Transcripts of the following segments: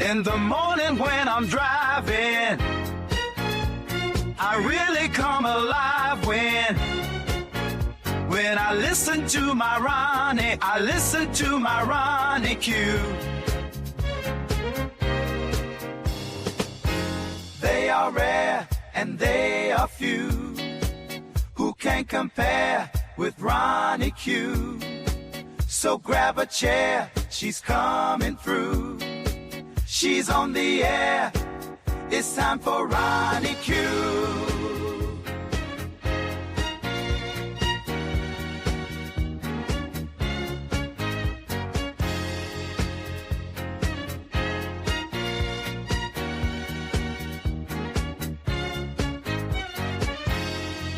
In the morning when I'm driving, I really come alive when I listen to my Ronnie, I listen to my RonyiQ. They are rare and they are few who can compare with RonyiQ. So grab a chair, she's coming through. She's on the air, it's time for RonyiQ.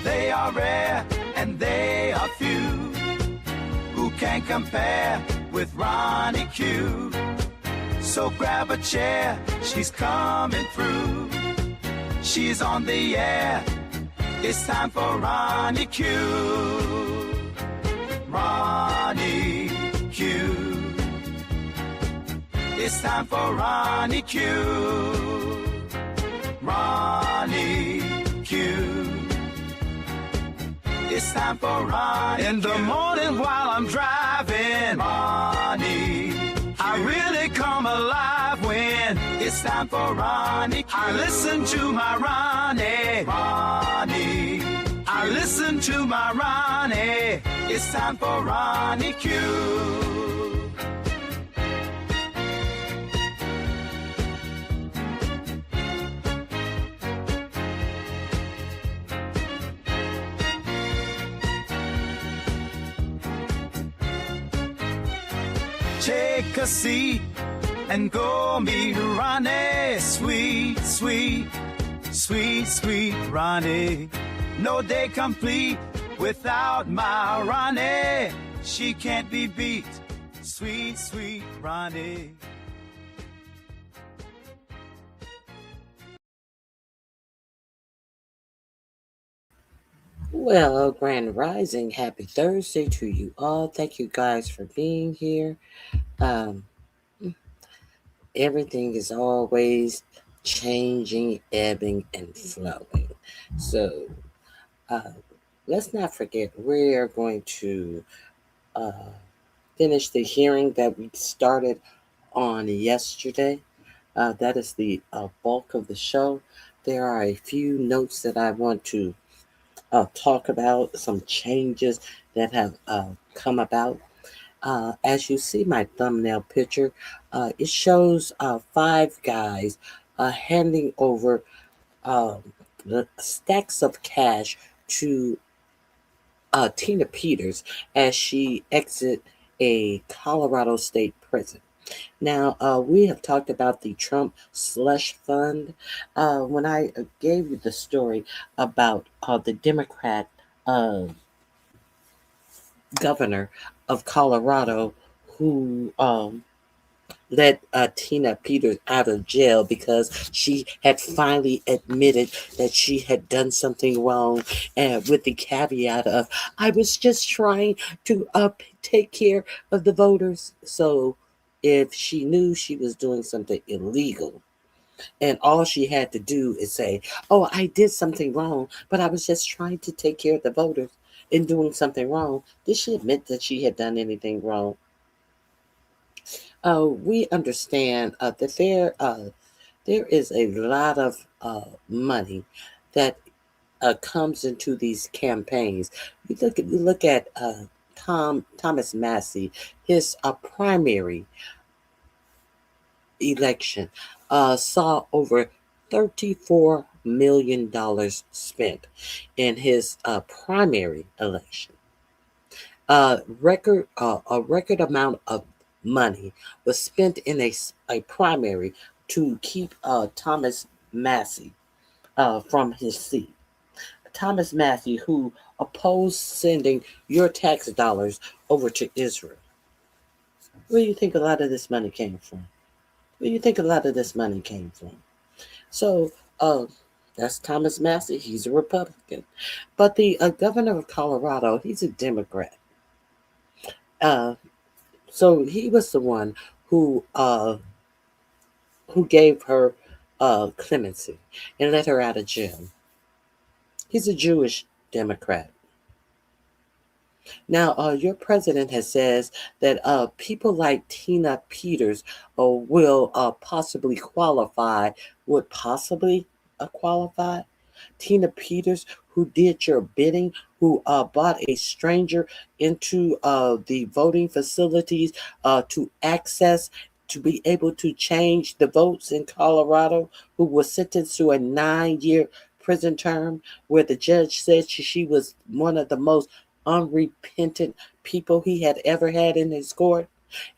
They are rare and they are few who can compare with RonyiQ. So grab a chair, she's coming through. She's on the air, it's time for RonyiQ. RonyiQ. It's time for RonyiQ. RonyiQ. It's time for RonyiQ. In the morning while I'm driving, Ronnie, I really come alive when it's time for RonyiQ. I listen to my Ronnie, Ronnie. I listen to my Ronnie. It's time for RonyiQ. Take a seat and go meet Ronnie. Sweet, sweet, sweet, sweet Ronnie. No day complete without my Ronnie. She can't be beat. Sweet, sweet Ronnie. Well, Grand Rising, happy Thursday to you all. Thank you guys for being here. Um, Everything is always changing, ebbing, and flowing. So let's not forget, we're going to finish the hearing that we started on yesterday. That is the bulk of the show. There are a few notes that I want to talk about, some changes that have come about. As you see my thumbnail picture, it shows 5 guys handing over the stacks of cash to Tina Peters as she exit a Colorado state prison. Now, we have talked about the Trump slush fund. When I gave you the story about the Democrat governor of Colorado who let Tina Peters out of jail because she had finally admitted that she had done something wrong, and with the caveat of, I was just trying to take care of the voters. So if she knew she was doing something illegal, and all she had to do is say, oh, I did something wrong, but I was just trying to take care of the voters in doing something wrong, did she admit that she had done anything wrong? We understand that there is a lot of money that comes into these campaigns. You look at Thomas Massey, his primary election saw over $34 million spent in his primary election. A record amount of money was spent in a primary to keep Thomas Massey from his seat. Thomas Massey, who opposed sending your tax dollars over to Israel. Where do you think a lot of this money came from? So, that's Thomas Massey. He's a Republican. But the governor of Colorado, he's a Democrat. So he was the one who who gave her clemency and let her out of jail. He's a Jewish Democrat. Now, your president has says that people like Tina Peters will possibly qualify, would possibly qualify. Tina Peters, who did your bidding, who bought a stranger into the voting facilities to access, to be able to change the votes in Colorado, who was sentenced to a 9-year prison term, where the judge said she was one of the most unrepentant people he had ever had in his court,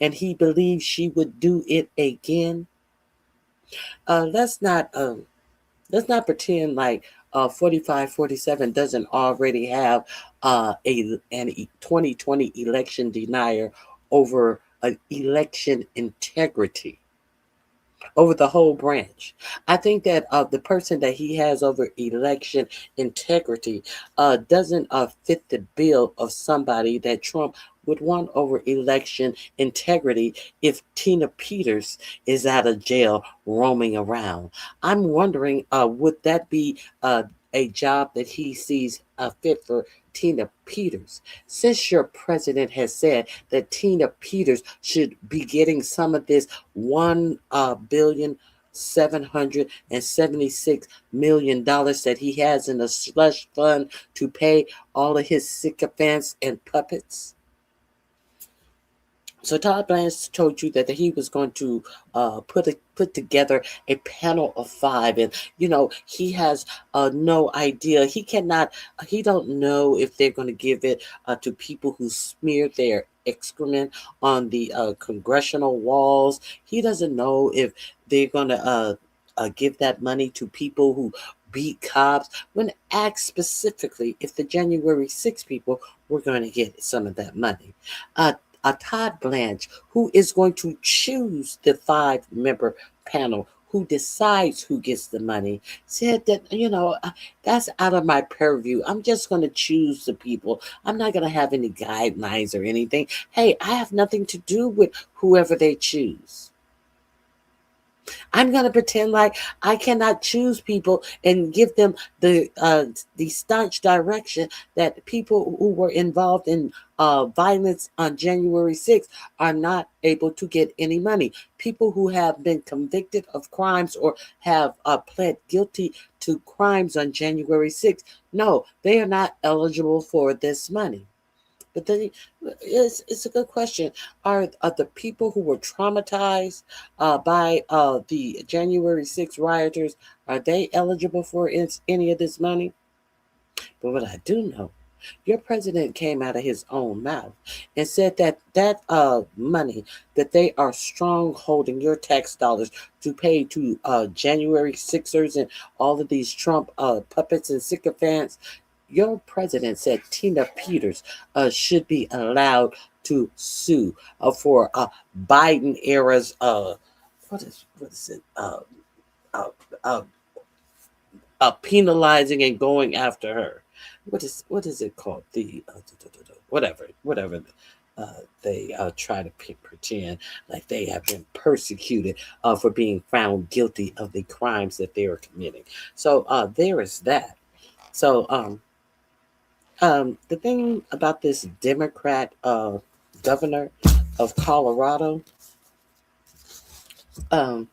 and he believed she would do it again. Uh, let's not um, let's not pretend like 4547 doesn't already have an 2020 election denier over election integrity, over the whole branch. I think that the person that he has over election integrity doesn't fit the bill of somebody that Trump would want over election integrity if Tina Peters is out of jail roaming around. I'm wondering, would that be a job that he sees fit for Tina Peters? Since your president has said that Tina Peters should be getting some of this $1,776,000,000 that he has in a slush fund to pay all of his sycophants and puppets. So Todd Blanche told you that he was going to put together a panel of 5, and he has no idea. He don't know if they're going to give it to people who smear their excrement on the congressional walls. He doesn't know if they're going to give that money to people who beat cops. When asked specifically if the January 6 people were going to get some of that money. Todd Blanche, who is going to choose the 5-member panel who decides who gets the money, said that, that's out of my purview. I'm just going to choose the people. I'm not going to have any guidelines or anything. Hey, I have nothing to do with whoever they choose. I'm going to pretend like I cannot choose people and give them the staunch direction that people who were involved in violence on January 6th are not able to get any money. People who have been convicted of crimes or have pled guilty to crimes on January 6th, no, they are not eligible for this money. But then it's a good question. Are the people who were traumatized by the January 6th rioters, are they eligible for any of this money? But what I do know, your president came out of his own mouth and said that money that they are strong holding your tax dollars to pay to January 6ers and all of these Trump puppets and sycophants. Your president said Tina Peters should be allowed to sue for Biden era's what is it uh, uh, penalizing and going after her. What is it called? The whatever. They try to pretend like they have been persecuted for being found guilty of the crimes that they are committing. So there is that. So the thing about this Democrat governor of Colorado, and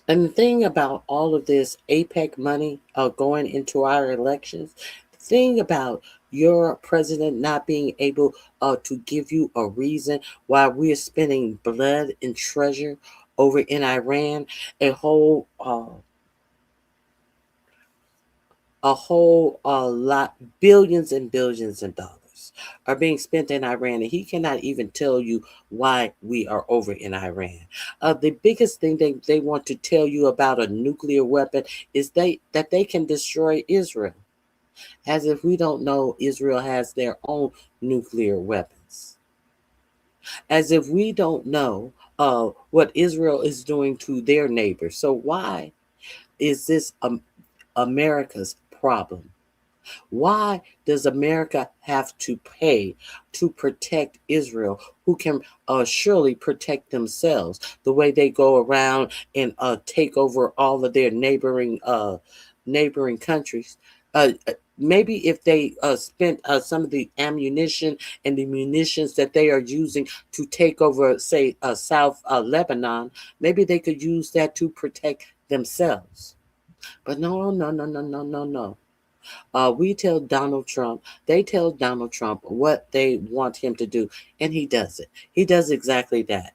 the thing about all of this AIPAC money going into our elections, the thing about your president not being able to give you a reason why we're spending blood and treasure over in Iran, a whole lot, billions and billions of dollars are being spent in Iran, and he cannot even tell you why we are over in Iran. The biggest thing they want to tell you about a nuclear weapon is that they can destroy Israel, as if we don't know Israel has their own nuclear weapons, as if we don't know what Israel is doing to their neighbors. So why is this America's problem? Why does America have to pay to protect Israel, who can surely protect themselves the way they go around and take over all of their neighboring countries? Maybe if they spent some of the ammunition and the munitions that they are using to take over, say, South Lebanon, maybe they could use that to protect themselves. But no, no, no, no, no, no, no. They tell Donald Trump what they want him to do, and he does it. He does exactly that.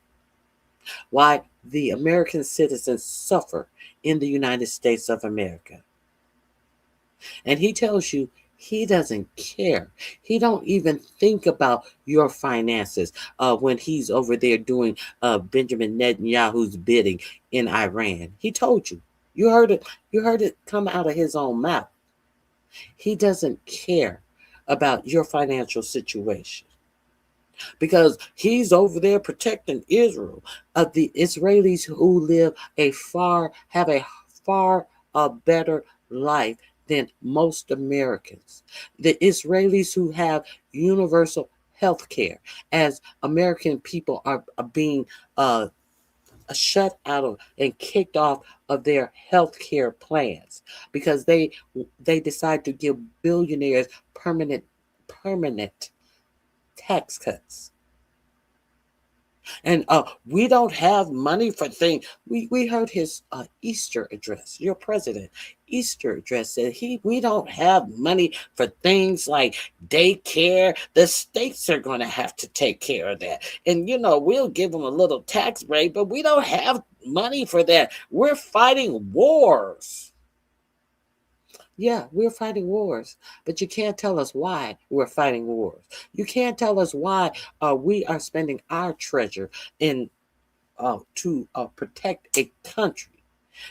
Why the American citizens suffer in the United States of America. And he tells you he doesn't care. He don't even think about your finances when he's over there doing Benjamin Netanyahu's bidding in Iran. He told you. You heard it. You heard it come out of his own mouth. He doesn't care about your financial situation because he's over there protecting Israel. The Israelis who have a far better life than most Americans. The Israelis who have universal health care, as American people are being shut out of and kicked off of their health care plans because they decide to give billionaires permanent tax cuts. And we don't have money for things. We heard his Easter address. Your president Easter address said we don't have money for things like daycare. The states are going to have to take care of that. And we'll give them a little tax break, but we don't have money for that. We're fighting wars. Yeah, we're fighting wars, but you can't tell us why we're fighting wars. You can't tell us why we are spending our treasure to protect a country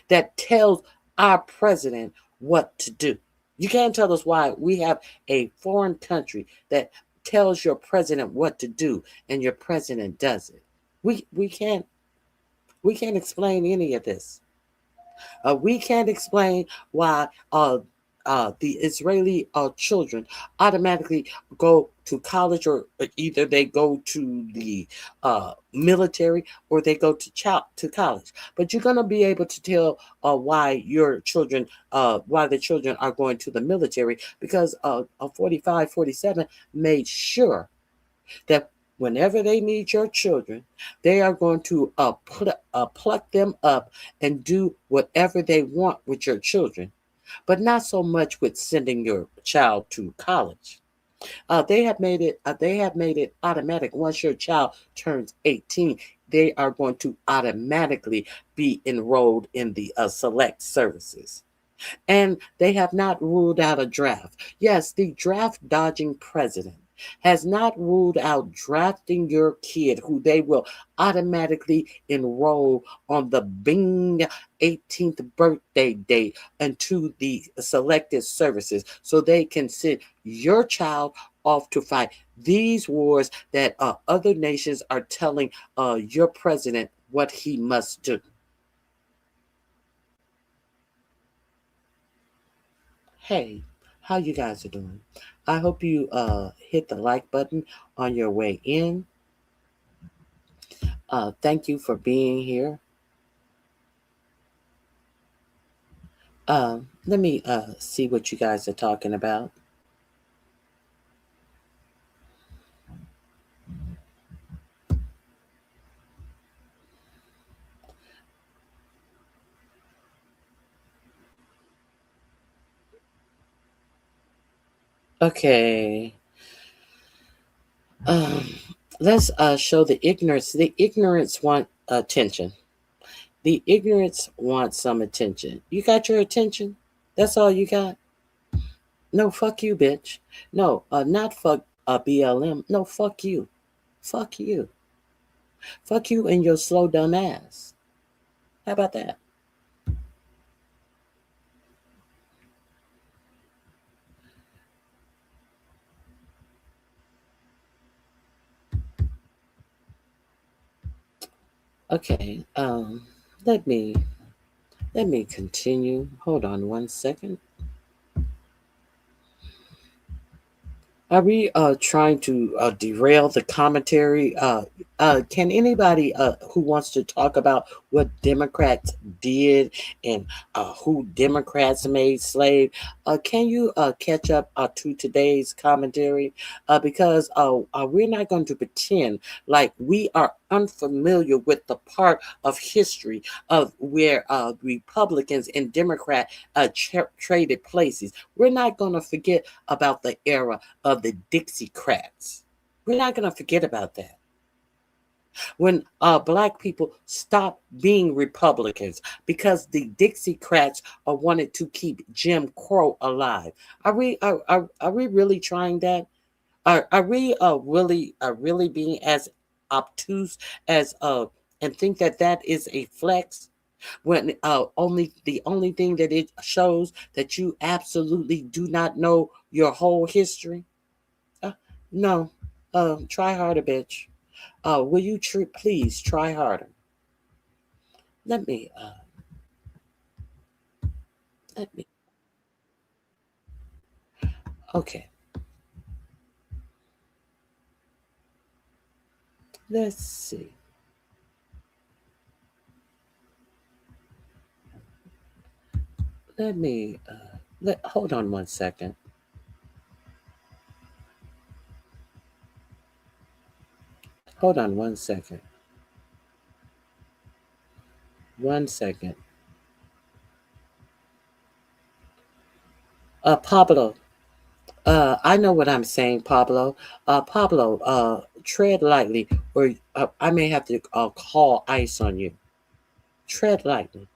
that tells our president what to do. You can't tell us why we have a foreign country that tells your president what to do and your president does it. We can't explain any of this. We can't explain why the Israeli children automatically go to college, or either they go to the military or they go to college. But you're going to be able to tell why the children are going to the military, because 45-47 made sure that whenever they need your children, they are going to pluck them up and do whatever they want with your children, but not so much with sending your child to college. They have made it automatic. Once your child turns 18, they are going to automatically be enrolled in the select services. And they have not ruled out a draft. Yes, the draft dodging president has not ruled out drafting your kid, who they will automatically enroll on the Bing 18th birthday date into the selected services, so they can send your child off to fight these wars that other nations are telling your president what he must do. Hey, how you guys are doing? I hope you hit the like button on your way in. Thank you for being here. Let me see what you guys are talking about. Okay. Let's show the ignorance. The ignorance want attention. The ignorance wants some attention. You got your attention? That's all you got? No, fuck you, bitch. No, not fuck BLM. No, fuck you. Fuck you. Fuck you and your slow dumb ass. How about that? Okay, let me continue. Hold on one second. Are we trying to derail the commentary? Can anybody who wants to talk about what Democrats did and who Democrats made slave, can you catch up to today's commentary? Because we're not going to pretend like we are unfamiliar with the part of history of where Republicans and Democrats traded places. We're not going to forget about the era of the Dixiecrats. We're not going to forget about that. When black people stopped being Republicans because the Dixiecrats wanted to keep Jim Crow alive. Are we really trying that? Are we really being as obtuse as and think that that is a flex? When the only thing that it shows that you absolutely do not know your whole history. No, try harder, bitch. Will you please try harder? Let me, let me. Okay, let's see. Let me. Hold on one second. Hold on one second. One second. Pablo. I know what I'm saying, Pablo. Pablo, tread lightly, or I may have to call ice on you. Tread lightly.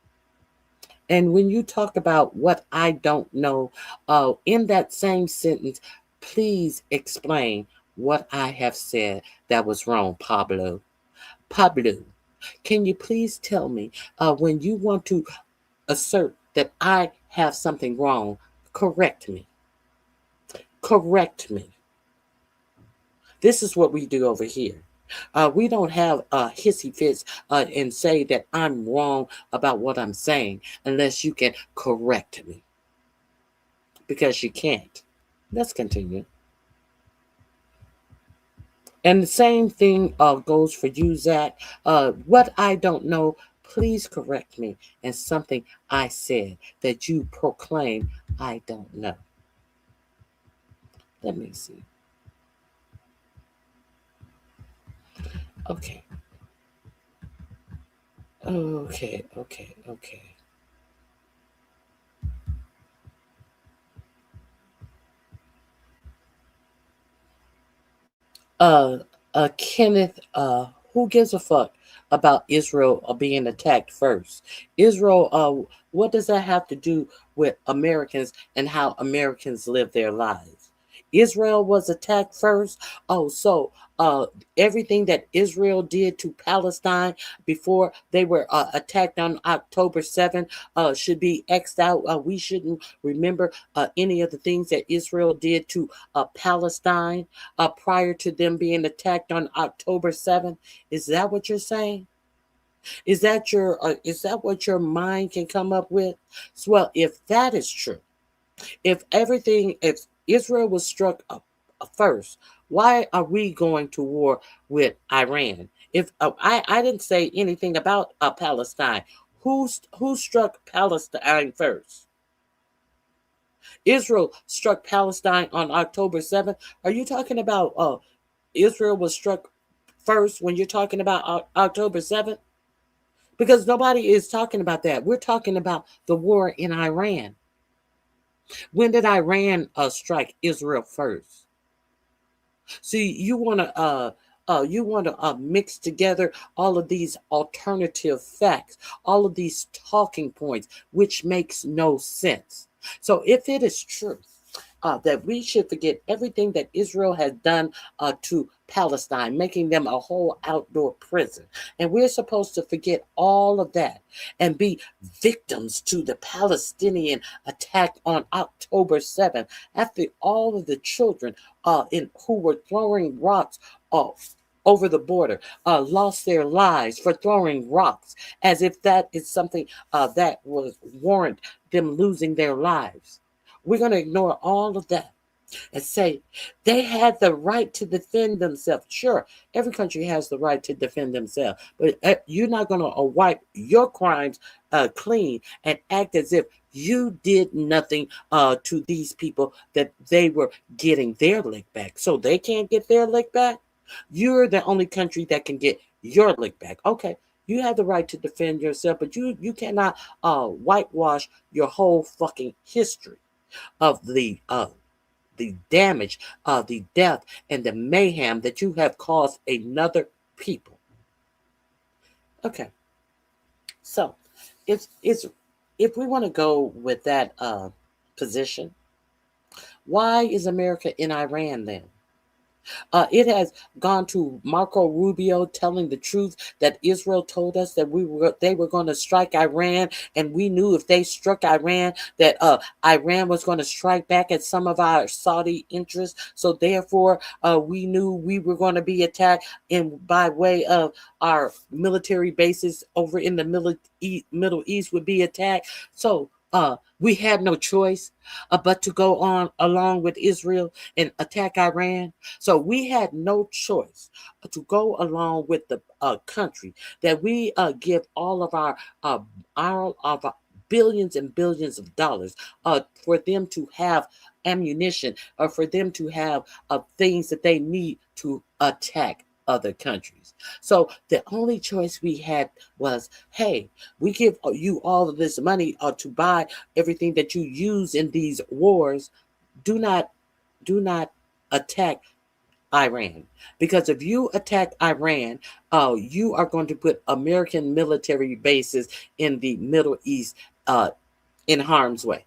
And when you talk about what I don't know, in that same sentence, please explain what I have said that was wrong, Pablo. Pablo, can you please tell me when you want to assert that I have something wrong, correct me. Correct me. This is what we do over here. We don't have hissy fits and say that I'm wrong about what I'm saying unless you can correct me. Because you can't. Let's continue. And the same thing goes for you, Zach. What I don't know, please correct me. And something I said that you proclaim I don't know. Let me see. Okay. Okay. uh Kenneth, who gives a fuck about Israel being attacked first? Israel, what does that have to do with Americans and how Americans live their lives? Israel was attacked first. Oh, so everything that Israel did to Palestine before they were attacked on October 7th should be X'd out. We shouldn't remember any of the things that Israel did to Palestine prior to them being attacked on October 7th. Is that what you're saying? Is that what your mind can come up with? So, well, if that is true, if Israel was struck first, why are we going to war with Iran? If I didn't say anything about Palestine, who struck Palestine first? Israel struck Palestine on October 7th. Are you talking about Israel was struck first when you're talking about October 7th? Because nobody is talking about that. We're talking about the war in Iran. When did Iran strike Israel first? See, you want to mix together all of these alternative facts, all of these talking points, which makes no sense. So, if it is true that we should forget everything that Israel has done to Palestine, making them a whole outdoor prison. And we're supposed to forget all of that and be victims to the Palestinian attack on October 7th after all of the children who were throwing rocks off over the border lost their lives for throwing rocks, as if that is something that was warrant them losing their lives. We're going to ignore all of that. and say they had the right to defend themselves. Sure, every country has the right to defend themselves, but you're not going to wipe your crimes clean and act as if you did nothing to these people that they were getting their lick back. So they can't get their lick back. You're the only country that can get your lick back. Okay, you have the right to defend yourself, but you cannot whitewash your whole fucking history of the damage, the death, and the mayhem that you have caused another people. Okay, so it's if we want to go with that position, why is America in Iran then? It has gone to Marco Rubio telling the truth that Israel told us that they were going to strike Iran, and we knew if they struck Iran that Iran was going to strike back at some of our Saudi interests. So therefore, we knew we were going to be attacked in by way of our military bases over in the Middle East would be attacked. So we had no choice but to go on along with Israel and attack Iran. So we had no choice to go along with the country that we give all of our billions and billions of dollars for them to have ammunition or for them to have things that they need to attack other countries. So the only choice we had was, hey, we give you all of this money to buy everything that you use in these wars. Do not attack Iran, because if you attack Iran, you are going to put American military bases in the Middle East in harm's way.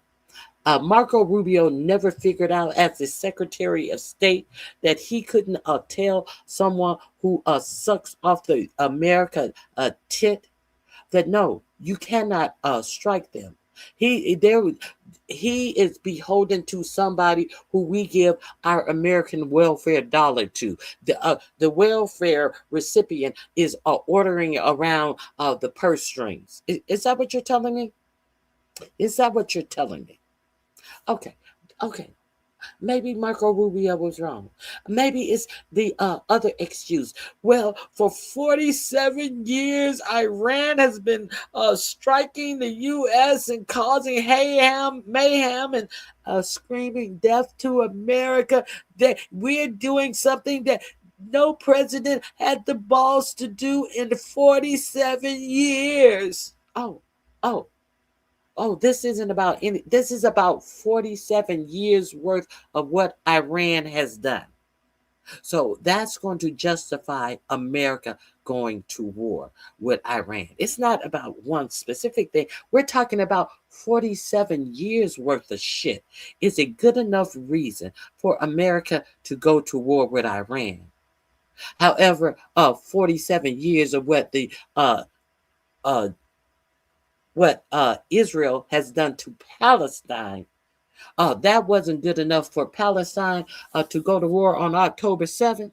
Marco Rubio never figured out, as the Secretary of State, that he couldn't tell someone who sucks off the America tit that no, you cannot strike them. He there he is beholden to somebody who we give our American welfare dollar to. The welfare recipient is ordering around the purse strings. Is that what you're telling me? Is that what you're telling me? Okay, okay. Maybe Marco Rubio was wrong. Maybe it's the other excuse. Well, for 47 years, Iran has been striking the U.S. and causing mayhem, and screaming death to America. That we're doing something that no president had the balls to do in 47 years. Oh, this isn't about any, this is about 47 years worth of what Iran has done. So that's going to justify America going to war with Iran. It's not about one specific thing. We're talking about 47 years worth of shit. Is a good enough reason for America to go to war with Iran. However, 47 years of uh, what Israel has done to Palestine. That wasn't good enough for Palestine to go to war on October 7th.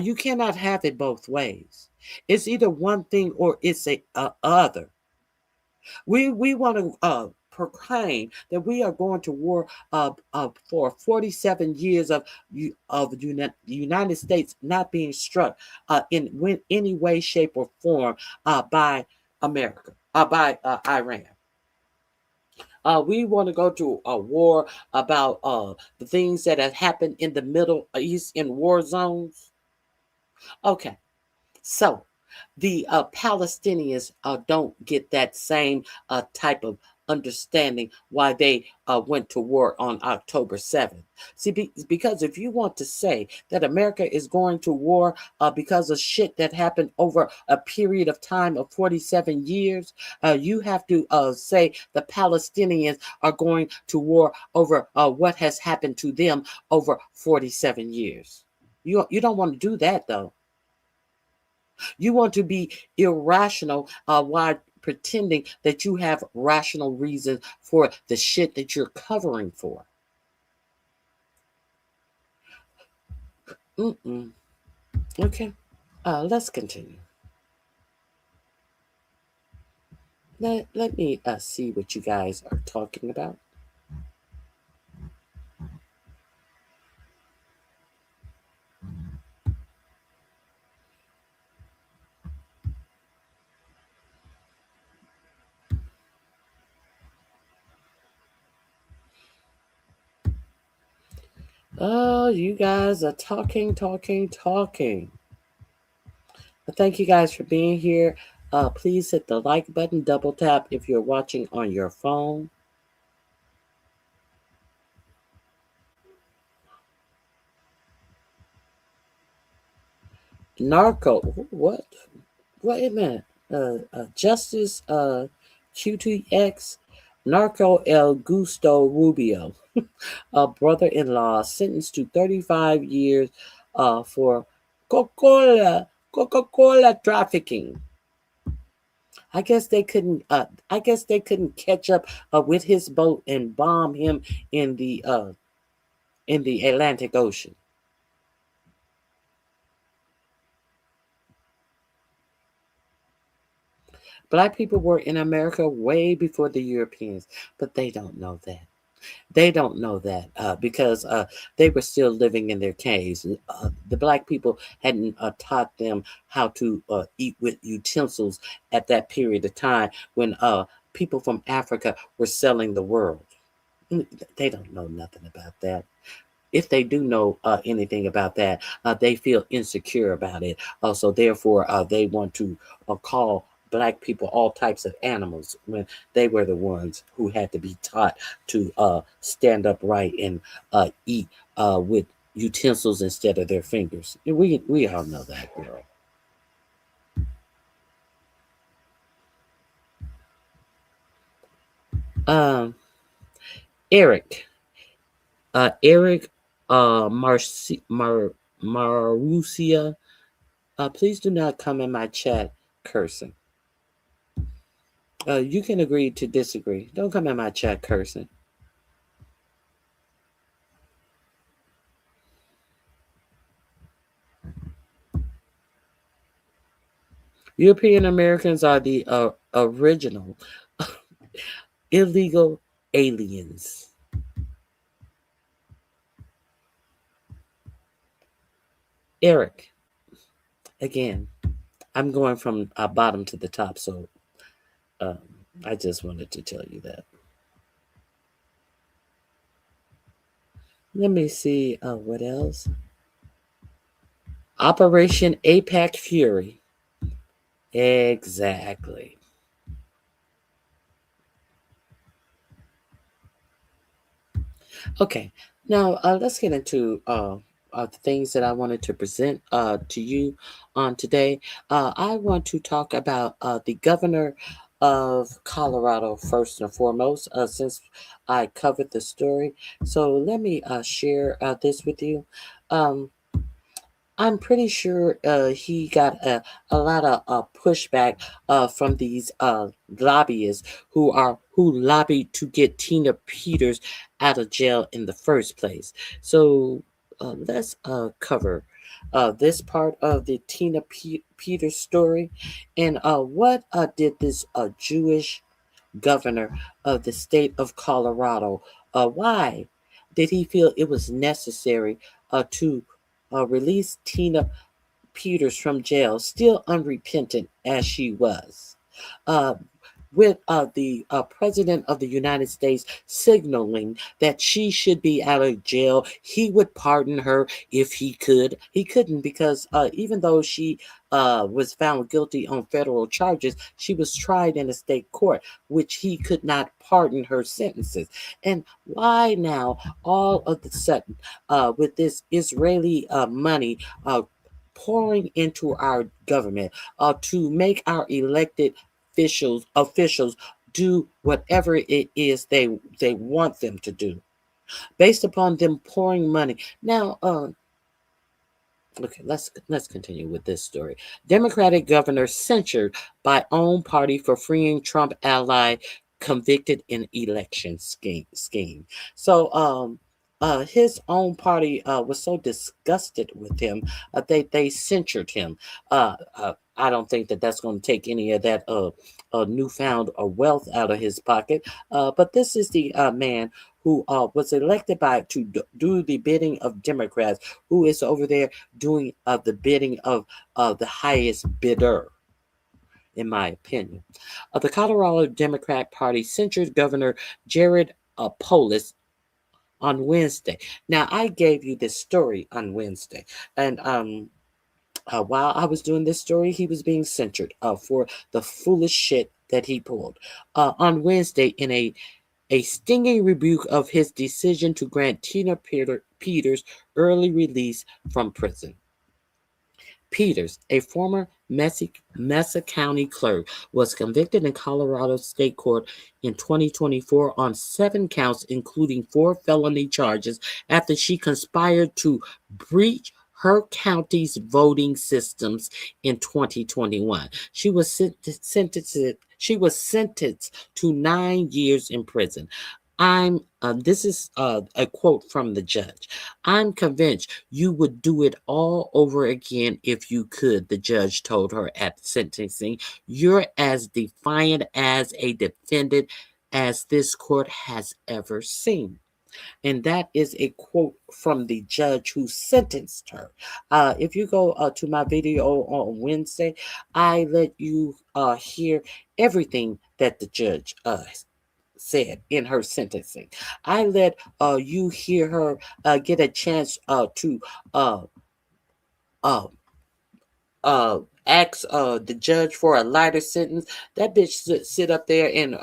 You cannot have it both ways. It's either one thing or it's a other. We want to proclaim that we are going to war for 47 years of the United States not being struck in any way, shape, or form by America, by Iran. We want to go to a war about the things that have happened in the Middle East in war zones. Okay, so the Palestinians don't get that same type of understanding why they went to war on October 7th. See, because if you want to say that America is going to war because of shit that happened over a period of time of 47 years, you have to say the Palestinians are going to war over what has happened to them over 47 years. You don't want to do that, though. You want to be irrational while pretending that you have rational reasons for the shit that you're covering for. Okay, let's continue. Let me see what you guys are talking about. Oh, you guys are talking, talking, talking. Thank you guys for being here. Please hit the like button, double tap if you're watching on your phone. Narco, what? Wait a minute. Justice QTX, Narco El Gusto Rubio, a brother-in-law sentenced to 35 years for Coca-Cola trafficking. I guess they couldn't. I guess they couldn't catch up with his boat and bomb him in the Atlantic Ocean. Black people were in America way before the Europeans, but they don't know that. They don't know that because they were still living in their caves. The black people hadn't taught them how to eat with utensils at that period of time when people from Africa were selling the world. They don't know nothing about that. If they do know anything about that, they feel insecure about it. So therefore, they want to call black people all types of animals when they were the ones who had to be taught to stand upright and eat with utensils instead of their fingers. We all know that, girl. Um, Eric, Eric, Marusia. Please do not come in my chat cursing. You can agree to disagree. Don't come in my chat cursing. European Americans are the original illegal aliens. Eric, again, I'm going from bottom to the top, so um, I just wanted to tell you that. Let me see what else. Operation AIPAC Fury. Exactly. Okay, now let's get into the things that I wanted to present to you on today. I want to talk about the governor of Colorado first and foremost, since I covered the story. So let me share this with you. Um, I'm pretty sure he got a lot of pushback from these lobbyists who lobbied to get Tina Peters out of jail in the first place. So let's cover this part of the Peters story and what did this Jewish governor of the state of Colorado why did he feel it was necessary to released Tina Peters from jail, still unrepentant as she was. Uh, with the president of the United States signaling that she should be out of jail, he would pardon her if he could. He couldn't because even though she was found guilty on federal charges, she was tried in a state court, which he could not pardon her sentences. And why now, all of the sudden, with this Israeli money pouring into our government to make our elected officials do whatever it is they want them to do based upon them pouring money. Now, okay, let's continue with this story. Democratic governor censured by own party for freeing Trump ally convicted in election scheme. So his own party was so disgusted with him they censured him. I don't think that that's going to take any of that newfound wealth out of his pocket. But this is the man who was elected by to do the bidding of Democrats, who is over there doing the bidding of the highest bidder, in my opinion. The Colorado Democrat Party censured Governor Jared Polis on Wednesday. Now, I gave you this story on Wednesday, and while I was doing this story, he was being censured for the foolish shit that he pulled. On Wednesday, in a stinging rebuke of his decision to grant Peters early release from prison. Peters, a former Mesa County clerk, was convicted in Colorado State Court in 2024 on 7 counts, including 4 felony charges, after she conspired to breach her county's voting systems in 2021. She was sentenced to 9 years in prison. This is a quote from the judge. I'm convinced you would do it all over again if you could, the judge told her at sentencing. You're as defiant as a defendant as this court has ever seen. And that is a quote from the judge who sentenced her. If you go to my video on Wednesday, I let you hear everything that the judge said in her sentencing. I let you hear her get a chance to uh, uh, ask the judge for a lighter sentence. That bitch sit up there and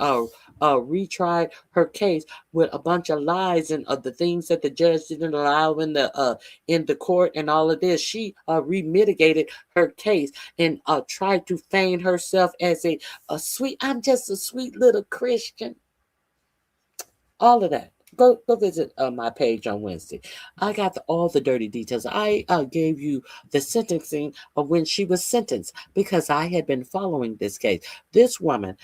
retried her case with a bunch of lies and the things that the judge didn't allow in the court and all of this. She remitigated her case and tried to feign herself as a sweet. I'm just a sweet little Christian. All of that. Go visit my page on Wednesday. I got all the dirty details. I gave you the sentencing of when she was sentenced because I had been following this case. This woman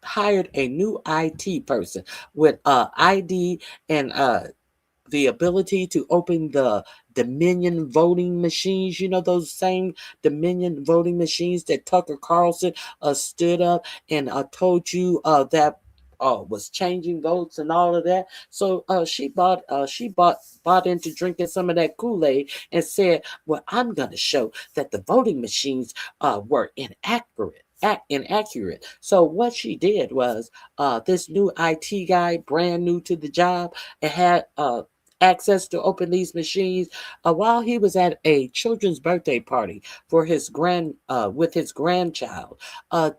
hired a new IT person with ID and the ability to open the Dominion voting machines. You know, those same Dominion voting machines that Tucker Carlson stood up and told you that was changing votes and all of that. So she bought into drinking some of that Kool-Aid and said, well, I'm going to show that the voting machines were inaccurate. So what she did was this new IT guy, brand new to the job, and had access to open these machines while he was at a children's birthday party for his with his grandchild.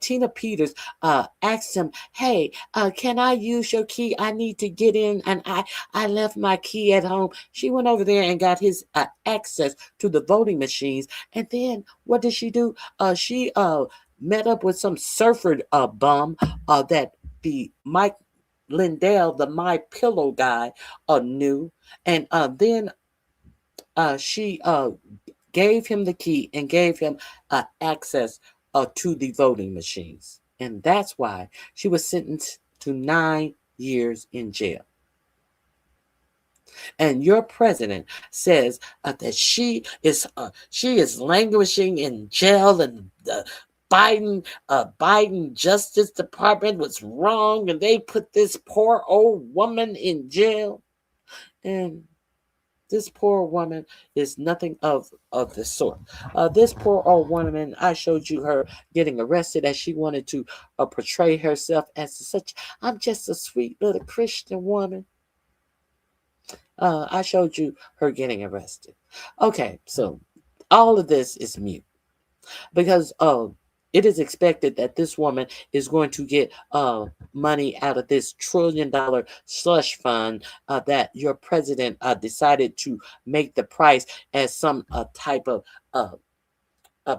Tina Peters asked him, hey, can I use your key? I need to get in, and I left my key at home. She went over there and got his access to the voting machines. And then what did she do? She met up with some surfer bum that the Mike Lindell, the My Pillow guy, knew, and then she gave him the key and gave him access to the voting machines, and that's why she was sentenced to 9 years in jail. And your president says that she is languishing in jail, and Biden Justice Department was wrong, and they put this poor old woman in jail. And this poor woman is nothing of the sort. This poor old woman, I showed you her getting arrested as she wanted to portray herself as such. I'm just a sweet little Christian woman. I showed you her getting arrested. Okay, so all of this is mute because it is expected that this woman is going to get money out of this $1 trillion slush fund that your president decided to make the price as some type of a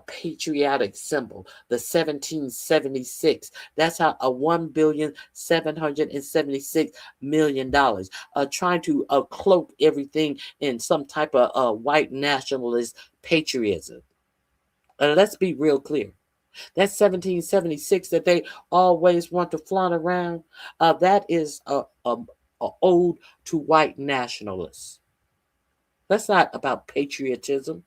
patriotic symbol, the 1776. That's how $1,776,000,000, trying to cloak everything in some type of white nationalist patriotism. Let's be real clear. That 1776 that they always want to flaunt around, that is a ode to white nationalists. That's not about patriotism.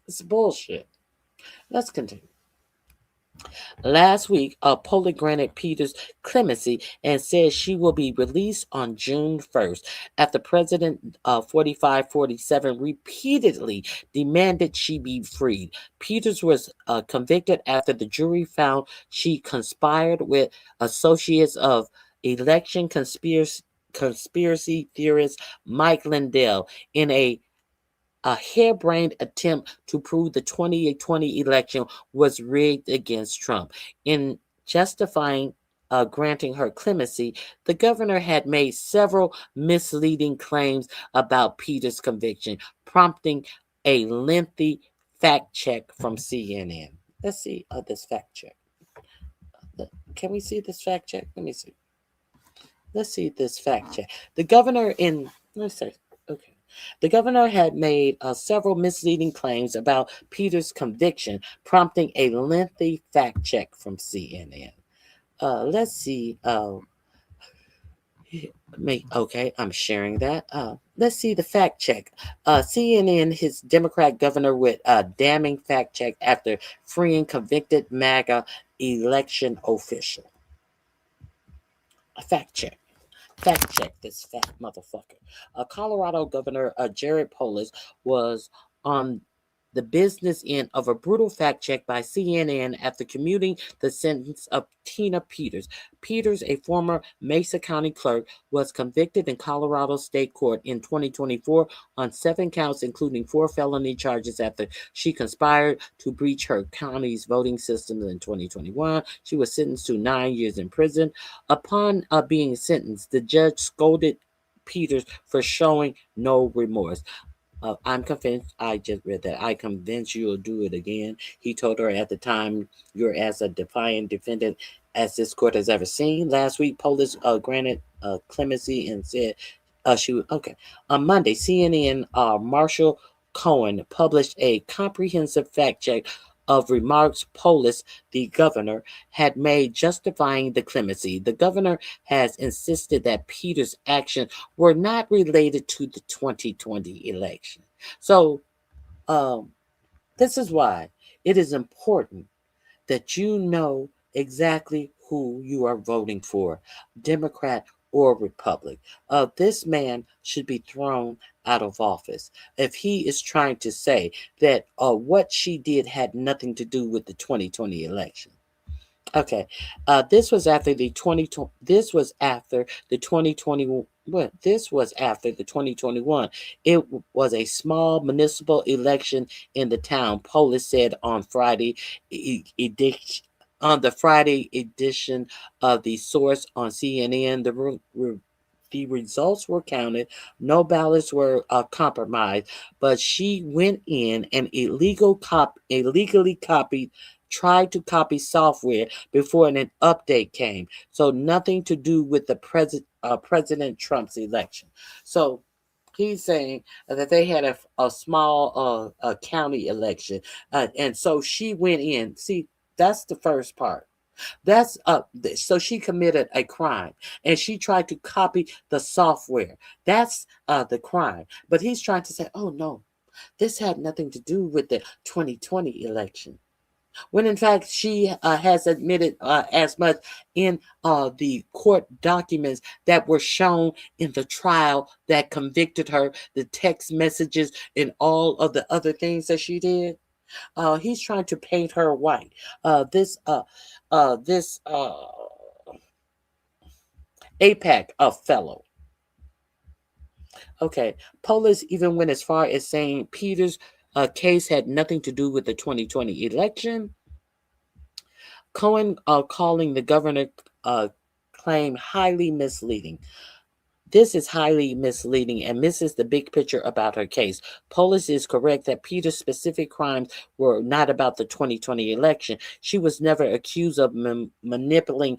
It's bullshit. Let's continue. Last week, Poli granted Peters clemency and says she will be released on June 1st after President 4547 repeatedly demanded she be freed. Peters was convicted after the jury found she conspired with associates of election conspiracy theorist Mike Lindell in a harebrained attempt to prove the 2020 election was rigged against Trump. In justifying granting her clemency, the governor had made several misleading claims about Peter's conviction, prompting a lengthy fact check from CNN. Let's see this fact check. Can we see this fact check? Let me see. Let's see this fact check. The governor let's see. Okay. The governor had made several misleading claims about Peter's conviction, prompting a lengthy fact check from CNN. Let's see. Okay, I'm sharing that. Let's see the fact check. CNN, his Democrat governor, with a damning fact check after freeing convicted MAGA election official. A fact check. Fact check this fat motherfucker. Colorado Governor Jared Polis was on the business end of a brutal fact check by CNN after commuting the sentence of Tina Peters. Peters, a former Mesa County clerk, was convicted in Colorado State Court in 2024 on 7 counts, including 4 felony charges after she conspired to breach her county's voting system in 2021. She was sentenced to 9 years in prison. Upon being sentenced, the judge scolded Peters for showing no remorse. I'm convinced, I just read that, I convinced you'll do it again. He told her at the time, you're as a defiant defendant as this court has ever seen. Last week, Polis granted clemency and said she would, okay. On Monday, CNN Marshall Cohen published a comprehensive fact check of remarks Polis, the governor, had made justifying the clemency. The governor has insisted that Peter's actions were not related to the 2020 election. So, this is why it is important that you know exactly who you are voting for, Democrat or Republican. This man should be thrown out of office if he is trying to say that what she did had nothing to do with the 2020 election. Okay, this was after the 2020. This was after the 2020. What? This was after the 2021. It was a small municipal election in the town. Polis said on Friday. On the Friday edition of The Source on CNN, the results were counted. No ballots were compromised, but she went in and illegally tried to copy software before an update came. So nothing to do with the President Trump's election. So he's saying that they had a small county election, and so she went in. See, that's the first part. That's so she committed a crime and she tried to copy the software. That's the crime. But he's trying to say, oh no, this had nothing to do with the 2020 election. When in fact she has admitted as much in the court documents that were shown in the trial that convicted her, the text messages and all of the other things that she did. He's trying to paint her white. This AIPAC fellow. Okay, Polis even went as far as saying Peter's case had nothing to do with the 2020 election. Cohen calling the governor claim highly misleading. This is highly misleading and misses the big picture about her case. Polis is correct that Peter's specific crimes were not about the 2020 election. She was never accused of manipulating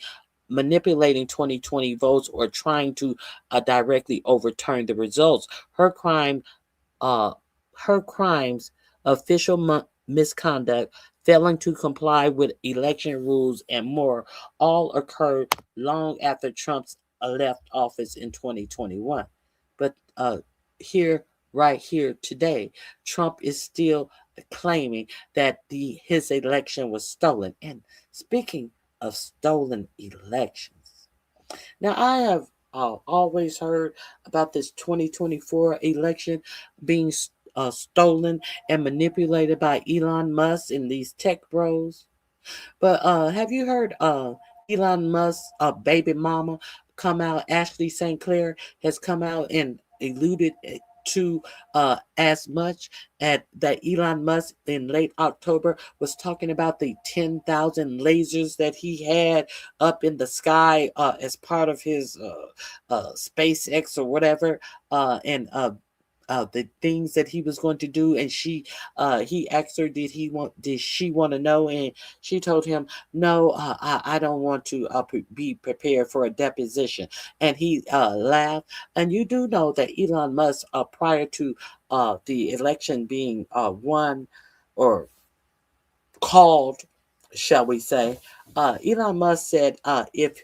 2020 votes or trying to directly overturn the results. Her crimes, official misconduct, failing to comply with election rules, and more, all occurred long after Trump's left office in 2021. But right here today, Trump is still claiming that his election was stolen. And speaking of stolen elections, now I have always heard about this 2024 election being stolen and manipulated by Elon Musk and these tech bros. But have you heard Elon Musk's baby mama come out. Ashley St. Clair has come out and alluded to as much at that Elon Musk in late October was talking about the 10,000 lasers that he had up in the sky as part of his SpaceX or whatever, and the things that he was going to do. And he asked her, did she want to know? And she told him, no, I don't want to be prepared for a deposition. And he laughed. And you do know that Elon Musk, prior to the election being won or called, shall we say, Elon Musk said if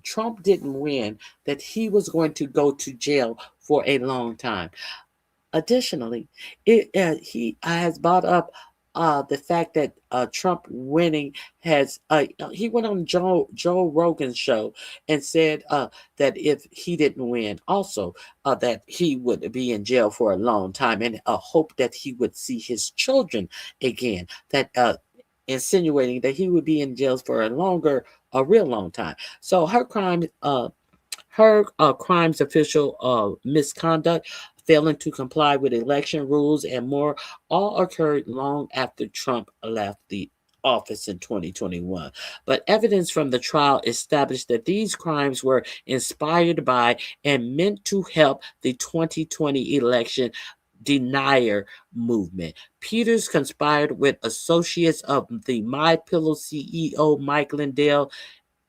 Trump didn't win, that he was going to go to jail for a long time. Additionally, he has brought up the fact that Trump winning has. He went on Joe Rogan's show and said that if he didn't win, also that he would be in jail for a long time, and hope that he would see his children again. That insinuating that he would be in jail for a real long time. So her crimes official misconduct, failing to comply with election rules, and more all occurred long after Trump left the office in 2021. But evidence from the trial established that these crimes were inspired by and meant to help the 2020 election denier movement. Peters conspired with associates of the My Pillow CEO Mike Lindell,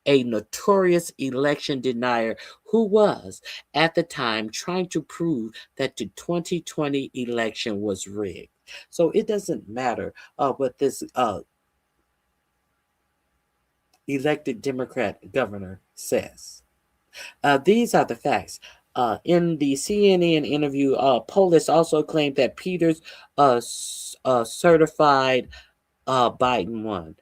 a notorious election denier who was, at the time, trying to prove that the 2020 election was rigged. So it doesn't matter what this elected Democrat governor says. These are the facts. In the CNN interview, Polis also claimed that Peters certified Biden won.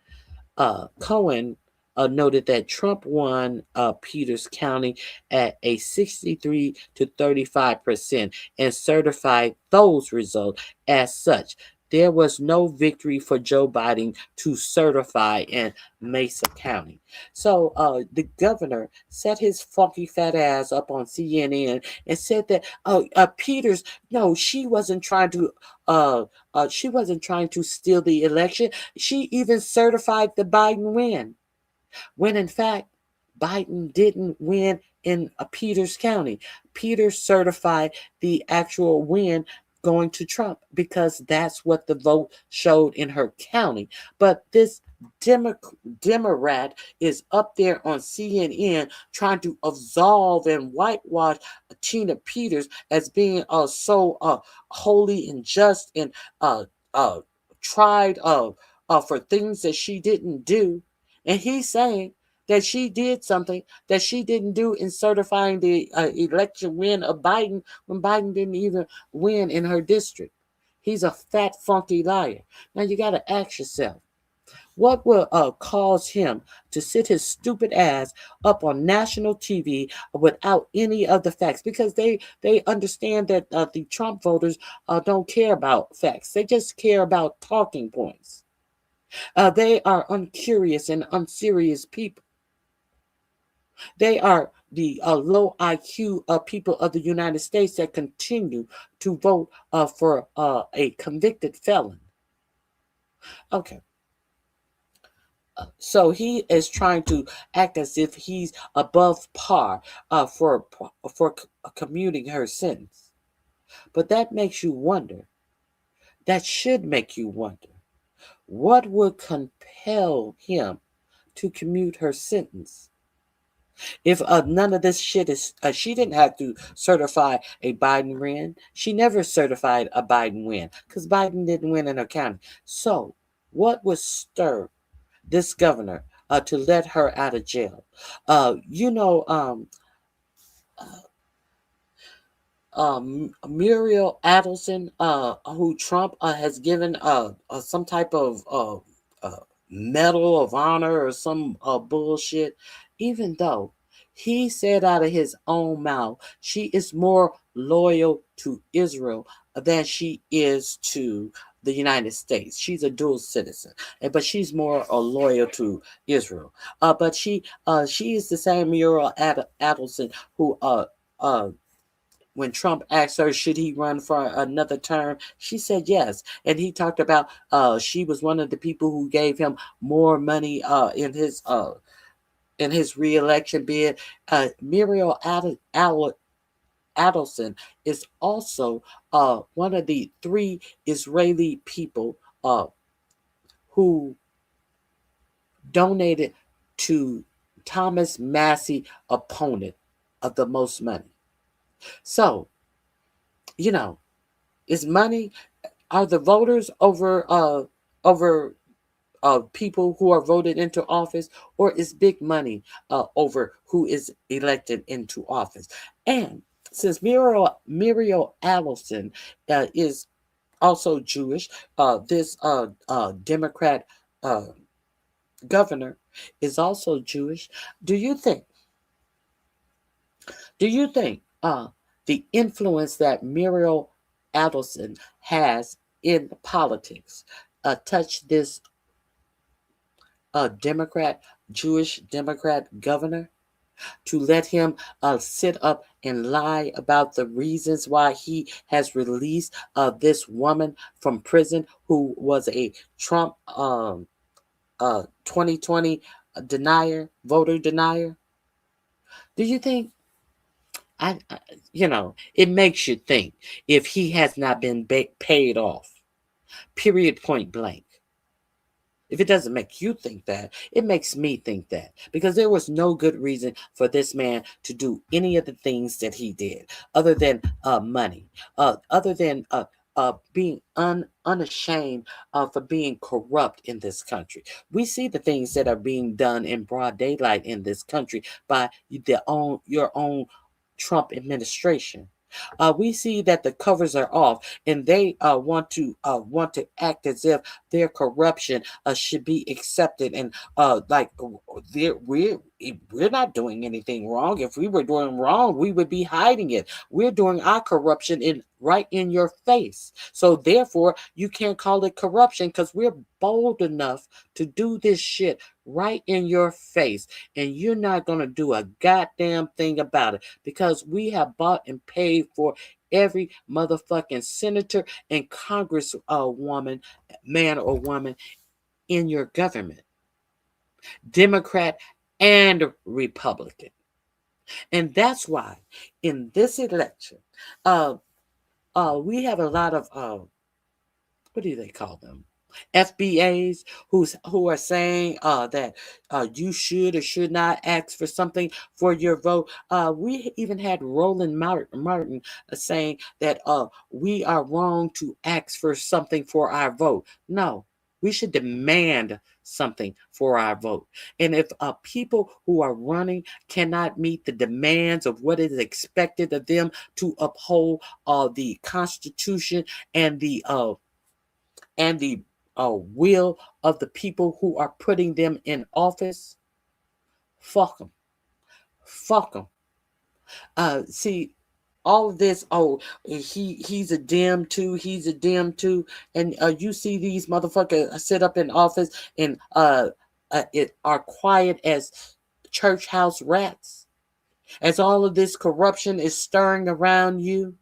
Cohen noted that Trump won Peters County at a 63 to 35% and certified those results as such. There was no victory for Joe Biden to certify in Mesa County. So the governor set his funky fat ass up on CNN and said that Peters, no, she wasn't trying to steal the election. She even certified the Biden win, when in fact Biden didn't win in Peters County. Peters certified the actual win going to Trump because that's what the vote showed in her county. But this Democrat is up there on CNN trying to absolve and whitewash Tina Peters as being so holy and just and tried for things that she didn't do. And he's saying that she did something that she didn't do in certifying the election win of Biden when Biden didn't even win in her district. He's a fat, funky liar. Now you got to ask yourself, what will cause him to sit his stupid ass up on national TV without any of the facts? Because they understand that the Trump voters don't care about facts. They just care about talking points. They are uncurious and unserious people. They are the low IQ people of the United States that continue to vote for a convicted felon. Okay. So he is trying to act as if he's above par for commuting her sentence. But that makes you wonder. That should make you wonder. What would compel him to commute her sentence? If none of this shit is, she didn't have to certify a Biden win. She never certified a Biden win because Biden didn't win in her county. So, what would stir this governor to let her out of jail? Muriel Adelson, who Trump has given some type of medal of honor or some bullshit, even though he said out of his own mouth she is more loyal to Israel than she is to the United States. She's a dual citizen, but she's more loyal to Israel. But she is the same Muriel Adelson who when Trump asked her should he run for another term, she said yes. And he talked about she was one of the people who gave him more money in his reelection bid. Muriel Adelson is also one of the 3 Israeli people who donated to Thomas Massey opponent of the most money. So, is money, are the voters over people who are voted into office, or is big money over who is elected into office? And since Muriel Allison is also Jewish, this Democrat governor is also Jewish. Do you think the influence that Muriel Adelson has in politics touched this Jewish Democrat governor to let him sit up and lie about the reasons why he has released this woman from prison who was a Trump 2020 voter denier? Do you think it makes you think if he has not been paid off, period, point blank. If it doesn't make you think that, it makes me think that. Because there was no good reason for this man to do any of the things that he did, other than money, other than being unashamed for being corrupt in this country. We see the things that are being done in broad daylight in this country by your own Trump administration. We see that the covers are off, and they want to act as if their corruption should be accepted, and we're not doing anything wrong. If we were doing wrong, we would be hiding it. We're doing our corruption right in your face. So therefore, you can't call it corruption because we're bold enough to do this shit right in your face, and you're not going to do a goddamn thing about it because we have bought and paid for every motherfucking senator and congresswoman, man or woman in your government, Democrat and Republican. And that's why in this election, we have a lot of what do they call them? FBAs who are saying that you should or should not ask for something for your vote. We even had Roland Martin saying that we are wrong to ask for something for our vote. No, we should demand something for our vote. And if people who are running cannot meet the demands of what is expected of them to uphold the Constitution and the will of the people who are putting them in office, fuck them. Fuck them. See, all of this, he's a dim too, and you see these motherfuckers sit up in office and are quiet as church house rats, as all of this corruption is stirring around you,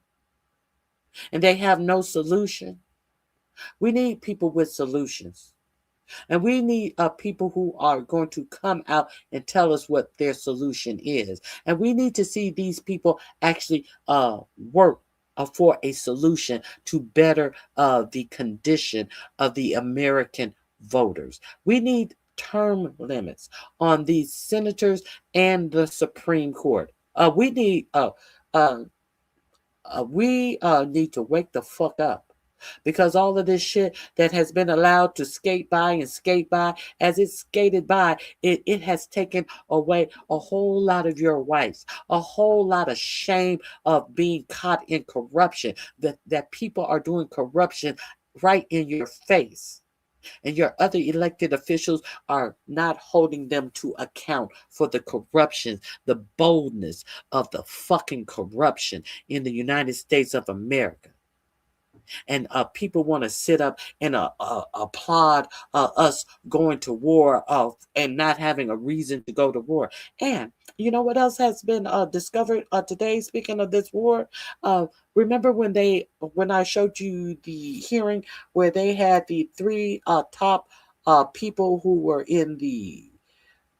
and they have no solution. We need people with solutions. And we need people who are going to come out and tell us what their solution is. And we need to see these people actually work for a solution to better the condition of the American voters. We need term limits on these senators and the Supreme Court. We need to wake the fuck up. Because all of this shit that has been allowed to skate by, as it skated by, it has taken away a whole lot of your rights, a whole lot of shame of being caught in corruption, that people are doing corruption right in your face. And your other elected officials are not holding them to account for the corruption, the boldness of the fucking corruption in the United States of America. And people want to sit up and applaud us going to war and not having a reason to go to war. And you know what else has been discovered today? Speaking of this war, remember when I showed you the hearing where they had the three top people who were in the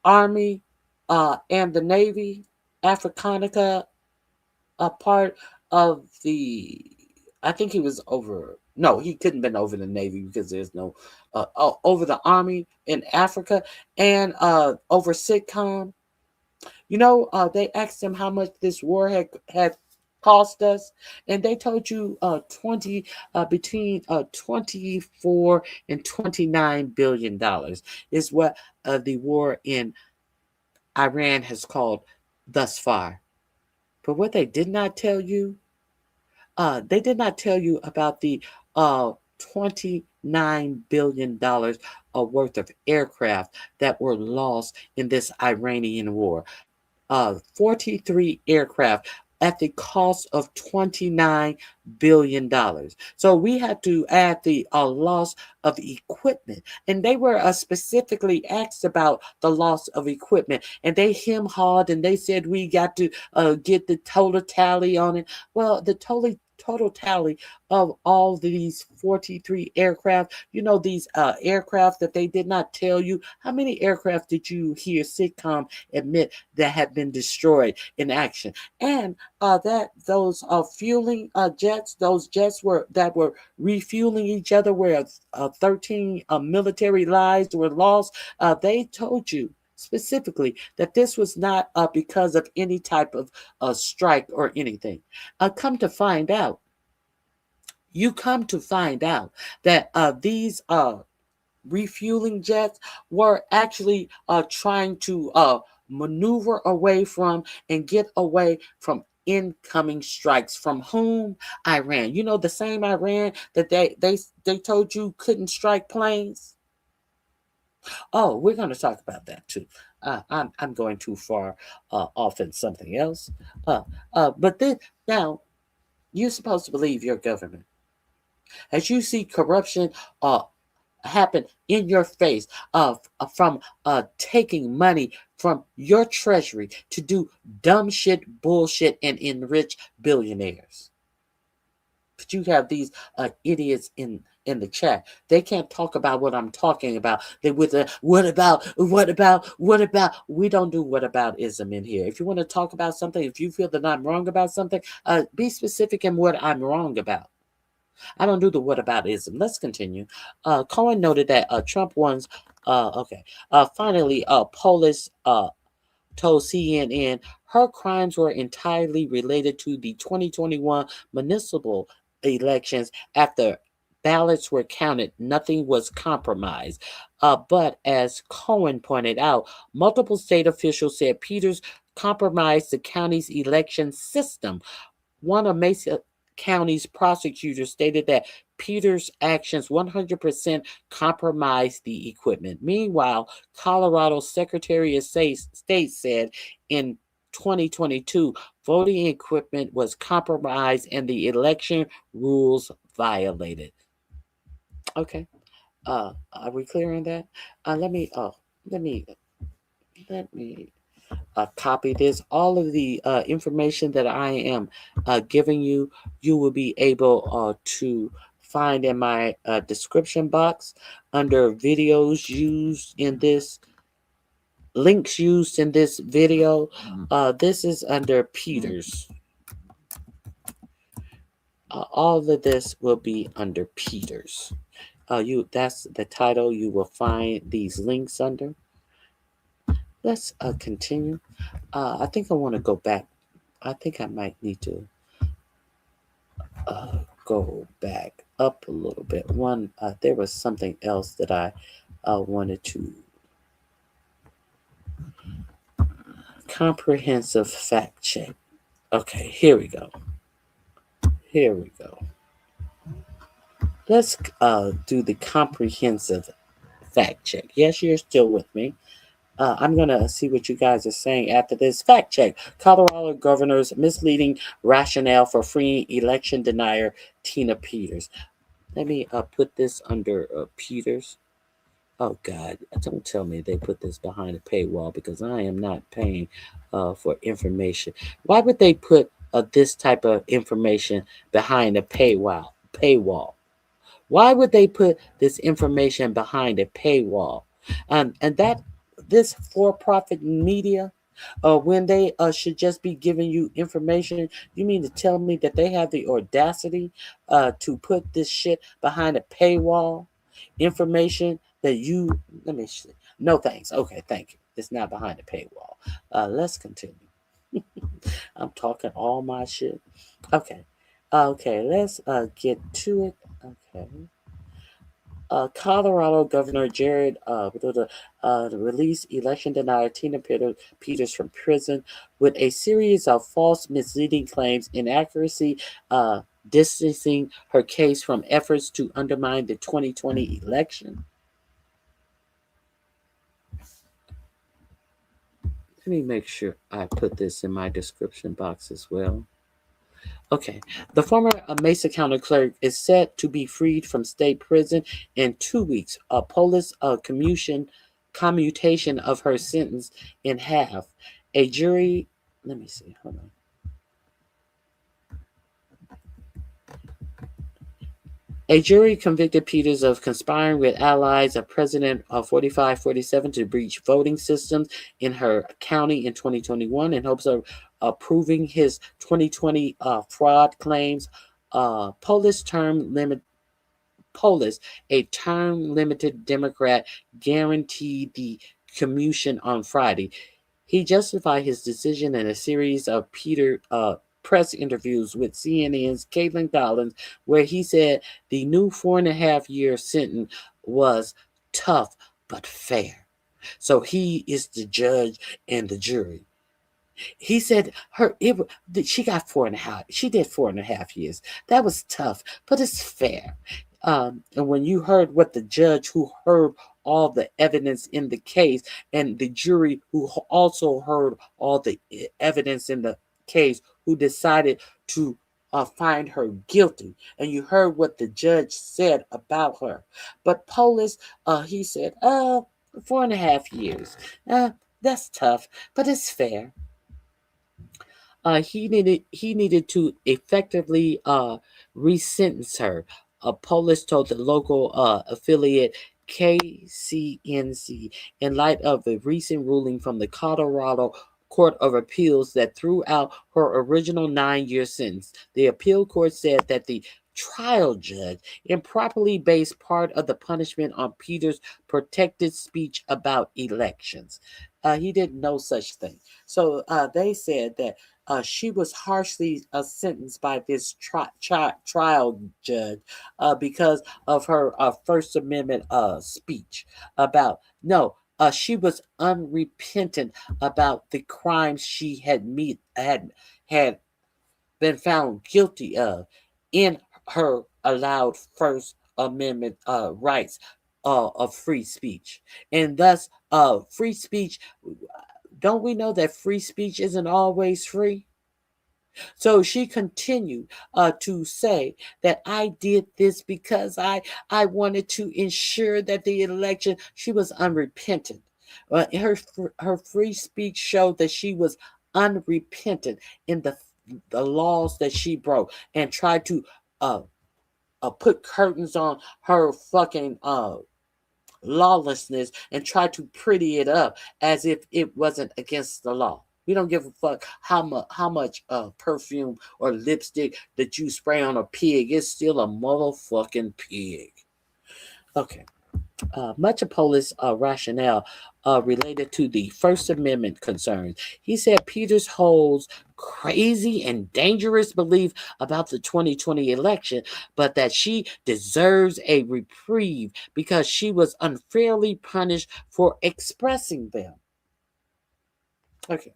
Army and the Navy, Africanica, a part of the. I think he was over. No, he couldn't have been over the Navy because there's no over the Army in Africa and over sitcom. You know, they asked him how much this war had cost us, and they told you 20 between 24 and $29 billion is what the war in Iran has called thus far. But what they did not tell you about the $29 billion worth of aircraft that were lost in this Iranian war. 43 aircraft at the cost of $29 billion. So we had to add the loss of equipment. And they were specifically asked about the loss of equipment. And they hem-hawed and they said we got to get the total tally on it. Well, the total tally of all these 43 aircraft, you know, these aircraft that they did not tell you. How many aircraft did you hear sitcom admit that had been destroyed in action? And that those fueling jets, those jets that were refueling each other, where 13 military lives were lost. They told you specifically that this was not because of any type of strike or anything. You come to find out that these refueling jets were actually trying to maneuver away from and get away from incoming strikes. From whom? Iran. You know, the same Iran that they told you couldn't strike planes. Oh, we're going to talk about that too. I'm going too far off in something else. But then now you're supposed to believe your government. As you see corruption happen in your face from taking money from your treasury to do dumb shit, bullshit, and enrich billionaires. But you have these idiots in the chat. They can't talk about what I'm talking about. They with the what about. We don't do whataboutism in here. If you want to talk about something, if you feel that I'm wrong about something, be specific in what I'm wrong about. I don't do the whataboutism. Let's continue. Cohen noted that Trump wants. Finally, Polis told CNN her crimes were entirely related to the 2021 municipal elections. After ballots were counted, nothing was compromised. But as Cohen pointed out, multiple state officials said Peters compromised the county's election system. One of Mesa County's prosecutors stated that Peters' actions 100% compromised the equipment. Meanwhile, Colorado's Secretary of State said in 2022, voting equipment was compromised and the election rules violated. Okay, are we clear on that? Let me copy this. All of the information that I am giving you, you will be able to find in my description box under videos used in this, links used in this video. This is under Peters. All of this will be under Peters. That's the title you will find these links under. Let's continue. I think I want to go back. I think I might need to go back up a little bit. There was something else that I wanted to. Comprehensive fact check. Okay, here we go. Let's do the comprehensive fact check. Yes, you're still with me. I'm going to see what you guys are saying after this. Fact check. Colorado governor's misleading rationale for freeing election denier Tina Peters. Let me put this under Peters. Oh, God. Don't tell me they put this behind a paywall because I am not paying for information. Why would they put this type of information behind a paywall? Why would they put this information behind a paywall? And that this for-profit media, when they should just be giving you information, you mean to tell me that they have the audacity to put this shit behind a paywall? Information that you let me see. No thanks. Okay, thank you. It's not behind a paywall. Let's continue. I'm talking all my shit. Okay. Okay, let's get to it. Okay. Colorado Governor Jared released election denier Tina Peters from prison with a series of false, misleading claims, inaccuracy, distancing her case from efforts to undermine the 2020 election. Let me make sure I put this in my description box as well. Okay. The former Mesa County clerk is set to be freed from state prison in 2 weeks. A police commutation of her sentence in half. A jury, let me see, hold on. A jury convicted Peters of conspiring with allies of President 4547 to breach voting systems in her county in 2021 in hopes of approving his 2020 fraud claims. Polis, a term limited Democrat, guaranteed the commutation on Friday. He justified his decision in a series of press interviews with CNN's Caitlin Collins, where he said the new 4.5-year sentence was tough but fair. So he is the judge and the jury. He said she got 4.5. She did 4.5 years. That was tough, but it's fair. And when you heard what the judge who heard all the evidence in the case and the jury who also heard all the evidence in the case who decided to find her guilty, and you heard what the judge said about her. But Polis, he said, 4.5 years. That's tough, but it's fair. He needed to effectively resentence her. Police told the local affiliate KCNC in light of the recent ruling from the Colorado Court of Appeals that threw out her original 9-year sentence. The appeal court said that the trial judge improperly based part of the punishment on Peters' protected speech about elections. He didn't know such thing. So they said that she was harshly sentenced by this trial judge because of her First Amendment speech about she was unrepentant about the crimes she had been found guilty of in her allowed First Amendment rights of free speech, and thus free speech. Don't we know that free speech isn't always free? So she continued to say that I did this because I wanted to ensure that the election, she was unrepentant. Her free speech showed that she was unrepentant in the laws that she broke and tried to put curtains on her fucking lawlessness and try to pretty it up as if it wasn't against the law. We don't give a fuck how much perfume or lipstick that you spray on a pig. It's still a motherfucking pig. Okay. Much of Polis' rationale related to the First Amendment concerns. He said Peters holds crazy and dangerous belief about the 2020 election, but that she deserves a reprieve because she was unfairly punished for expressing them. Okay.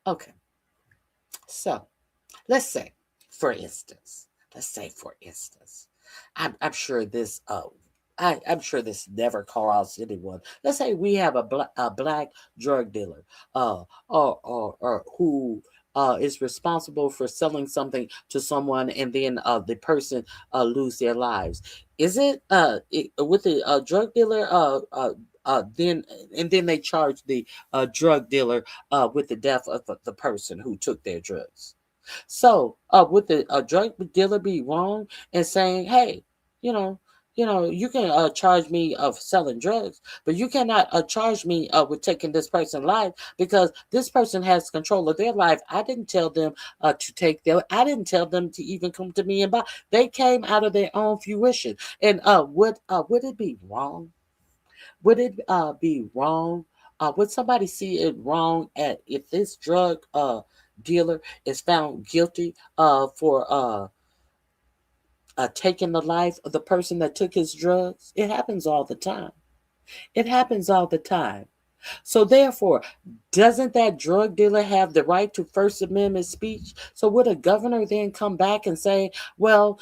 Okay. So, let's say, for instance, I'm sure this I'm sure this never calls anyone. Let's say we have a black drug dealer, or who is responsible for selling something to someone, and then the person lose their lives. Is it, with the drug dealer, then and then they charge the drug dealer with the death of the person who took their drugs? So, would the drug dealer be wrong in saying, "Hey, you know, you can charge me of selling drugs, but you cannot charge me with taking this person's life because this person has control of their life. I didn't tell them to take their. I didn't tell them to even come to me and buy. They came out of their own fruition. And would it be wrong? Would it be wrong? Would somebody see it wrong at if this drug dealer is found guilty for taking the life of the person that took his drugs? It happens all the time. It happens all the time. So therefore, doesn't that drug dealer have the right to First Amendment speech? So would a governor then come back and say, "Well,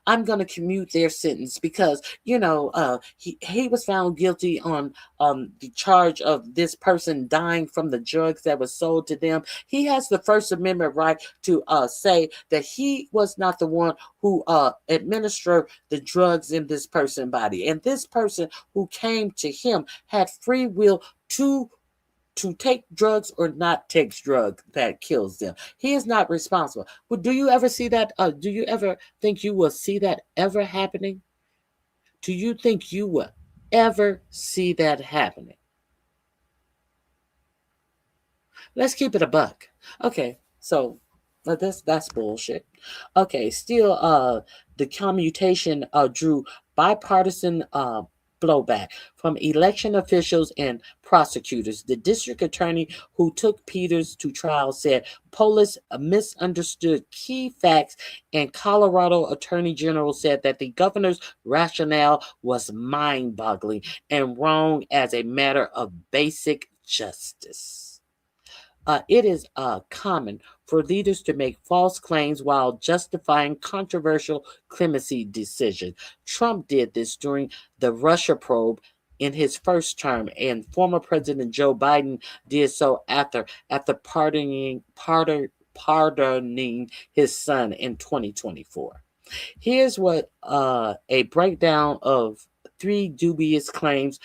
I'm going to commute their sentence because he was found guilty on the charge of this person dying from the drugs that was sold to them. He has the First Amendment right to say that he was not the one who administered the drugs in this person's body, and this person who came to him had free will to take drugs or not take drugs that kills them. He is not responsible." But do you ever see that? Do you ever think you will see that ever happening? Do you think you will ever see that happening? Let's keep it a buck. Okay, so that's bullshit. Okay, still the commutation drew bipartisan blowback from election officials and prosecutors. The district attorney who took Peters to trial said police misunderstood key facts, and Colorado Attorney General said that the governor's rationale was mind-boggling and wrong as a matter of basic justice. It is common for leaders to make false claims while justifying controversial clemency decisions. Trump did this during the Russia probe in his first term, and former President Joe Biden did so after pardoning his son in 2024. Here's what a breakdown of three dubious claims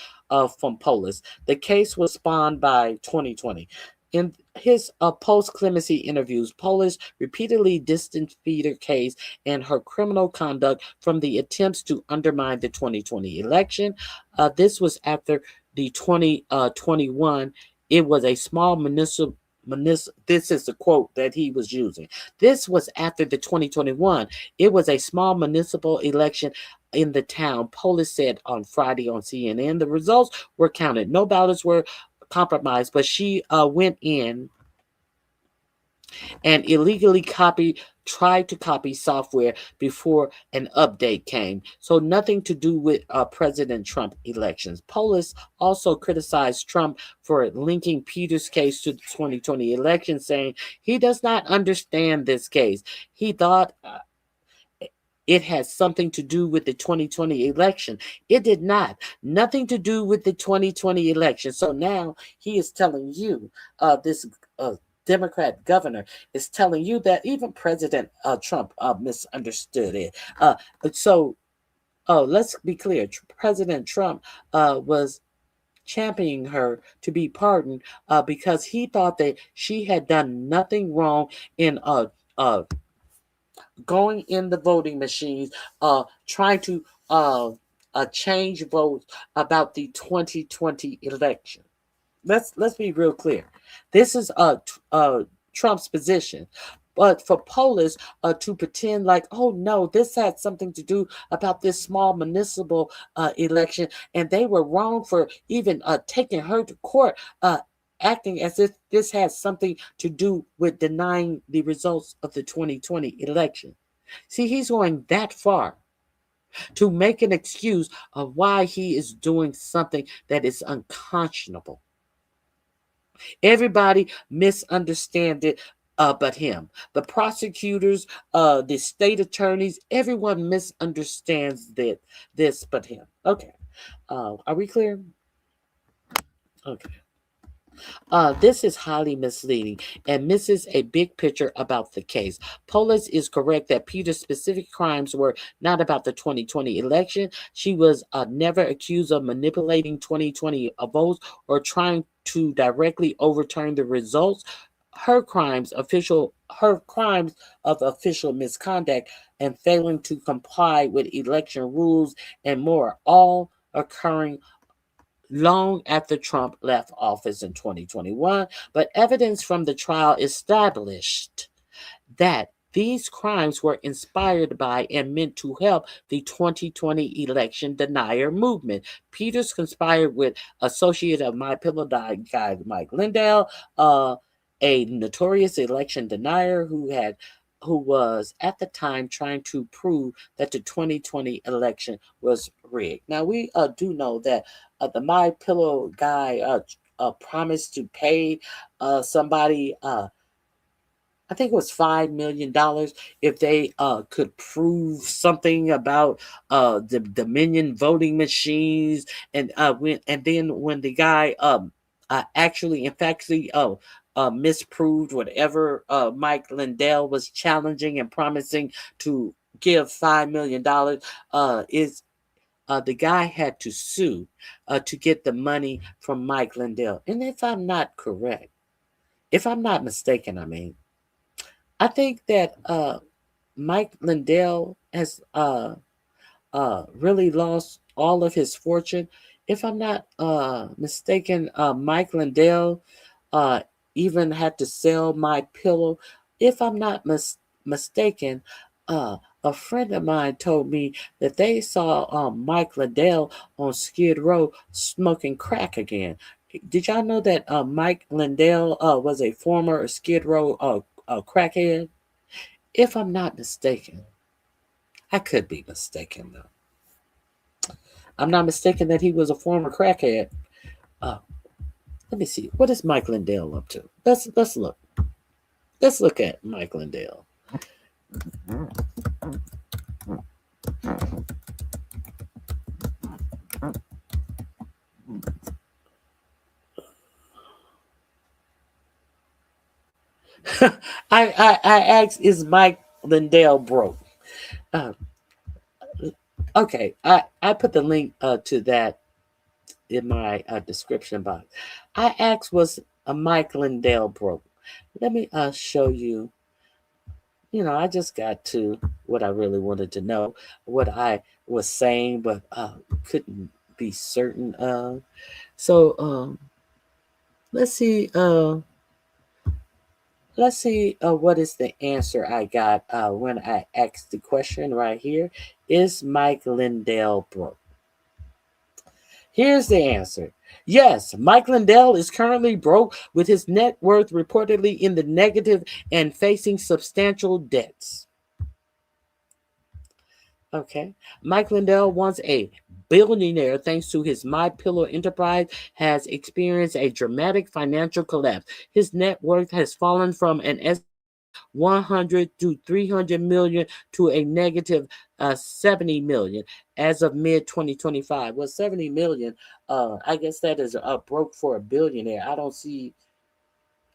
from Polis. The case was spawned by 2020. In his post-clemency interviews, Polis repeatedly distanced Peter's case and her criminal conduct from the attempts to undermine the 2020 election. This was after the 2021. It was a small municipal. This is the quote that he was using. This was after the 2021. It was a small municipal election in the town, Polis said on Friday on CNN. The results were counted. No ballots were compromised, but she went in and illegally tried to copy software before an update came. So nothing to do with President Trump elections. Polis also criticized Trump for linking Peter's case to the 2020 election, saying he does not understand this case. He thought it has something to do with the 2020 election. It did not. Nothing to do with the 2020 election. So now he is telling you, this Democrat governor is telling you that even President Trump misunderstood it. So let's be clear. President Trump was championing her to be pardoned because he thought that she had done nothing wrong in going in the voting machines, trying to change votes about the 2020 election. Let's be real clear. This is Trump's position. But for Polis to pretend like, oh no, this had something to do about this small municipal election, and they were wrong for even taking her to court, acting as if this has something to do with denying the results of the 2020 election. See, he's going that far to make an excuse of why he is doing something that is unconscionable. Everybody misunderstands it. but him. The prosecutors, the state attorneys, everyone misunderstands this but him. Okay. Are we clear? Okay. This is highly misleading and misses a big picture about the case. Polis is correct that Peter's specific crimes were not about the 2020 election. She was never accused of manipulating 2020 votes or trying to directly overturn the results. Her crimes of official misconduct and failing to comply with election rules and more, all occurring long after Trump left office in 2021, but evidence from the trial established that these crimes were inspired by and meant to help the 2020 election denier movement. Peters conspired with associate of My Pillow guy Mike Lindell, a notorious election denier who was at the time trying to prove that the 2020 election was rigged. Now we do know that the My Pillow guy promised to pay somebody. I think it was $5 million if they could prove something about the Dominion voting machines, and then when the guy actually misproved whatever Mike Lindell was challenging and promising to give $5 million, is the guy had to sue to get the money from Mike Lindell. And if I'm not mistaken, I think that Mike Lindell has really lost all of his fortune. If I'm not mistaken, Mike Lindell even had to sell My Pillow. If I'm not mistaken, a friend of mine told me that they saw Mike Lindell on Skid Row smoking crack again. Did y'all know that Mike Lindell was a former Skid Row crackhead? If I'm not mistaken. I could be mistaken, though. I'm not mistaken that he was a former crackhead. Let me see. What is Mike Lindell up to? Let's look. Let's look at Mike Lindell. I asked, is Mike Lindell broke? Okay, I put the link to that in my description box. I asked, was Mike Lindell broke? Let me show you. I just got to what I really wanted to know, what I was saying, but couldn't be certain of. So let's see. Let's see what is the answer I got when I asked the question right here. Is Mike Lindell broke? Here's the answer. Yes, Mike Lindell is currently broke with his net worth reportedly in the negative and facing substantial debts. Okay. Mike Lindell, once a billionaire thanks to his My Pillow enterprise, has experienced a dramatic financial collapse. His net worth has fallen from an estimated 100 to 300 million to a negative 70 million as of mid 2025. Well, 70 million, I guess that is broke for a billionaire. I don't see.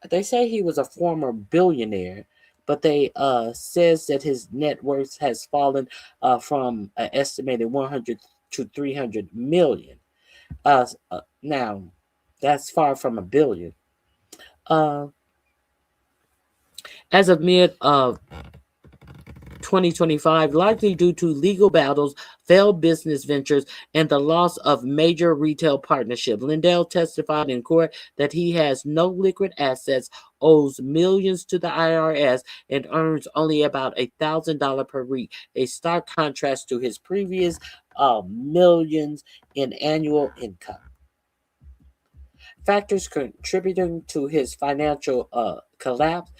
They say he was a former billionaire, but they says that his net worth has fallen from an estimated 100 to 300 million. Now, that's far from a billion. As of mid 2025, likely due to legal battles, failed business ventures, and the loss of major retail partnerships. Lindell testified in court that he has no liquid assets, owes millions to the IRS, and earns only about $1,000 per week, a stark contrast to his previous millions in annual income. Factors contributing to his financial collapse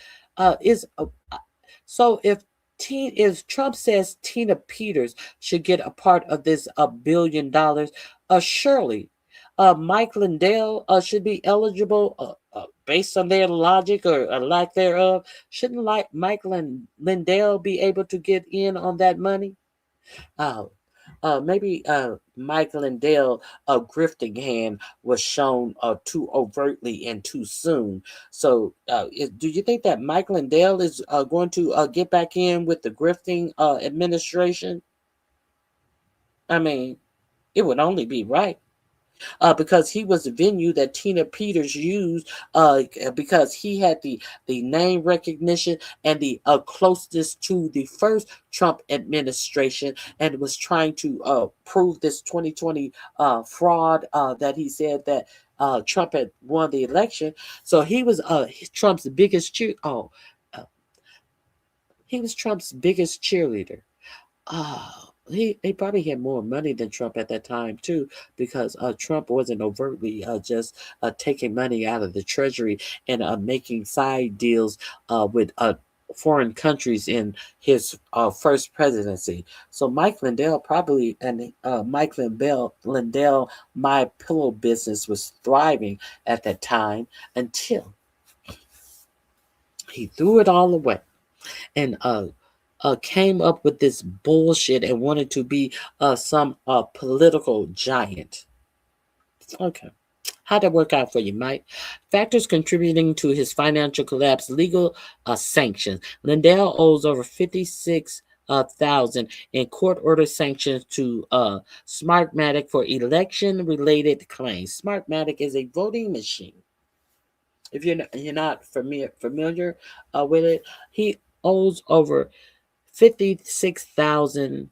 is so if Trump says Tina Peters should get a part of this $1 billion, surely Mike Lindell should be eligible based on their logic or lack thereof? Shouldn't Mike Lindell be able to get in on that money? Uh, maybe Mike Lindell, a grifting hand, was shown too overtly and too soon. So, do you think that Mike Lindell is going to get back in with the grifting administration? I mean, it would only be right. Because he was the venue that Tina Peters used because he had the name recognition and the closeness to the first Trump administration and was trying to prove this 2020 fraud that he said that Trump had won the election. So he was Trump's biggest uh, he was Trump's biggest cheerleader. He probably had more money than Trump at that time too, because Trump wasn't overtly just taking money out of the treasury and making side deals with foreign countries in his first presidency. So Mike Lindell probably and Mike Lindell, my pillow business was thriving at that time until he threw it all away and came up with this bullshit and wanted to be some political giant. Okay. How'd that work out for you, Mike? Factors contributing to his financial collapse: legal sanctions. Lindell owes over 56,000 in court order sanctions to Smartmatic for election-related claims. Smartmatic is a voting machine. If you're not familiar with it, he owes over 56,000.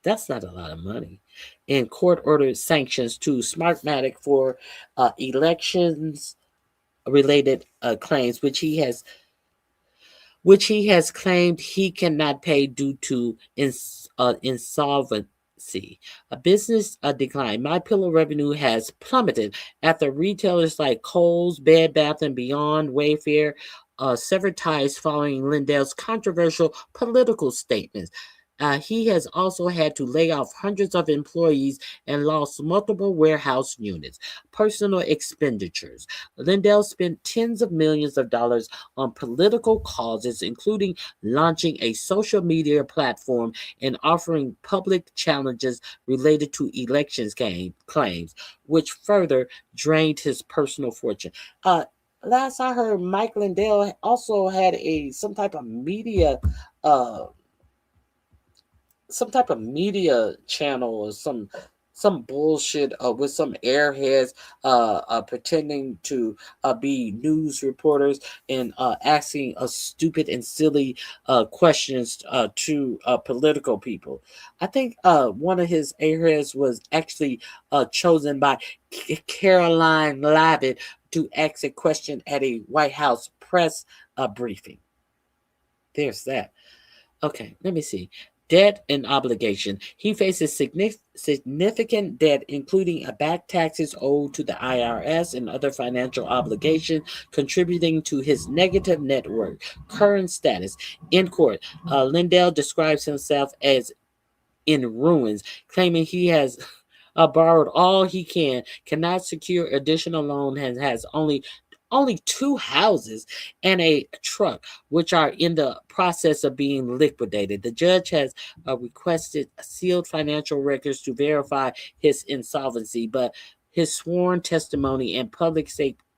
That's not a lot of money in court ordered sanctions to Smartmatic for elections related claims, which he has claimed he cannot pay due to insolvency. A business decline. My Pillow revenue has plummeted after retailers like Kohl's, Bed Bath and Beyond, Wayfair severed ties following Lindell's controversial political statements. He has also had to lay off hundreds of employees and lost multiple warehouse units. Personal expenditures. Lindell spent tens of millions of dollars on political causes, including launching a social media platform and offering public challenges related to elections claims, which further drained his personal fortune. Last I heard, Mike Lindell also had uh, some type of media channel or some bullshit with some airheads pretending to be news reporters and asking stupid and silly questions to political people. I think one of his airheads was actually chosen by Caroline Leavitt to ask a question at a White House press briefing. There's that. Okay, let me see. Debt and obligation. He faces significant debt, including back taxes owed to the IRS and other financial obligations, contributing to his negative net worth. Current status. In court, Lindell describes himself as in ruins, claiming he has borrowed all he cannot secure additional loan, and has only two houses and a truck, which are in the process of being liquidated. The judge has requested sealed financial records to verify his insolvency, but his sworn testimony and public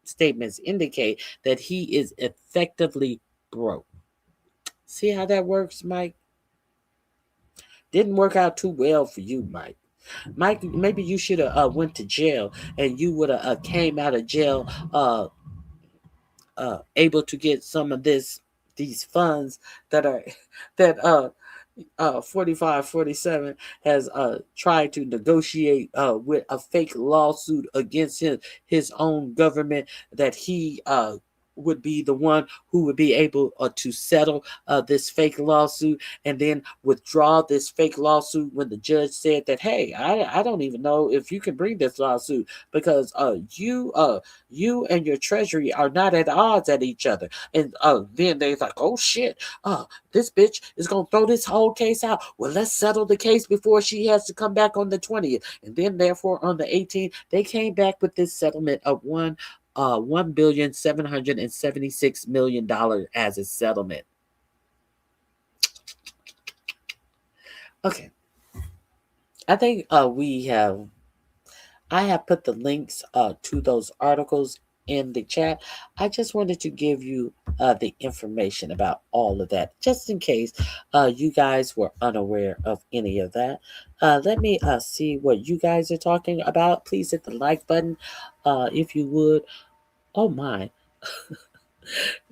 statements indicate that he is effectively broke. See how that works, Mike? Didn't work out too well for you, Mike. Mike, maybe you should have went to jail, and you would have came out of jail able to get some of these funds that are that 4547 has tried to negotiate with a fake lawsuit against his own government that he would be the one who would be able to settle this fake lawsuit and then withdraw this fake lawsuit when the judge said that, hey, I don't even know if you can bring this lawsuit because you and your treasury are not at odds at each other. And then they're like, oh shit, this bitch is gonna throw this whole case out. Well, let's settle the case before she has to come back on the 20th. And then therefore on the 18th, they came back with this settlement of $1,776,000,000 as a settlement. Okay. I think I have put the links to those articles in the chat. I just wanted to give you the information about all of that, just in case you guys were unaware of any of that. Let me see what you guys are talking about. Please hit the like button if you would. Oh my.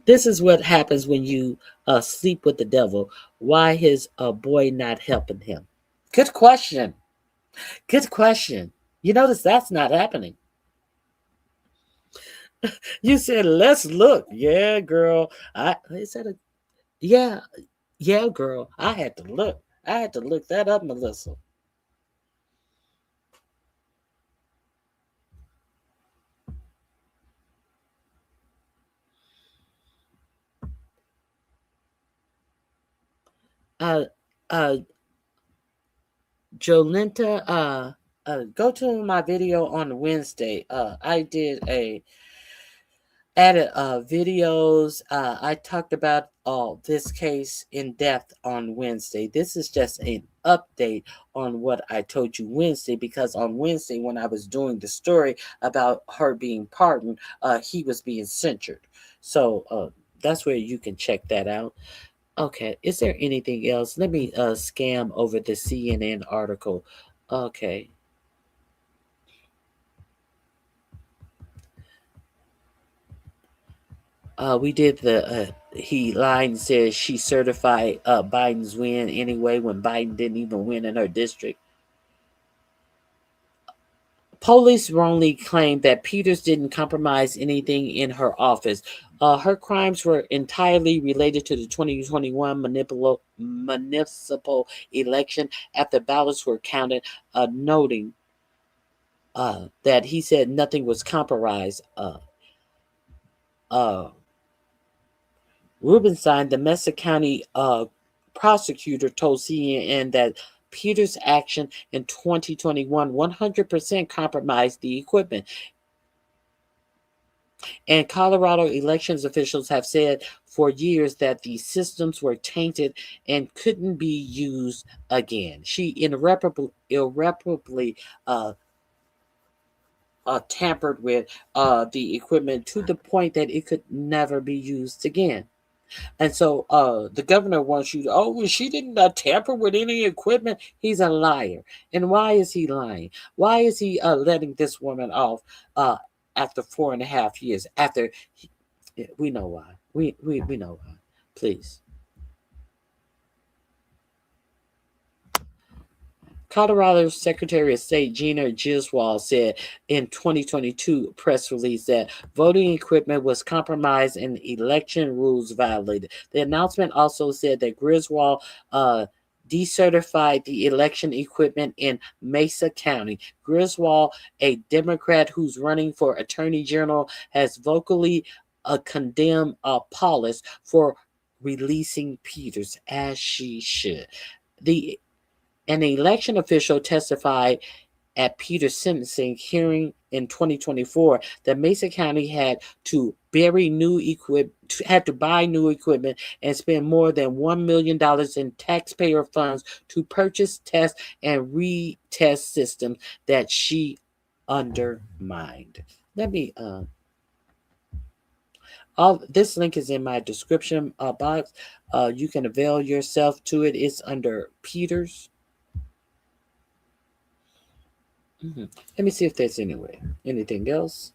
This is what happens when you sleep with the devil. Why his boy not helping him? Good question. Good question. You notice that's not happening. You said, let's look. Yeah, girl. Yeah, yeah, girl. I had to look. I had to look that up, Melissa. Uh, uh, Jolenta, go to my video on Wednesday. I did added videos. I talked about this case in depth on Wednesday. This is just an update on what I told you Wednesday, because on Wednesday when I was doing the story about her being pardoned, he was being censured. So that's where you can check that out. Okay, is there anything else? Let me scam over the CNN article. Okay. We did he lied and said she certified Biden's win anyway when Biden didn't even win in her district. Police wrongly claimed that Peters didn't compromise anything in her office. Her crimes were entirely related to the 2021 municipal election after ballots were counted, noting that he said nothing was compromised. Uh, Rubenstein, the Messer County prosecutor, told CNN that Peters' action in 2021 100% compromised the equipment. And Colorado elections officials have said for years that the systems were tainted and couldn't be used again. She irreparably tampered with the equipment to the point that it could never be used again. And so the governor wants you to, well, she didn't tamper with any equipment. He's a liar. And why is he lying? Why is he letting this woman off after 4.5 years? We know why. We know why. Please. Colorado's Secretary of State Gina Giswald said in 2022 press release that voting equipment was compromised and election rules violated. The announcement also said that Griswold decertified the election equipment in Mesa County. Griswold, a Democrat who's running for Attorney General, has vocally condemned Paulus for releasing Peters, as she should. An election official testified at Peters' sentencing hearing in 2024 that Mesa County had to buy new equipment and spend more than $1 million in taxpayer funds to purchase, test, and retest systems that she undermined. Let me this link is in my description box. You can avail yourself to it. It's under Peters. Mm-hmm. Let me see if there's anything else.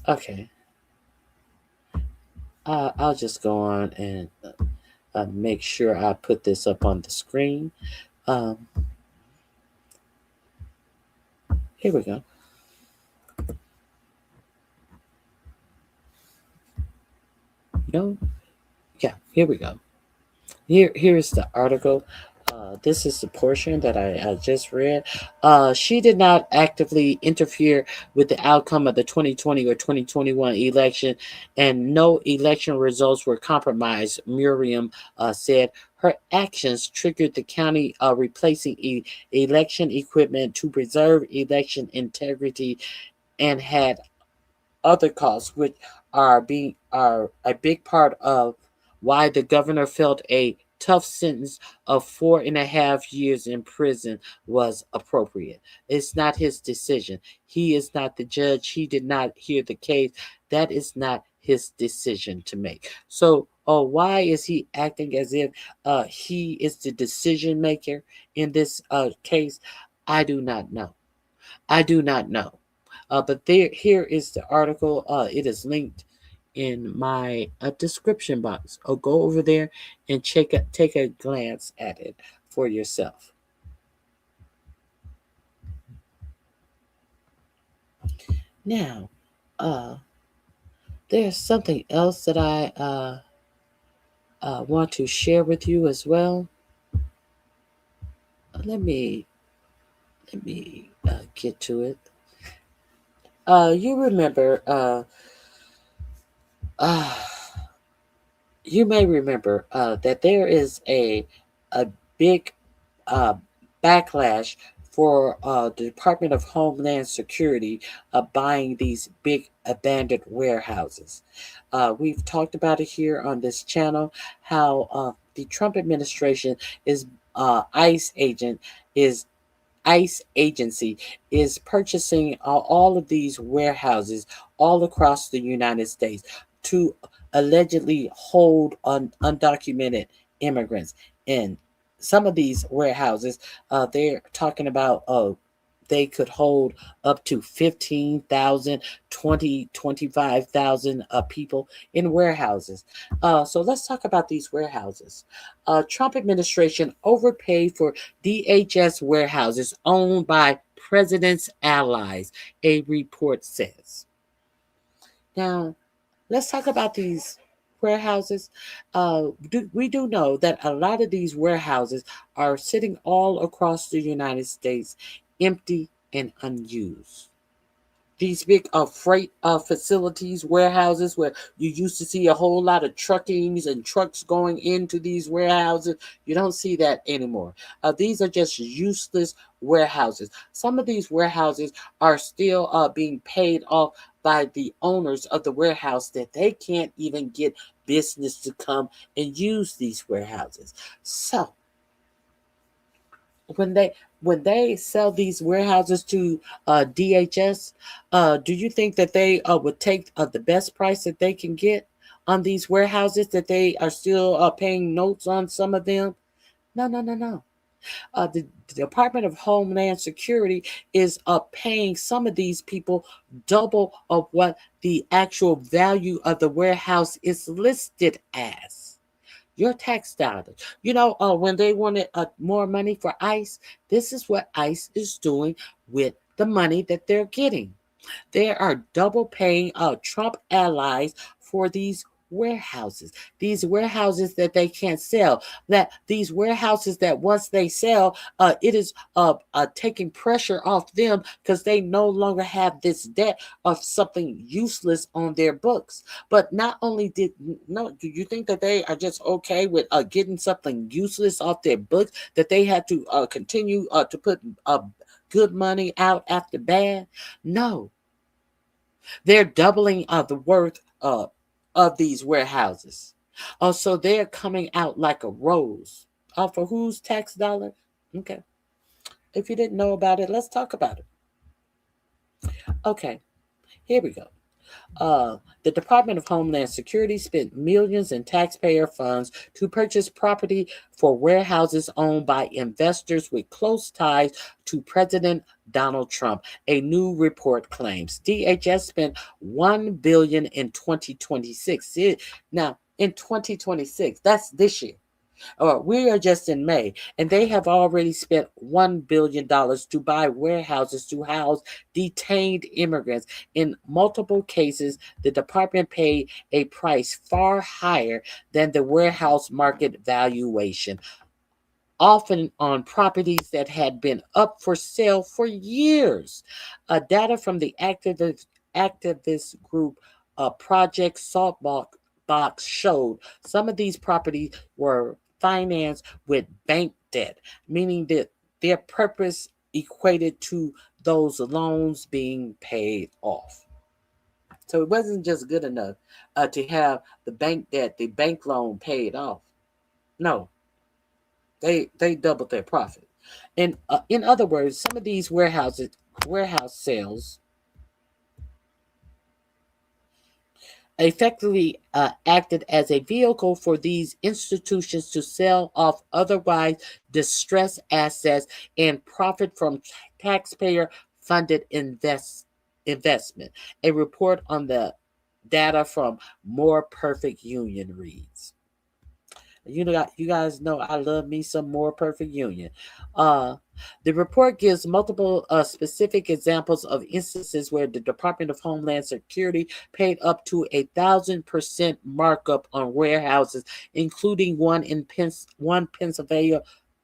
Okay. I'll just go on and make sure I put this up on the screen. Here we go. know? Yeah, here we go. Here's the article. This is the portion that I just read. She did not actively interfere with the outcome of the 2020 or 2021 election, and no election results were compromised, Miriam said. Her actions triggered the county replacing election equipment to preserve election integrity and had other costs, which are a big part of why the governor felt a tough sentence of 4.5 years in prison was appropriate. It's not his decision. He is not the judge. He did not hear the case. That is not his decision to make. So, why is he acting as if he is the decision maker in this case? I do not know. I do not know. But here is the article. It is linked in my description box. Go over there and take a glance at it for yourself. Now, there's something else that I want to share with you as well. Let me get to it. You remember, you may remember that there is a big backlash for the Department of Homeland Security buying these big abandoned warehouses. We've talked about it here on this channel, how the Trump administration is is ICE agency is purchasing all of these warehouses all across the United States to allegedly hold undocumented immigrants. And some of these warehouses, they're talking about they could hold up to 15,000, 25,000 people in warehouses. So let's talk about these warehouses. Trump administration overpaid for DHS warehouses owned by president's allies, a report says. Now, let's talk about these warehouses. We do know that a lot of these warehouses are sitting all across the United States, empty and unused. These big freight facilities, warehouses where you used to see a whole lot of truckings and trucks going into these warehouses, you don't see that anymore. These are just useless warehouses. Some of these warehouses are still being paid off by the owners of the warehouse that they can't even get business to come and use these warehouses. So when they sell these warehouses to DHS, do you think that they would take the best price that they can get on these warehouses, that they are still paying notes on some of them? No. The Department of Homeland Security is paying some of these people double of what the actual value of the warehouse is listed as. Your tax dollars. When they wanted more money for ICE, this is what ICE is doing with the money that they're getting. They are double paying Trump allies for these warehouses that they can't sell, that these warehouses that once they sell, it is taking pressure off them because they no longer have this debt of something useless on their books. But not only do you think that they are just okay with getting something useless off their books, that they had to continue to put good money out after bad? No. They're doubling the worth of these warehouses. So they're coming out like a rose. For whose tax dollar? Okay. If you didn't know about it, let's talk about it. Okay. Here we go. The Department of Homeland Security spent millions in taxpayer funds to purchase property for warehouses owned by investors with close ties to President Donald Trump, a new report claims. DHS spent $1 billion in 2026. Now, in 2026, that's this year. Or we are just in May, and they have already spent $1 billion to buy warehouses to house detained immigrants. In multiple cases, the department paid a price far higher than the warehouse market valuation, often on properties that had been up for sale for years. Data from the activist group Project Saltbox showed some of these properties were financed with bank debt, meaning that their purpose equated to those loans being paid off. So it wasn't just good enough to have the bank debt, the bank loan paid off. No, they doubled their profit. And in other words, some of these warehouse sales effectively acted as a vehicle for these institutions to sell off otherwise distressed assets and profit from taxpayer funded investment. A report on the data from More Perfect Union reads. You guys know I love me some More Perfect Union. The report gives multiple specific examples of instances where the Department of Homeland Security paid up to 1,000% markup on warehouses, including one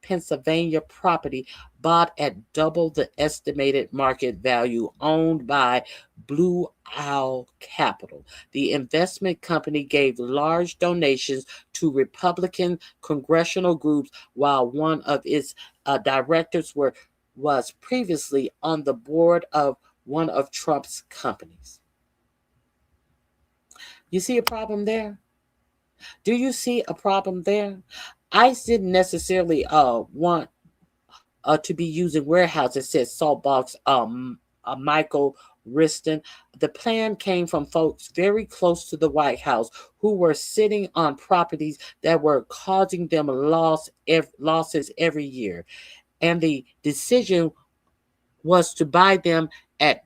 Pennsylvania property bought at double the estimated market value, owned by Blue Owl Capital. The investment company gave large donations to Republican congressional groups, while one of its directors was previously on the board of one of Trump's companies. You see a problem there? Do you see a problem there? ICE didn't necessarily want to be using warehouses, said Saltbox Michael Riston. The plan came from folks very close to the White House who were sitting on properties that were causing them losses every year. And the decision was to buy them at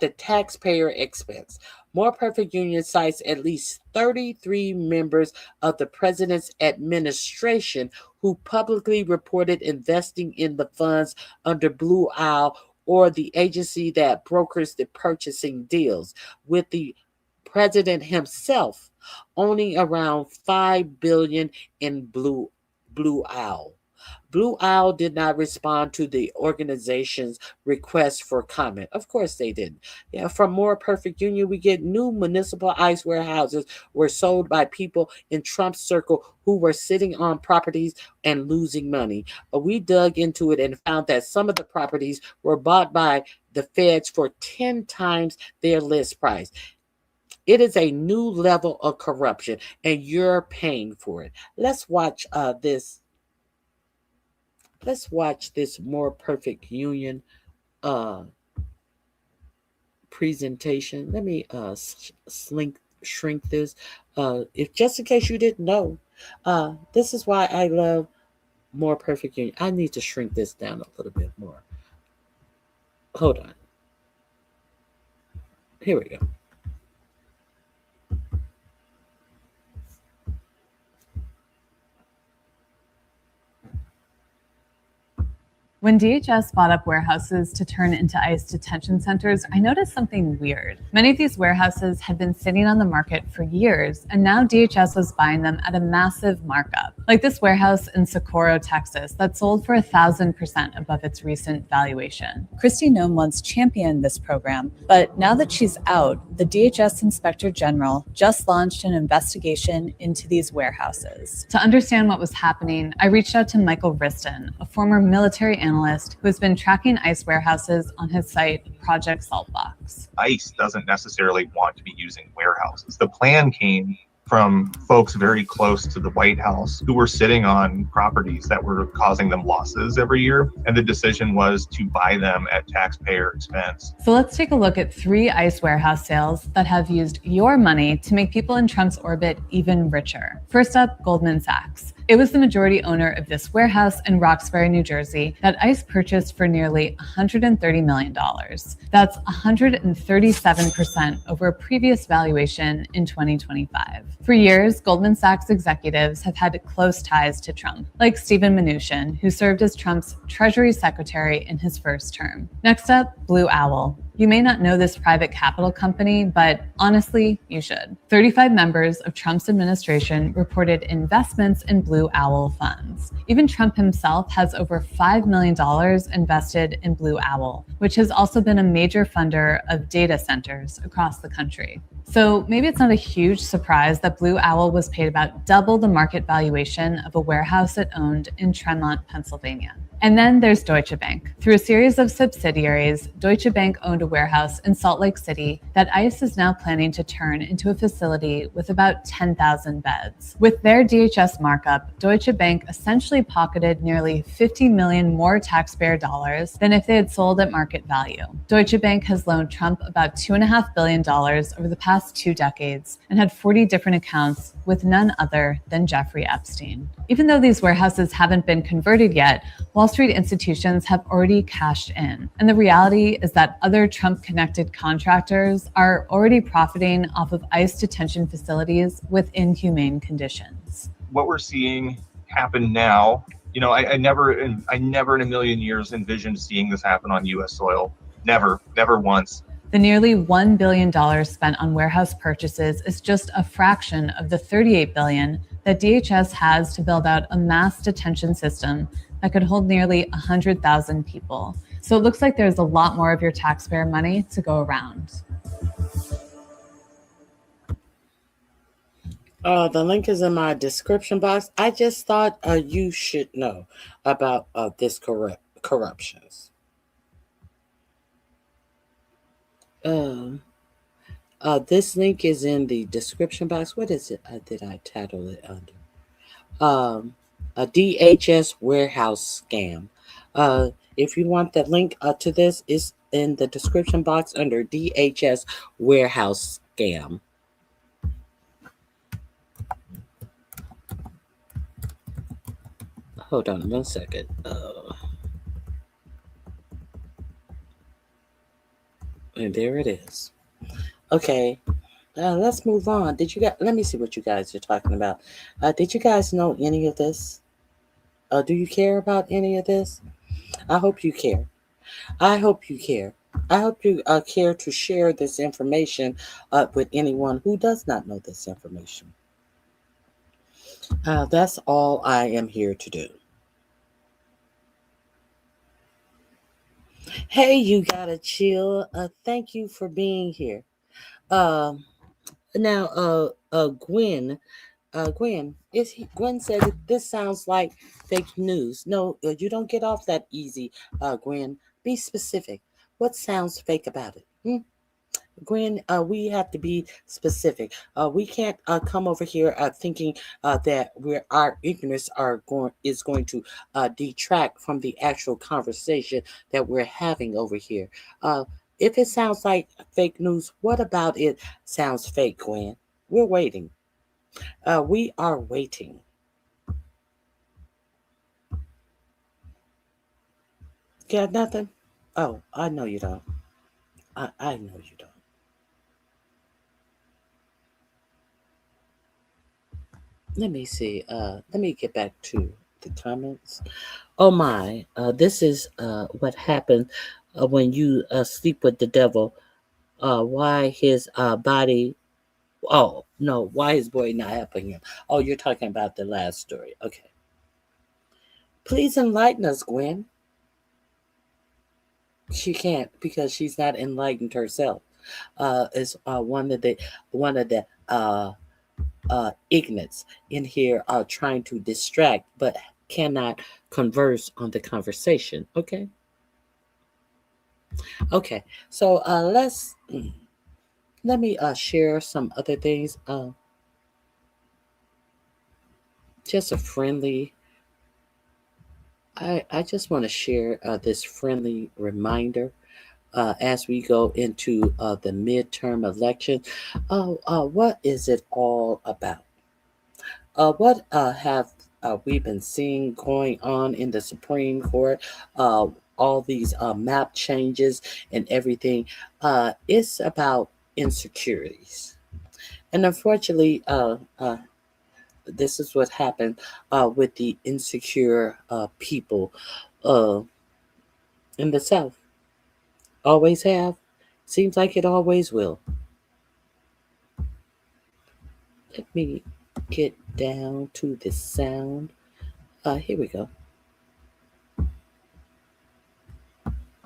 the taxpayer expense. More Perfect Union cites at least 33 members of the president's administration who publicly reported investing in the funds under Blue Owl or the agency that brokers the purchasing deals, with the president himself owning around $5 billion in Blue Owl. Blue Owl did not respond to the organization's request for comment. Of course they didn't. Yeah, from More Perfect Union, we get new municipal ICE warehouses were sold by people in Trump's circle who were sitting on properties and losing money. We dug into it and found that some of the properties were bought by the feds for 10 times their list price. It is a new level of corruption, and you're paying for it. Let's watch this. Let's watch this More Perfect Union presentation. Let me shrink this. If just in case you didn't know, this is why I love More Perfect Union. I need to shrink this down a little bit more. Hold on. Here we go. When DHS bought up warehouses to turn into ICE detention centers, I noticed something weird. Many of these warehouses had been sitting on the market for years, and now DHS was buying them at a massive markup. Like this warehouse in Socorro, Texas, that sold for 1,000% above its recent valuation. Kristi Noem once championed this program, but now that she's out, the DHS Inspector General just launched an investigation into these warehouses. To understand what was happening, I reached out to Michael Riston, a former military analyst who has been tracking ICE warehouses on his site, Project Saltbox. ICE doesn't necessarily want to be using warehouses. The plan came from folks very close to the White House who were sitting on properties that were causing them losses every year. And the decision was to buy them at taxpayer expense. So let's take a look at 3 ICE warehouse sales that have used your money to make people in Trump's orbit even richer. First up, Goldman Sachs. It was the majority owner of this warehouse in Roxbury, New Jersey, that ICE purchased for nearly $130 million. That's 137% over a previous valuation in 2025. For years, Goldman Sachs executives have had close ties to Trump, like Steven Mnuchin, who served as Trump's Treasury Secretary in his first term. Next up, Blue Owl. You may not know this private capital company, but honestly, you should. 35 members of Trump's administration reported investments in Blue Owl funds. Even Trump himself has over $5 million invested in Blue Owl, which has also been a major funder of data centers across the country. So maybe it's not a huge surprise that Blue Owl was paid about double the market valuation of a warehouse it owned in Tremont, Pennsylvania. And then there's Deutsche Bank. Through a series of subsidiaries, Deutsche Bank owned a warehouse in Salt Lake City that ICE is now planning to turn into a facility with about 10,000 beds. With their DHS markup, Deutsche Bank essentially pocketed nearly 50 million more taxpayer dollars than if they had sold at market value. Deutsche Bank has loaned Trump about $2.5 billion over the past 2 decades and had 40 different accounts with none other than Jeffrey Epstein. Even though these warehouses haven't been converted yet, Wall Street institutions have already cashed in. And the reality is that other Trump-connected contractors are already profiting off of ICE detention facilities with inhumane conditions. What we're seeing happen now, I never in a million years envisioned seeing this happen on U.S. soil. Never once. The nearly $1 billion spent on warehouse purchases is just a fraction of the $38 billion that DHS has to build out a mass detention system that could hold nearly 100,000 people. So it looks like there's a lot more of your taxpayer money to go around. The link is in my description box. I just thought you should know about this corruptions. This link is in the description box. What is it? Did I title it under? A DHS warehouse scam. If you want the link to this, it's in the description box under DHS warehouse scam. Hold on 1 second. And there it is. Okay, let's move on. Let me see what you guys are talking about. Did you guys know any of this? Do you care about any of this? I hope you care. I hope you care to share this information with anyone who does not know this information. That's all I am here to do. Hey, you gotta chill. Thank you for being here. Now, Gwen said this sounds like fake news. No, you don't get off that easy, Gwen. Be specific. What sounds fake about it? Gwen, we have to be specific. We can't come over here thinking that our ignorance is going to detract from the actual conversation that we're having over here. If it sounds like fake news, what about it sounds fake, Gwen? We're waiting. We are waiting. Got nothing? Oh, I know you don't. I know you don't. Let me see. Let me get back to the comments. Oh my, this is what happened when you sleep with the devil. Why his body... Oh, no, why is boy not helping him? Oh, you're talking about the last story. Okay. Please enlighten us, Gwen. She can't because she's not enlightened herself. Is one of the ignorants in here are trying to distract but cannot converse on the conversation. Okay. So let me share some other things. Just a friendly. I just want to share this friendly reminder as we go into the midterm election. What is it all about? What have we've been seeing going on in the Supreme Court, all these map changes and everything, it's about insecurities. And unfortunately, this is what happened with the insecure people in the South. Always have. Seems like it always will. Let me get down to the sound. Here we go.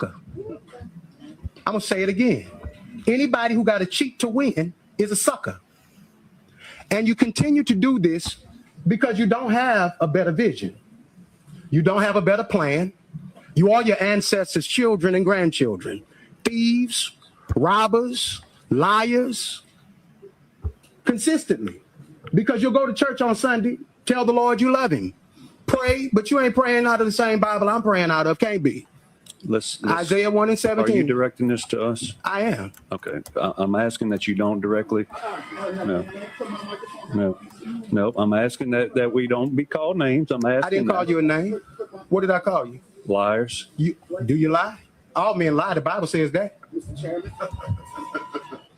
I'm going to say it again. Anybody who got to cheat to win is a sucker. And you continue to do this because you don't have a better vision. You don't have a better plan. You are your ancestors' children and grandchildren. Thieves, robbers, liars, consistently. Because you'll go to church on Sunday, tell the Lord you love him. Pray, but you ain't praying out of the same Bible I'm praying out of. Can't be. Let's Isaiah 1 and 17. Are you directing this to us? I am. Okay. I'm asking that you don't directly. No. I'm asking that we don't be called names. I'm asking. I didn't call you a name. What did I call you? Liars. Do you lie? All men lie. The Bible says that.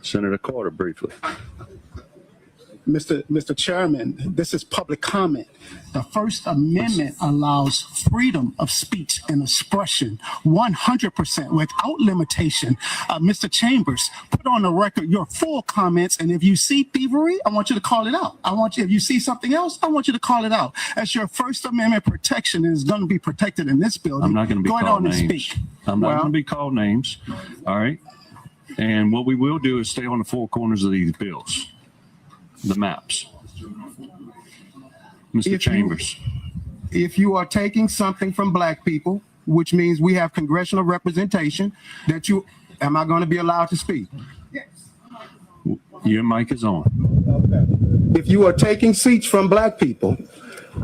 Senator Carter, briefly. Mr. Chairman, this is public comment. The First Amendment allows freedom of speech and expression 100% without limitation. Mr. Chambers, put on the record your full comments, and if you see thievery, I want you to call it out. If you see something else, I want you to call it out. As your First Amendment protection is going to be protected in this building. I'm not going to be called names. Speak. I'm not going to be called names. All right. And what we will do is stay on the four corners of these bills. The maps. Mr. Chambers. If you are taking something from black people, which means we have congressional representation, am I going to be allowed to speak? Yes. Your mic is on. Okay. If you are taking seats from black people,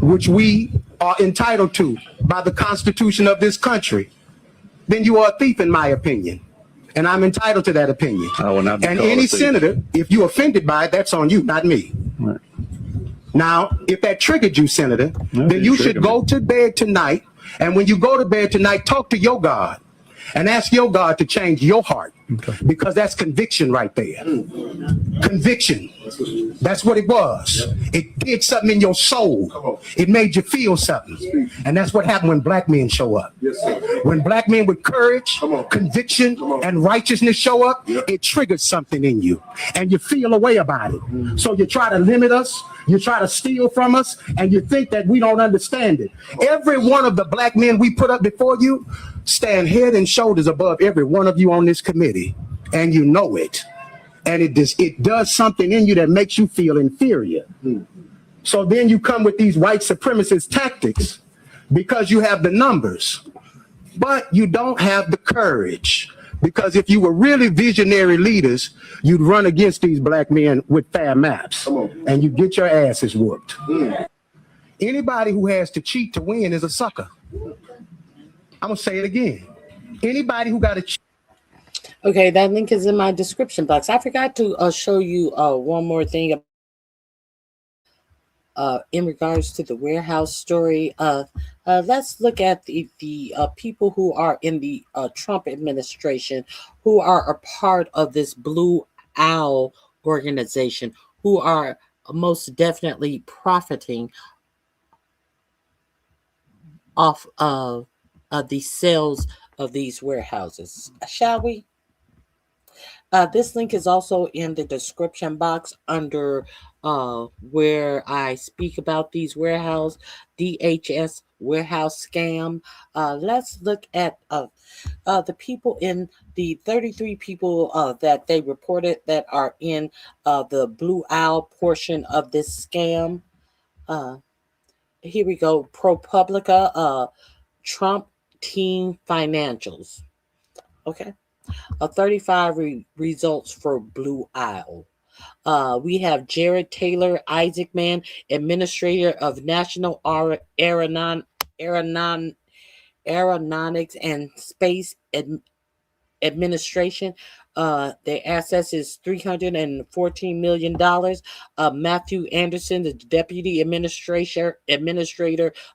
which we are entitled to by the Constitution of this country, then you are a thief, in my opinion. And I'm entitled to that opinion. I will not be and called any a thief. senator, if you're offended by it, that's on you, not me. Right. Now, if that triggered you, Senator, No, then you should go me. to bed tonight. And when you go to bed tonight, talk to your God and ask your God to change your heart. Okay. Because that's conviction right there. Conviction. That's what it was. It did something in your soul. It made you feel something. And that's what happened when black men show up. When black men with courage, conviction, and righteousness show up, it triggers something in you. And you feel a way about it. So you try to limit us, you try to steal from us, and you think that we don't understand it. Every one of the black men we put up before you stand head and shoulders above every one of you on this committee. And you know it. And it does something in you that makes you feel inferior. So then you come with these white supremacist tactics because you have the numbers, but you don't have the courage. Because if you were really visionary leaders, you'd run against these black men with fair maps and you get your asses whooped. Anybody who has to cheat to win is a sucker. I'm going to say it again. Anybody who got to cheat. Okay, that link is in my description box. I forgot to show you one more thing in regards to the warehouse story. Let's look at the people who are in the Trump administration who are a part of this Blue Owl organization, who are most definitely profiting off of the sales of these warehouses. Shall we? This link is also in the description box under where I speak about these DHS warehouse scam. Let's look at the people in the 33 people that they reported that are in the Blue Owl portion of this scam. Here we go. ProPublica, Trump Team Financials. Okay. 35 results for Blue Owl. We have Jared Taylor Isaacman, Administrator of National Aeronautics and Space Administration. Their assets is $314 million. Matthew Anderson, the deputy administrator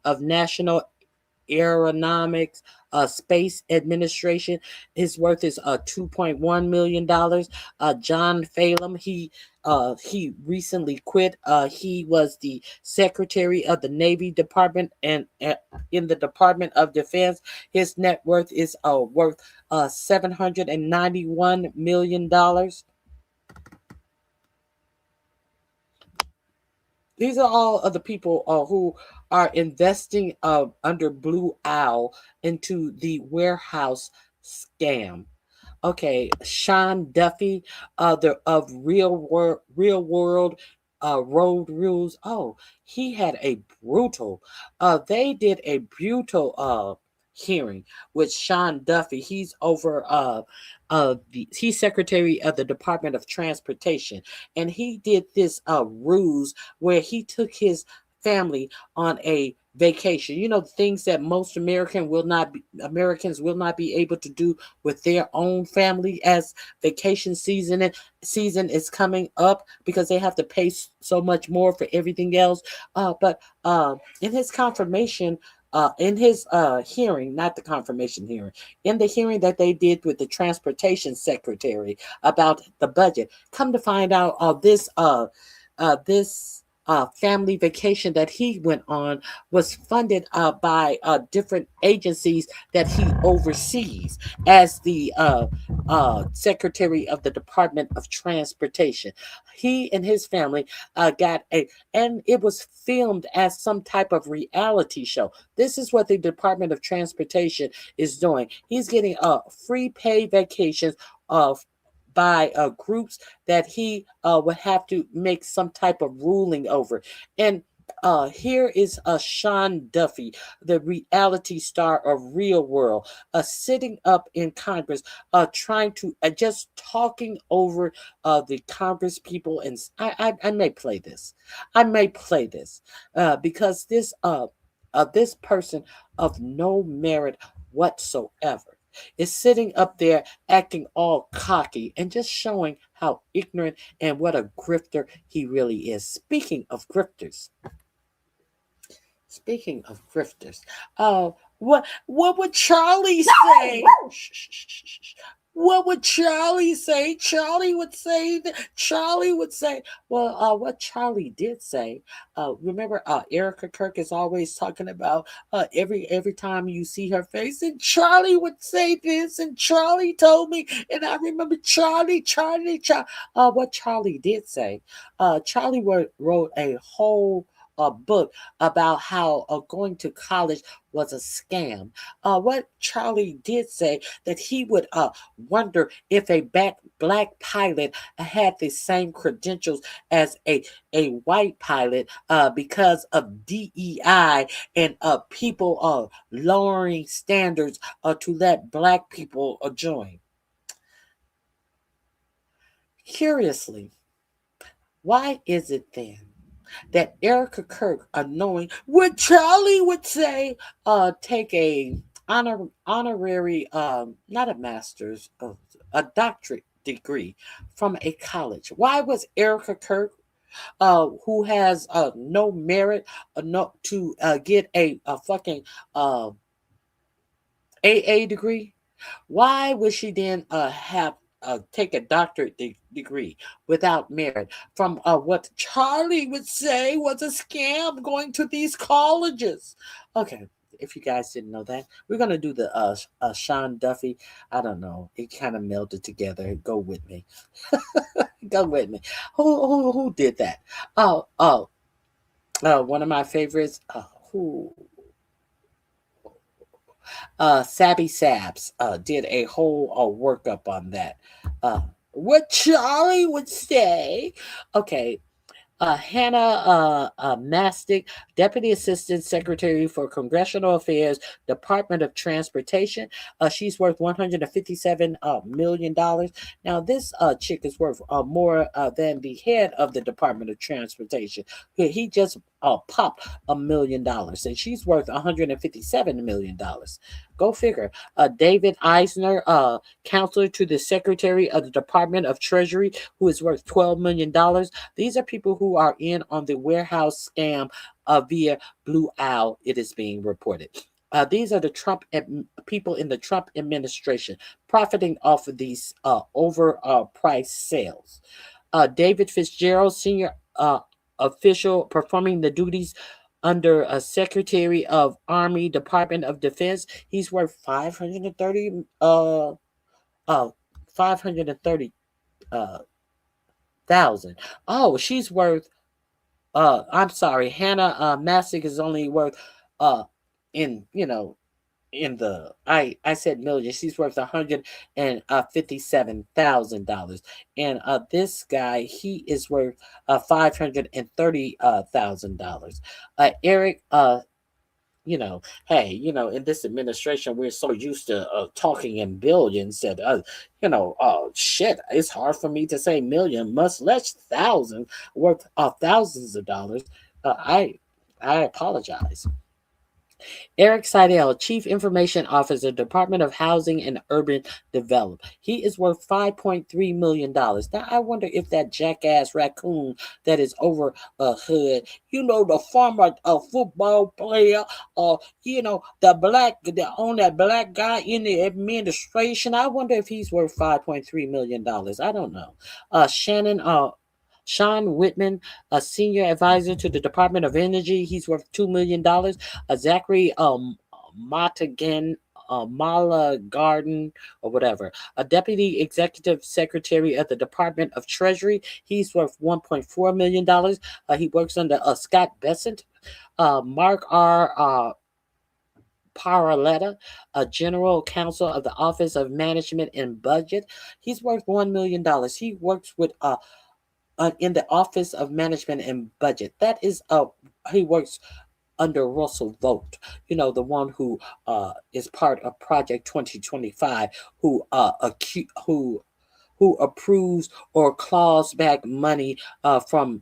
of National Aeronautics Space Administration, his worth is $2.1 million. John Phelan, he recently quit. He was the Secretary of the Navy Department and in the Department of Defense. His net worth is worth $791 million. These are all of the people who are investing under Blue Owl into the warehouse scam. Okay, Sean Duffy, of Real World Road Rules. Oh, he had a brutal. They did a brutal hearing with Sean Duffy. He's over he's Secretary of the Department of Transportation, and he did this ruse where he took his family on a vacation. You know, things that most Americans will not be able to do with their own family as vacation season is coming up because they have to pay so much more for everything else. But in his confirmation. In his hearing, not the confirmation hearing, in the hearing that they did with the transportation secretary about the budget, come to find out this family vacation that he went on was funded by different agencies that he oversees as the Secretary of the Department of Transportation. He and his family and it was filmed as some type of reality show. This is what the Department of Transportation is doing. He's getting free paid vacations by groups that he would have to make some type of ruling over. And here is Sean Duffy, the reality star of Real World, sitting up in Congress, trying to just talking over the Congress people. And I may play this. Because this person of no merit whatsoever is sitting up there acting all cocky and just showing how ignorant and what a grifter he really is. Speaking of grifters, what would Charlie say? What would Charlie say? Charlie would say, well, what Charlie did say, remember, Erica Kirk is always talking about every time you see her face, and Charlie would say this, and Charlie told me, and I remember Charlie. What Charlie did say, Charlie wrote a whole book about how going to college was a scam. What Charlie did say that he would wonder if a black pilot had the same credentials as a white pilot because of DEI and people lowering standards to let black people join. Curiously, why is it then that Erica Kirk, knowing what Charlie would say, take a honorary, not a master's, a doctorate degree from a college? Why was Erica Kirk, who has no merit, to get a fucking AA degree? Why would she then have take a doctorate degree without merit from what Charlie would say was a scam going to these colleges? Okay, if you guys didn't know that, we're going to do the Sean Duffy. I don't know. It kind of melded together. Go with me. Go with me. Who did that? One of my favorites. Sabby Sabs did a whole workup on that. What Charlie would say. Okay. Hannah Mastic, Deputy Assistant Secretary for Congressional Affairs, Department of Transportation. She's worth $157 million. Now, this chick is worth more than the head of the Department of Transportation. He just pop $1 million, and she's worth $157 million. Go figure. David Eisner, counselor to the Secretary of the Department of Treasury, who is worth $12 million. These are people who are in on the warehouse scam via Blue Owl, it is being reported. These are the people in the Trump administration profiting off of these overpriced sales. David Fitzgerald, senior official performing the duties under a Secretary of Army, Department of Defense. He's worth 530 thousand. Oh, she's worth I'm sorry, Hannah Masick is only worth in I said million. She's worth $157,000, and this guy, he is worth $530,000. Eric, hey, in this administration, we're so used to talking in billions that shit, it's hard for me to say million, much less thousand, worth thousands of dollars. I apologize. Eric Seidel, Chief Information Officer, Department of Housing and Urban Development. He is worth $5.3 million. Now, I wonder if that jackass raccoon that is over hood, the former football player, that black guy in the administration, I wonder if he's worth $5.3 million. I don't know. Sean Whitman, a senior advisor to the Department of Energy, he's worth $2 million. Zachary Matagan, Mala Garden, or whatever, a deputy executive secretary at the Department of Treasury, he's worth $1.4 million. He works under Scott Bessent. Mark R. Paraletta, a general counsel of the Office of Management and Budget, he's worth $1 million. He works with in the Office of Management and Budget. That is he works under Russell Vogt, the one who is part of Project 2025, who approves or claws back money from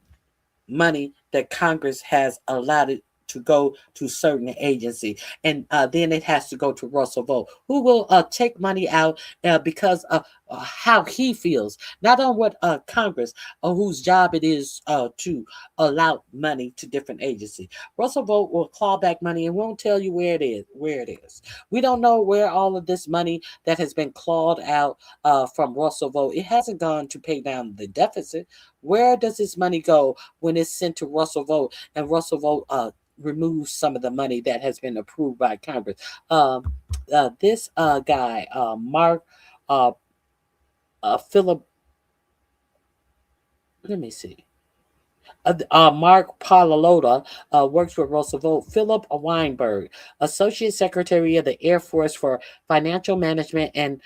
money that Congress has allowed it to go to certain agency, and then it has to go to Russell Vogt, who will take money out because of how he feels, not on what Congress or whose job it is to allow money to different agencies. Russell Vogt will claw back money and won't tell you where it is. We don't know where all of this money that has been clawed out from Russell Vogt, it hasn't gone to pay down the deficit. Where does this money go when it's sent to Russell Vogt and Russell Vogt remove some of the money that has been approved by Congress? This guy, Mark Philip, let me see. Mark Palalotta works with Russell Vogt. Philip Weinberg, Associate Secretary of the Air Force for Financial Management and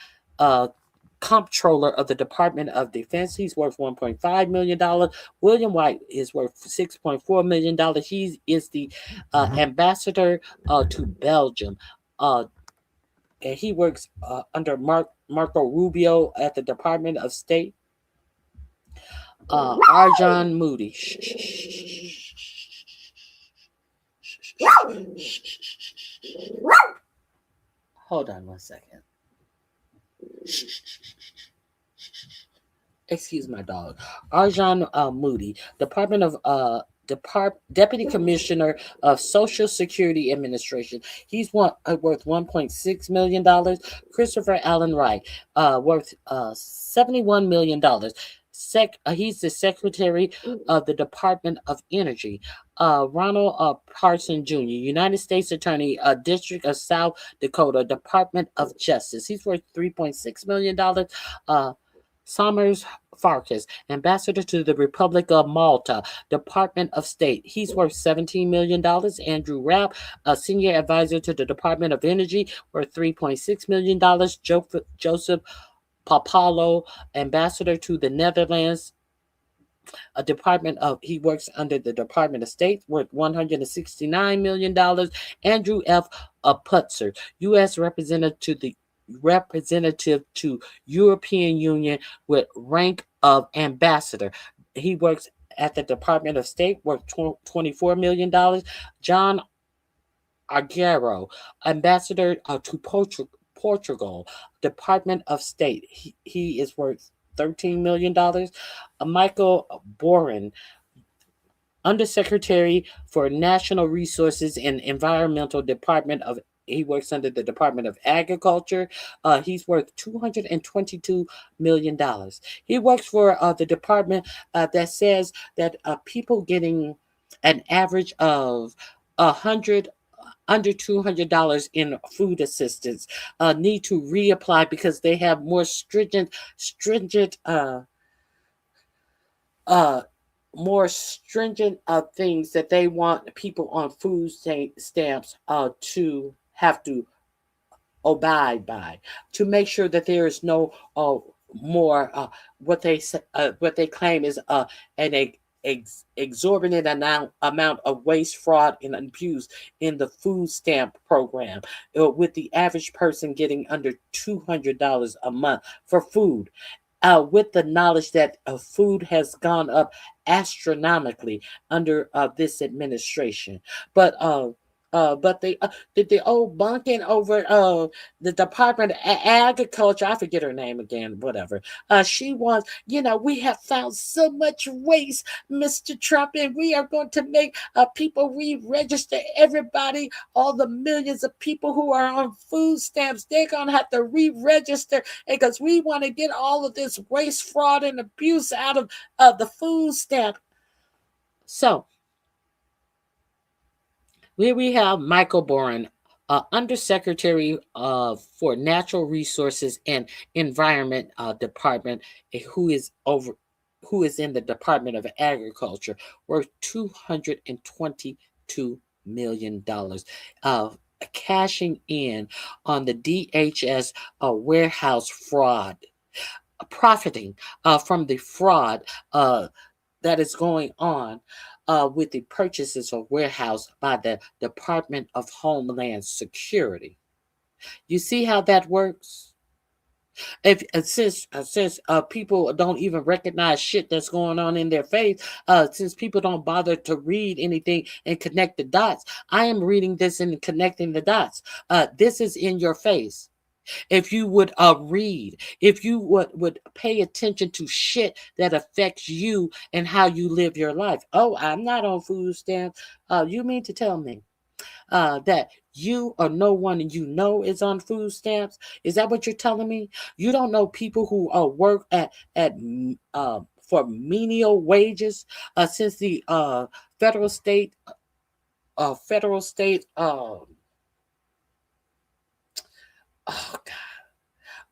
Comptroller of the Department of Defense. He's worth $1.5 million. William White is worth $6.4 million. He is the ambassador to Belgium. And he works under Marco Rubio at the Department of State. Arjan Moody. Hold on one second. Excuse my dog. Arjan Moody, Department of Deputy Commissioner of Social Security Administration. He's worth $1.6 million. Christopher Allen Wright, worth $71 million. He's the Secretary of the Department of Energy. Ronald Parson Jr., United States Attorney, District of South Dakota, Department of Justice. He's worth $3.6 million. Summers Farkas, Ambassador to the Republic of Malta, Department of State. He's worth $17 million. Andrew Rapp, a Senior Advisor to the Department of Energy, worth $3.6 million. Joseph Papalo, Ambassador to the Netherlands, he works under the Department of State, worth $169 million. Andrew F. Putzer, U.S. Representative to European Union with rank of ambassador. He works at the Department of State, worth $24 million. John Aguero, ambassador to Portugal, Department of State. He is worth $13 million. Michael Boren, Undersecretary for National Resources and Environmental Department of he works under the Department of Agriculture. He's worth $222 million. He works for the department that says that people getting an average of under $200 in food assistance need to reapply because they have more stringent things that they want people on food stamps to have to abide by, to make sure that there is no more what they claim is an exorbitant amount of waste, fraud, and abuse in the food stamp program, with the average person getting under $200 a month for food. With the knowledge that food has gone up astronomically under this administration, but the old bunking over the Department of Agriculture, I forget her name again, whatever. She wants, we have found so much waste, Mr. Trump, and we are going to make people re-register everybody, all the millions of people who are on food stamps. They're going to have to re-register because we want to get all of this waste, fraud, and abuse out of the food stamp. So, here we have Michael Boren, Undersecretary for Natural Resources and Environment Department, who is in the Department of Agriculture, worth $222 million, cashing in on the DHS warehouse fraud, profiting from the fraud that is going on with the purchases of warehouse by the Department of Homeland Security. You see how that works? Since people don't even recognize shit that's going on in their face, since people don't bother to read anything and connect the dots, I am reading this and connecting the dots. This is in your face. If you would read, if you would pay attention to shit that affects you and how you live your life. Oh, I'm not on food stamps. You mean to tell me that you or no one you know is on food stamps? Is that what you're telling me? You don't know people who work at for menial wages since the federal state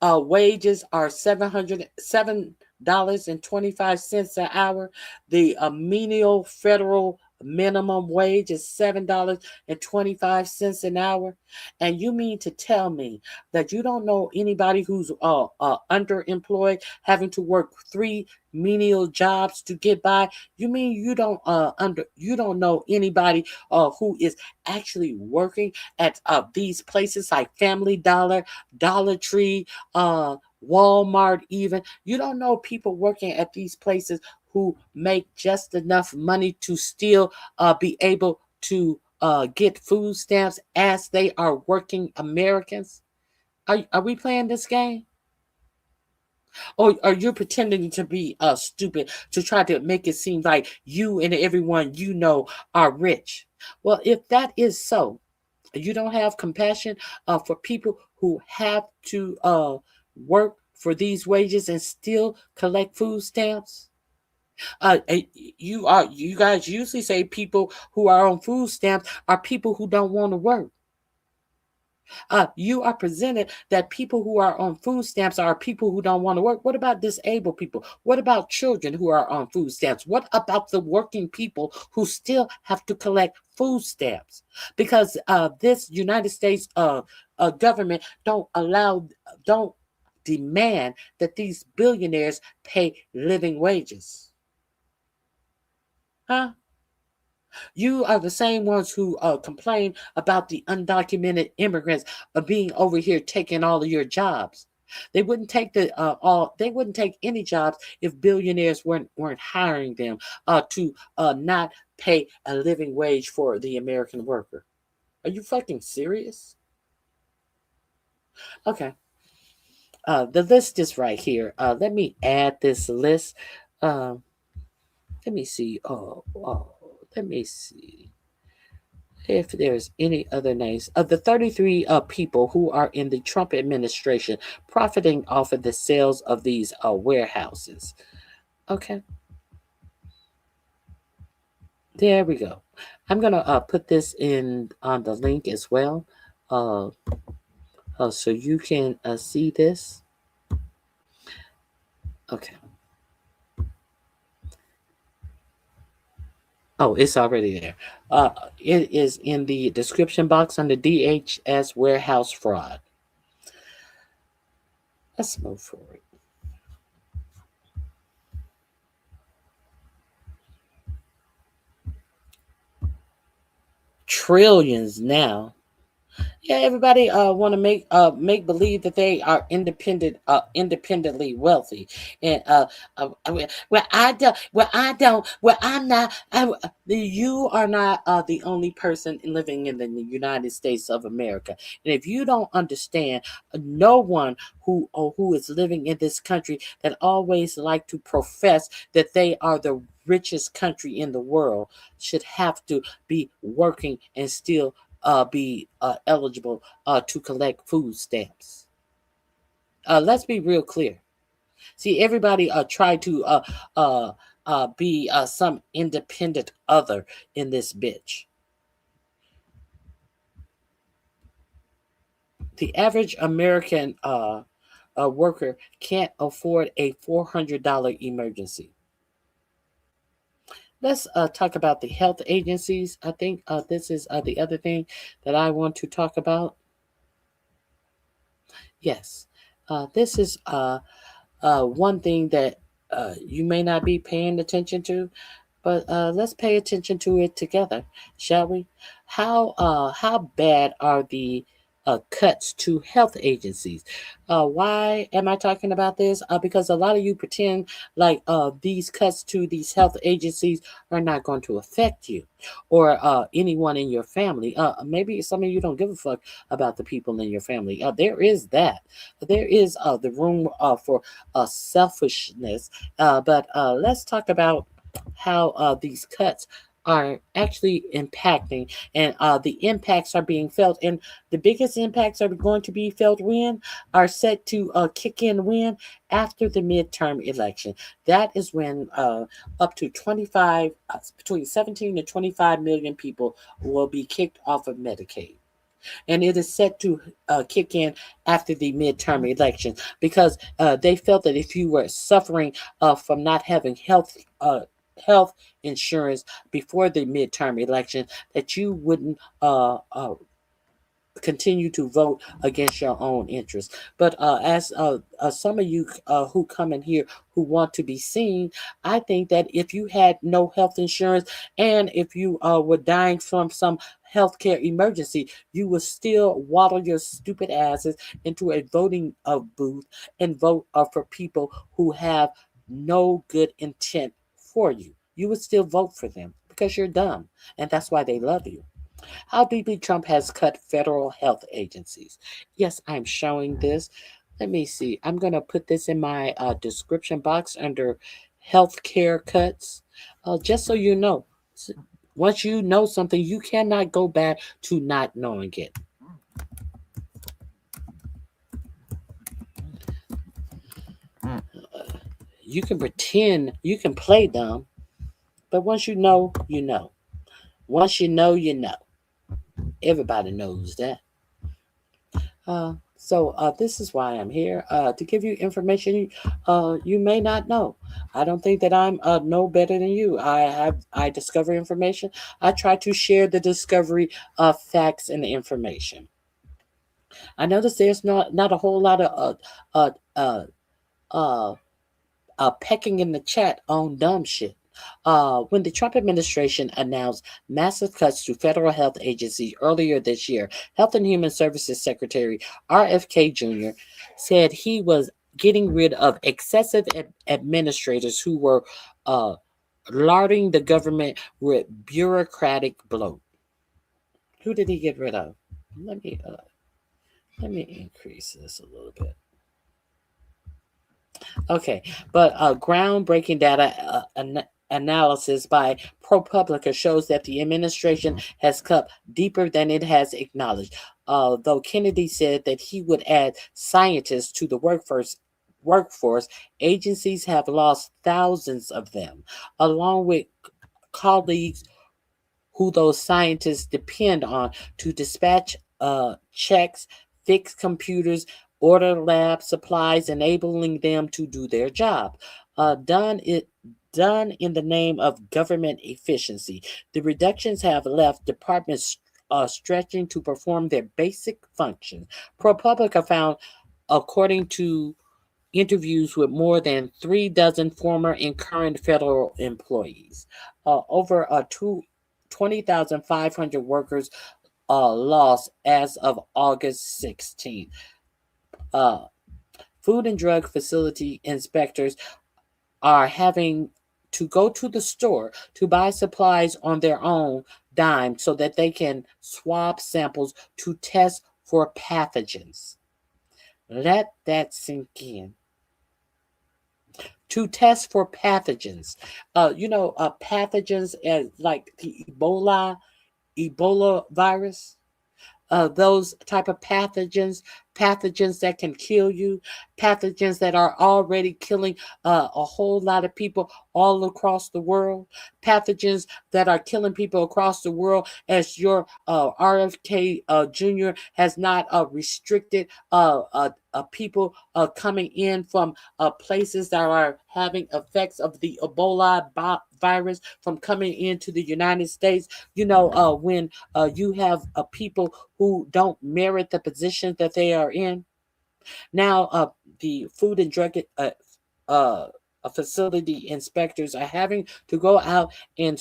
wages are $7.25 an hour. The menial federal minimum wage is $7.25 an hour. And you mean to tell me that you don't know anybody who's underemployed, having to work 3 menial jobs to get by? You mean you don't know anybody who is actually working at these places like Family Dollar, Dollar Tree, Walmart even? You don't know people working at these places who make just enough money to still be able to get food stamps as they are working Americans? Are we playing this game? Or are you pretending to be stupid to try to make it seem like you and everyone you know are rich? Well, if that is so, you don't have compassion for people who have to work for these wages and still collect food stamps? You guys usually say people who are on food stamps are people who don't want to work. You are presented that people who are on food stamps are people who don't want to work. What about disabled people? What about children who are on food stamps? What about the working people who still have to collect food stamps? Because this United States government don't demand that these billionaires pay living wages. Huh? You are the same ones who complain about the undocumented immigrants being over here taking all of your jobs. They wouldn't take they wouldn't take any jobs if billionaires weren't hiring them to not pay a living wage for the American worker. Are you fucking serious? Okay. The list is right here. Let me add this list. Let me see. Let me see if there's any other names of the 33 people who are in the Trump administration profiting off of the sales of these warehouses. Okay. There we go. I'm gonna put this in on the link as well, so you can see this. Okay. Oh, it's already there. It is in the description box under DHS warehouse fraud. Let's move forward. Trillions now. Yeah, everybody want to make believe that they are independently wealthy, and I'm not. You are not the only person living in the United States of America, and if you don't understand, no one who is living in this country that always like to profess that they are the richest country in the world should have to be working and still be eligible to collect food stamps. Let's be real clear. See, everybody try to be some independent other in this bitch. The average American worker can't afford a $400 emergency. Let's talk about the health agencies. I think this is the other thing that I want to talk about. Yes, this is one thing that you may not be paying attention to, but let's pay attention to it together, shall we? How bad are the cuts to health agencies? Why am I talking about this? Because a lot of you pretend like these cuts to these health agencies are not going to affect you or anyone in your family. Maybe some of you don't give a fuck about the people in your family. There is that. There is the room for selfishness. But let's talk about how these cuts are actually impacting, and the impacts are being felt, and the biggest impacts are going to be felt when are set to kick in when after the midterm election. That is when up to between 17 to 25 million people will be kicked off of Medicaid. And it is set to kick in after the midterm election because they felt that if you were suffering from not having health insurance before the midterm election, that you wouldn't continue to vote against your own interests. But as some of you who come in here who want to be seen, I think that if you had no health insurance and if you were dying from some healthcare emergency, you would still waddle your stupid asses into a voting booth and vote for people who have no good intent for you. You would still vote for them because you're dumb, and that's why they love you. How deeply Trump has cut federal health agencies. Yes, I'm showing this. Let me see. I'm going to put this in my description box under healthcare cuts, just so you know. Once you know something, you cannot go back to not knowing it. You can pretend, you can play dumb, but once you know, you know. Once you know, you know. Everybody knows that. So this is why I'm here, to give you information you may not know. I don't think that I'm no better than you. I discover information. I try to share the discovery of facts and information. I notice there's not a whole lot of pecking in the chat on dumb shit. When the Trump administration announced massive cuts to federal health agencies earlier this year, Health and Human Services Secretary RFK Jr. said he was getting rid of excessive administrators who were larding the government with bureaucratic bloat. Who did he get rid of? Let me increase this a little bit. Okay, but groundbreaking data analysis by ProPublica shows that the administration has cut deeper than it has acknowledged. Though Kennedy said that he would add scientists to the workforce, agencies have lost thousands of them, along with colleagues who those scientists depend on to dispatch checks, fix computers, order lab supplies, enabling them to do their job. Done in the name of government efficiency. The reductions have left departments stretching to perform their basic functions. ProPublica found, according to interviews with more than 3 dozen former and current federal employees, over 20,500 workers lost as of August 16th. Food and drug facility inspectors are having to go to the store to buy supplies on their own dime so that they can swab samples to test for pathogens. Let that sink in. To test for pathogens. Pathogens as like the Ebola virus. Those type of pathogens that can kill you, pathogens that are already killing a whole lot of people all across the world, pathogens that are killing people across the world, as your RFK Jr. has not restricted people coming in from places that are having effects of the Ebola virus from coming into the United States. When you have people who don't merit the position that they are in. Now, the food and drug facility inspectors are having to go out and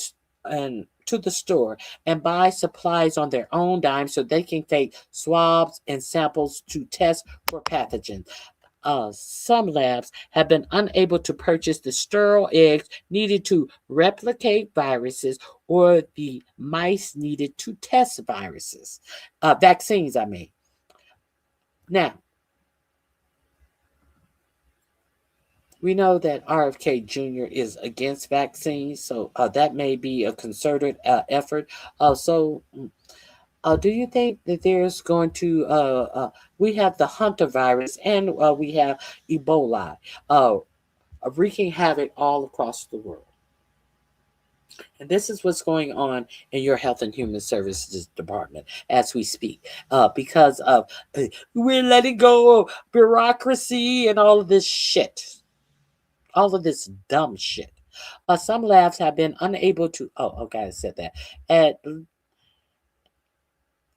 to the store and buy supplies on their own dime so they can take swabs and samples to test for pathogens. Some labs have been unable to purchase the sterile eggs needed to replicate viruses or the mice needed to test vaccines, I mean. Now, we know that RFK Jr. is against vaccines, so that may be a concerted effort. Do you think that there's going to, we have the Hunter virus and we have Ebola wreaking havoc all across the world? And this is what's going on in your Health and Human Services Department as we speak, because of we're letting go of bureaucracy and all of this shit, all of this dumb shit. Some labs have been unable to. Oh, okay, I said that.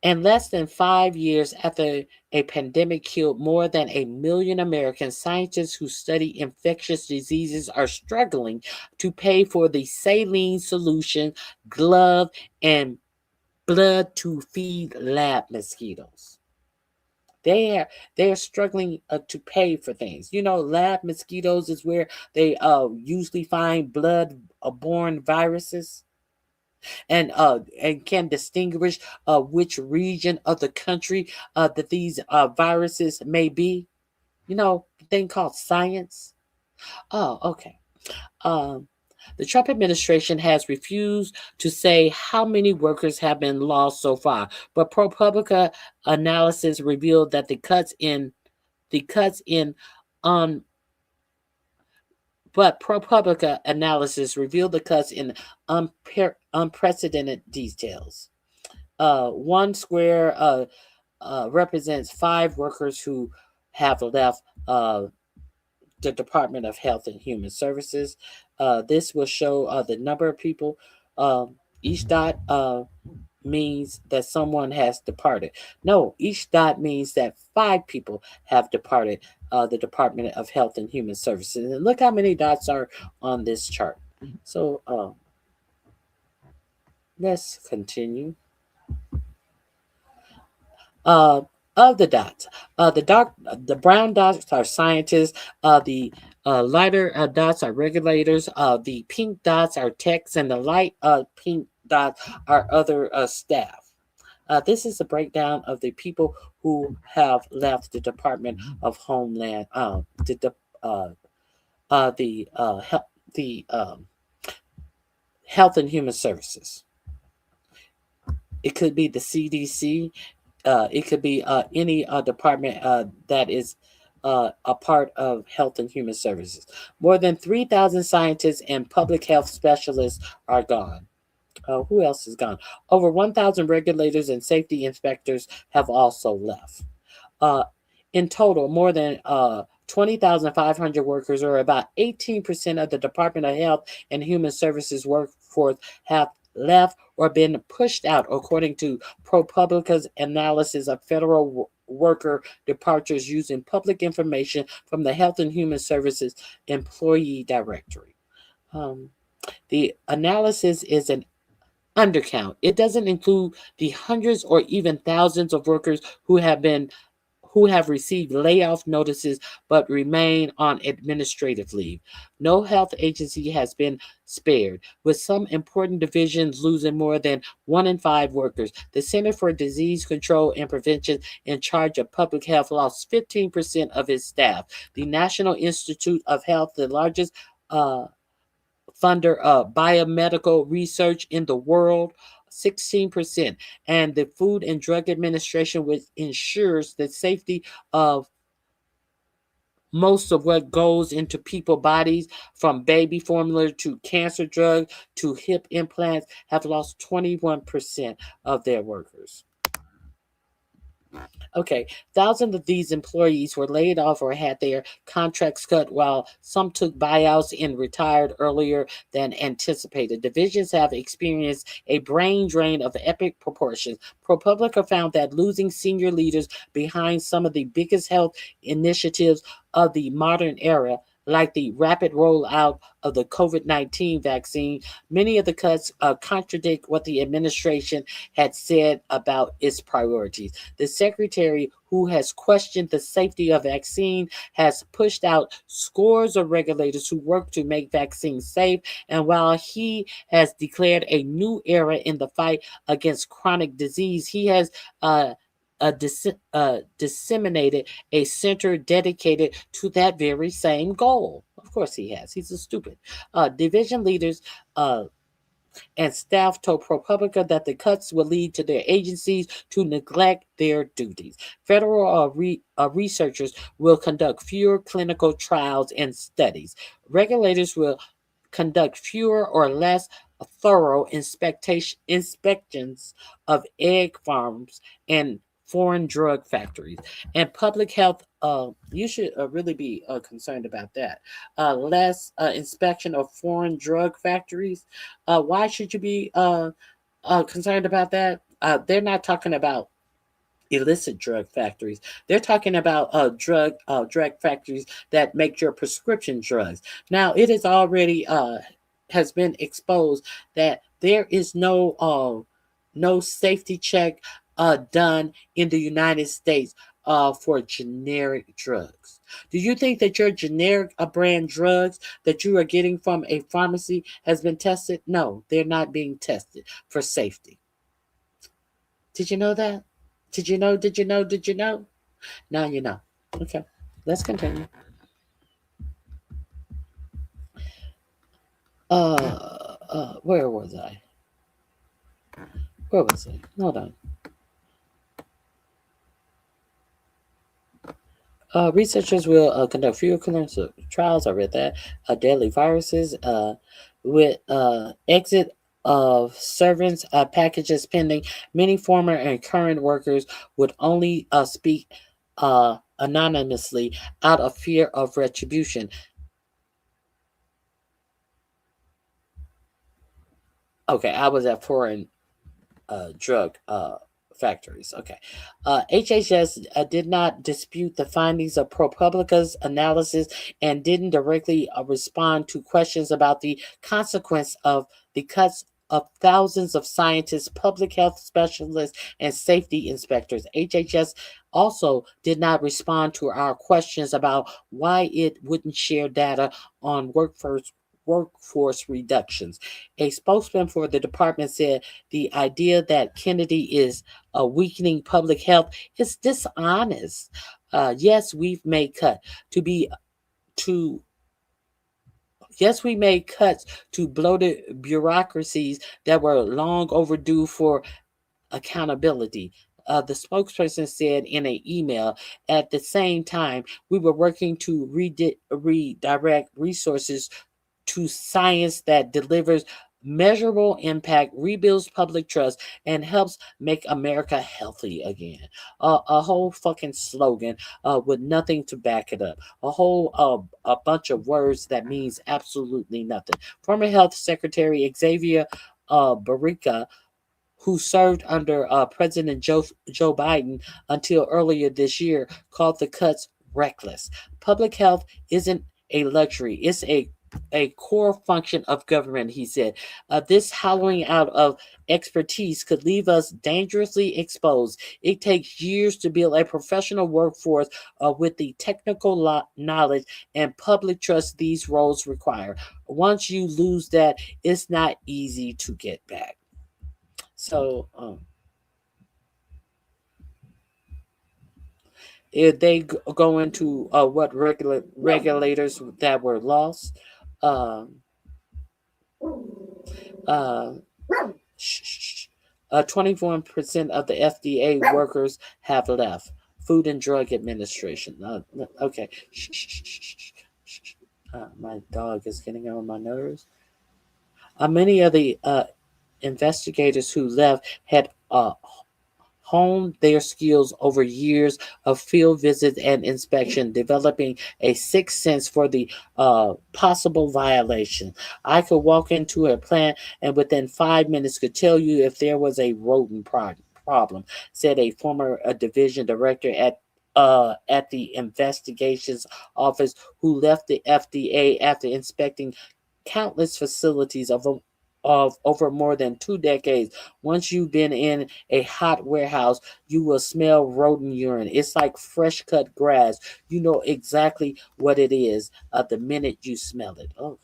And less than 5 years after a pandemic killed more than 1 million Americans, scientists who study infectious diseases are struggling to pay for the saline solution, glove, and blood to feed lab mosquitoes. They're struggling to pay for things. Lab mosquitoes is where they usually find blood-borne viruses. And can distinguish which region of the country that these viruses may be. The thing called science. Oh, okay. The Trump administration has refused to say how many workers have been lost so far, but ProPublica analysis revealed that the cuts in unprecedented details. One square represents 5 workers who have left the Department of Health and Human Services. This will show the number of people. Each dot means that someone has departed. No, each dot means that 5 people have departed the Department of Health and Human Services. And look how many dots are on this chart. So let's continue. of the dots. The brown dots are scientists. The lighter dots are regulators. The pink dots are techs, and the light pink dots are other staff. This is a breakdown of the people who have left the Department of Homeland, Health and Human Services. It could be the CDC. It could be any department that is a part of Health and Human Services. More than 3,000 scientists and public health specialists are gone. Who else is gone? Over 1,000 regulators and safety inspectors have also left. In total, more than 20,500 workers, or about 18% of the Department of Health and Human Services workforce, have left or been pushed out, according to ProPublica's analysis of federal worker departures using public information from the Health and Human Services Employee Directory. The analysis is an undercount. It doesn't include the hundreds or even thousands of workers who have received layoff notices but remain on administrative leave. No health agency has been spared, with some important divisions losing more than 1 in 5 workers. The Center for Disease Control and Prevention, in charge of public health, lost 15% of its staff. The National Institute of Health, the largest funder of biomedical research in the world, 16%, and the Food and Drug Administration, which ensures the safety of most of what goes into people's bodies, from baby formula to cancer drugs to hip implants, have lost 21% of their workers. Okay, thousands of these employees were laid off or had their contracts cut, while some took buyouts and retired earlier than anticipated. Divisions have experienced a brain drain of epic proportions. ProPublica found that losing senior leaders behind some of the biggest health initiatives of the modern era, like the rapid rollout of the COVID-19 vaccine, many of the cuts contradict what the administration had said about its priorities. The secretary, who has questioned the safety of vaccine, has pushed out scores of regulators who work to make vaccines safe. And while he has declared a new era in the fight against chronic disease, he has disseminated a center dedicated to that very same goal. Of course he has. He's a stupid. Division leaders and staff told ProPublica that the cuts will lead to their agencies to neglect their duties. Federal researchers will conduct fewer clinical trials and studies. Regulators will conduct fewer or less thorough inspections of egg farms and foreign drug factories. And public health, you should really be concerned about that. Less inspection of foreign drug factories. Why should you be concerned about that? They're not talking about illicit drug factories. They're talking about drug factories that make your prescription drugs. Now, it is already has been exposed that there is no safety check done in the United States for generic drugs. Do you think that your generic brand drugs that you are getting from a pharmacy has been tested? No, they're not being tested for safety. Did you know that? Did you know? Did you know? Did you know? Now you know. Okay, let's continue. Where was I? Where was I? Hold on. Researchers will conduct fewer clinical trials. I read that. Deadly viruses with exit of servants packages pending. Many former and current workers would only speak anonymously out of fear of retribution. Okay, I was at foreign drug factories. Okay. HHS did not dispute the findings of ProPublica's analysis and didn't directly respond to questions about the consequence of the cuts of thousands of scientists, public health specialists, and safety inspectors. HHS also did not respond to our questions about why it wouldn't share data on workforce reductions. A spokesman for the department said the idea that Kennedy is weakening public health is dishonest. Yes, we've made to yes, we made cuts to bloated bureaucracies that were long overdue for accountability. The spokesperson said in an email. At the same time, we were working to redirect resources to science that delivers measurable impact, rebuilds public trust, and helps make America healthy again. A whole fucking slogan with nothing to back it up. A bunch of words that means absolutely nothing. Former Health Secretary Xavier Barrica, who served under President Joe Biden until earlier this year, called the cuts reckless. Public health isn't a luxury, it's a core function of government, he said. This hollowing out of expertise could leave us dangerously exposed. It takes years to build a professional workforce with the technical knowledge and public trust these roles require. Once you lose that, it's not easy to get back. So, if they go into what regulators that were lost, 21% of the FDA workers have left. Food and Drug Administration. Okay. My dog is getting on my nerves. Many of the investigators who left had honed their skills over years of field visits and inspection, developing a sixth sense for the possible violation. I could walk into a plant and within 5 minutes could tell you if there was a rodent problem, said a former division director at the investigations office who left the FDA after inspecting countless facilities of over more than 2 decades. Once you've been in a hot warehouse, you will smell rodent urine. It's like fresh cut grass. You know exactly what it is the minute you smell it. Oh.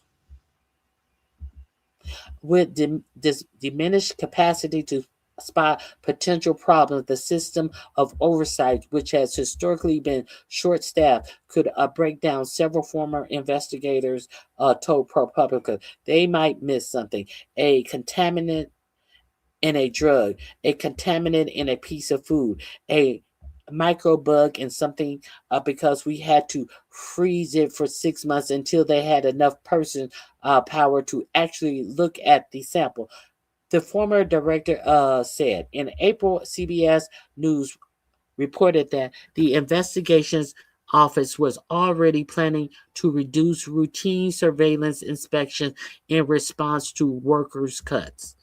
With this diminished capacity to spot potential problems, the system of oversight, which has historically been short-staffed, could break down. Several former investigators told ProPublica they might miss something: a contaminant in a drug, a contaminant in a piece of food, a microbug in something, because we had to freeze it for 6 months until they had enough person power to actually look at the sample. The former director said in April, CBS News reported that the investigations office was already planning to reduce routine surveillance inspections in response to workers' cuts.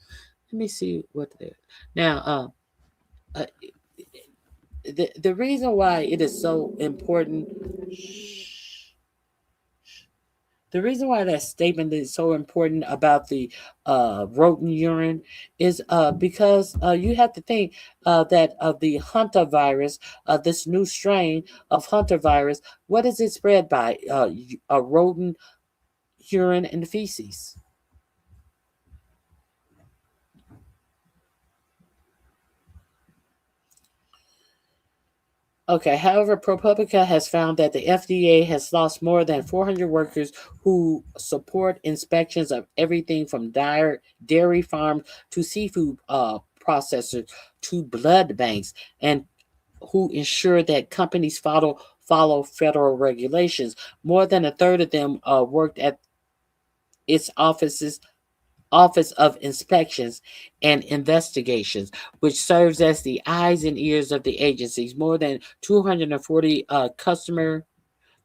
Let me see what they're now. The reason why it is so important. The reason why that statement is so important about the rodent urine is because you have to think that the Hunter virus, this new strain of Hunter virus, what is it spread by? Rodent urine and feces. Okay, however, ProPublica has found that the FDA has lost more than 400 workers who support inspections of everything from dairy farms to seafood processors to blood banks, and who ensure that companies follow federal regulations. More than a third of them worked at its Office of Inspections and Investigations, which serves as the eyes and ears of the agencies. More than 240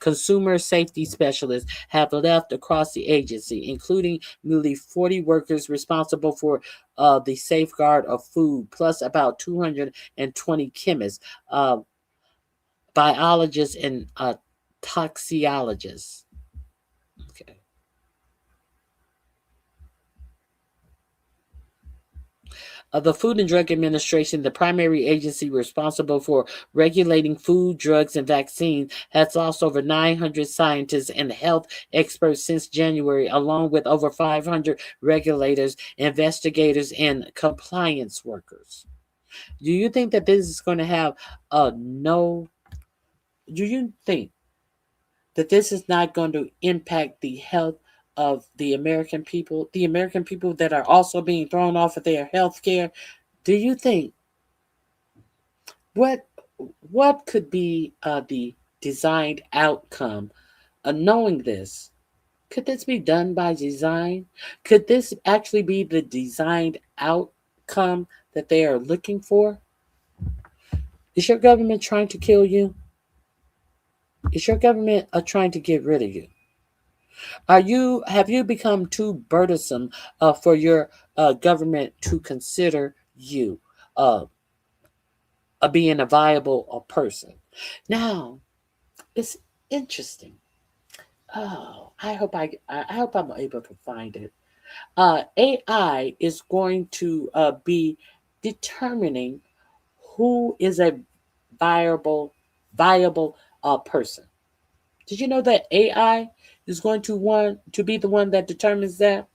consumer safety specialists have left across the agency, including nearly 40 workers responsible for the safeguard of food, plus about 220 chemists, biologists, and toxicologists. Okay. The Food and Drug Administration, the primary agency responsible for regulating food, drugs, and vaccines, has lost over 900 scientists and health experts since January, along with over 500 regulators, investigators, and compliance workers. Do you think that this is going to have do you think that this is not going to impact the health of the American people that are also being thrown off of their health care? Do you think what could be the designed outcome of knowing this? Could this be done by design? Could this actually be the designed outcome that they are looking for? Is your government trying to kill you? Is your government trying to get rid of you? Have you become too burdensome for your government to consider you being a viable person? Now, it's interesting. Oh, I hope I'm able to find it. AI is going to be determining who is a viable person. Did you know that AI is going to be the one that determines that?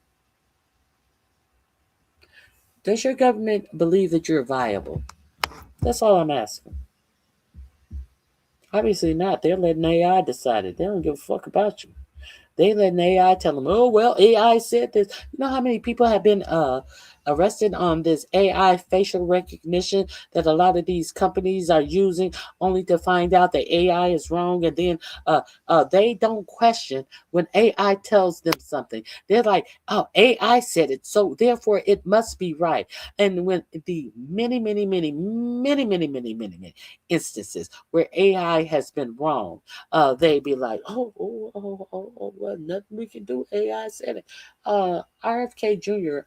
Does your government believe that you're viable? That's all I'm asking. Obviously not. They're letting AI decide it. They don't give a fuck about you. They letting AI tell them, oh, well, AI said this. You know how many people have been arrested on this AI facial recognition that a lot of these companies are using, only to find out that AI is wrong, and then they don't question when AI tells them something. They're like, oh, AI said it, so therefore it must be right. And when the many instances where AI has been wrong, they be like, oh, well, nothing we can do. AI said it. RFK Jr.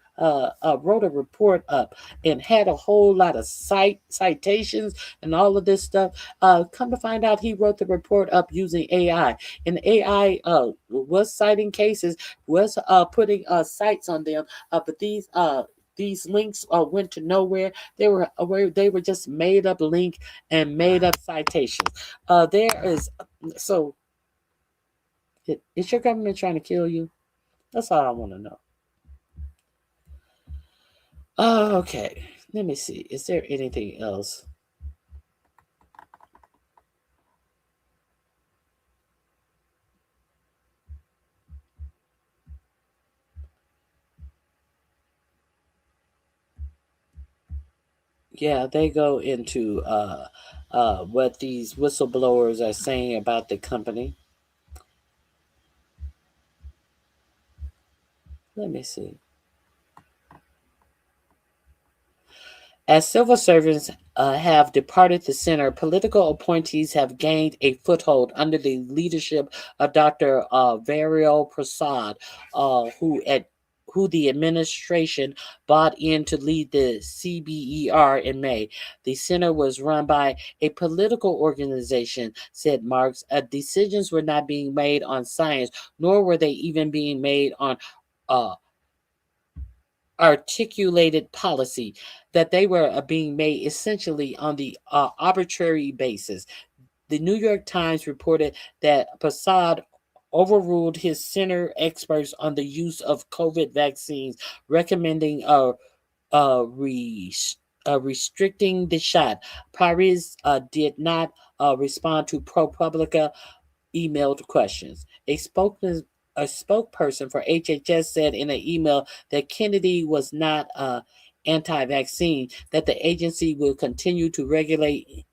Wrote a report up and had a whole lot of citations and all of this stuff. Come to find out, he wrote the report up using AI, and AI was citing cases, was putting sites on them, but these links went to nowhere. They were just made up link and made up citations. Is your government trying to kill you? That's all I want to know. Okay, let me see. Is there anything else? Yeah, they go into what these whistleblowers are saying about the company. Let me see. As civil servants have departed the center, political appointees have gained a foothold under the leadership of Dr. Varial Prasad, who the administration brought in to lead the CBER in May. The center was run by a political organization, said Marks. Decisions were not being made on science, nor were they even being made on articulated policy, that they were being made essentially on the arbitrary basis. The New York Times reported that Prasad overruled his center experts on the use of COVID vaccines, recommending restricting the shot. Paris did not respond to ProPublica emailed questions. A spokesperson for HHS said in an email that Kennedy was not anti-vaccine, that the agency will continue to regulate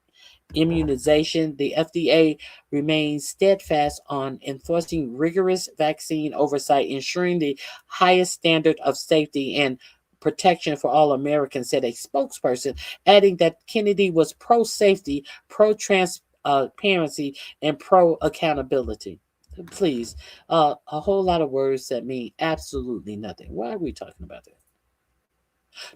immunization. The FDA remains steadfast on enforcing rigorous vaccine oversight, ensuring the highest standard of safety and protection for all Americans, said a spokesperson, adding that Kennedy was pro-safety, pro-transparency, and pro-accountability. Please, a whole lot of words that mean absolutely nothing. Why are we talking about that?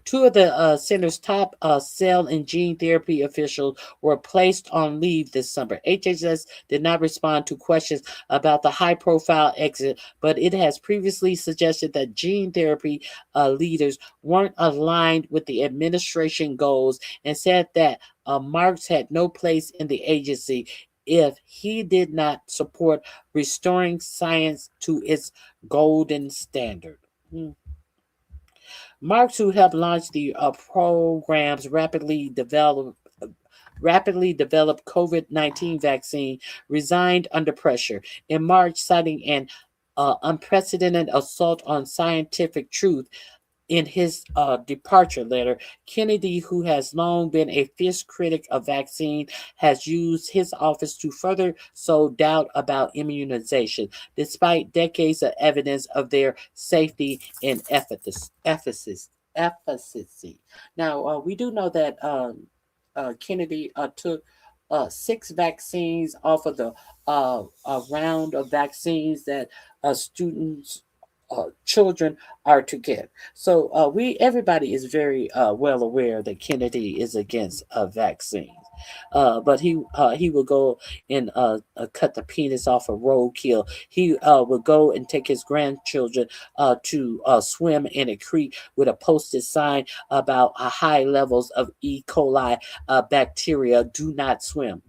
Two of the center's top cell and gene therapy officials were placed on leave this summer. HHS did not respond to questions about the high profile exit, but it has previously suggested that gene therapy leaders weren't aligned with the administration goals and said that Marks had no place in the agency if he did not support restoring science to its golden standard. Marks, who helped launch the program's rapidly developed COVID-19 vaccine, resigned under pressure in March, citing an unprecedented assault on scientific truth. In his departure letter, Kennedy, who has long been a fierce critic of vaccine, has used his office to further sow doubt about immunization, despite decades of evidence of their safety and efficacy. Now, we do know that Kennedy took 6 vaccines off of the round of vaccines that students children are to get. So everybody is very well aware that Kennedy is against vaccines. But he will go and cut the penis off a roadkill. He will go and take his grandchildren to swim in a creek with a posted sign about high levels of E. coli bacteria. Do not swim.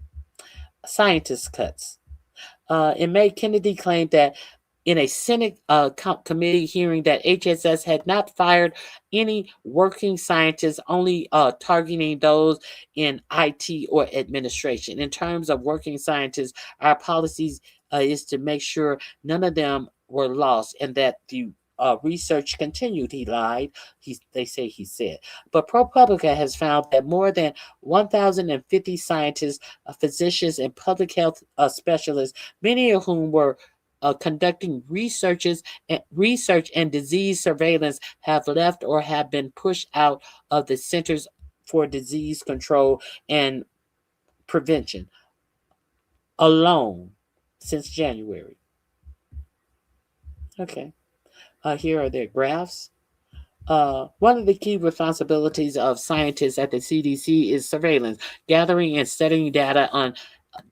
Scientist cuts. In May, Kennedy claimed that in a Senate committee hearing that HSS had not fired any working scientists, only targeting those in IT or administration. In terms of working scientists, our policies is to make sure none of them were lost and that the research continued. He lied. They say he said. But ProPublica has found that more than 1,050 scientists, physicians, and public health specialists, many of whom were conducting research and disease surveillance, have left or have been pushed out of the Centers for Disease Control and Prevention alone since January. Okay. Here are their graphs. One of the key responsibilities of scientists at the CDC is surveillance, gathering and studying data on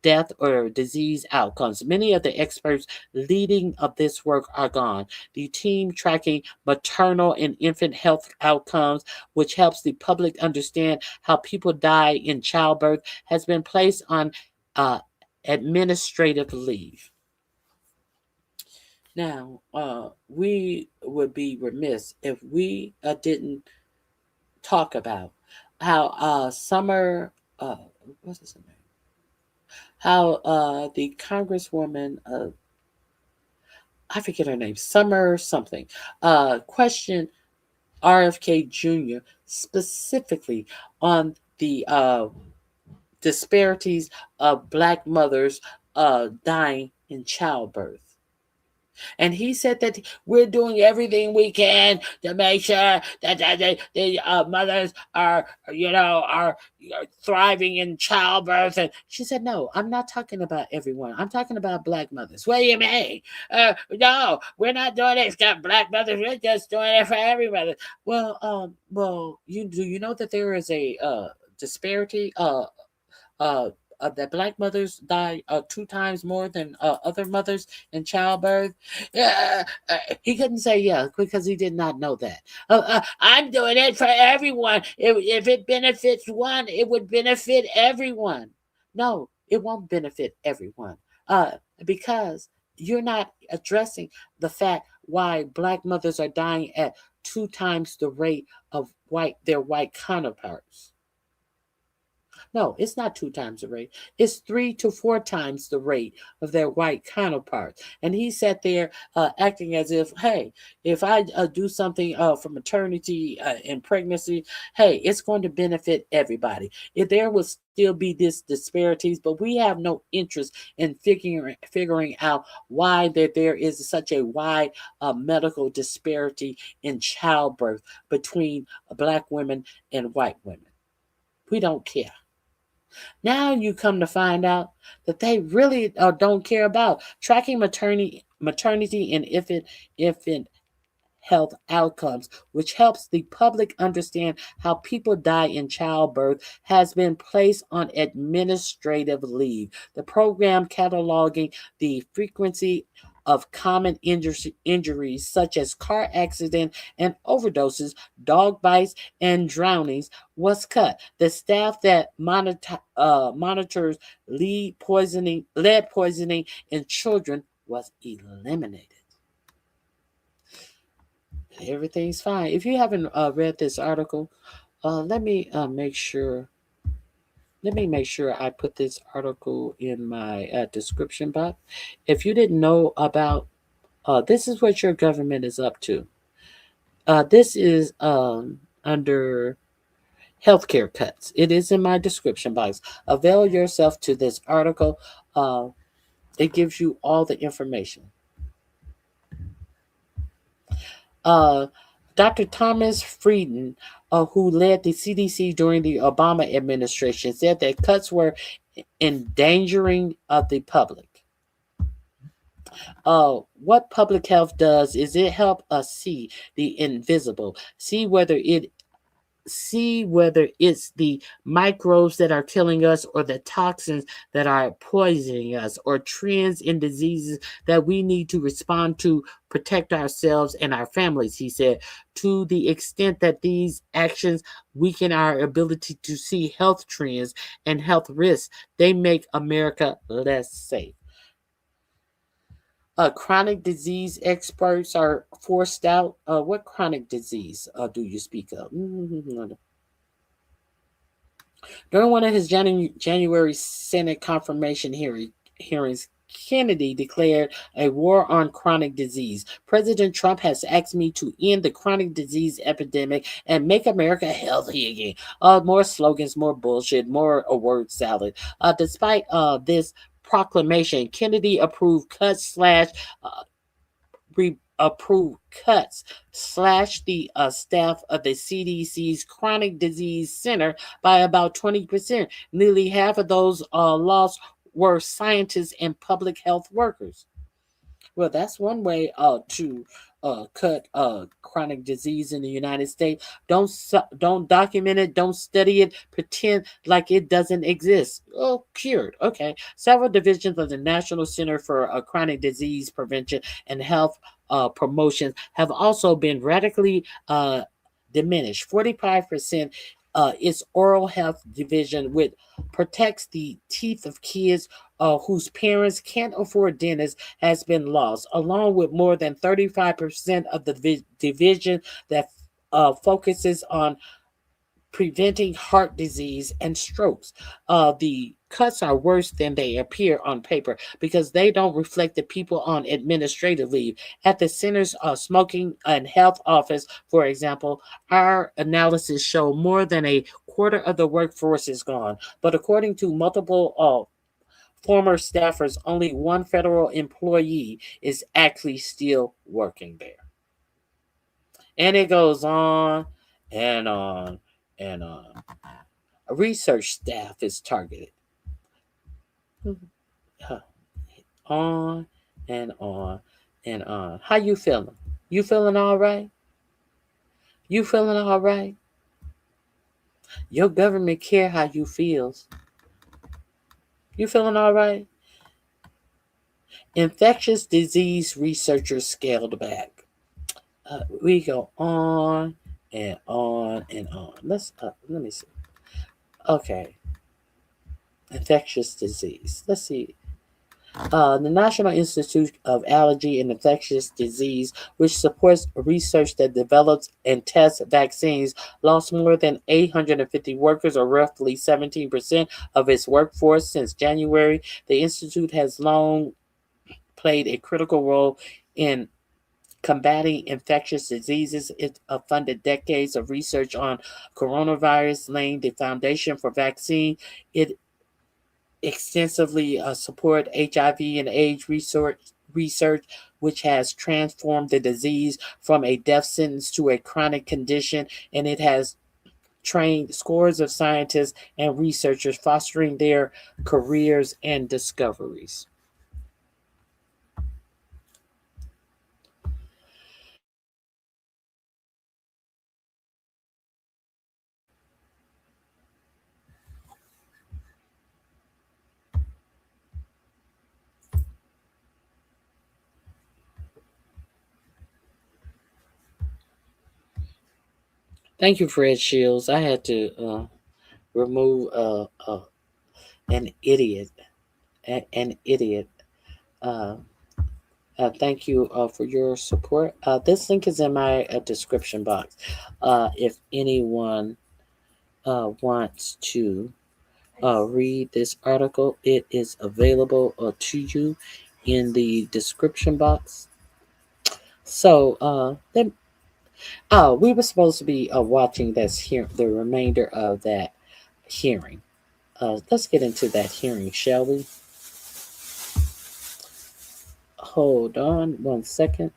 death or disease outcomes. Many of the experts leading of this work are gone. The team tracking maternal and infant health outcomes, which helps the public understand how people die in childbirth, has been placed on administrative leave. Now, we would be remiss if we didn't talk about how what's his name? How the Congresswoman, I forget her name, Summer something, questioned RFK Jr. specifically on the disparities of Black mothers dying in childbirth. And he said that we're doing everything we can to make sure that the mothers are thriving in childbirth. And she said, no, I'm not talking about everyone. I'm talking about Black mothers. What do you mean? No, we're not doing it. It's got Black mothers. We're just doing it for every mother. Well, you know that there is a disparity that Black mothers die 2 times more than other mothers in childbirth? He couldn't say yeah because he did not know that. I'm doing it for everyone. If it benefits one, it would benefit everyone. No, it won't benefit everyone because you're not addressing the fact why Black mothers are dying at 2 times the rate of their white counterparts. No, it's not 2 times the rate. It's 3 to 4 times the rate of their white counterparts. And he sat there acting as if, hey, if I do something for maternity and pregnancy, hey, it's going to benefit everybody. If there will still be these disparities, but we have no interest in figuring out why there is such a wide medical disparity in childbirth between Black women and white women. We don't care. Now you come to find out that they really don't care about tracking maternity and infant health outcomes, which helps the public understand how people die in childbirth, has been placed on administrative leave. The program cataloging the frequency of common injuries such as car accidents and overdoses, dog bites, and drownings was cut. The staff that monitors lead lead poisoning in children was eliminated. Everything's fine. If you haven't read this article, let me make sure. Let me make sure I put this article in my description box. If you didn't know about, this is what your government is up to. This is under healthcare cuts. It is in my description box. Avail yourself to this article. It gives you all the information. Dr. Thomas Frieden, who led the CDC during the Obama administration, said that cuts were endangering of the public. What public health does is it helps us see the invisible, see whether it's the microbes that are killing us or the toxins that are poisoning us or trends in diseases that we need to respond to protect ourselves and our families, he said. To the extent that these actions weaken our ability to see health trends and health risks, they make America less safe. Chronic disease experts are forced out. What chronic disease do you speak of? During one of his January Senate confirmation hearings, Kennedy declared a war on chronic disease. President Trump has asked me to end the chronic disease epidemic and make America healthy again. More slogans, more bullshit, more a word salad. Despite this proclamation, Kennedy approved cuts slash the staff of the CDC's Chronic Disease Center by about 20%. Nearly half of those lost were scientists and public health workers. Well, that's one way to cut chronic disease in the United States. Don't document it. Don't study it. Pretend like it doesn't exist. Oh, cured. Okay. Several divisions of the National Center for Chronic Disease Prevention and Health Promotions have also been radically diminished. 45%. Its oral health division, which protects the teeth of kids whose parents can't afford dentists, has been lost, along with more than 35% of the division that focuses on preventing heart disease and strokes. The cuts are worse than they appear on paper because they don't reflect the people on administrative leave. At the Centers of Smoking and Health Office, for example, our analysis show more than a quarter of the workforce is gone. But according to multiple former staffers, only one federal employee is actually still working there. And it goes on and on and on. A research staff is targeted. On and on and on. How you feeling? You feeling all right? You feeling all right? Your government care how you feels. You feeling all right? Infectious disease researchers scaled back. We go on and on and on. Let me see. Okay. Infectious disease. Let's see. The National Institute of Allergy and Infectious Disease, which supports research that develops and tests vaccines, lost more than 850 workers, or roughly 17% of its workforce since January. The institute has long played a critical role in combating infectious diseases. It funded decades of research on coronavirus, laying the foundation for vaccine. It extensively support HIV and AIDS research, which has transformed the disease from a death sentence to a chronic condition, and it has trained scores of scientists and researchers, fostering their careers and discoveries. Thank you, Fred Shields. I had to remove an idiot. An idiot. Uh, thank you for your support. This link is in my description box. If anyone wants to read this article, it is available to you in the description box. So then, we were supposed to be watching the remainder of that hearing. Let's get into that hearing, shall we? Hold on 1 second.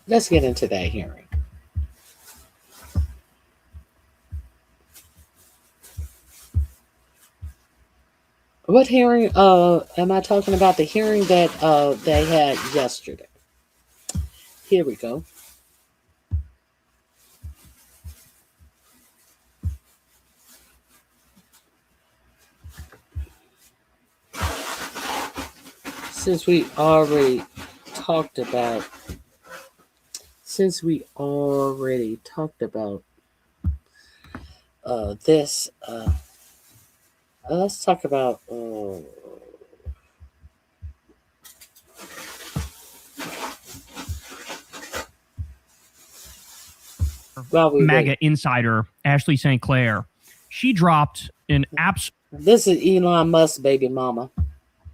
Let's get into that hearing. What hearing am I talking about? The hearing that they had yesterday. Here we go. Since we already talked about this, let's talk about MAGA insider Ashley St. Clair. She dropped an This is Elon Musk baby mama.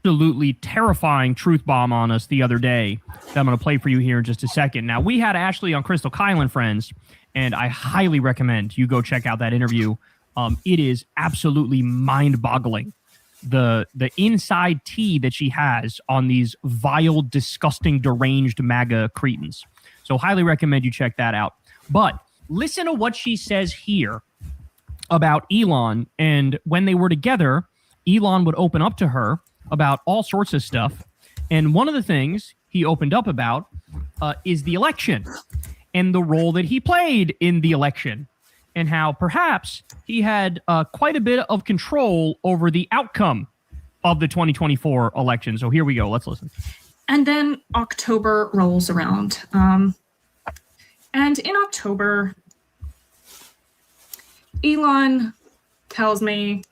Absolutely terrifying truth bomb on us the other day that I'm going to play for you here in just a second. Now, we had Ashley on Crystal Kylan, friends, and I highly recommend you go check out that interview. It is absolutely mind-boggling. The inside tea that she has on these vile, disgusting, deranged MAGA cretins. So highly recommend you check that out. But listen to what she says here about Elon. And when they were together, Elon would open up to her about all sorts of stuff. And one of the things he opened up about is the election and the role that he played in the election and how perhaps he had quite a bit of control over the outcome of the 2024 election. So here we go. Let's listen. And then October rolls around. And in October, Elon tells me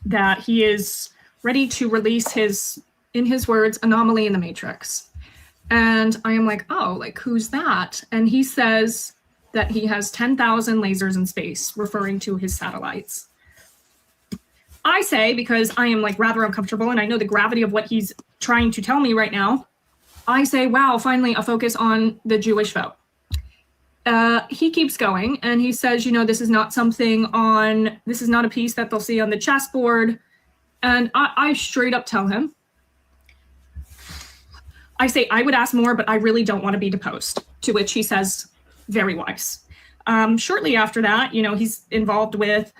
that he is ready to release his, in his words, anomaly in the matrix. And I am like, oh, like, who's that? And he says that he has 10,000 lasers in space, referring to his satellites. I say, because I am like rather uncomfortable and I know the gravity of what he's trying to tell me right now, I say, wow, finally a focus on the Jewish vote. He keeps going and he says, you know, this is not a piece that they'll see on the chessboard. And I straight up tell him, I say, I would ask more, but I really don't want to be deposed. To which he says, very wise. Shortly after that, you know, he's involved with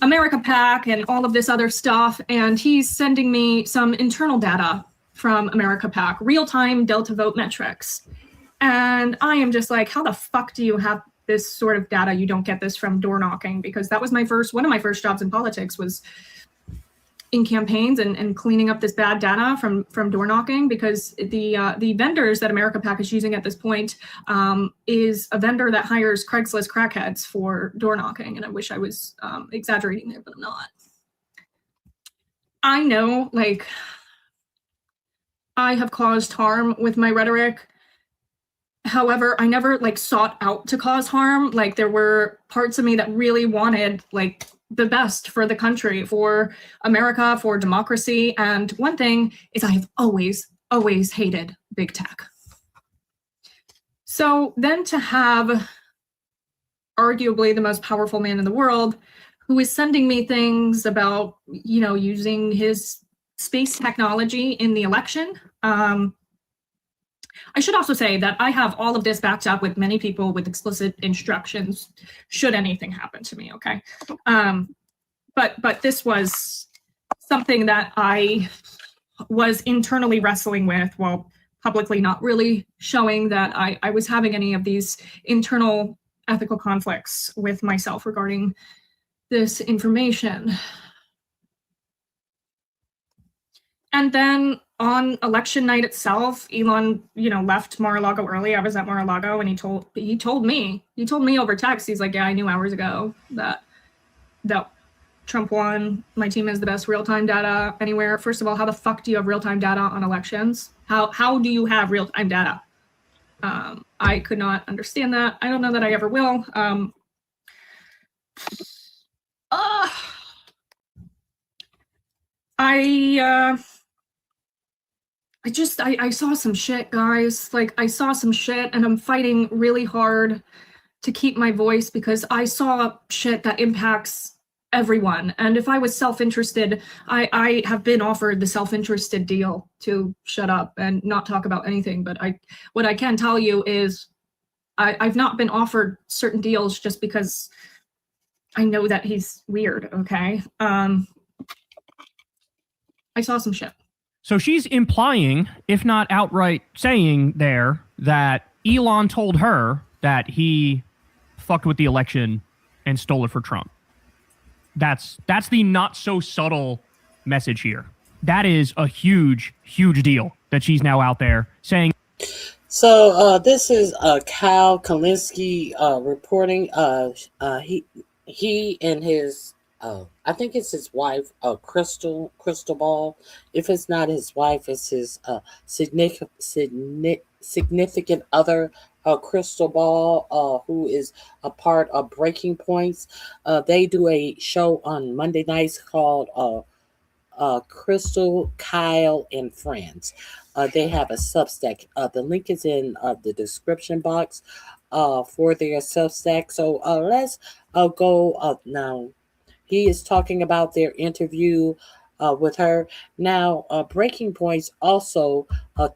AIPAC and all of this other stuff. And he's sending me some internal data from AIPAC, real-time Delta vote metrics. And I am just like, how the fuck do you have this sort of data? You don't get this from door knocking, because that was one of my first jobs in politics was in campaigns and cleaning up this bad data from door knocking, because the vendors that AIPAC is using at this point is a vendor that hires Craigslist crackheads for door knocking. And I wish I was exaggerating there, but I'm not. I know, like, I have caused harm with my rhetoric. However, I never like sought out to cause harm. Like, there were parts of me that really wanted like the best for the country, for America, for democracy. And one thing is I have always hated big tech. So then to have arguably the most powerful man in the world who is sending me things about, you know, using his space technology in the election. I should also say that I have all of this backed up with many people with explicit instructions should anything happen to me, okay? But this was something that I was internally wrestling with while publicly not really showing that I was having any of these internal ethical conflicts with myself regarding this information. And then on election night itself, Elon, left Mar-a-Lago early. I was at Mar-a-Lago, and he told me over text. He's like, yeah, I knew hours ago that Trump won. My team has the best real-time data anywhere. First of all, how the fuck do you have real-time data on elections? How do you have real-time data? I could not understand that. I don't know that I ever will. I saw some shit, guys. Like, I saw some shit, and I'm fighting really hard to keep my voice because I saw shit that impacts everyone. And if I was self-interested, I have been offered the self-interested deal to shut up and not talk about anything. But what I can tell you is I've not been offered certain deals just because I know that he's weird, okay? I saw some shit. So she's implying, if not outright saying there, that Elon told her that he fucked with the election and stole it for Trump. That's the not so subtle message here. That is a huge, huge deal that she's now out there saying. So this is Kyle Kalinske reporting. He and his I think it's his wife, Crystal Ball. If it's not his wife, it's his significant other, Crystal Ball, who is a part of Breaking Points. They do a show on Monday nights called Crystal, Kyle, and Friends. They have a Substack. The link is in the description box for their Substack. So let's go now. He is talking about their interview with her. Now, Breaking Points also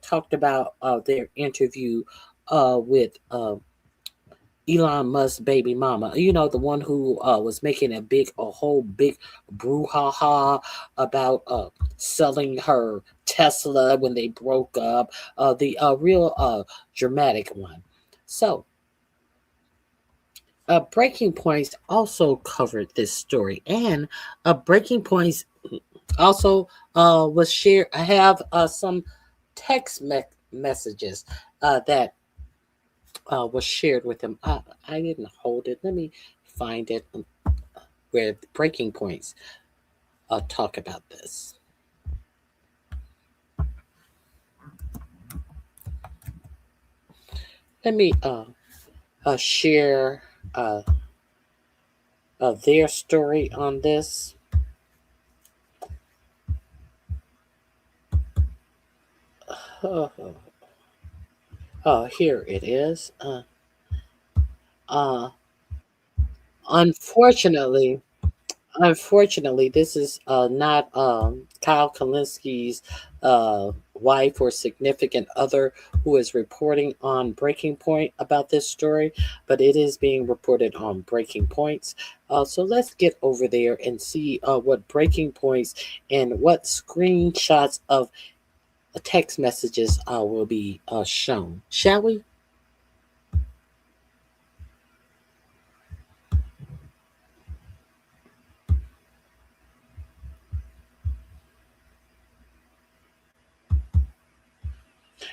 talked about their interview with Elon Musk's baby mama. You know, the one who was making a whole big brouhaha about selling her Tesla when they broke up. The real dramatic one. So, Breaking Points also covered this story, and Breaking Points also was shared. I have some text messages that was shared with him. I didn't hold it. Let me find it where Breaking Points talk about this. Let me share their story on this. Here it is. Unfortunately, this is not Kyle Kalinsky's wife or significant other who is reporting on Breaking Point about this story, but it is being reported on Breaking Points. So let's get over there and see what Breaking Points and what screenshots of text messages will be shown. Shall we?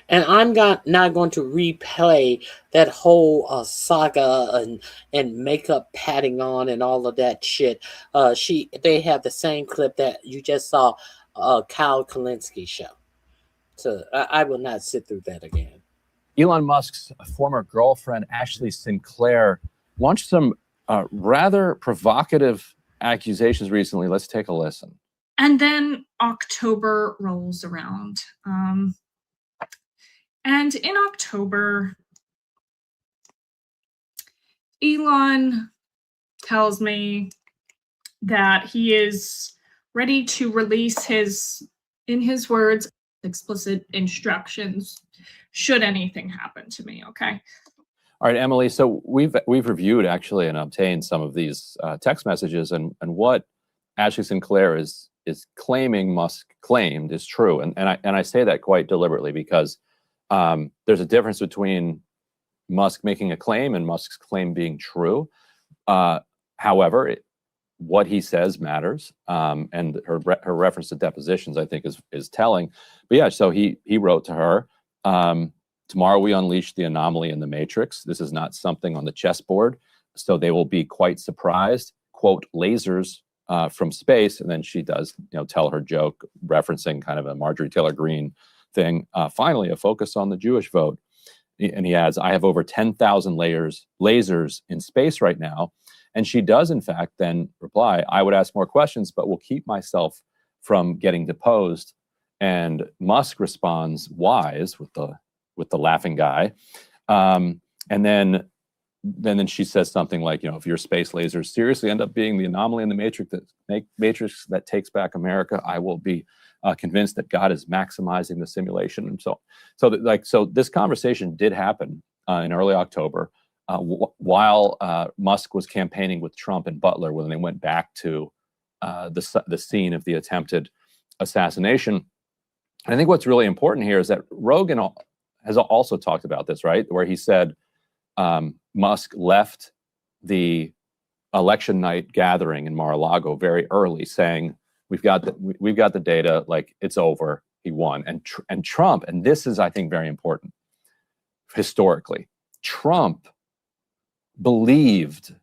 And I'm not going to replay that whole saga and makeup patting on and all of that shit. They have the same clip that you just saw Kyle Kalinske show. So I will not sit through that again. Elon Musk's former girlfriend, Ashley Sinclair, launched some rather provocative accusations recently. Let's take a listen. And then October rolls around. And in October, Elon tells me that he is ready to release his, in his words, explicit instructions should anything happen to me. Okay. All right, Emily. So we've reviewed actually and obtained some of these text messages, and what Ashley Sinclair is claiming Musk claimed is true, and I say that quite deliberately because there's a difference between Musk making a claim and Musk's claim being true. However, what he says matters. And her reference to depositions, I think, is telling. But yeah, so he wrote to her, tomorrow we unleash the anomaly in the matrix. This is not something on the chessboard. So they will be quite surprised. Quote, lasers from space. And then she does, tell her joke, referencing kind of a Marjorie Taylor Greene thing. Finally, a focus on the Jewish vote. And he adds, I have over 10,000 lasers in space right now. And she does, in fact, then reply, I would ask more questions, but will keep myself from getting deposed. And Musk responds, wise, with the laughing guy. And then she says something like, if your space lasers seriously end up being the anomaly in the matrix that takes back America, I will be convinced that God is maximizing the simulation. And so this conversation did happen in early October while Musk was campaigning with Trump and Butler when they went back to the scene of the attempted assassination. And I think what's really important here is that Rogan has also talked about this, right? Where he said Musk left the election night gathering in Mar-a-Lago very early, saying, we've got the data, like it's over, he won. And Trump, and this is, I think, very important historically, Trump believed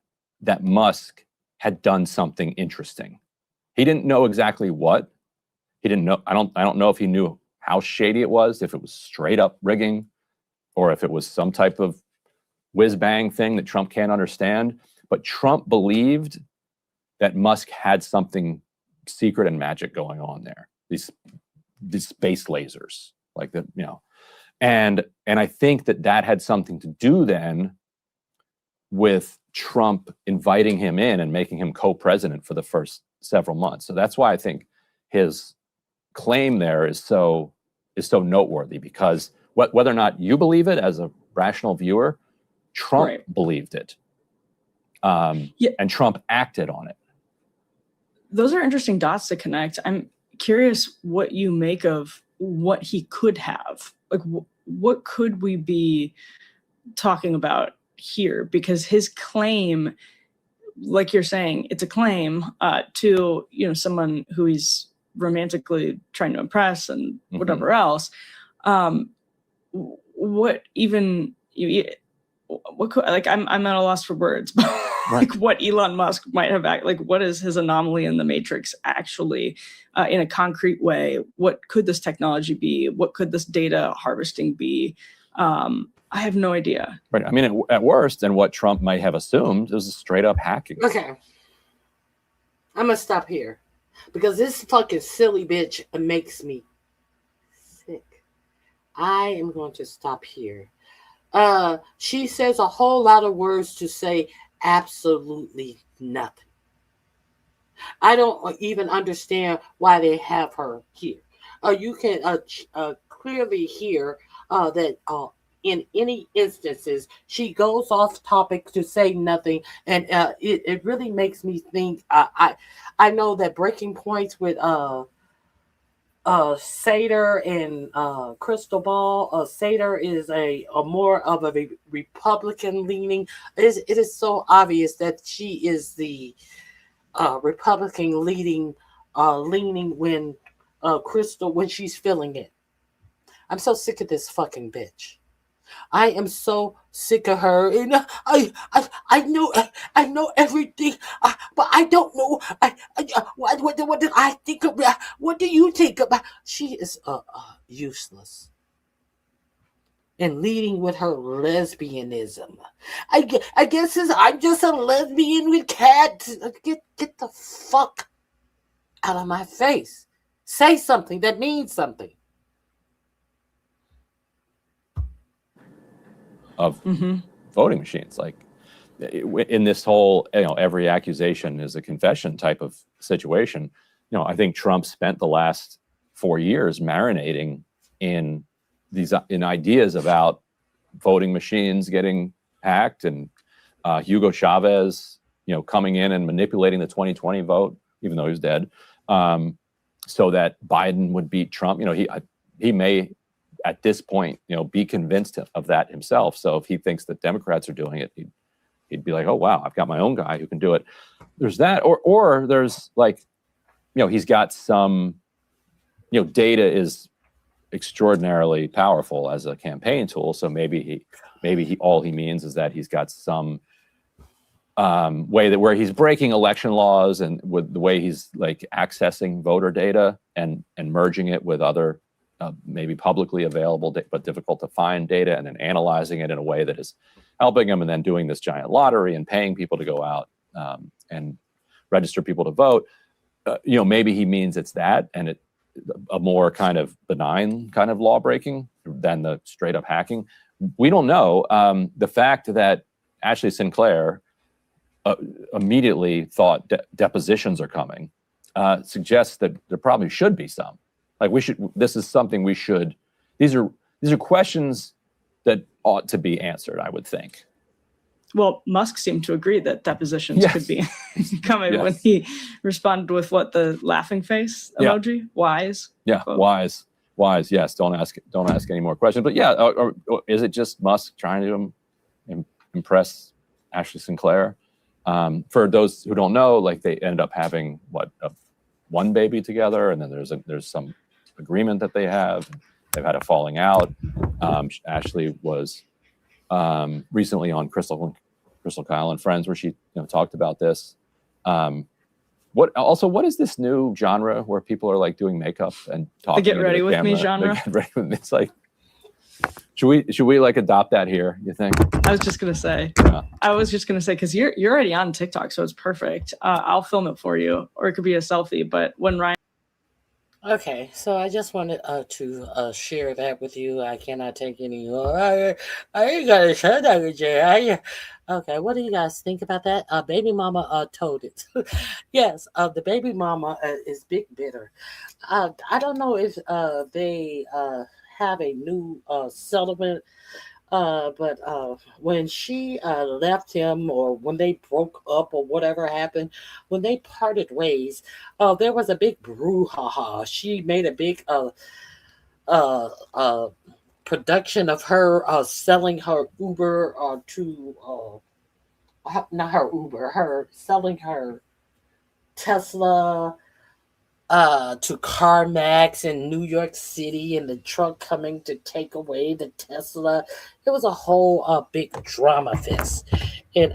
that Musk had done something interesting. He didn't know exactly what. He didn't know. I don't know if he knew how shady it was, if it was straight up rigging, or if it was some type of whiz-bang thing that Trump can't understand. But Trump believed that Musk had something secret and magic going on there. These space lasers, like that, And I think that had something to do then with Trump inviting him in and making him co-president for the first several months. So that's why I think his claim there is so noteworthy, because whether or not you believe it as a rational viewer, Trump believed it. And Trump acted on it. Those are interesting dots to connect. I'm curious what you make of what he could have. Like, what could we be talking about here? Because his claim, like you're saying, it's a claim to someone who he's romantically trying to impress and whatever else. What even? What could, like I'm at a loss for words. Like what Elon Musk might have what is his anomaly in the matrix actually in a concrete way? What could this technology be? What could this data harvesting be? I have no idea. Right. I mean, at worst, and what Trump might have assumed, is straight up hacking. Okay. I'm going to stop here because this fucking silly bitch makes me sick. I am going to stop here. She says a whole lot of words to say absolutely nothing. I don't even understand why they have her here. You can clearly hear that in any instances she goes off topic to say nothing, and it really makes me think. I know that breaking points with Sater and Crystal Ball. Sater is a more of a Republican leaning. It is so obvious that she is the Republican leaning when Crystal, when she's feeling it. I'm so sick of this fucking bitch. I am so sick of her, and I know everything, but I don't know. What did I think about? What do you think about? She is useless, and leading with her lesbianism. I guess I'm just a lesbian with cats. Get the fuck out of my face. Say something that means something. Of voting machines, like in this whole, every accusation is a confession type of situation. I think Trump spent the last 4 years marinating in ideas about voting machines getting hacked, and Hugo Chavez, coming in and manipulating the 2020 vote, even though he's dead, so that Biden would beat Trump. He may, at this point, be convinced of that himself. So if he thinks that Democrats are doing it, he'd be like, oh, wow, I've got my own guy who can do it. there's that, or there's like, he's got some, data is extraordinarily powerful as a campaign tool. So maybe he all he means is that he's got some way that where he's breaking election laws, and with the way he's like accessing voter data and merging it with other maybe publicly available but difficult to find data, and then analyzing it in a way that is helping him, and then doing this giant lottery and paying people to go out and register people to vote. Maybe he means it's that, and a more kind of benign kind of law breaking than the straight up hacking. We don't know. The fact that Ashley Sinclair immediately thought depositions are coming suggests that there probably should be some. Like this is something we should. These are questions that ought to be answered, I would think. Well, Musk seemed to agree that depositions could be coming when he responded with the laughing face emoji. Wise. Yeah, quote. Wise. Yes. Don't ask any more questions. But or is it just Musk trying to impress Ashley Sinclair? For those who don't know, like they ended up having one baby together, and then there's some agreement that they have. They've had a falling out. Ashley was recently on Crystal Kyle and Friends, where she talked about this. What is this new genre where people are like doing makeup and talking? The get ready with me genre. Get ready with me. It's like, should we like adopt that here? You think? I was just gonna say. Because you're already on TikTok, so it's perfect. I'll film it for you, or it could be a selfie. But when Ryan. Okay, so I just wanted to share that with you. I cannot take any more. I ain't gonna share that with you. Okay, what do you guys think about that? Baby mama told it. Yes, the baby mama is big bitter. I don't know if they have a new settlement. But when she left him, or when they broke up, or whatever happened, when they parted ways, there was a big brouhaha. She made a big production of her selling her Uber selling her Tesla to CarMax in New York City, and the truck coming to take away the Tesla. It was a whole big drama fest. And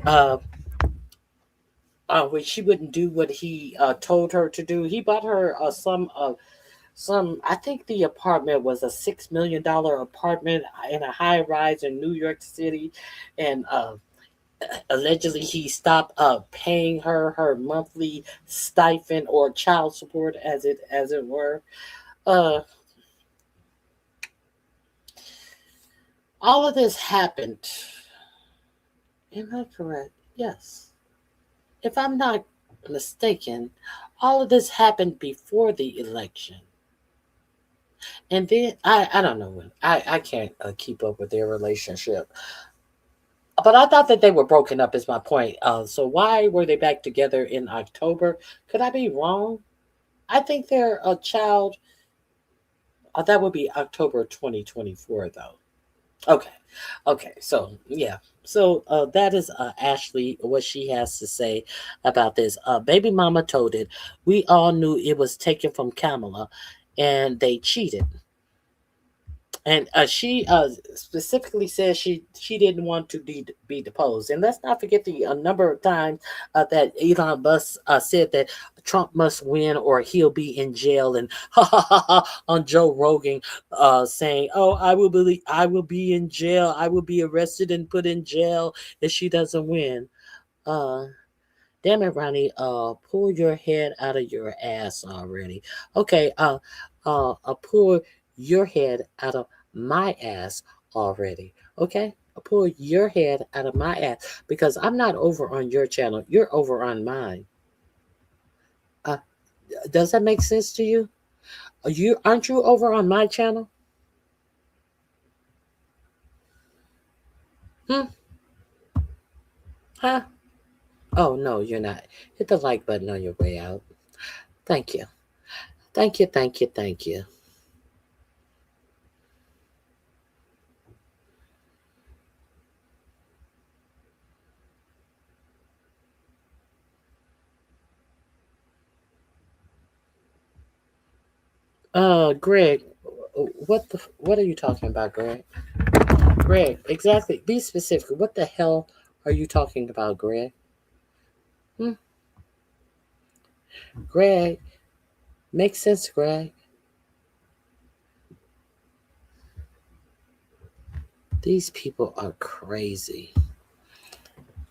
when she wouldn't do what he told her to do, he bought her some. I think the apartment was a $6 million apartment in a high rise in New York City, and allegedly he stopped paying her monthly stipend or child support, as it were. All of this happened. Am I correct? Yes. If I'm not mistaken, all of this happened before the election. And then I don't know when. I can't keep up with their relationship. But I thought that they were broken up, is my point. So why were they back together in October? Could I be wrong? I think they're a child. That would be October 2024, though. Okay. So, yeah. So that is Ashley, what she has to say about this. Baby mama told it. We all knew it was taken from Kamala, and they cheated. And she specifically says she didn't want to be deposed. And let's not forget the number of times that Elon Musk said that Trump must win or he'll be in jail. And on Joe Rogan saying, "Oh, I will be in jail. I will be arrested and put in jail if she doesn't win." Damn it, Ronnie! Pull your head out of your ass already. Okay. Pull your head out of my ass already. Okay? I'll pull your head out of my ass, because I'm not over on your channel. You're over on mine. Does that make sense to you? Aren't you over on my channel? Huh? Oh, no, you're not. Hit the like button on your way out. Thank you. Thank you. Greg, what are you talking about, Greg? Greg, exactly. Be specific. What the hell are you talking about, Greg? Greg, make sense, Greg. These people are crazy.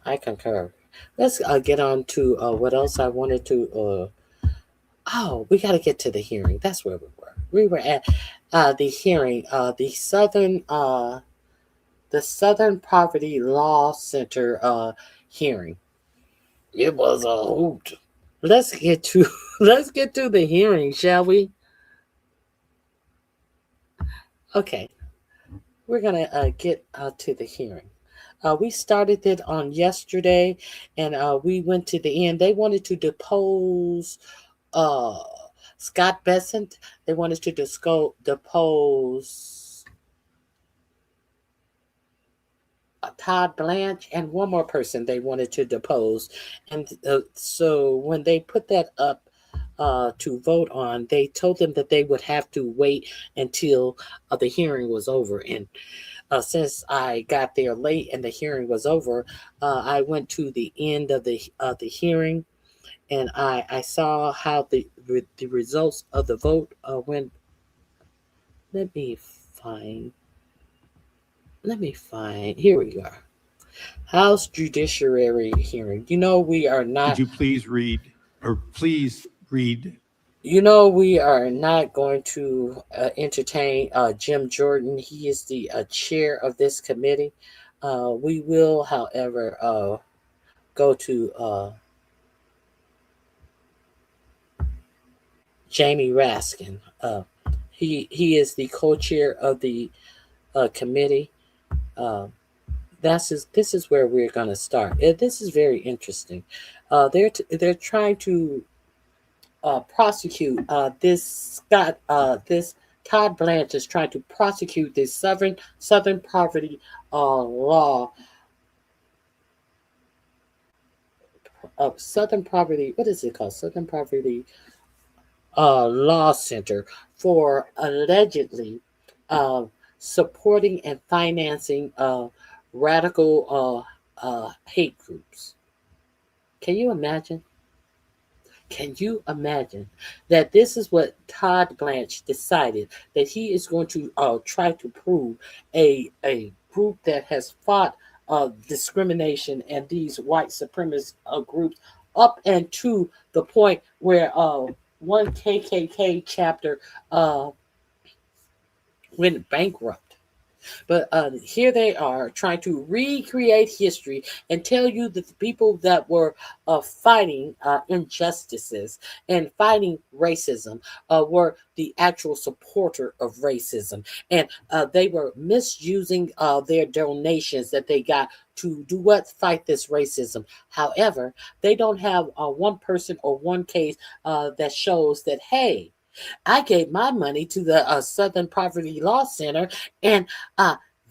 I concur. Let's get on to what else I wanted to. We got to get to the hearing. That's where we were. We were at the hearing. The Southern Poverty Law Center hearing. It was a hoot. Let's get to the hearing, shall we? Okay, we're gonna get to the hearing. We started it on yesterday, and we went to the end. They wanted to depose Scott Bessent. They wanted to depose Todd Blanche, and one more person they wanted to depose. And so when they put that up to vote on, they told them that they would have to wait until the hearing was over. And since I got there late and the hearing was over, I went to the end of the hearing, and I saw how the results of the vote went. Let me find. Here we are. House Judiciary hearing. We are not. Could you please read? We are not going to entertain Jim Jordan. He is the chair of this committee. We will, however, go to Jamie Raskin. He is the co-chair of the committee. This is where we're going to start. This is very interesting. They're trying to prosecute this Todd Blanche is trying to prosecute this Southern Poverty law. Southern Poverty, what is it called? Southern Poverty Law Center for allegedly supporting and financing radical hate groups. Can you imagine? Can you imagine that this is what Todd Blanche decided, that he is going to try to prove a group that has fought discrimination and these white supremacist groups up and to the point where one KKK chapter went bankrupt. But here they are trying to recreate history and tell you that the people that were fighting injustices and fighting racism were the actual supporter of racism. And they were misusing their donations that they got to do what? Fight this racism. However, they don't have one person or one case that shows that, hey, I gave my money to the Southern Poverty Law Center, and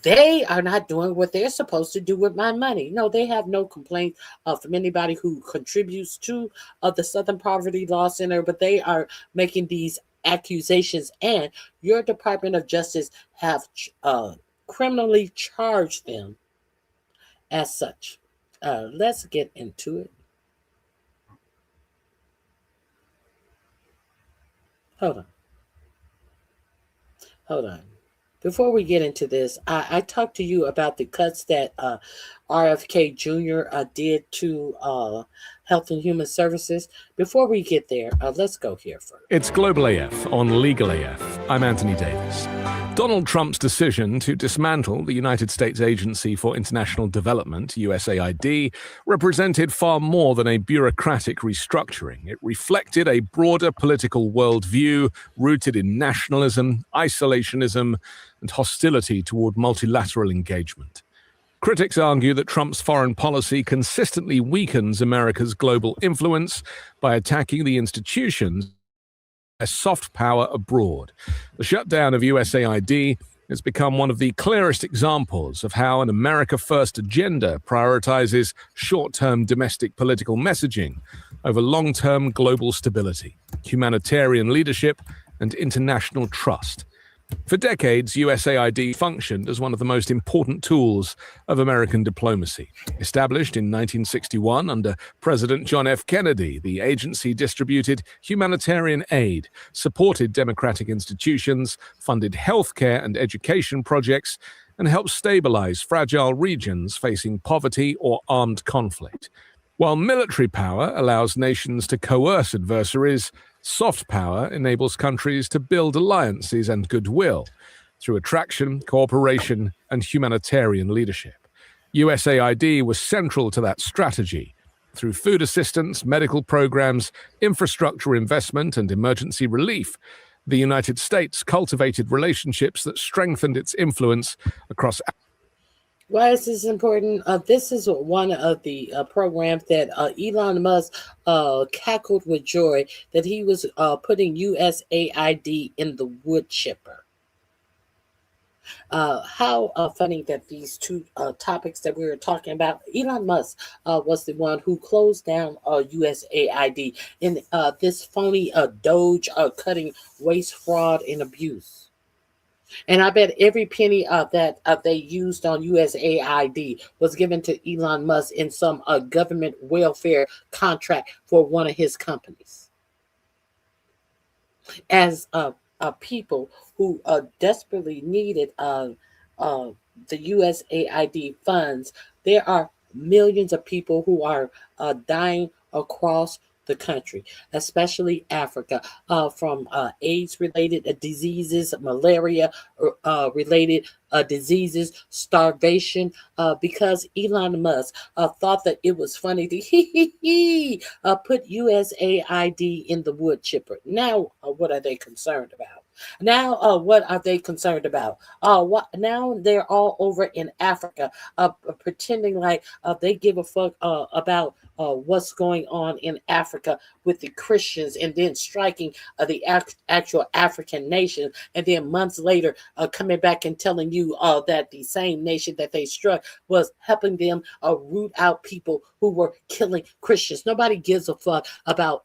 they are not doing what they're supposed to do with my money. No, they have no complaints from anybody who contributes to the Southern Poverty Law Center, but they are making these accusations, and your Department of Justice have criminally charged them as such. Let's get into it. Hold on. Before we get into this, I talked to you about the cuts that RFK Jr. Did to Health and Human Services. Before we get there, let's go here first. It's Global AF on Legal AF. I'm Anthony Davis. Donald Trump's decision to dismantle the United States Agency for International Development, USAID, represented far more than a bureaucratic restructuring. It reflected a broader political worldview rooted in nationalism, isolationism, and hostility toward multilateral engagement. Critics argue that Trump's foreign policy consistently weakens America's global influence by attacking the institutions a soft power abroad. The shutdown of USAID has become one of the clearest examples of how an America-first agenda prioritizes short-term domestic political messaging over long-term global stability, humanitarian leadership, and international trust. For decades, USAID functioned as one of the most important tools of American diplomacy. Established in 1961 under President John F. Kennedy, the agency distributed humanitarian aid, supported democratic institutions, funded healthcare and education projects, and helped stabilize fragile regions facing poverty or armed conflict. While military power allows nations to coerce adversaries, soft power enables countries to build alliances and goodwill through attraction, cooperation, and humanitarian leadership. USAID was central to that strategy. Through food assistance, medical programs, infrastructure investment, and emergency relief, the United States cultivated relationships that strengthened its influence across. Why is this important? This is one of the programs that Elon Musk cackled with joy that he was putting USAID in the wood chipper. How funny that these two topics that we were talking about, Elon Musk was the one who closed down USAID in this phony Doge cutting waste, fraud, and abuse. And I bet every penny that they used on USAID was given to Elon Musk in some government welfare contract for one of his companies. As people who desperately needed the USAID funds, there are millions of people who are dying across the country, especially Africa, from AIDS-related diseases, malaria-related diseases, starvation, because Elon Musk thought that it was funny to put USAID in the wood chipper. Now, what are they concerned about? Now, what are they concerned about? Now they're all over in Africa, pretending like they give a fuck about what's going on in Africa with the Christians, and then striking the actual African nation, and then months later coming back and telling you that the same nation that they struck was helping them root out people who were killing Christians. Nobody gives a fuck about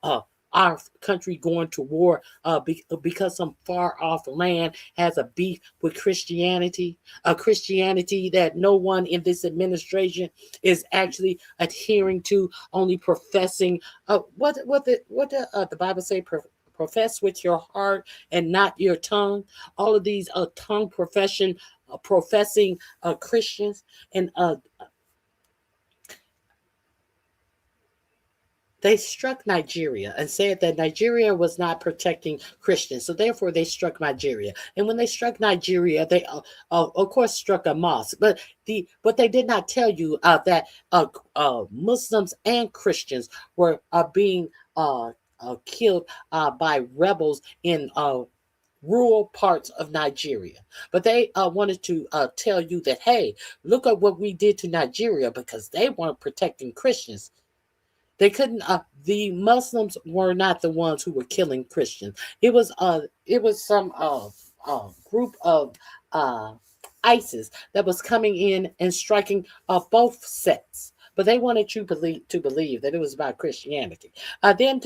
our country going to war because some far off land has a beef with Christianity, a Christianity that no one in this administration is actually adhering to, only professing what the Bible say, profess with your heart and not your tongue. All of these tongue professing Christians, and they struck Nigeria and said that Nigeria was not protecting Christians. So therefore they struck Nigeria. And when they struck Nigeria, they of course struck a mosque. But what they did not tell you that Muslims and Christians were being killed by rebels in rural parts of Nigeria. But they wanted to tell you that, hey, look at what we did to Nigeria, because they weren't protecting Christians. They couldn't. The Muslims were not the ones who were killing Christians. It was some group of ISIS that was coming in and striking both sects. But they wanted you to believe that it was about Christianity. Then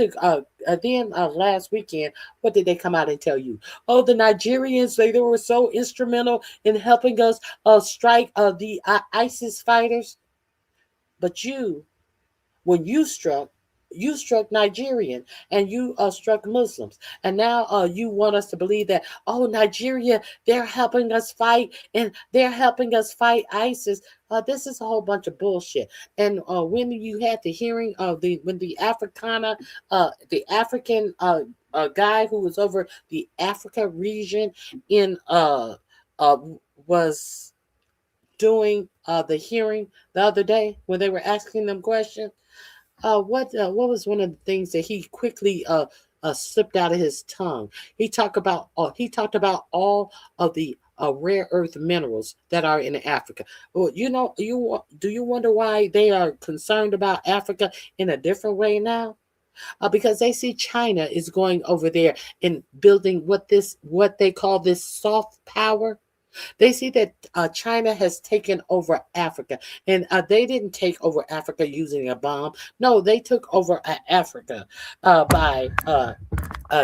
last weekend, what did they come out and tell you? Oh, the Nigerians, they were so instrumental in helping us strike the ISIS fighters. But when you struck Nigerian, and you struck Muslims, and now you want us to believe that, oh, Nigeria, they're helping us fight, and they're helping us fight ISIS. This is a whole bunch of bullshit. And when you had the hearing of when the African guy who was over the Africa region was doing the hearing the other day, when they were asking them questions, what was one of the things that he quickly slipped out of his tongue? He talked about all of the rare earth minerals that are in Africa. Well, do you wonder why they are concerned about Africa in a different way now? Because they see China is going over there and building what they call this soft power. They see that China has taken over Africa, and they didn't take over Africa using a bomb. No, they took over Africa by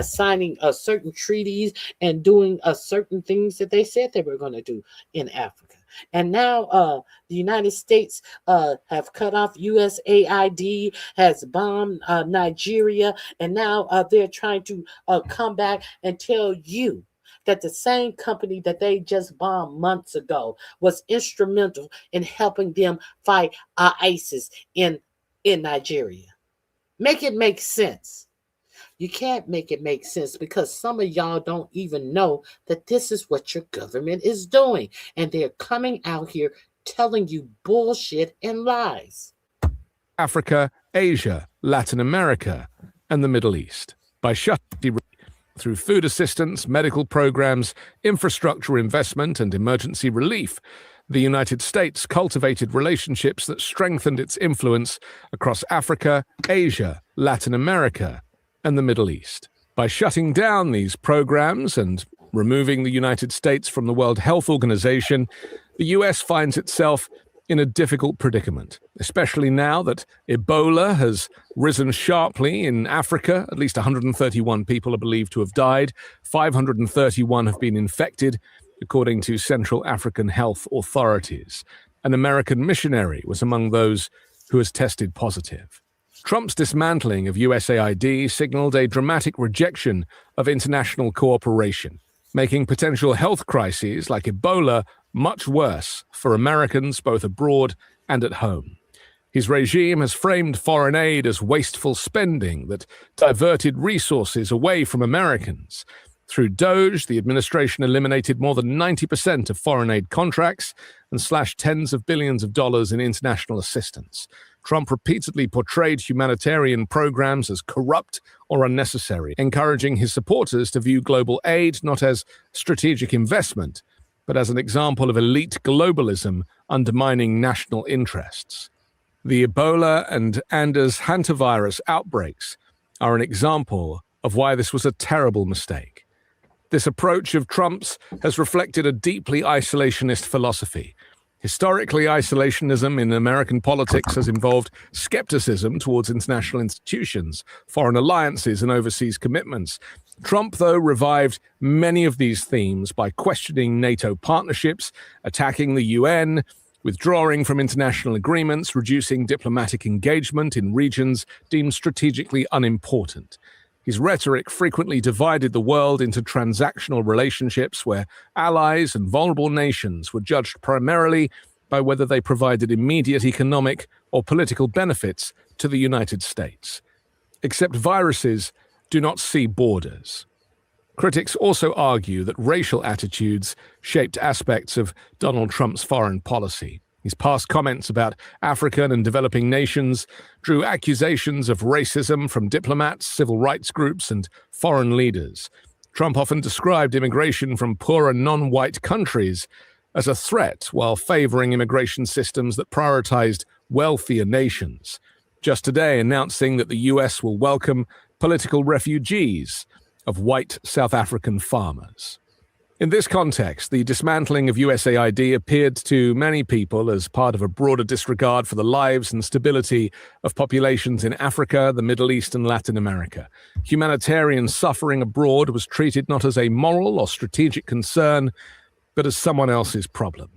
signing certain treaties and doing certain things that they said they were going to do in Africa. And now the United States have cut off USAID, has bombed Nigeria, and now they're trying to come back and tell you that the same company that they just bombed months ago was instrumental in helping them fight ISIS in Nigeria. Make it make sense. You can't make it make sense because some of y'all don't even know that this is what your government is doing. And they're coming out here telling you bullshit and lies. Africa, Asia, Latin America, and the Middle East. By shutting through food assistance, medical programs, infrastructure investment, and emergency relief, the United States cultivated relationships that strengthened its influence across Africa, Asia, Latin America, and the Middle East. By shutting down these programs and removing the United States from the World Health Organization, the US finds itself in a difficult predicament, especially now that Ebola has risen sharply in Africa. At least 131 people are believed to have died. 531 have been infected, according to Central African health authorities. An American missionary was among those who has tested positive. Trump's dismantling of USAID signaled a dramatic rejection of international cooperation, making potential health crises like Ebola much worse for Americans both abroad and at home. His regime has framed foreign aid as wasteful spending that diverted resources away from Americans. Through DOGE, the administration eliminated more than 90% of foreign aid contracts and slashed tens of billions of dollars in international assistance. Trump repeatedly portrayed humanitarian programs as corrupt or unnecessary, encouraging his supporters to view global aid not as strategic investment, but as an example of elite globalism undermining national interests. The Ebola and Anders hantavirus outbreaks are an example of why this was a terrible mistake. This approach of Trump's has reflected a deeply isolationist philosophy. Historically, isolationism in American politics has involved skepticism towards international institutions, foreign alliances, and overseas commitments. Trump, though, revived many of these themes by questioning NATO partnerships, attacking the UN, withdrawing from international agreements, reducing diplomatic engagement in regions deemed strategically unimportant. His rhetoric frequently divided the world into transactional relationships where allies and vulnerable nations were judged primarily by whether they provided immediate economic or political benefits to the United States. Except viruses do not see borders. Critics also argue that racial attitudes shaped aspects of Donald Trump's foreign policy. His past comments about African and developing nations drew accusations of racism from diplomats, civil rights groups, and foreign leaders. Trump often described immigration from poorer non-white countries as a threat while favoring immigration systems that prioritized wealthier nations. Just today announcing that the US will welcome political refugees of white South African farmers. In this context, the dismantling of USAID appeared to many people as part of a broader disregard for the lives and stability of populations in Africa, the Middle East, and Latin America. Humanitarian suffering abroad was treated not as a moral or strategic concern, but as someone else's problem.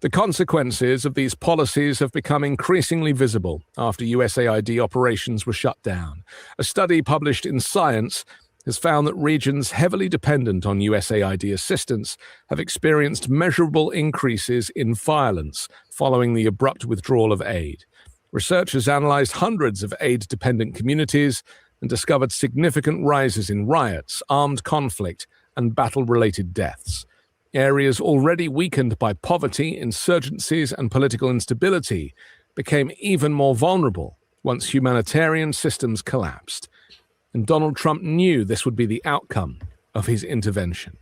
The consequences of these policies have become increasingly visible after USAID operations were shut down. A study published in Science has found that regions heavily dependent on USAID assistance have experienced measurable increases in violence following the abrupt withdrawal of aid. Researchers analyzed hundreds of aid-dependent communities and discovered significant rises in riots, armed conflict, and battle-related deaths. Areas already weakened by poverty, insurgencies, and political instability became even more vulnerable once humanitarian systems collapsed. And Donald Trump knew this would be the outcome of his intervention.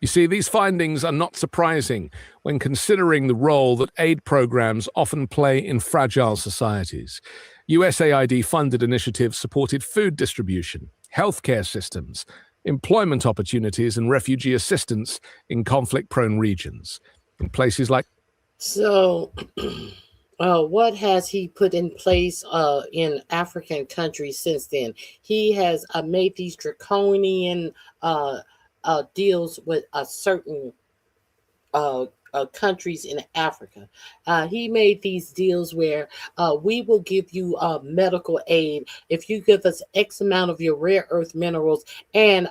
You see, these findings are not surprising when considering the role that aid programs often play in fragile societies. USAID-funded initiatives supported food distribution, healthcare systems, employment opportunities and refugee assistance in conflict-prone regions. In places like... So, what has he put in place in African countries since then? He has made these draconian deals with certain countries in Africa. He made these deals where we will give you medical aid if you give us X amount of your rare earth minerals, and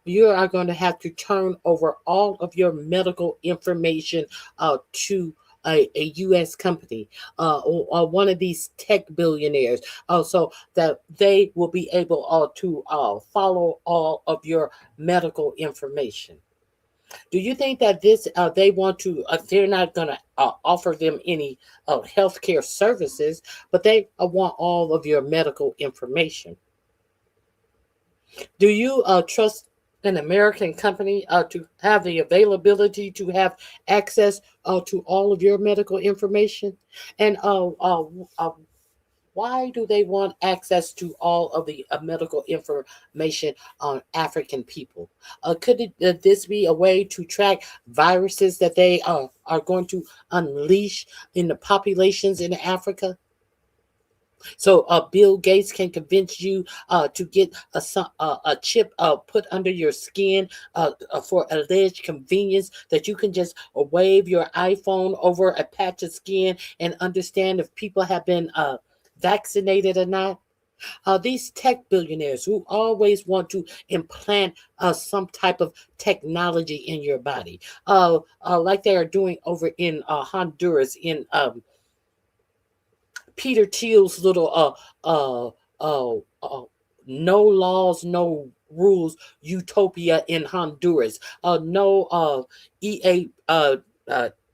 you are going to have to turn over all of your medical information to a U.S. company or one of these tech billionaires, so that they will be able to follow all of your medical information. Do you think that this they want to? They're not going to offer them any healthcare services, but they want all of your medical information. Do you trust an American company to have the availability to have access to all of your medical information? And why do they want access to all of the medical information on African people? Could this be a way to track viruses that they are going to unleash in the populations in Africa? So Bill Gates can convince you to get a chip put under your skin for alleged convenience, that you can just wave your iPhone over a patch of skin and understand if people have been vaccinated or not. These tech billionaires who always want to implant some type of technology in your body, like they are doing over in Honduras in Peter Thiel's little no laws, no rules utopia in Honduras. No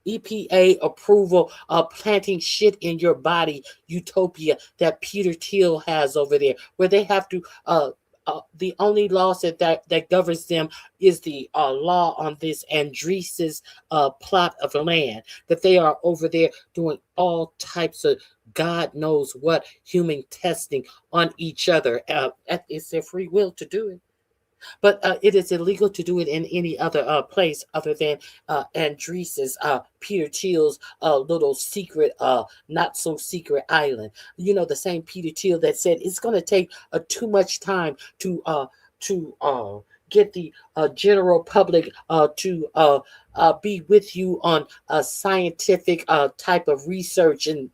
EPA approval planting shit in your body utopia that Peter Thiel has over there, where they have to the only law that governs them is the law on this Andrees's plot of land, that they are over there doing all types of God knows what human testing on each other. It's their free will to do it. But it is illegal to do it in any other place other than Andrees's, Peter Thiel's little secret, not so secret island. You know, the same Peter Thiel that said it's going to take too much time to get the general public to be with you on a scientific type of research, and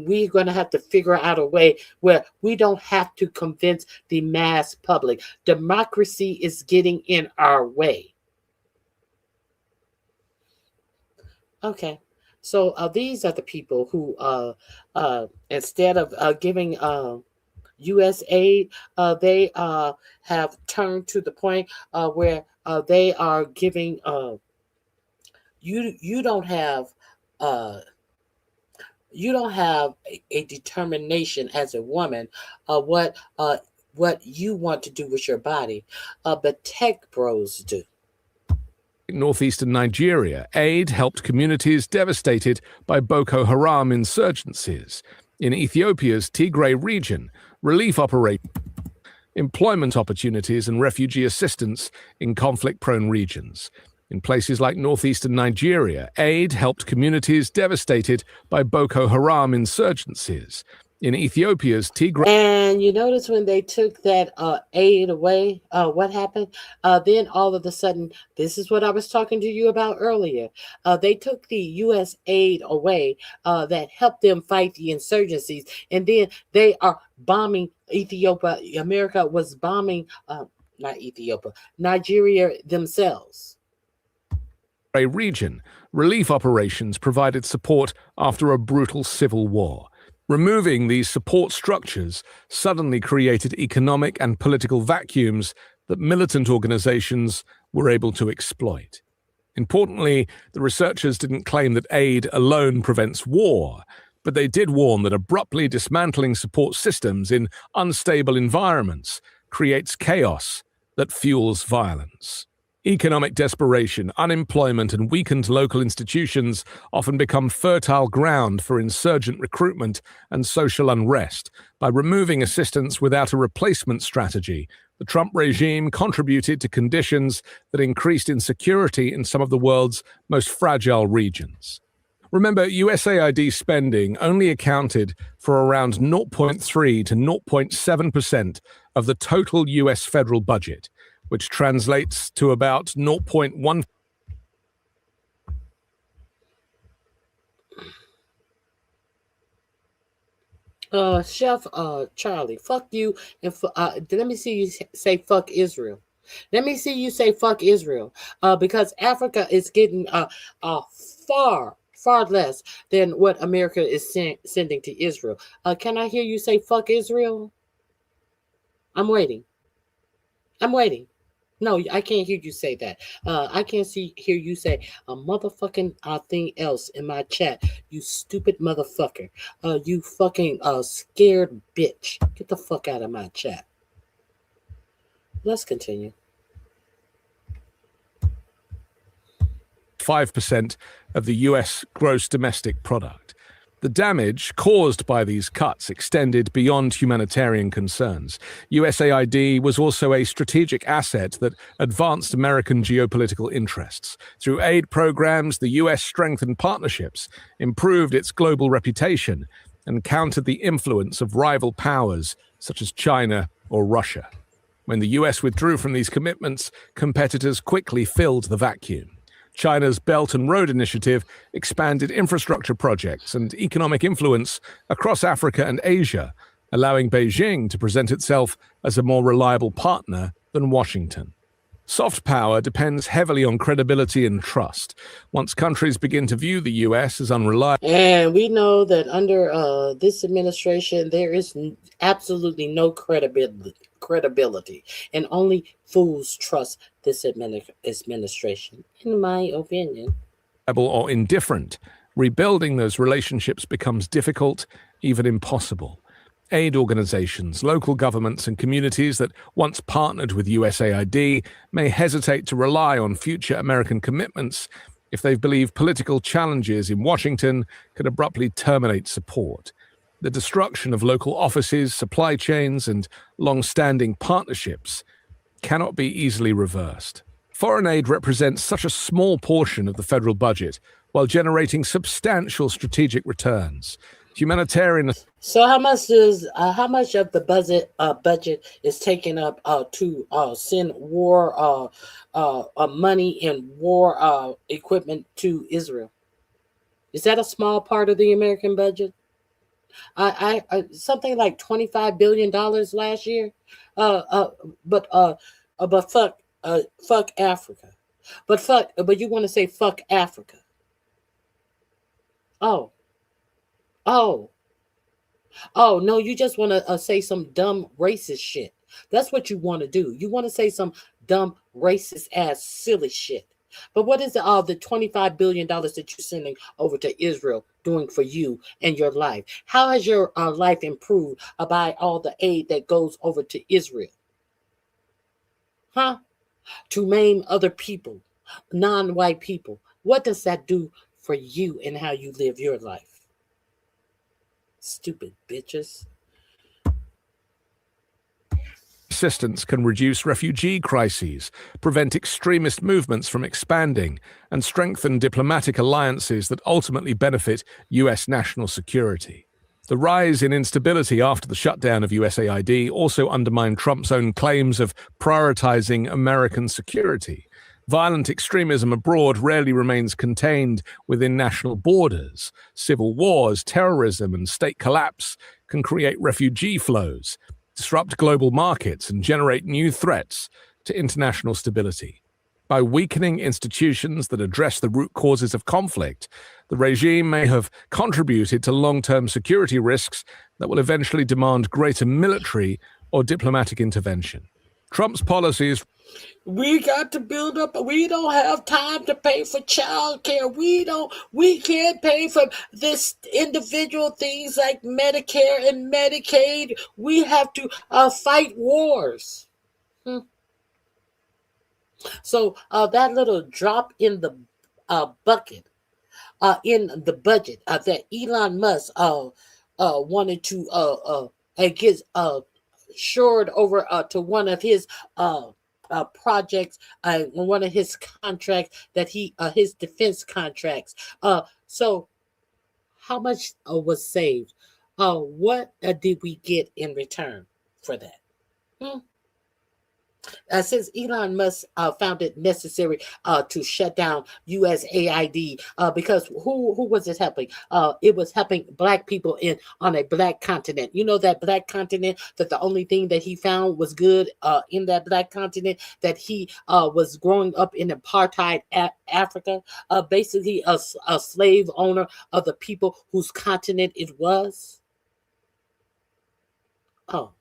we're going to have to figure out a way where we don't have to convince the mass public. Democracy is getting in our way. Okay, so these are the people who instead of giving U.S. aid, they have turned to the point where they are giving you don't have a determination as a woman what you want to do with your body, but tech bros do. Northeastern Nigeria, aid helped communities devastated by Boko Haram insurgencies. In Ethiopia's Tigray region, relief operations, employment opportunities and refugee assistance in conflict-prone regions. In places like northeastern Nigeria, aid helped communities devastated by Boko Haram insurgencies. In Ethiopia's Tigray... And you notice when they took that aid away, what happened? Then all of a sudden, this is what I was talking to you about earlier. They took the U.S. aid away that helped them fight the insurgencies. And then they are bombing Ethiopia. America was bombing, not Ethiopia, Nigeria themselves. Region, relief operations provided support after a brutal civil war. Removing these support structures suddenly created economic and political vacuums that militant organizations were able to exploit. Importantly, the researchers didn't claim that aid alone prevents war, but they did warn that abruptly dismantling support systems in unstable environments creates chaos that fuels violence. Economic desperation, unemployment, and weakened local institutions often become fertile ground for insurgent recruitment and social unrest. By removing assistance without a replacement strategy, the Trump regime contributed to conditions that increased insecurity in some of the world's most fragile regions. Remember, USAID spending only accounted for around 0.3 to 0.7% of the total US federal budget, which translates to about 0.1. Chef Charlie, fuck you, and let me see you say fuck Israel. Let me see you say fuck Israel, because Africa is getting far less than what America is sending to Israel. Can I hear you say fuck Israel? I'm waiting. No, I can't hear you say that. I can't hear you say a motherfucking thing else in my chat. You stupid motherfucker. You fucking scared bitch. Get the fuck out of my chat. Let's continue. 5% of the US gross domestic product. The damage caused by these cuts extended beyond humanitarian concerns. USAID was also a strategic asset that advanced American geopolitical interests. Through aid programs, the US strengthened partnerships, improved its global reputation, and countered the influence of rival powers such as China or Russia. When the US withdrew from these commitments, competitors quickly filled the vacuum. China's Belt and Road Initiative expanded infrastructure projects and economic influence across Africa and Asia, allowing Beijing to present itself as a more reliable partner than Washington. Soft power depends heavily on credibility and trust. Once countries begin to view the U.S. as unreliable... And we know that under this administration, there is absolutely no credibility, and only fools trust this administration, in my opinion. ...or indifferent, rebuilding those relationships becomes difficult, even impossible. Aid organizations, local governments, and communities that once partnered with USAID may hesitate to rely on future American commitments if they believe political challenges in Washington could abruptly terminate support. The destruction of local offices, supply chains, and long-standing partnerships cannot be easily reversed. Foreign aid represents such a small portion of the federal budget, while generating substantial strategic returns. Humanitarian... So how much of the budget is taken up to send war money and war equipment to Israel? Is that a small part of the American budget? I something like $25 billion last year. But fuck Africa. But you want to say fuck Africa? Oh, no, you just want to say some dumb racist shit. That's what you want to do. You want to say some dumb racist ass silly shit. But what is the $25 billion that you're sending over to Israel doing for you and your life? How has your life improved by all the aid that goes over to Israel? Huh? To maim other people, non-white people. What does that do for you and how you live your life? Stupid bitches. Assistance can reduce refugee crises, prevent extremist movements from expanding, and strengthen diplomatic alliances that ultimately benefit U.S. national security. The rise in instability after the shutdown of USAID also undermined Trump's own claims of prioritizing American security. Violent extremism abroad rarely remains contained within national borders. Civil wars, terrorism, and state collapse can create refugee flows, disrupt global markets, and generate new threats to international stability. By weakening institutions that address the root causes of conflict, the regime may have contributed to long-term security risks that will eventually demand greater military or diplomatic intervention. Trump's policies... We got to build up. We don't have time to pay for childcare. We can't pay for this individual things like Medicare and Medicaid. We have to fight wars. So that little drop in the bucket, in the budget that Elon Musk wanted to get shored over to one of his projects, one of his contracts that his defense contracts. So how much was saved? What did we get in return for that? Since Elon Musk found it necessary to shut down USAID, because who was it helping? It was helping Black people on a Black continent. You know, that Black continent, that the only thing that he found was good in that Black continent, that he was growing up in apartheid Africa, basically a slave owner of the people whose continent it was. Oh.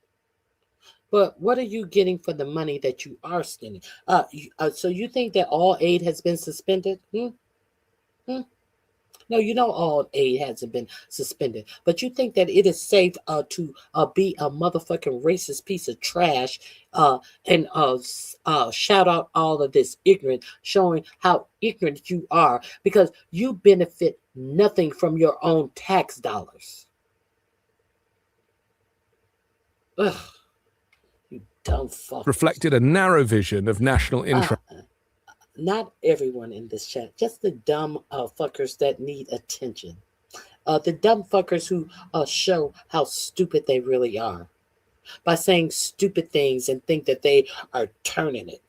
But what are you getting for the money that you are spending? So you think that all aid has been suspended? No, you know all aid hasn't been suspended. But you think that it is safe to be a motherfucking racist piece of trash and shout out all of this ignorant, showing how ignorant you are, because you benefit nothing from your own tax dollars. Ugh. Reflected a narrow vision of national interest. Not everyone in this chat, just the dumb fuckers that need attention. The dumb fuckers who show how stupid they really are by saying stupid things and think that they are turning it.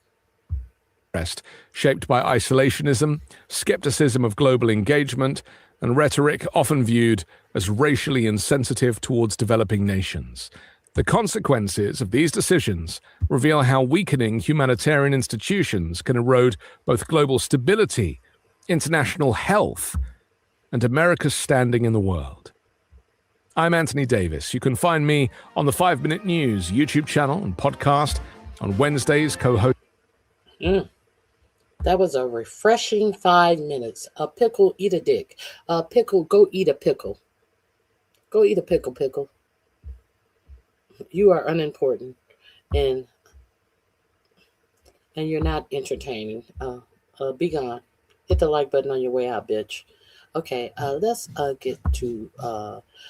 Shaped by isolationism, skepticism of global engagement, and rhetoric often viewed as racially insensitive towards developing nations. The consequences of these decisions reveal how weakening humanitarian institutions can erode both global stability, international health, and America's standing in the world. I'm Anthony Davis. You can find me on the 5 Minute News YouTube channel and podcast on Wednesdays, co-host. That was a refreshing 5 minutes. A pickle, eat a dick. A pickle, go eat a pickle. Go eat a pickle. You are unimportant, and you're not entertaining. Be gone. Hit the like button on your way out, bitch. Okay, let's get to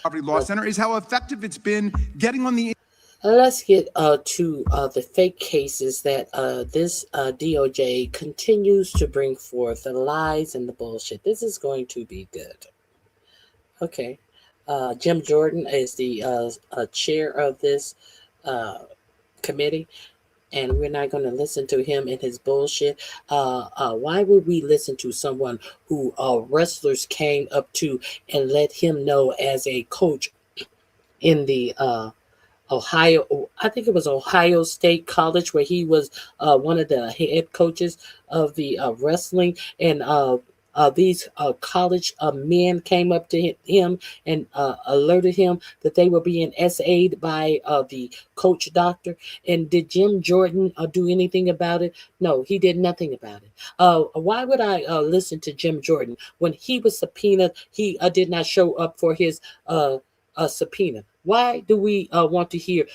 Poverty Law Center is how effective it's been getting on the. Let's get to the fake cases that this DOJ continues to bring forth, the lies and the bullshit. This is going to be good. Okay. Jim Jordan is the chair of this committee, and we're not going to listen to him and his bullshit. Why would we listen to someone who wrestlers came up to and let him know as a coach in the Ohio, I think it was Ohio State College, where he was one of the head coaches of the wrestling, and these college men came up to him and alerted him that they were being SA'd by the coach doctor. And did Jim Jordan do anything about it? No, he did nothing about it. Why would I listen to Jim Jordan when he was subpoenaed? He did not show up for his subpoena. Why do we want to hear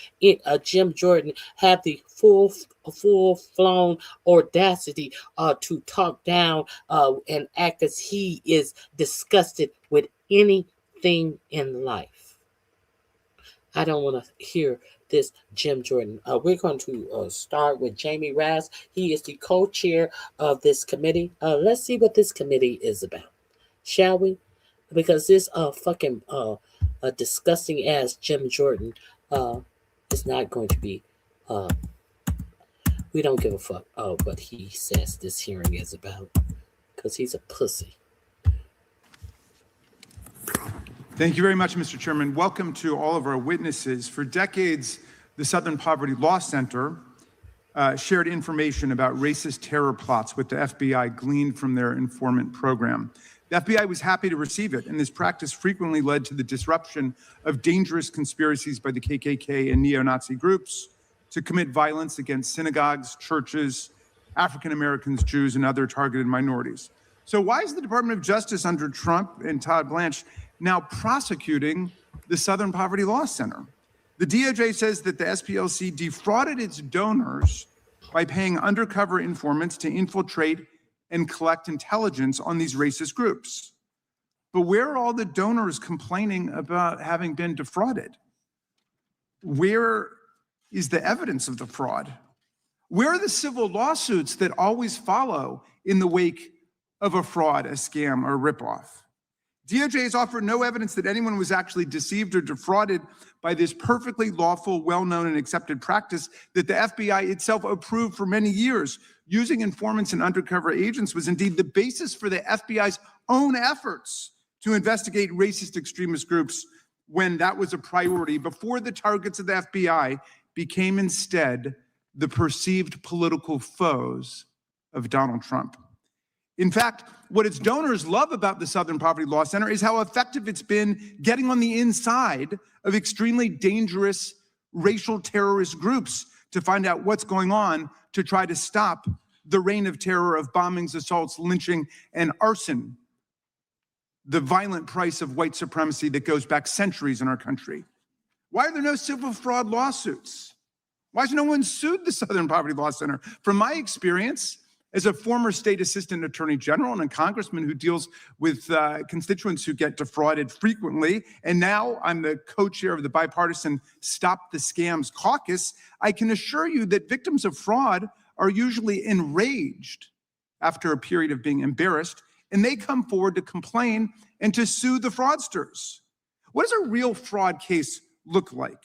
Jim Jordan have the full-flown audacity to talk down and act as he is disgusted with anything in life? I don't want to hear this Jim Jordan. We're going to start with Jamie Rass. He is the co-chair of this committee. Let's see what this committee is about, shall we? Because this fucking disgusting ass Jim Jordan is not going to be. We don't give a fuck what he says this hearing is about, because he's a pussy. Thank you very much, Mr. Chairman. Welcome to all of our witnesses. For decades, the Southern Poverty Law Center shared information about racist terror plots with the FBI gleaned from their informant program. The FBI was happy to receive it, and this practice frequently led to the disruption of dangerous conspiracies by the KKK and neo-Nazi groups to commit violence against synagogues, churches, African Americans, Jews, and other targeted minorities. So why is the Department of Justice under Trump and Todd Blanche now prosecuting the Southern Poverty Law Center? The DOJ says that the SPLC defrauded its donors by paying undercover informants to infiltrate and collect intelligence on these racist groups. But where are all the donors complaining about having been defrauded? Where is the evidence of the fraud? Where are the civil lawsuits that always follow in the wake of a fraud, a scam, or a ripoff? DOJ has offered no evidence that anyone was actually deceived or defrauded by this perfectly lawful, well-known, and accepted practice that the FBI itself approved for many years. Using informants and undercover agents was indeed the basis for the FBI's own efforts to investigate racist extremist groups when that was a priority, before the targets of the FBI became instead the perceived political foes of Donald Trump. In fact, what its donors love about the Southern Poverty Law Center is how effective it's been getting on the inside of extremely dangerous racial terrorist groups to find out what's going on to try to stop the reign of terror of bombings, assaults, lynching, and arson, the violent price of white supremacy that goes back centuries in our country. Why are there no civil fraud lawsuits? Why has no one sued the Southern Poverty Law Center? From my experience, as a former state assistant attorney general and a congressman who deals with constituents who get defrauded frequently, and now I'm the co-chair of the bipartisan Stop the Scams caucus, I can assure you that victims of fraud are usually enraged after a period of being embarrassed, and they come forward to complain and to sue the fraudsters. What does a real fraud case look like?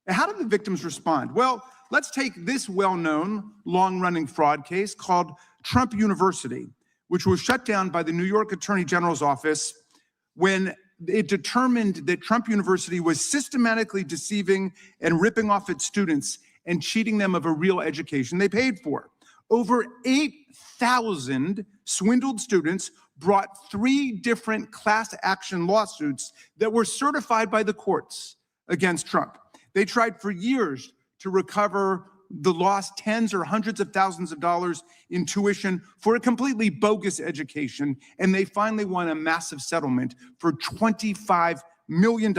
And how do the victims respond? Well, let's take this well-known, long-running fraud case called Trump University, which was shut down by the New York Attorney General's office when it determined that Trump University was systematically deceiving and ripping off its students and cheating them of a real education they paid for. Over 8,000 swindled students brought 3 different class action lawsuits that were certified by the courts against Trump. They tried for years to recover the lost tens or hundreds of thousands of dollars in tuition for a completely bogus education, and they finally won a massive settlement for $25 million.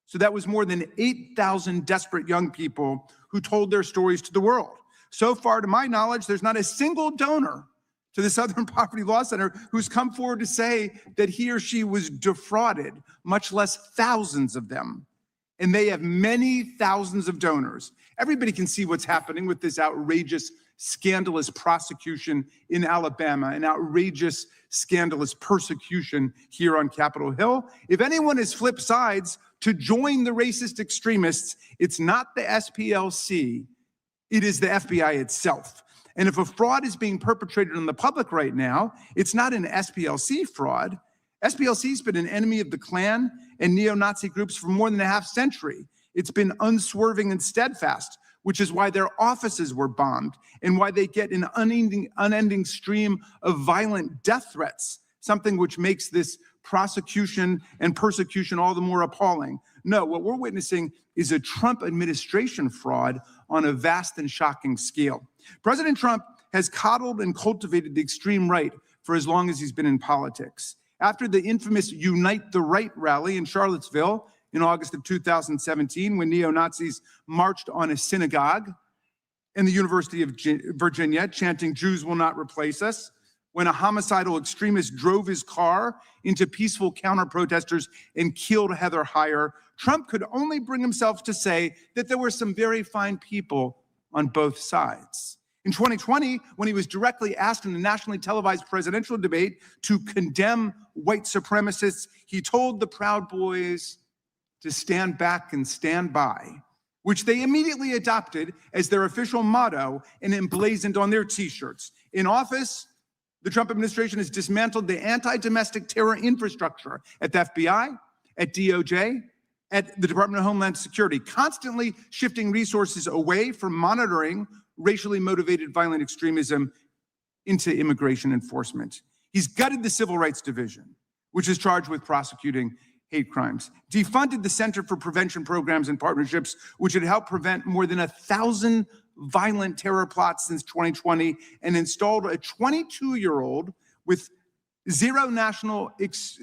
So that was more than 8,000 desperate young people who told their stories to the world. So far, to my knowledge, there's not a single donor to the Southern Poverty Law Center who's come forward to say that he or she was defrauded, much less thousands of them. And they have many thousands of donors. Everybody can see what's happening with this outrageous, scandalous prosecution in Alabama, an outrageous, scandalous persecution here on Capitol Hill. If anyone has flipped sides to join the racist extremists, it's not the SPLC, it is the FBI itself. And if a fraud is being perpetrated on the public right now, it's not an SPLC fraud. SPLC's been an enemy of the Klan and neo-Nazi groups for more than a half century. It's been unswerving and steadfast, which is why their offices were bombed and why they get an unending stream of violent death threats, something which makes this prosecution and persecution all the more appalling. No, what we're witnessing is a Trump administration fraud on a vast and shocking scale. President Trump has coddled and cultivated the extreme right for as long as he's been in politics. After the infamous Unite the Right rally in Charlottesville in August of 2017, when neo-Nazis marched on a synagogue in the University of Virginia, chanting, "Jews will not replace us," when a homicidal extremist drove his car into peaceful counter-protesters and killed Heather Heyer, Trump could only bring himself to say that there were some very fine people on both sides. In 2020, when he was directly asked in the nationally televised presidential debate to condemn white supremacists, he told the Proud Boys to stand back and stand by, which they immediately adopted as their official motto and emblazoned on their t-shirts. In office, the Trump administration has dismantled the anti-domestic terror infrastructure at the FBI, at DOJ, at the Department of Homeland Security, constantly shifting resources away from monitoring racially motivated violent extremism into immigration enforcement. He's gutted the Civil Rights Division, which is charged with prosecuting hate crimes, defunded the Center for Prevention Programs and Partnerships, which had helped prevent more than 1,000 violent terror plots since 2020, and installed a 22-year-old with zero national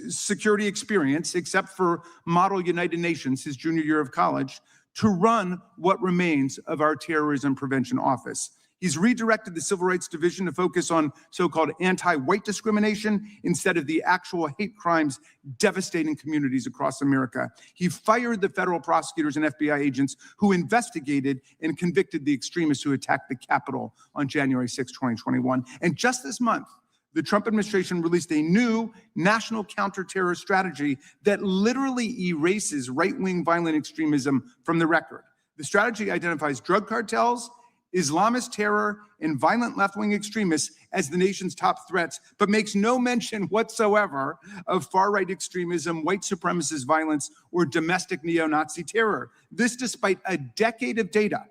security experience, except for Model United Nations, his junior year of college, to run what remains of our terrorism prevention office. He's redirected the Civil Rights Division to focus on so-called anti-white discrimination instead of the actual hate crimes devastating communities across America. He fired the federal prosecutors and FBI agents who investigated and convicted the extremists who attacked the Capitol on January 6, 2021. And just this month, the Trump administration released a new national counterterror strategy that literally erases right-wing violent extremism from the record. The strategy identifies drug cartels, Islamist terror, and violent left-wing extremists as the nation's top threats, but makes no mention whatsoever of far-right extremism, white supremacist violence, or domestic neo-Nazi terror. This despite a decade of data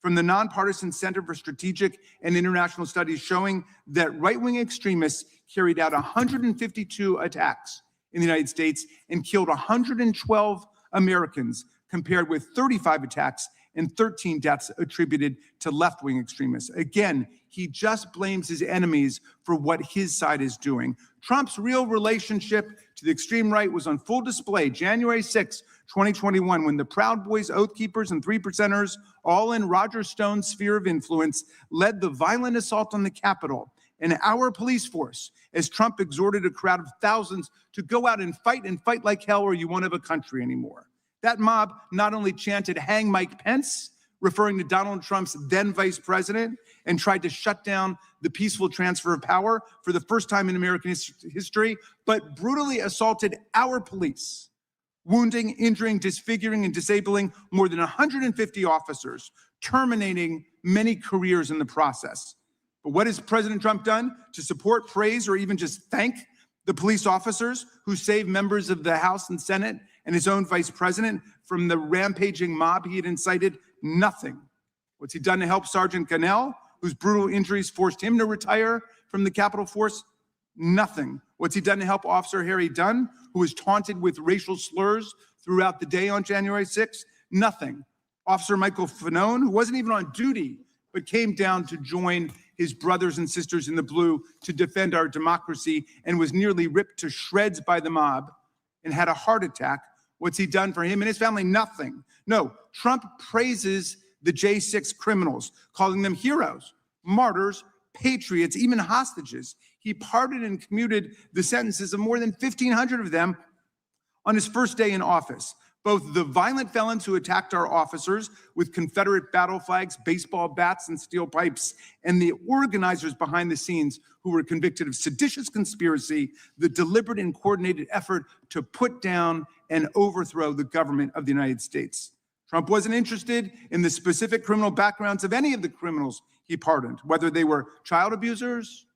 from the Nonpartisan Center for Strategic and International Studies showing that right-wing extremists carried out 152 attacks in the United States and killed 112 Americans, compared with 35 attacks and 13 deaths attributed to left-wing extremists. Again, he just blames his enemies for what his side is doing. Trump's real relationship to the extreme right was on full display January 6, 2021, when the Proud Boys, Oath Keepers, and 3%ers, all in Roger Stone's sphere of influence, led the violent assault on the Capitol and our police force as Trump exhorted a crowd of thousands to go out and fight like hell, or you won't have a country anymore. That mob not only chanted, "Hang Mike Pence," referring to Donald Trump's then vice president, and tried to shut down the peaceful transfer of power for the first time in American history, but brutally assaulted our police, wounding, injuring, disfiguring, and disabling more than 150 officers, terminating many careers in the process. But what has President Trump done to support, praise, or even just thank the police officers who saved members of the House and Senate and his own vice president from the rampaging mob he had incited? Nothing. What's he done to help Sergeant Cannell, whose brutal injuries forced him to retire from the Capitol Force? Nothing. What's he done to help Officer Harry Dunn, who was taunted with racial slurs throughout the day on January 6th? Nothing. Officer Michael Fanone, who wasn't even on duty, but came down to join his brothers and sisters in the blue to defend our democracy and was nearly ripped to shreds by the mob and had a heart attack. What's he done for him and his family? Nothing. No, Trump praises the J6 criminals, calling them heroes, martyrs, patriots, even hostages. He pardoned and commuted the sentences of more than 1,500 of them on his first day in office. Both the violent felons who attacked our officers with Confederate battle flags, baseball bats, and steel pipes, and the organizers behind the scenes who were convicted of seditious conspiracy, the deliberate and coordinated effort to put down and overthrow the government of the United States. Trump wasn't interested in the specific criminal backgrounds of any of the criminals he pardoned, whether they were child abusers,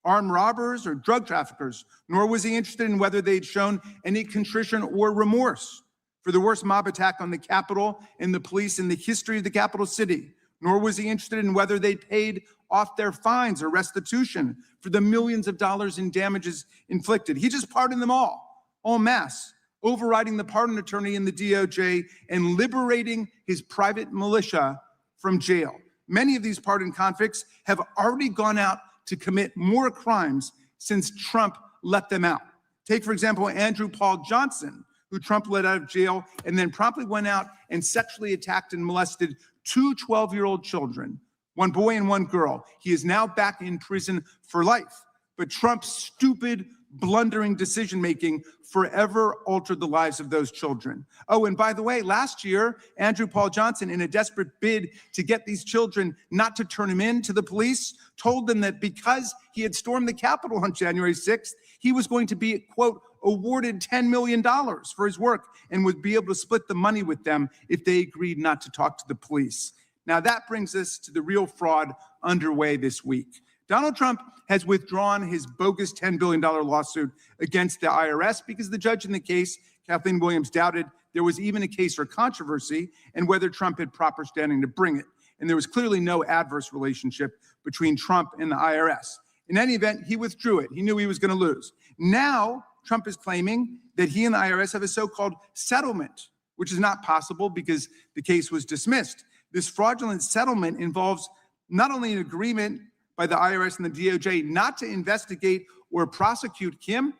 armed robbers, or drug traffickers, nor was he interested in whether they'd shown any contrition or remorse for the worst mob attack on the Capitol and the police in the history of the capital city, nor was he interested in whether they paid off their fines or restitution for the millions of dollars in damages inflicted. He just pardoned them all en masse, overriding the pardon attorney in the DOJ and liberating his private militia from jail. Many of these pardoned convicts have already gone out to commit more crimes since Trump let them out. Take, for example, Andrew Paul Johnson, who Trump let out of jail and then promptly went out and sexually attacked and molested two 12-year-old children, one boy and one girl. He is now back in prison for life. But Trump's stupid, blundering decision-making forever altered the lives of those children. Oh, and by the way, last year, Andrew Paul Johnson, in a desperate bid to get these children not to turn him in to the police, told them that because he had stormed the Capitol on January 6th, he was going to be, quote, awarded $10 million for his work and would be able to split the money with them if they agreed not to talk to the police. Now that brings us to the real fraud underway this week. Donald Trump has withdrawn his bogus $10 billion lawsuit against the IRS because the judge in the case, Kathleen Williams, doubted there was even a case or controversy and whether Trump had proper standing to bring it. And there was clearly no adverse relationship between Trump and the IRS. In any event, he withdrew it. He knew he was going to lose. Now, Trump is claiming that he and the IRS have a so-called settlement, which is not possible because the case was dismissed. This fraudulent settlement involves not only an agreement by the IRS and the DOJ not to investigate or prosecute him,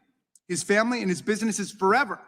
his family, and his businesses forever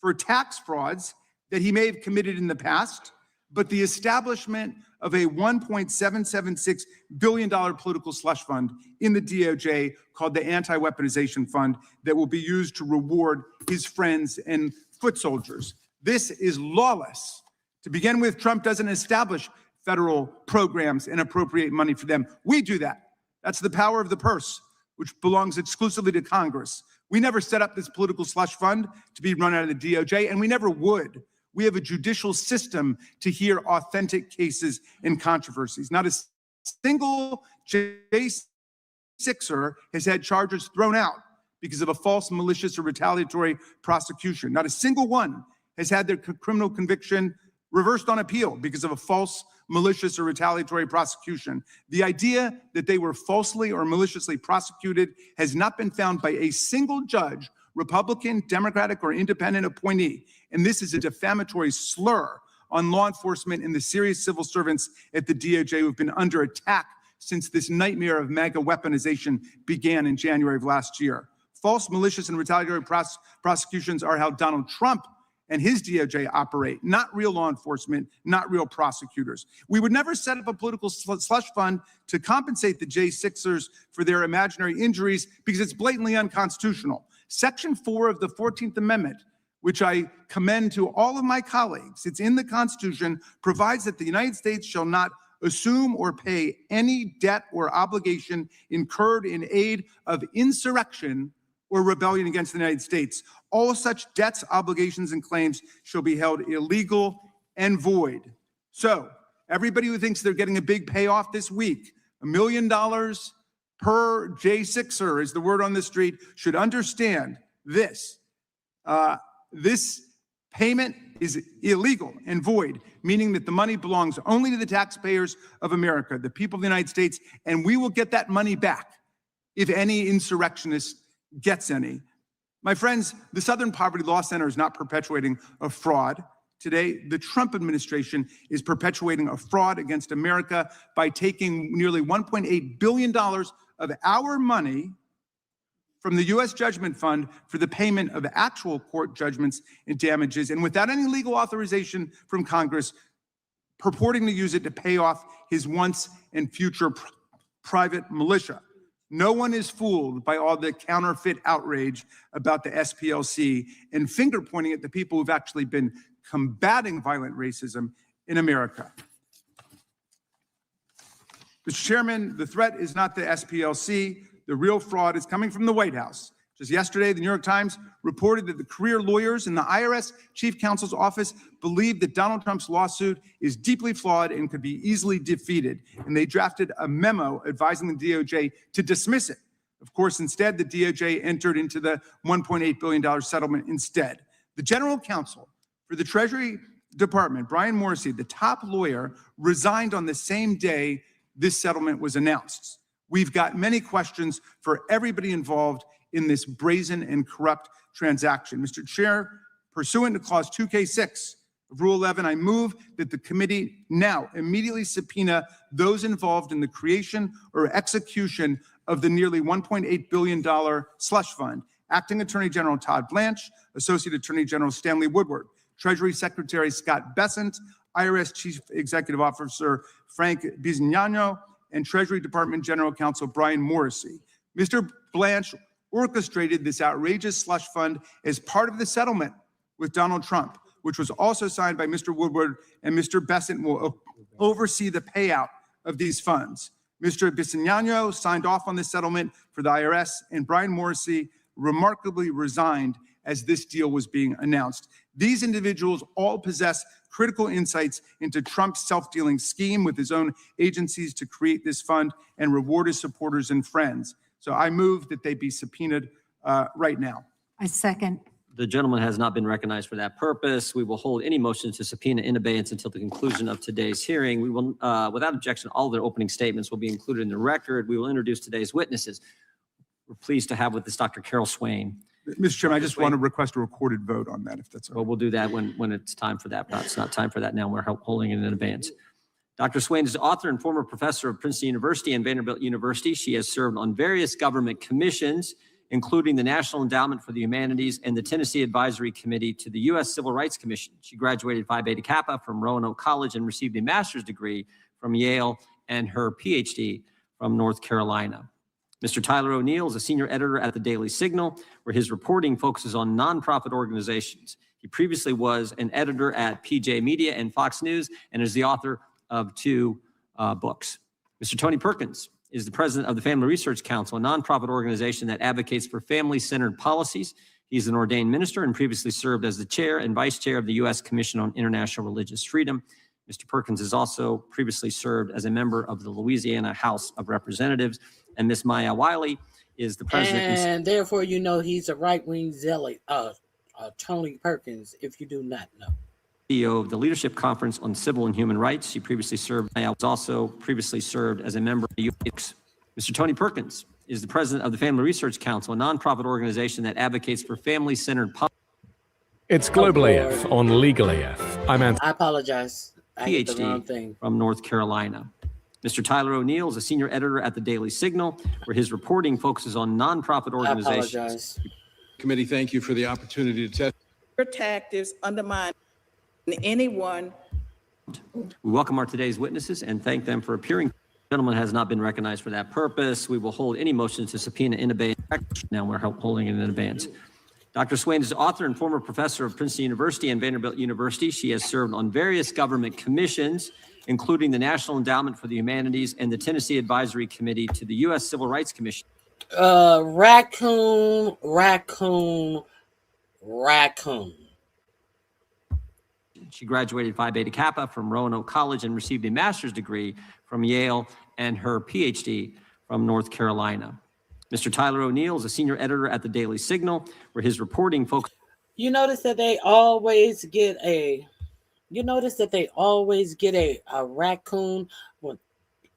for tax frauds that he may have committed in the past, but the establishment of a $1.776 billion political slush fund in the DOJ called the Anti-Weaponization Fund that will be used to reward his friends and foot soldiers. This is lawless. To begin with, Trump doesn't establish federal programs and appropriate money for them. We do that. That's the power of the purse, which belongs exclusively to Congress. We never set up this political slush fund to be run out of the DOJ, and we never would. We have a judicial system to hear authentic cases and controversies. Not a single J6er has had charges thrown out because of a false, malicious, or retaliatory prosecution. Not a single one has had their criminal conviction reversed on appeal because of a false, malicious, or retaliatory prosecution. The idea that they were falsely or maliciously prosecuted has not been found by a single judge, Republican, Democratic, or independent appointee. And this is a defamatory slur on law enforcement and the serious civil servants at the DOJ who've been under attack since this nightmare of MAGA weaponization began in January of last year. False, malicious, and retaliatory prosecutions are how Donald Trump and his DOJ operate, not real law enforcement, not real prosecutors. We would never set up a political slush fund to compensate the J6ers for their imaginary injuries because it's blatantly unconstitutional. Section 4 of the 14th Amendment, which I commend to all of my colleagues, it's in the Constitution, provides that the United States shall not assume or pay any debt or obligation incurred in aid of insurrection or rebellion against the United States. All such debts, obligations, and claims shall be held illegal and void. So everybody who thinks they're getting a big payoff this week, $1 million per J6er is the word on the street, should understand this. This payment is illegal and void, meaning that the money belongs only to the taxpayers of America, the people of the United States, and we will get that money back if any insurrectionist gets any. My friends, the Southern Poverty Law Center is not perpetuating a fraud. Today, the Trump administration is perpetuating a fraud against America by taking nearly $1.8 billion of our money from the U.S. Judgment Fund for the payment of actual court judgments and damages, and without any legal authorization from Congress, purporting to use it to pay off his once and future private militia. No one is fooled by all the counterfeit outrage about the SPLC and finger pointing at the people who've actually been combating violent racism in America. Mr. Chairman, the threat is not the SPLC. The real fraud is coming from the White House. Just yesterday, the New York Times reported that the career lawyers in the IRS Chief Counsel's office believe that Donald Trump's lawsuit is deeply flawed and could be easily defeated. And they drafted a memo advising the DOJ to dismiss it. Of course, instead, the DOJ entered into the $1.8 billion settlement instead. The general counsel for the Treasury Department, Brian Morrissey, the top lawyer, resigned on the same day this settlement was announced. We've got many questions for everybody involved in this brazen and corrupt transaction. Mr. Chair, pursuant to Clause 2K6 of Rule 11, I move that the committee now immediately subpoena those involved in the creation or execution of the nearly $1.8 billion slush fund: Acting Attorney General Todd Blanche, Associate Attorney General Stanley Woodward, Treasury Secretary Scott Bessent, IRS Chief Executive Officer Frank Bisognano, and Treasury Department General Counsel Brian Morrissey. Mr. Blanche orchestrated this outrageous slush fund as part of the settlement with Donald Trump, which was also signed by Mr. Woodward, and Mr. Bessent will oversee the payout of these funds. Mr. Bisognano signed off on the settlement for the IRS, and Brian Morrissey remarkably resigned as this deal was being announced. These individuals all possess critical insights into Trump's self-dealing scheme with his own agencies to create this fund and reward his supporters and friends. So I move that they be subpoenaed right now. I second. The gentleman has not been recognized for that purpose. We will hold any motions to subpoena in abeyance until the conclusion of today's hearing. We will, without objection, all their opening statements will be included in the record. We will introduce today's witnesses. We're pleased to have with us Dr. Carol Swain. Mr. Chairman, I just want to request a recorded vote on that, if that's all right. Well, we'll do that when it's time for that, but it's not time for that now. We're holding it in abeyance. Dr. Swain is author and former professor of Princeton University and Vanderbilt University. She has served on various government commissions, including the National Endowment for the Humanities and the Tennessee Advisory Committee to the U.S. Civil Rights Commission. She graduated Phi Beta Kappa from Roanoke College and received a master's degree from Yale and her PhD from North Carolina. Mr. Tyler O'Neill is a senior editor at the Daily Signal, where his reporting focuses on nonprofit organizations. He previously was an editor at PJ Media and Fox News and is the author of 2 books. Mr. Tony Perkins is the president of the Family Research Council, a nonprofit organization that advocates for family-centered policies. He's an ordained minister and previously served as the chair and vice chair of the U.S. Commission on International Religious Freedom. Mr. Perkins has also previously served as a member of the Louisiana House of Representatives. And Ms. Maya Wiley is the president. And therefore, you know he's a right-wing zealot, Tony Perkins, if you do not know. CEO of the Leadership Conference on Civil and Human Rights. She previously served, also previously served as a member of the UNSELLABLE. Mr. Tony Perkins is the president of the Family Research Council, a nonprofit organization that advocates for family-centered policy. It's Global AF on Legal AF. I'm Anthony. I apologize. I hit the wrong PhD thing. from North Carolina. Mr. Tyler O'Neill is a senior editor at the Daily Signal, where his reporting focuses on nonprofit organizations. I apologize. Committee, thank you for the opportunity to testify. Your tactics undermine anyone. We welcome our today's witnesses and thank them for appearing. The gentleman has not been recognized for that purpose. We will hold any motion to subpoena in abeyance. Now we're holding it in advance. Dr. Swain is author and former professor of Princeton University and Vanderbilt University. She has served on various government commissions, including the National Endowment for the Humanities and the Tennessee Advisory Committee to the U.S. Civil Rights Commission. Raccoon. She graduated Phi Beta Kappa from Roanoke College and received a master's degree from Yale and her PhD from North Carolina. Mr. Tyler O'Neill is a senior editor at the Daily Signal, where his reporting focuses. You notice that they always get a raccoon when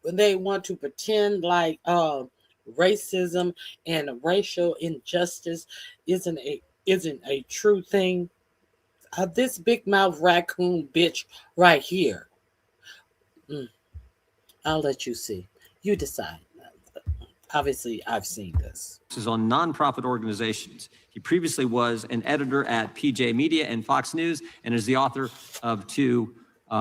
they want to pretend like racism and racial injustice isn't a true thing. This big mouth raccoon bitch right here. I'll let you see. You decide. Obviously, I've seen this. This is on nonprofit organizations. He previously was an editor at PJ Media and Fox News and is the author of 2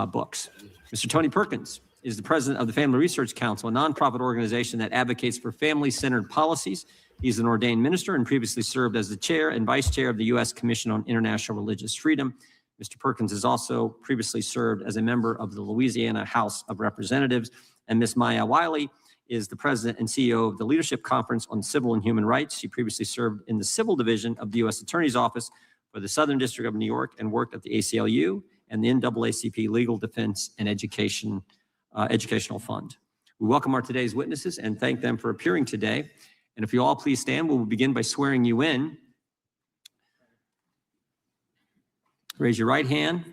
books. Mr. Tony Perkins is the president of the Family Research Council, a nonprofit organization that advocates for family-centered policies. He's an ordained minister and previously served as the chair and vice chair of the U.S. Commission on International Religious Freedom. Mr. Perkins has also previously served as a member of the Louisiana House of Representatives. And Ms. Maya Wiley is the president and CEO of the Leadership Conference on Civil and Human Rights. She previously served in the Civil Division of the U.S. Attorney's Office for the Southern District of New York and worked at the ACLU and the NAACP Legal Defense and Educational Fund. We welcome our today's witnesses and thank them for appearing today. And if you all please stand, we will begin by swearing you in. Raise your right hand.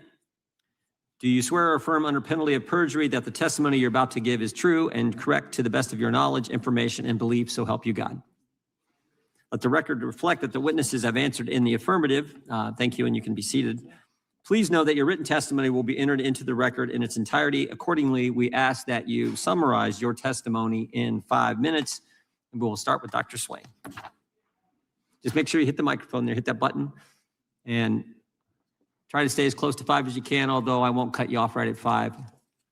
Do you swear or affirm under penalty of perjury that the testimony you're about to give is true and correct to the best of your knowledge, information, and belief, so help you God? Let the record reflect that the witnesses have answered in the affirmative. Thank you, and you can be seated. Please know that your written testimony will be entered into the record in its entirety. Accordingly, we ask that you summarize your testimony in 5 minutes, and we will start with Dr. Swain. Just make sure you hit the microphone there, hit that button, and try to stay as close to 5 as you can, although I won't cut you off right at 5.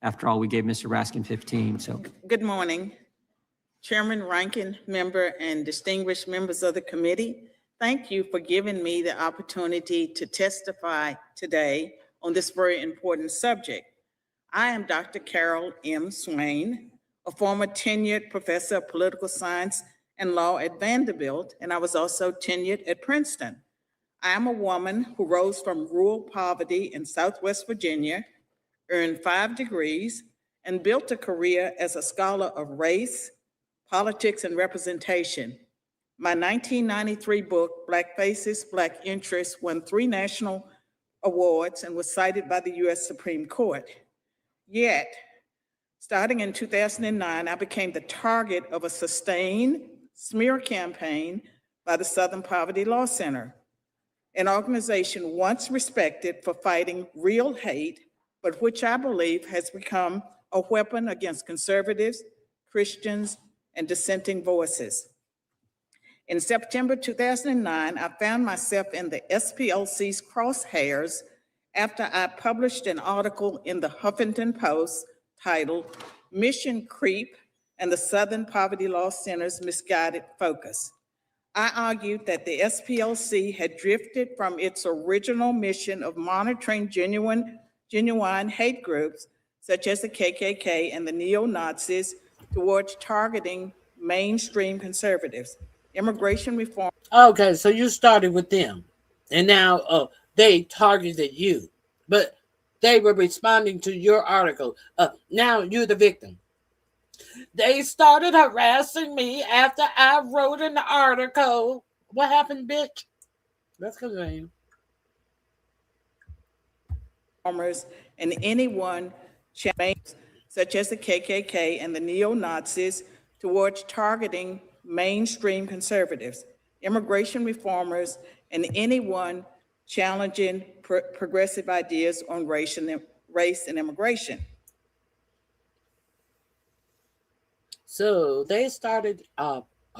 After all, we gave Mr. Raskin 15, so. Good morning, Chairman, Ranking Member, and distinguished members of the committee. Thank you for giving me the opportunity to testify today on this very important subject. I am Dr. Carol M. Swain, a former tenured professor of political science and law at Vanderbilt, and I was also tenured at Princeton. I am a woman who rose from rural poverty in Southwest Virginia, earned 5 degrees, and built a career as a scholar of race, politics, and representation. My 1993 book, Black Faces, Black Interests, won 3 national awards and was cited by the U.S. Supreme Court. Yet, starting in 2009, I became the target of a sustained smear campaign by the Southern Poverty Law Center, an organization once respected for fighting real hate, but which I believe has become a weapon against conservatives, Christians, and dissenting voices. In September 2009, I found myself in the SPLC's crosshairs after I published an article in the Huffington Post titled Mission Creep and the Southern Poverty Law Center's Misguided Focus. I argued that the SPLC had drifted from its original mission of monitoring genuine hate groups, such as the KKK and the neo-Nazis, towards targeting mainstream conservatives. Immigration reform. Okay, so you started with them, and now they targeted you, but they were responding to your article. Now you're the victim. They started harassing me after I wrote an article. What happened, bitch? Let's continue. And anyone such as the KKK and the neo-Nazis towards targeting mainstream conservatives, immigration reformers, and anyone challenging progressive ideas on race and immigration. So they started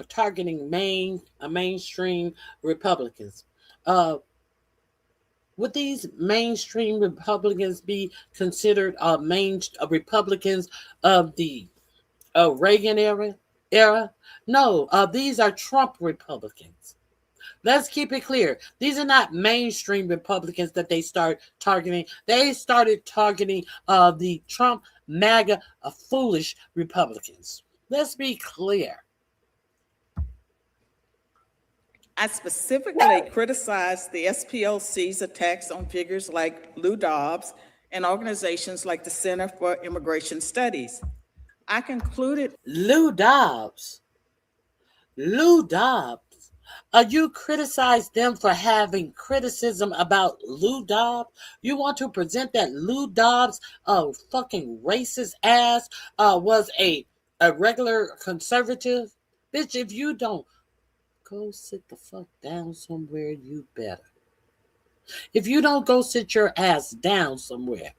targeting mainstream Republicans. Would these mainstream Republicans be considered Republicans of the Reagan era? No, these are Trump Republicans. Let's keep it clear. These are not mainstream Republicans that they start targeting. They started targeting the Trump MAGA foolish Republicans. Let's be clear. I specifically criticized the SPLC's attacks on figures like Lou Dobbs and organizations like the Center for Immigration Studies. I concluded Lou Dobbs. You criticize them for having criticism about Lou Dobbs. You want to present that Lou Dobbs, fucking racist ass, was a regular conservative? Bitch, if you don't, go sit the fuck down somewhere, you better. If you don't go sit your ass down somewhere.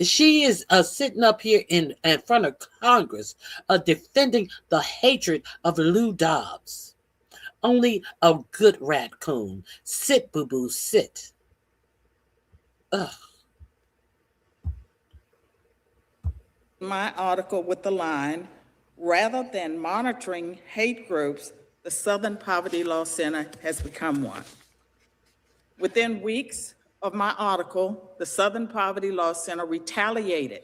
She is sitting up here in front of Congress defending the hatred of Lou Dobbs. Only a good raccoon. Sit, boo-boo, sit. Ugh. My article with the line, rather than monitoring hate groups, the Southern Poverty Law Center has become one. Within weeks of my article, the Southern Poverty Law Center retaliated.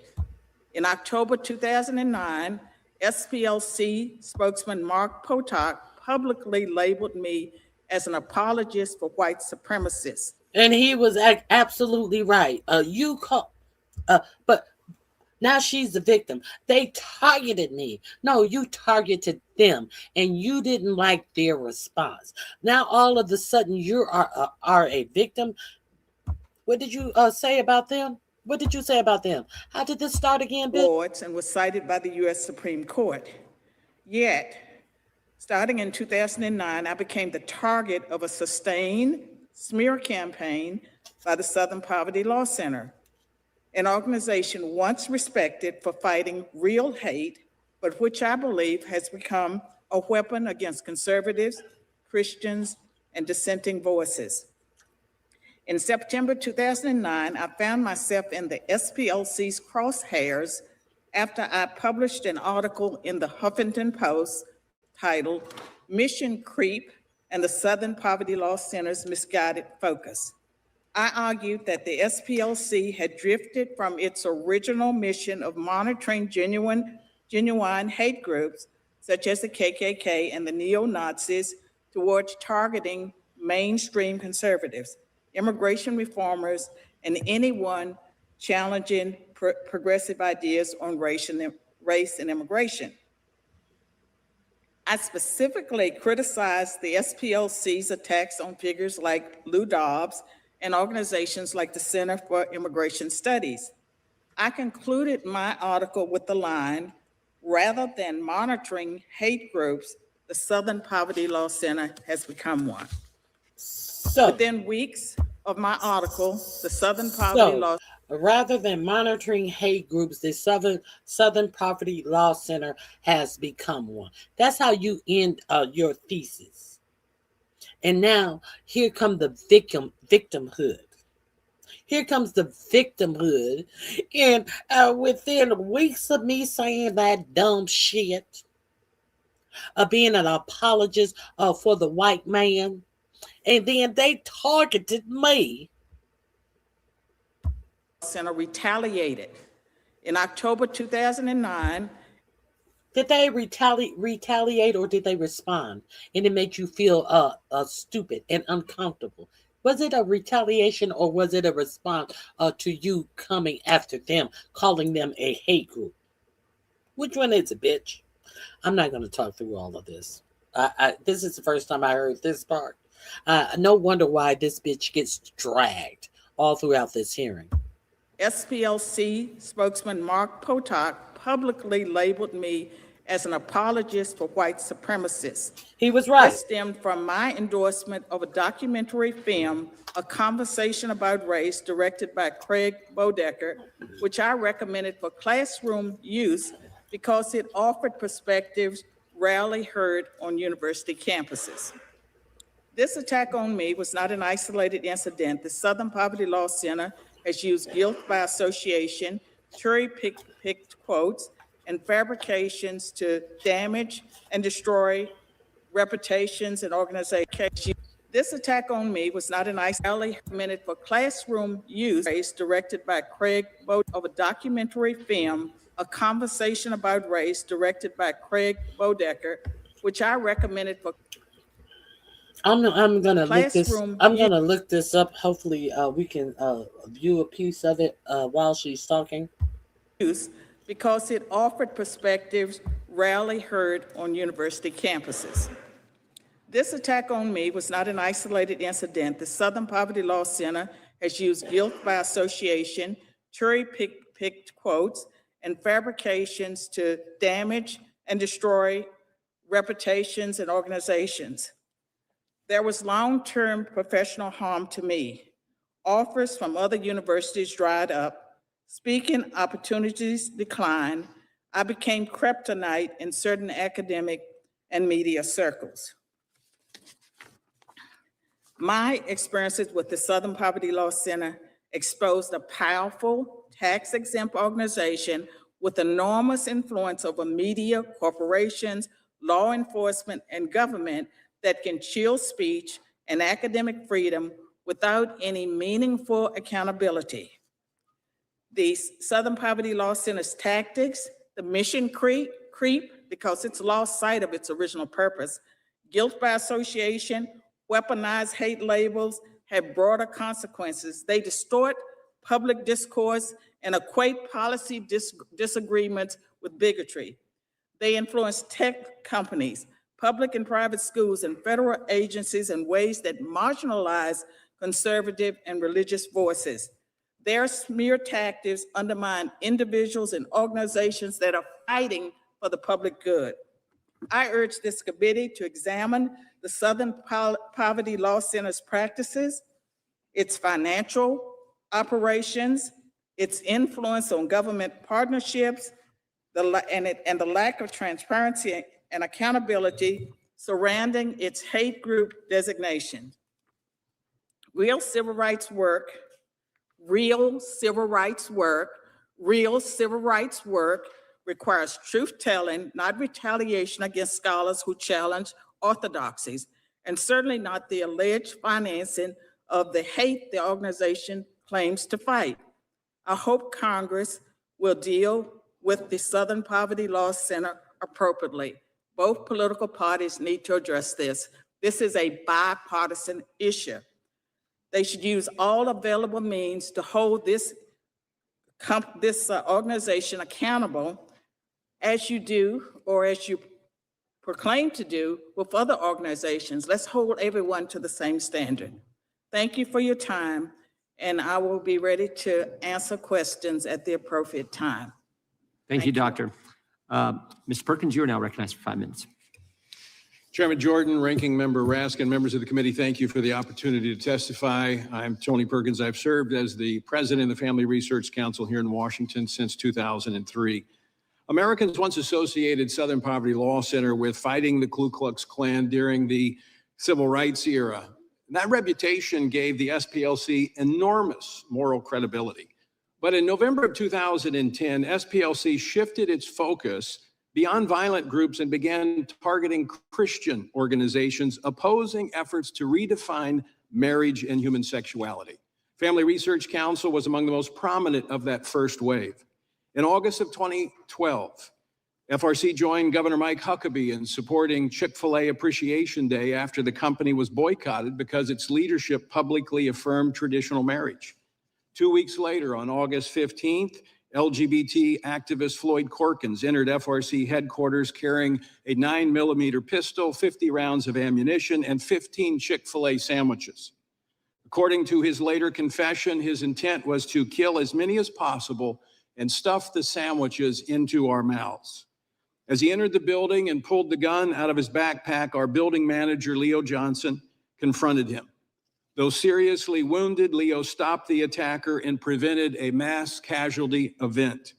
In October 2009, SPLC spokesman Mark Potok publicly labeled me as an apologist for white supremacists. And he was absolutely right. But now she's the victim. They targeted me. No, you targeted them, and you didn't like their response. Now all of a sudden you are a victim. What did you say about them? What did you say about them? How did this start again, bitch? And was cited by the U.S. Supreme Court. Yet, starting in 2009, I became the target of a sustained smear campaign by the Southern Poverty Law Center, an organization once respected for fighting real hate, but which I believe has become a weapon against conservatives, Christians, and dissenting voices. In September 2009, I found myself in the SPLC's crosshairs after I published an article in the Huffington Post titled Mission Creep and the Southern Poverty Law Center's Misguided Focus. I argued that the SPLC had drifted from its original mission of monitoring genuine hate groups, such as the KKK and the neo-Nazis, towards targeting mainstream conservatives, immigration reformers, and anyone challenging progressive ideas on race and immigration. I specifically criticized the SPLC's attacks on figures like Lou Dobbs and organizations like the Center for Immigration Studies. I concluded my article with the line, rather than monitoring hate groups, the Southern Poverty Law Center has become one. So, within weeks of my article, the Southern Poverty Law rather than monitoring hate groups, the Southern Poverty Law Center has become one. That's how you end your thesis. And now here come the victimhood. Here comes the victimhood. And within weeks of me saying that dumb shit, being an apologist for the white man, and then they targeted me. Center retaliated. In October 2009, did they retaliate or did they respond? And it made you feel stupid and uncomfortable. Was it a retaliation or was it a response to you coming after them, calling them a hate group? Which one is it, bitch? I'm not going to talk through all of this. This is the first time I heard this part. No wonder why this bitch gets dragged all throughout this hearing. SPLC spokesman Mark Potok publicly labeled me as an apologist for white supremacists. He was right. This stemmed from my endorsement of a documentary film, A Conversation About Race, directed by Craig Bodecker, which I recommended for classroom use because it offered perspectives rarely heard on university campuses. This attack on me was not an isolated incident. The Southern Poverty Law Center has used guilt by association, cherry-picked quotes, and fabrications to damage and destroy reputations and organizations. This attack on me was not an isolated minute for classroom use, directed by Craig Bodecker, of a documentary film, A Conversation About Race, directed by Craig Bodecker, which I recommended for. I'm gonna look this. I'm gonna look this up. Hopefully, we can view a piece of it while she's talking. Because it offered perspectives rarely heard on university campuses. This attack on me was not an isolated incident. The Southern Poverty Law Center has used guilt by association, cherry-picked quotes, and fabrications to damage and destroy reputations and organizations. There was long-term professional harm to me. Offers from other universities dried up. Speaking opportunities declined. I became kryptonite in certain academic and media circles. My experiences with the Southern Poverty Law Center exposed a powerful tax-exempt organization with enormous influence over media, corporations, law enforcement, and government that can chill speech and academic freedom without any meaningful accountability. The Southern Poverty Law Center's tactics, the mission creep, because it's lost sight of its original purpose, guilt by association, weaponized hate labels have broader consequences. They distort public discourse and equate policy disagreements with bigotry. They influence tech companies, public and private schools, and federal agencies in ways that marginalize conservative and religious voices. Their smear tactics undermine individuals and organizations that are fighting for the public good. I urge this committee to examine the Southern Poverty Law Center's practices, its financial operations, its influence on government partnerships, and the lack of transparency and accountability surrounding its hate group designation. Real civil rights work requires truth-telling, not retaliation against scholars who challenge orthodoxies, and certainly not the alleged financing of the hate the organization claims to fight. I hope Congress will deal with the Southern Poverty Law Center appropriately. Both political parties need to address this. This is a bipartisan issue. They should use all available means to hold this organization accountable, as you do, or as you proclaim to do with other organizations. Let's hold everyone to the same standard. Thank you for your time, and I will be ready to answer questions at the appropriate time. Thank you, Doctor. Mr. Perkins, you are now recognized for 5 minutes. Chairman Jordan, Ranking Member Raskin, members of the committee, thank you for the opportunity to testify. I'm Tony Perkins. I've served as the president of the Family Research Council here in Washington since 2003. Americans once associated Southern Poverty Law Center with fighting the Ku Klux Klan during the civil rights era. And that reputation gave the SPLC enormous moral credibility. But in November of 2010, SPLC shifted its focus beyond violent groups and began targeting Christian organizations opposing efforts to redefine marriage and human sexuality. Family Research Council was among the most prominent of that first wave. In August of 2012, FRC joined Governor Mike Huckabee in supporting Chick-fil-A Appreciation Day after the company was boycotted because its leadership publicly affirmed traditional marriage. 2 weeks later, on August 15th, LGBT activist Floyd Corkins entered FRC headquarters carrying a 9mm pistol, 50 rounds of ammunition, and 15 Chick-fil-A sandwiches. According to his later confession, his intent was to kill as many as possible and stuff the sandwiches into our mouths. As he entered the building and pulled the gun out of his backpack, our building manager, Leo Johnson, confronted him. Though seriously wounded, Leo stopped the attacker and prevented a mass casualty event.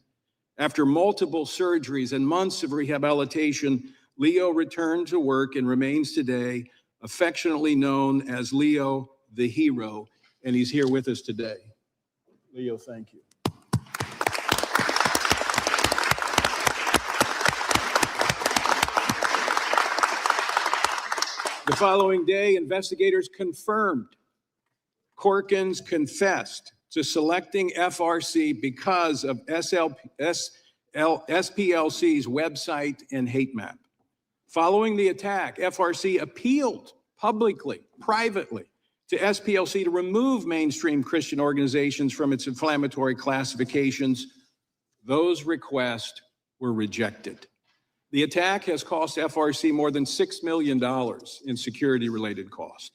After multiple surgeries and months of rehabilitation, Leo returned to work and remains today affectionately known as Leo the Hero, and he's here with us today. Leo, thank you. The following day, investigators confirmed Corkins confessed to selecting FRC because of SPLC's website and hate map. Following the attack, FRC appealed publicly, privately, to SPLC to remove mainstream Christian organizations from its inflammatory classifications. Those requests were rejected. The attack has cost FRC more than $6 million in security-related costs.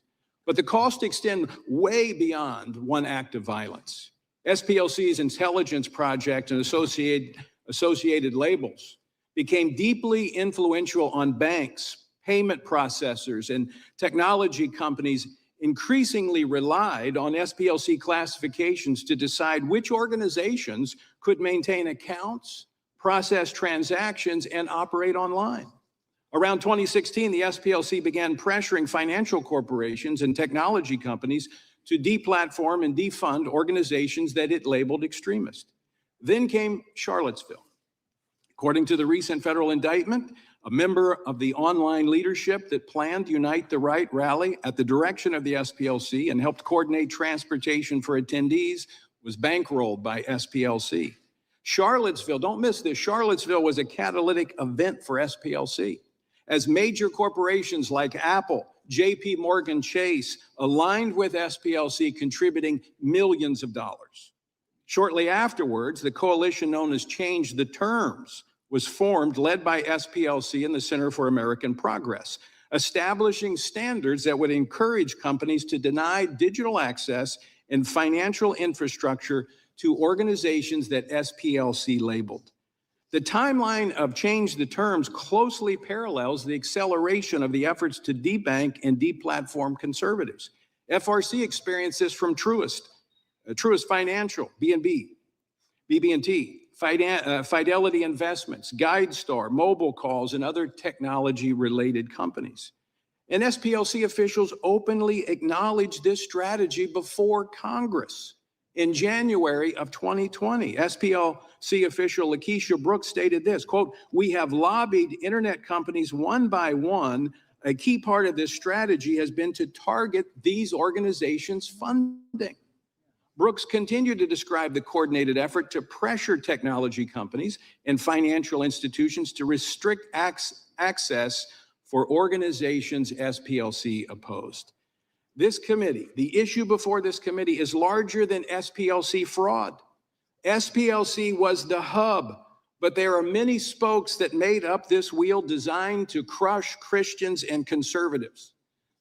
But the costs extend way beyond one act of violence. SPLC's intelligence project and associated labels became deeply influential on banks, payment processors, and technology companies increasingly relied on SPLC classifications to decide which organizations could maintain accounts, process transactions, and operate online. Around 2016, the SPLC began pressuring financial corporations and technology companies to deplatform and defund organizations that it labeled extremist. Then came Charlottesville. According to the recent federal indictment, a member of the online leadership that planned Unite the Right rally at the direction of the SPLC and helped coordinate transportation for attendees was bankrolled by SPLC. Charlottesville, don't miss this, Charlottesville was a catalytic event for SPLC. As major corporations like Apple, JP Morgan Chase aligned with SPLC, contributing millions of dollars. Shortly afterwards, the coalition known as Change the Terms was formed, led by SPLC and the Center for American Progress, establishing standards that would encourage companies to deny digital access and financial infrastructure to organizations that SPLC labeled. The timeline of Change the Terms closely parallels the acceleration of the efforts to debank and deplatform conservatives. FRC experienced this from Truist Financial, BB&T, Fidelity Investments, GuideStar, Mobile Calls, and other technology-related companies. And SPLC officials openly acknowledged this strategy before Congress. In January of 2020, SPLC official Lakeisha Brooks stated this, quote, "We have lobbied internet companies one by one. A key part of this strategy has been to target these organizations' funding." Brooks continued to describe the coordinated effort to pressure technology companies and financial institutions to restrict access for organizations SPLC opposed. This committee, the issue before this committee, is larger than SPLC fraud. SPLC was the hub, but there are many spokes that made up this wheel designed to crush Christians and conservatives.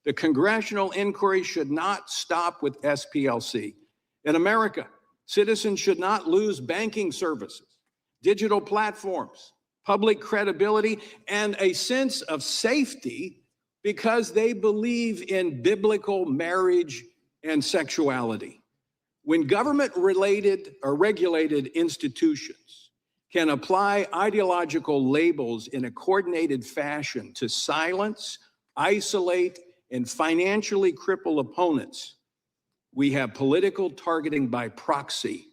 The congressional inquiry should not stop with SPLC. In America, citizens should not lose banking services, digital platforms, public credibility, and a sense of safety because they believe in biblical marriage and sexuality. When government-related or regulated institutions can apply ideological labels in a coordinated fashion to silence, isolate, and financially cripple opponents, we have political targeting by proxy,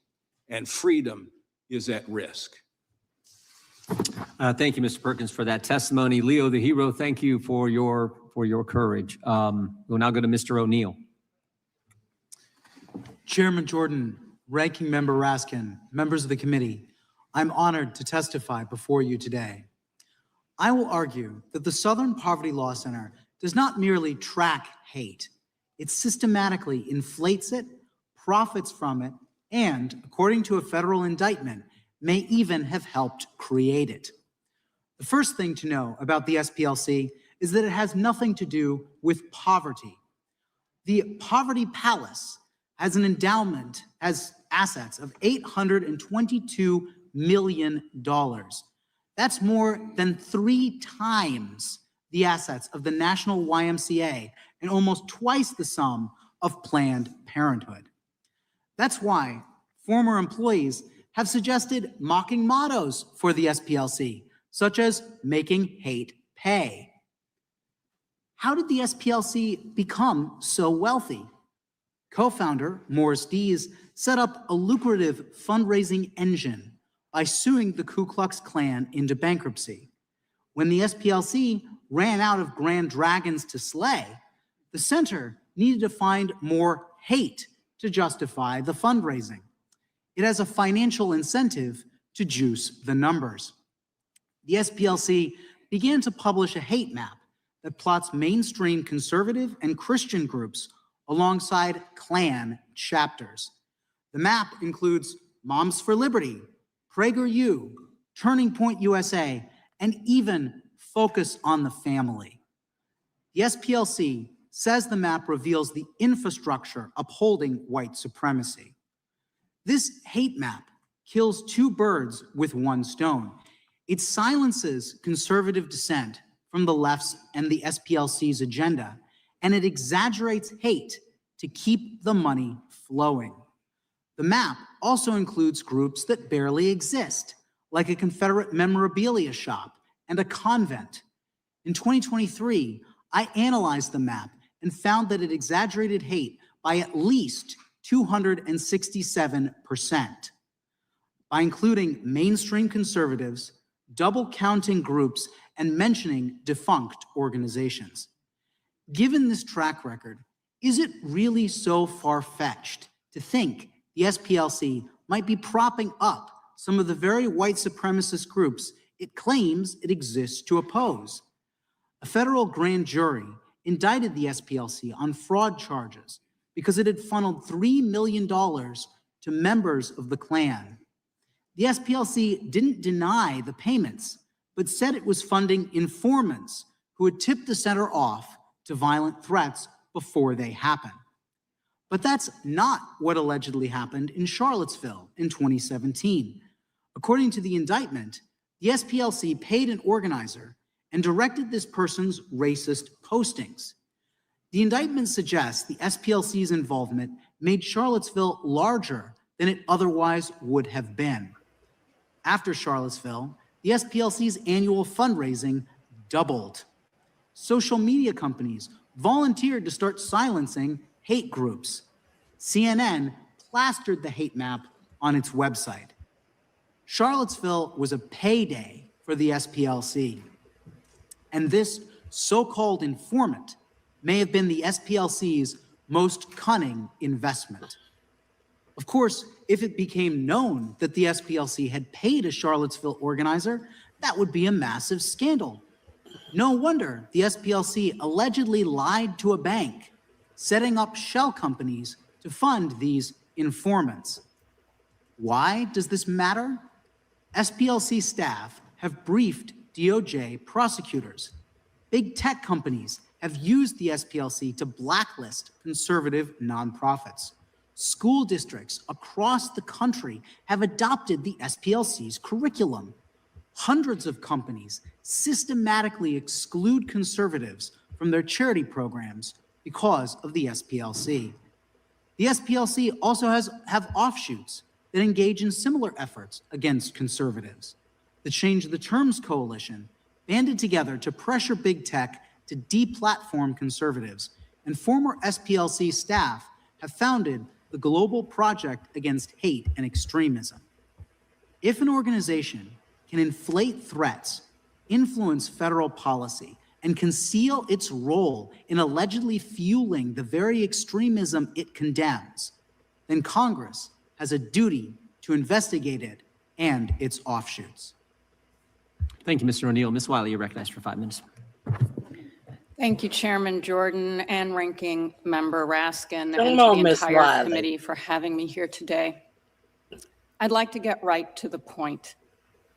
and freedom is at risk. Thank you, Mr. Perkins, for that testimony. Leo, the hero, thank you for your courage. We'll now go to Mr. O'Neill. Chairman Jordan, Ranking Member Raskin, members of the committee, I'm honored to testify before you today. I will argue that the Southern Poverty Law Center does not merely track hate, it systematically inflates it, profits from it, and, according to a federal indictment, may even have helped create it. The first thing to know about the SPLC is that it has nothing to do with poverty. The Poverty Palace has an endowment, has assets of $822 million. That's more than 3 times the assets of the National YMCA and almost twice the sum of Planned Parenthood. That's why former employees have suggested mocking mottos for the SPLC, such as making hate pay. How did the SPLC become so wealthy? Co-founder Morris Dees set up a lucrative fundraising engine by suing the Ku Klux Klan into bankruptcy. When the SPLC ran out of grand dragons to slay, the center needed to find more hate to justify the fundraising. It has a financial incentive to juice the numbers. The SPLC began to publish a hate map that plots mainstream conservative and Christian groups alongside Klan chapters. The map includes Moms for Liberty, PragerU, Turning Point USA, and even Focus on the Family. The SPLC says the map reveals the infrastructure upholding white supremacy. This hate map kills 2 birds with 1 stone. It silences conservative dissent from the left's and the SPLC's agenda, and it exaggerates hate to keep the money flowing. The map also includes groups that barely exist, like a Confederate memorabilia shop and a convent. In 2023, I analyzed the map and found that it exaggerated hate by at least 267%. By including mainstream conservatives, double counting groups, and mentioning defunct organizations. Given this track record, is it really so far-fetched to think the SPLC might be propping up some of the very white supremacist groups it claims it exists to oppose? A federal grand jury indicted the SPLC on fraud charges because it had funneled $3 million to members of the Klan. The SPLC didn't deny the payments, but said it was funding informants who had tipped the center off to violent threats before they happened. But that's not what allegedly happened in Charlottesville in 2017. According to the indictment, the SPLC paid an organizer and directed this person's racist postings. The indictment suggests the SPLC's involvement made Charlottesville larger than it otherwise would have been. After Charlottesville, the SPLC's annual fundraising doubled. Social media companies volunteered to start silencing hate groups. CNN plastered the hate map on its website. Charlottesville was a payday for the SPLC. And this so-called informant may have been the SPLC's most cunning investment. Of course, if it became known that the SPLC had paid a Charlottesville organizer, that would be a massive scandal. No wonder the SPLC allegedly lied to a bank, setting up shell companies to fund these informants. Why does this matter? SPLC staff have briefed DOJ prosecutors. Big tech companies have used the SPLC to blacklist conservative nonprofits. School districts across the country have adopted the SPLC's curriculum. Hundreds of companies systematically exclude conservatives from their charity programs because of the SPLC. The SPLC also have offshoots that engage in similar efforts against conservatives. The Change the Terms Coalition banded together to pressure big tech to deplatform conservatives, and former SPLC staff have founded the Global Project Against Hate and Extremism. If an organization can inflate threats, influence federal policy, and conceal its role in allegedly fueling the very extremism it condemns, then Congress has a duty to investigate it and its offshoots. Thank you, Mr. O'Neill. Ms. Wiley, you're recognized for 5 minutes. Thank you, Chairman Jordan and Ranking Member Raskin, Come and on, to the Ms. entire Wiley. committee for having me here today. I'd like to get right to the point.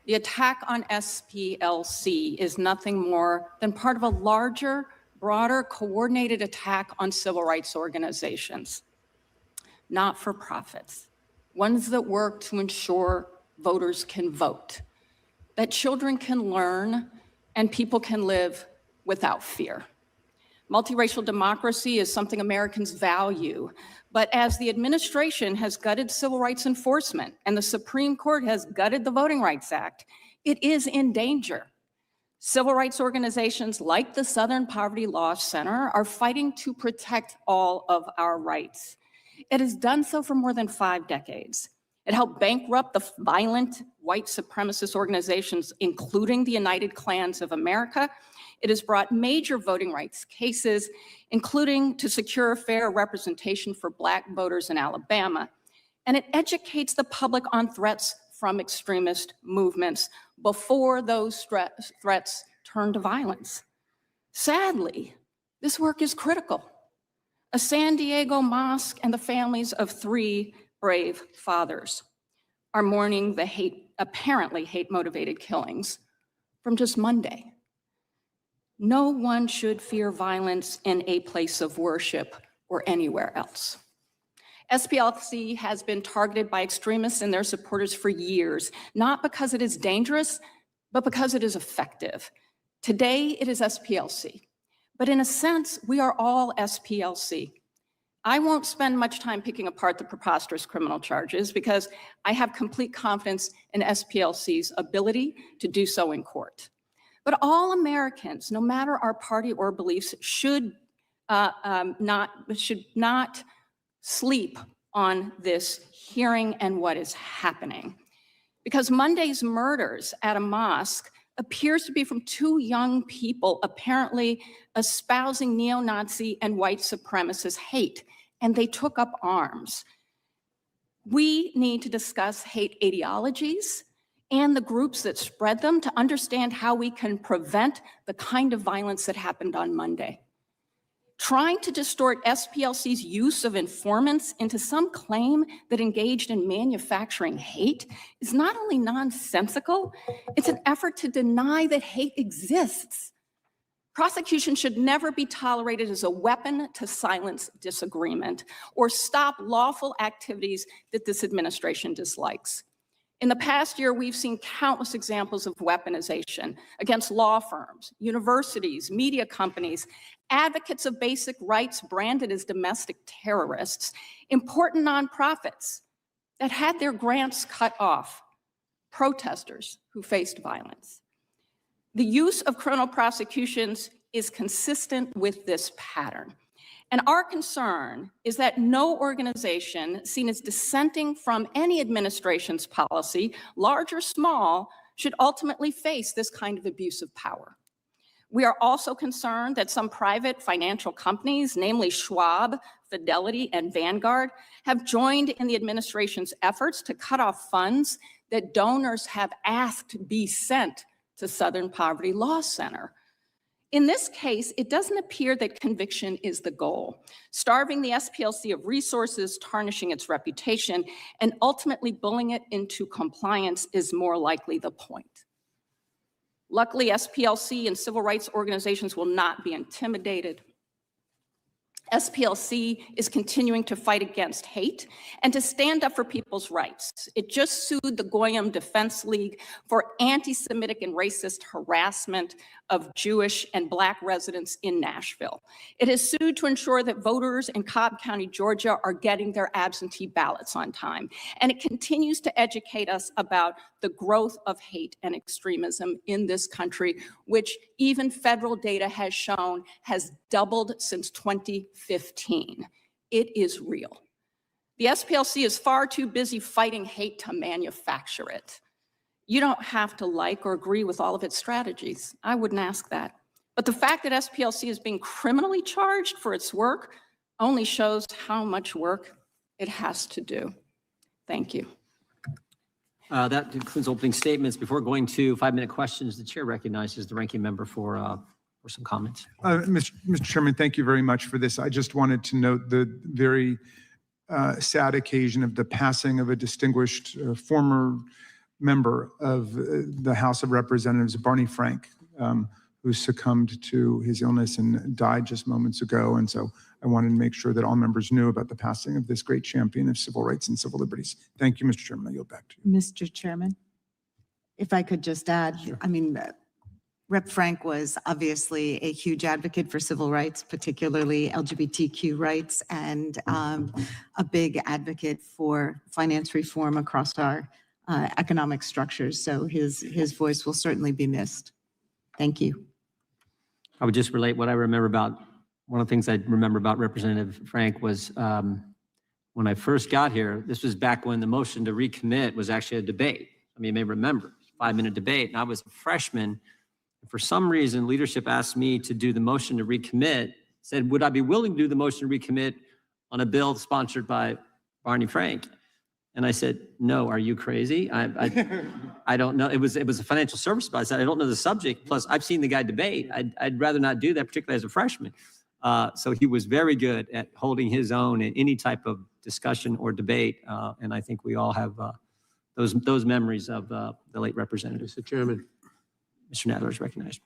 The attack on SPLC is nothing more than part of a larger, broader, coordinated attack on civil rights organizations, not-for-profits, ones that work to ensure voters can vote, that children can learn, and people can live without fear. Multiracial democracy is something Americans value, but as the administration has gutted civil rights enforcement and the Supreme Court has gutted the Voting Rights Act, it is in danger. Civil rights organizations like the Southern Poverty Law Center are fighting to protect all of our rights. It has done so for more than 5 decades. It helped bankrupt the violent white supremacist organizations, including the United Klans of America. It has brought major voting rights cases, including to secure fair representation for Black voters in Alabama. And it educates the public on threats from extremist movements before those threats turn to violence. Sadly, this work is critical. A San Diego mosque and the families of 3 brave fathers are mourning the apparently hate-motivated killings from just Monday. No one should fear violence in a place of worship or anywhere else. SPLC has been targeted by extremists and their supporters for years, not because it is dangerous, but because it is effective. Today, it is SPLC. But in a sense, we are all SPLC. I won't spend much time picking apart the preposterous criminal charges because I have complete confidence in SPLC's ability to do so in court. But all Americans, no matter our party or beliefs, should not sleep on this hearing and what is happening. Because Monday's murders at a mosque appears to be from 2 young people apparently espousing neo-Nazi and white supremacist hate, and they took up arms. We need to discuss hate ideologies and the groups that spread them to understand how we can prevent the kind of violence that happened on Monday. Trying to distort SPLC's use of informants into some claim that engaged in manufacturing hate is not only nonsensical, it's an effort to deny that hate exists. Prosecution should never be tolerated as a weapon to silence disagreement or stop lawful activities that this administration dislikes. In the past year, we've seen countless examples of weaponization against law firms, universities, media companies, advocates of basic rights branded as domestic terrorists, important nonprofits that had their grants cut off, protesters who faced violence. The use of criminal prosecutions is consistent with this pattern. And our concern is that no organization seen as dissenting from any administration's policy, large or small, should ultimately face this kind of abuse of power. We are also concerned that some private financial companies, namely Schwab, Fidelity, and Vanguard, have joined in the administration's efforts to cut off funds that donors have asked be sent to Southern Poverty Law Center. In this case, it doesn't appear that conviction is the goal. Starving the SPLC of resources, tarnishing its reputation, and ultimately bullying it into compliance is more likely the point. Luckily, SPLC and civil rights organizations will not be intimidated. SPLC is continuing to fight against hate and to stand up for people's rights. It just sued the Goyim Defense League for anti-Semitic and racist harassment of Jewish and Black residents in Nashville. It has sued to ensure that voters in Cobb County, Georgia are getting their absentee ballots on time. And it continues to educate us about the growth of hate and extremism in this country, which even federal data has shown has doubled since 2015. It is real. The SPLC is far too busy fighting hate to manufacture it. You don't have to like or agree with all of its strategies. I wouldn't ask that. But the fact that SPLC is being criminally charged for its work only shows how much work it has to do. Thank you. That concludes opening statements. Before going to 5-minute questions, the chair recognizes the ranking member for some comments. Mr. Chairman, thank you very much for this. I just wanted to note the very sad occasion of the passing of a distinguished former member of the House of Representatives, Barney Frank, who succumbed to his illness and died just moments ago. And so I wanted to make sure that all members knew about the passing of this great champion of civil rights and civil liberties. Thank you, Mr. Chairman. I yield back to you. Mr. Chairman, if I could just add, sure. I mean, Rep. Frank was obviously a huge advocate for civil rights, particularly LGBTQ rights, and a big advocate for finance reform across our economic structures. So his voice will certainly be missed. Thank you. I would just relate what I remember about, one of the things I remember about Representative Frank was when I first got here, this was back when the motion to recommit was actually a debate. I mean, you may remember, 5-minute debate, and I was a freshman. For some reason, leadership asked me to do the motion to recommit, said, would I be willing to do the motion to recommit on a bill sponsored by Barney Frank? And I said, no, are you crazy? I don't know. It was a financial service bill. I said, I don't know the subject. Plus, I've seen the guy debate. I'd rather not do that, particularly as a freshman. So he was very good at holding his own in any type of discussion or debate. And I think we all have those memories of the late representative. Mr. Chairman. Mr. Nadler is recognized.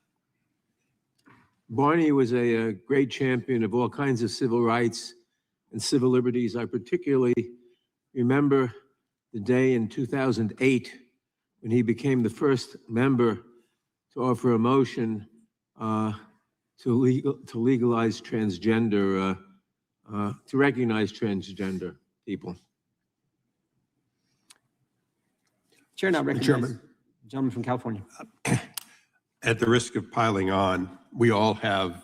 Barney was a great champion of all kinds of civil rights and civil liberties. I particularly remember the day in 2008 when he became the first member to offer a motion to legalize transgender, to recognize transgender people. Chair now recognizes the gentleman from California. At the risk of piling on, we all have,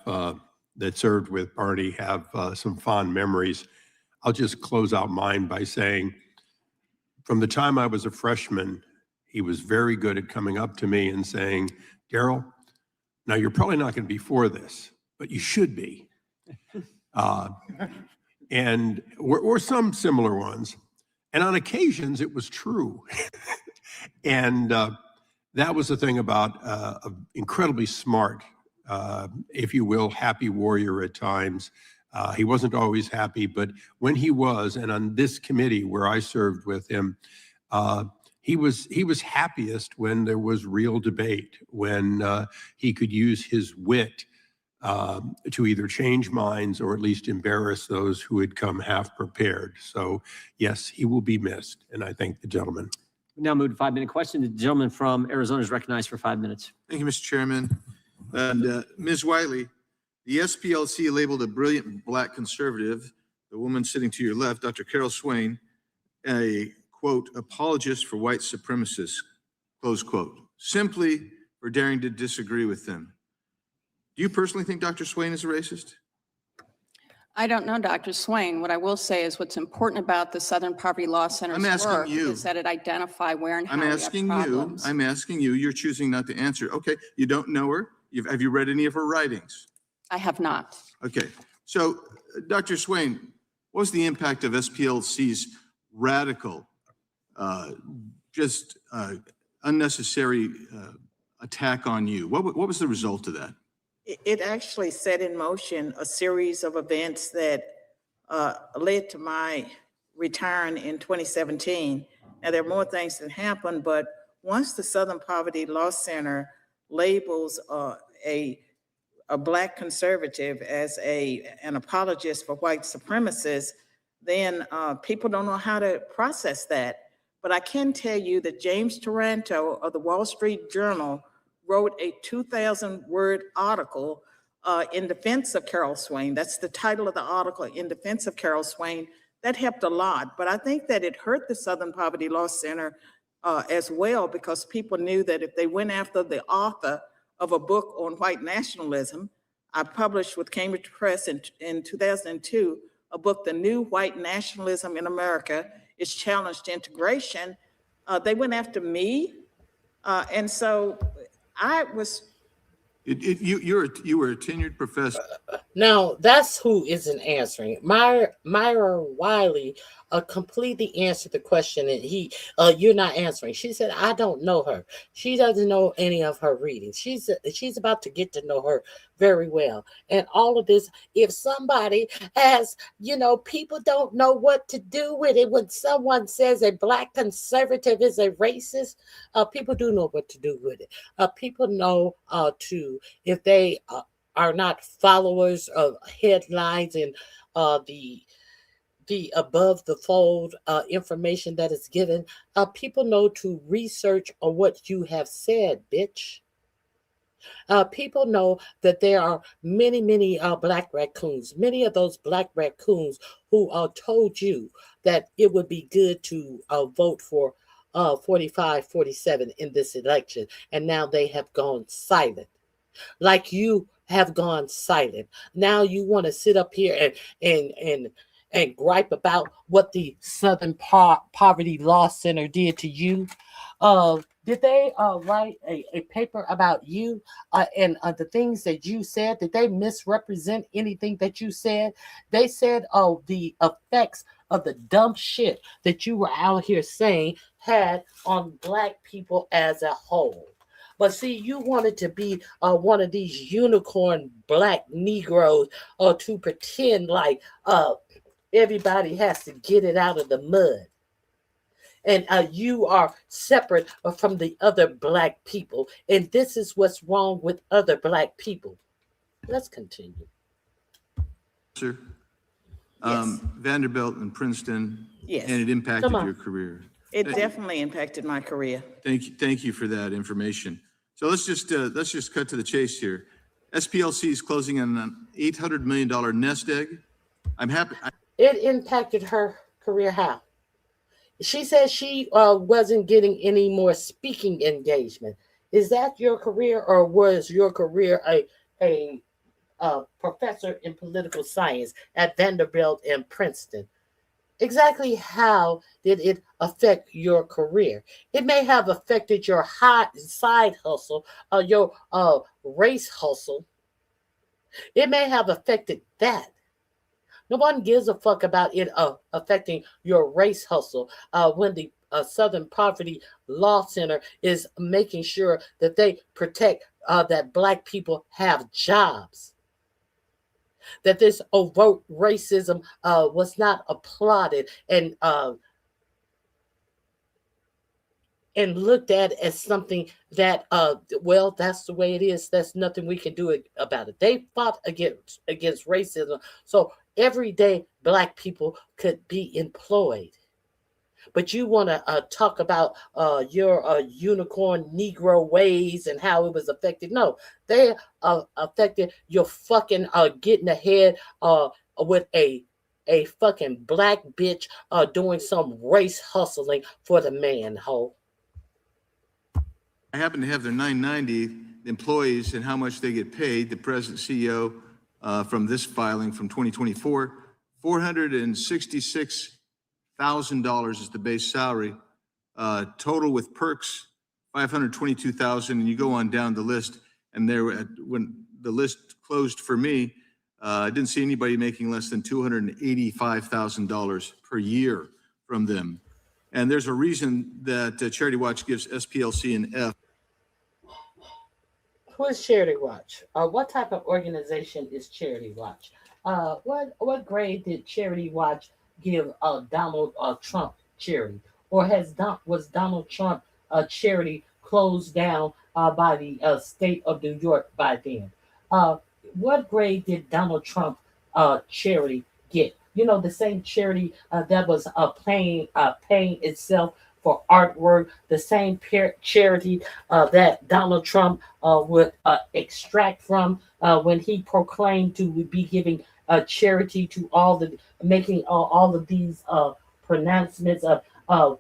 that served with Barney, have some fond memories. I'll just close out mine by saying, from the time I was a freshman, he was very good at coming up to me and saying, Daryl, now you're probably not going to be for this, but you should be. And or some similar ones. And on occasions, it was true. And that was the thing about an incredibly smart, if you will, happy warrior at times. He wasn't always happy, but when he was, and on this committee where I served with him, he was happiest when there was real debate, when he could use his wit to either change minds or at least embarrass those who had come half prepared. So yes, he will be missed, and I thank the gentleman. We now move to 5-minute question. The gentleman from Arizona is recognized for 5 minutes. Thank you, Mr. Chairman. And Ms. Wiley, the SPLC labeled a brilliant Black conservative, the woman sitting to your left, Dr. Carol Swain, a, quote, apologist for white supremacists, close quote, simply for daring to disagree with them. Do you personally think Dr. Swain is a racist? I don't know Dr. Swain. What I will say is what's important about the Southern Poverty Law Center's work is that it identify where and how we have problems. I'm asking you, you're choosing not to answer. Okay, you don't know her? Have you read any of her writings? I have not. Okay, so Dr. Swain, what was the impact of SPLC's radical, unnecessary attack on you? What was the result of that? It actually set in motion a series of events that led to my retiring in 2017. Now, there are more things that happened, but once the Southern Poverty Law Center labels a a Black conservative as an apologist for white supremacists, then people don't know how to process that. But I can tell you that James Taranto of the Wall Street Journal wrote a 2,000-word article in defense of Carol Swain. That's the title of the article, In Defense of Carol Swain. That helped a lot. But I think that it hurt the Southern Poverty Law Center as well, because people knew that if they went after the author of a book on white nationalism, I published with Cambridge Press in 2002, a book, The New White Nationalism in America is Challenged Integration. They went after me. And so I was. You were a tenured professor. Now, that's who isn't answering. Myra Wiley completely answered the question, and you're not answering. She said, I don't know her. She doesn't know any of her readings. She's about to get to know her very well. And all of this, if somebody has, people don't know what to do with it. When someone says a Black conservative is a racist, people do know what to do with it. People know if they are not followers of headlines and the above the fold information that is given, people know to research on what you have said, bitch. People know that there are many Black raccoons, many of those Black raccoons who told you that it would be good to vote for 45, 47 in this election, and now they have gone silent. Like you have gone silent. Now you want to sit up here and gripe about what the Southern Poverty Law Center did to you. Did they write a paper about you and the things that you said? Did they misrepresent anything that you said? They said, the effects of the dumb shit that you were out here saying had on Black people as a whole. But see, you wanted to be one of these unicorn Black Negroes to pretend like everybody has to get it out of the mud. And you are separate from the other Black people. And this is what's wrong with other Black people. Let's continue. Sir, Yes. Vanderbilt and Princeton, Yes. and it impacted your career. It definitely impacted my career. Thank you for that information. So let's just cut to the chase here. SPLC is closing in an $800 million nest egg. I'm happy. It impacted her career how? She said she wasn't getting any more speaking engagement. Is that your career, or was your career a professor in political science at Vanderbilt and Princeton? Exactly how did it affect your career? It may have affected your side hustle, your race hustle. It may have affected that. No one gives a fuck about it affecting your race hustle when the Southern Poverty Law Center is making sure that they protect that Black people have jobs. That this overt racism was not applauded and looked at as something that, well, that's the way it is. There's nothing we can do about it. They fought against racism, so everyday Black people could be employed. But you want to talk about your unicorn Negro ways and how it was affected. No, they affected your fucking getting ahead with a fucking Black bitch doing some race hustling for the man hole. I happen to have their 990 employees and how much they get paid. The president CEO from this filing from 2024, $466,000 is the base salary. Total with perks, $522,000, and you go on down the list. And when the list closed for me, I didn't see anybody making less than $285,000 per year from them. And there's a reason that Charity Watch gives SPLC an F. Who is Charity Watch? What type of organization is Charity Watch? What grade did Charity Watch give Donald Trump charity? Or was Donald Trump charity closed down by the state of New York by then? what grade did Donald Trump charity get? The same charity that was paying itself for artwork, the same charity that Donald Trump would extract from when he proclaimed to be giving charity to making all of these pronouncements of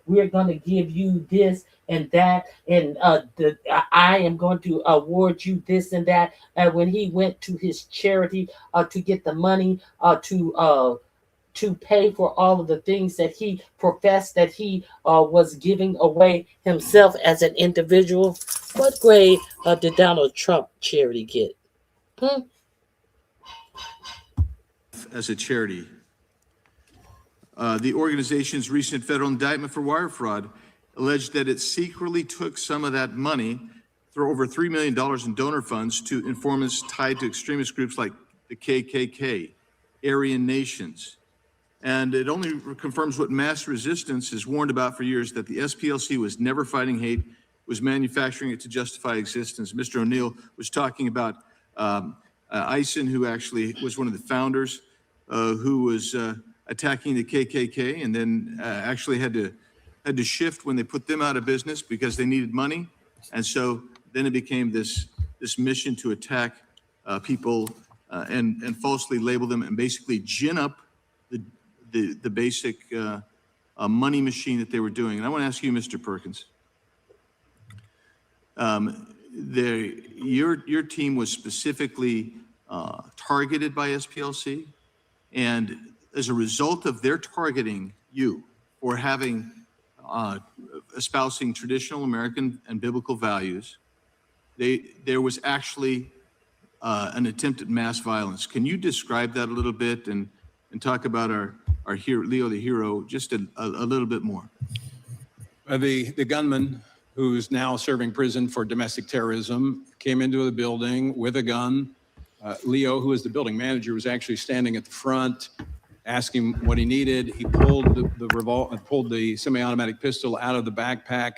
we're going to give you this and that, and I am going to award you this and that. When he went to his charity to get the money to pay for all of the things that he professed that he was giving away himself as an individual, what grade did Donald Trump charity get? As a charity. The organization's recent federal indictment for wire fraud alleged that it secretly took some of that money, through over $3 million in donor funds, to informants tied to extremist groups like the KKK, Aryan Nations. And it only confirms what mass resistance has warned about for years, that the SPLC was never fighting hate, was manufacturing it to justify existence. Mr. O'Neill was talking about Eisen, who actually was one of the founders, who was attacking the KKK, and then actually had to shift when they put them out of business because they needed money. And so then it became this mission to attack people and falsely label them and basically gin up the basic money machine that they were doing. And I want to ask you, Mr. Perkins, your team was specifically targeted by SPLC, and as a result of their targeting you for having espousing traditional American and biblical values, there was actually an attempt at mass violence. Can you describe that a little bit and talk about our hero, Leo the hero, just a little bit more? The gunman, who's now serving prison for domestic terrorism, came into the building with a gun. Leo, who is the building manager, was actually standing at the front, asking what he needed. He pulled pulled the semi-automatic pistol out of the backpack.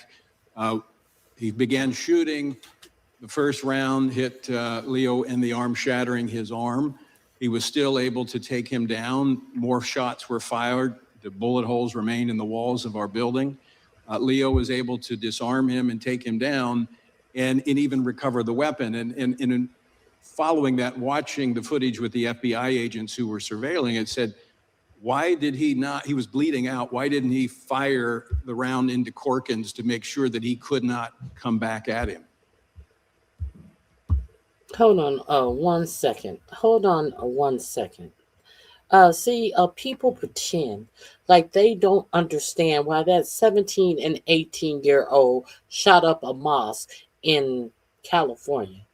He began shooting. The first round hit Leo in the arm, shattering his arm. He was still able to take him down. More shots were fired. The bullet holes remained in the walls of our building. Leo was able to disarm him and take him down and even recover the weapon. And in following that, watching the footage with the FBI agents who were surveilling it, said, why did he not, he was bleeding out, why didn't he fire the round into Corkins to make sure that he could not come back at him? Hold on 1 second. Hold on 1 second. People pretend like they don't understand why that 17 and 18-year-old shot up a mosque in California.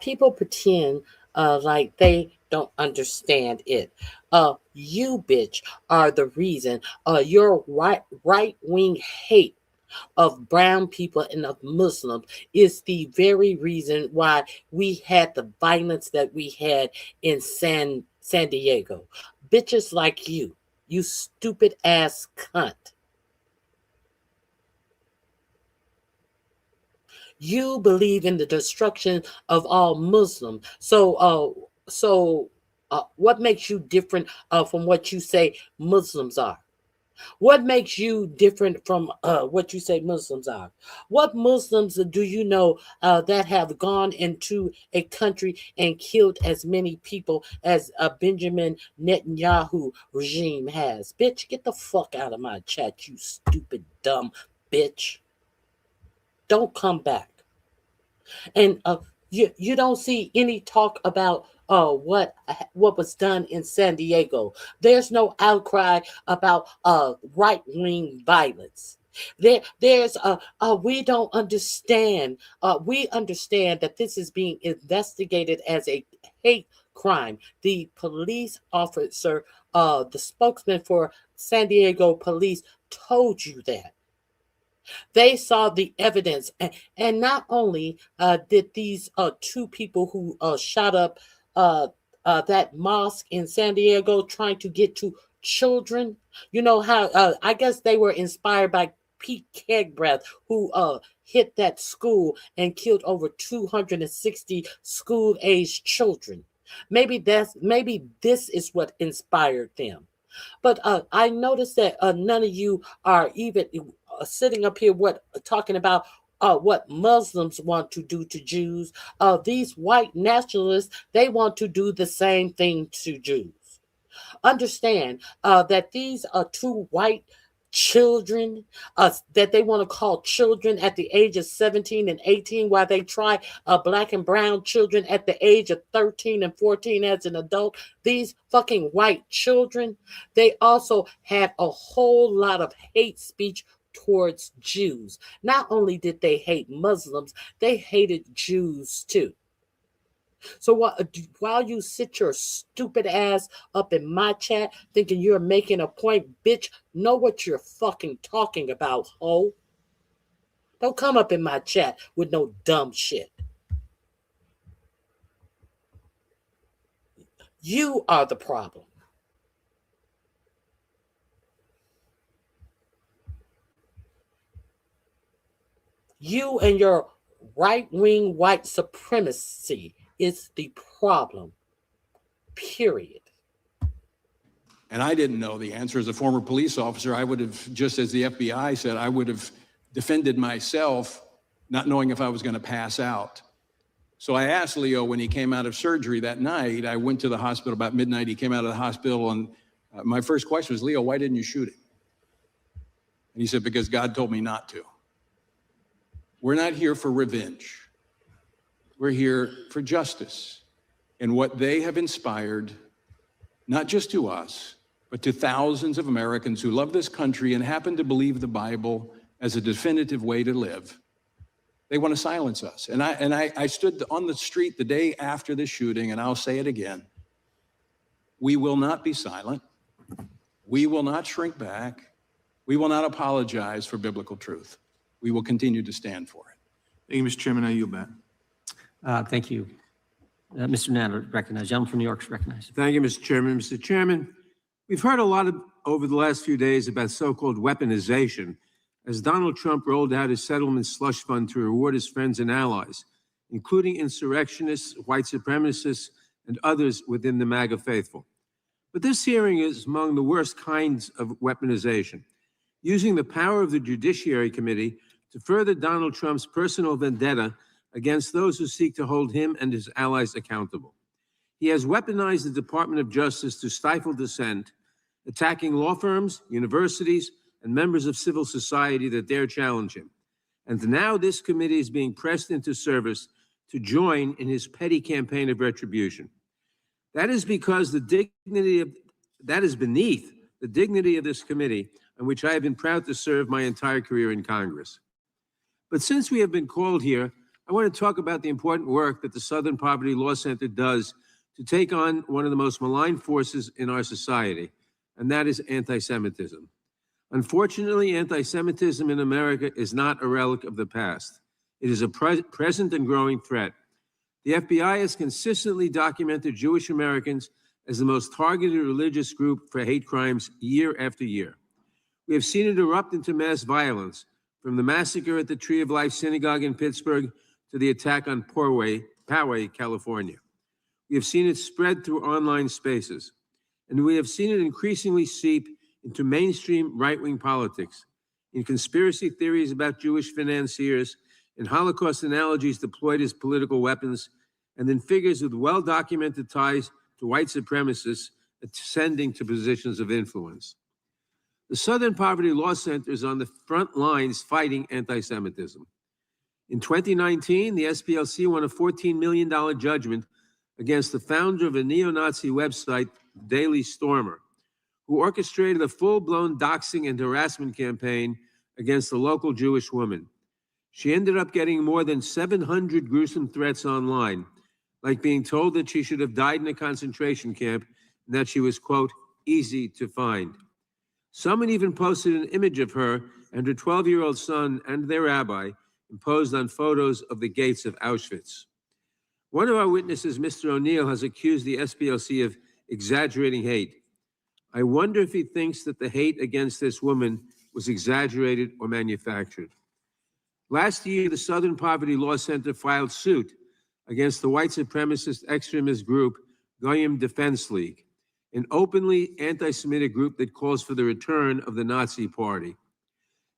People pretend like they don't understand it. You, bitch, are the reason your right-wing hate of brown people and of Muslims is the very reason why we had the violence that we had in San Diego. Bitches like you stupid ass cunt. You believe in the destruction of all Muslims. So what makes you different from what you say Muslims are? What makes you different from what you say Muslims are? What Muslims do you know that have gone into a country and killed as many people as Benjamin Netanyahu regime has? Bitch, get the fuck out of my chat, you stupid, dumb bitch. Don't come back. And you don't see any talk about what was done in San Diego. There's no outcry about right-wing violence. There's we don't understand. We understand that this is being investigated as a hate crime. The police officer, the spokesman for San Diego police, told you that. They saw the evidence, and not only did these two people who shot up that mosque in San Diego trying to get to children, you know how I guess they were inspired by Pete Kegbreath, who hit that school and killed over 260 school-aged children. Maybe this is what inspired them. But I noticed that none of you are even sitting up here talking about what Muslims want to do to Jews. These white nationalists, they want to do the same thing to Jews. Understand that these are two white children that they want to call children at the age of 17 and 18, while they try black and brown children at the age of 13 and 14 as an adult. These fucking white children, they also had a whole lot of hate speech towards Jews. Not only did they hate Muslims, they hated Jews too. So while you sit your stupid ass up in my chat thinking you're making a point, bitch, know what you're fucking talking about, ho. Don't come up in my chat with no dumb shit. You are the problem. You and your right-wing white supremacy is the problem, period. And I didn't know the answer. As a former police officer, I would have, just as the FBI said, I would have defended myself, not knowing if I was going to pass out. So I asked Leo when he came out of surgery that night. I went to the hospital about midnight. He came out of the hospital, and my first question was, Leo, why didn't you shoot him? And he said, because God told me not to. We're not here for revenge. We're here for justice. And what they have inspired, not just to us, but to thousands of Americans who love this country and happen to believe the Bible as a definitive way to live, they want to silence us. And I stood on the street the day after the shooting, and I'll say it again. We will not be silent. We will not shrink back. We will not apologize for biblical truth. We will continue to stand for it. Thank you, Mr. Chairman. I yield back. Thank you. Mr. Natter, recognized. Gentleman from New York is recognized. Thank you, Mr. Chairman. Mr. Chairman, we've heard a lot over the last few days about so-called weaponization as Donald Trump rolled out his settlement slush fund to reward his friends and allies, including insurrectionists, white supremacists, and others within the MAGA faithful. But this hearing is among the worst kinds of weaponization, using the power of the Judiciary Committee to further Donald Trump's personal vendetta against those who seek to hold him and his allies accountable. He has weaponized the Department of Justice to stifle dissent, attacking law firms, universities, and members of civil society that dare challenge him. And now this committee is being pressed into service to join in his petty campaign of retribution. That is because that is beneath the dignity of this committee, on which I have been proud to serve my entire career in Congress. But since we have been called here, I want to talk about the important work that the Southern Poverty Law Center does to take on one of the most malign forces in our society, and that is anti-Semitism. Unfortunately, anti-Semitism in America is not a relic of the past. It is a present and growing threat. The FBI has consistently documented Jewish Americans as the most targeted religious group for hate crimes year after year. We have seen it erupt into mass violence, from the massacre at the Tree of Life Synagogue in Pittsburgh to the attack on Poway, California. We have seen it spread through online spaces, and we have seen it increasingly seep into mainstream right-wing politics, in conspiracy theories about Jewish financiers, in Holocaust analogies deployed as political weapons, and in figures with well-documented ties to white supremacists ascending to positions of influence. The Southern Poverty Law Center is on the front lines fighting anti-Semitism. In 2019, the SPLC won a $14 million judgment against the founder of a neo-Nazi website, Daily Stormer, who orchestrated a full-blown doxing and harassment campaign against a local Jewish woman. She ended up getting more than 700 gruesome threats online, like being told that she should have died in a concentration camp and that she was, quote, easy to find. Someone even posted an image of her and her 12-year-old son and their rabbi imposed on photos of the gates of Auschwitz. One of our witnesses, Mr. O'Neill, has accused the SPLC of exaggerating hate. I wonder if he thinks that the hate against this woman was exaggerated or manufactured. Last year, the Southern Poverty Law Center filed suit against the white supremacist extremist group Goyim Defense League, an openly anti-Semitic group that calls for the return of the Nazi Party.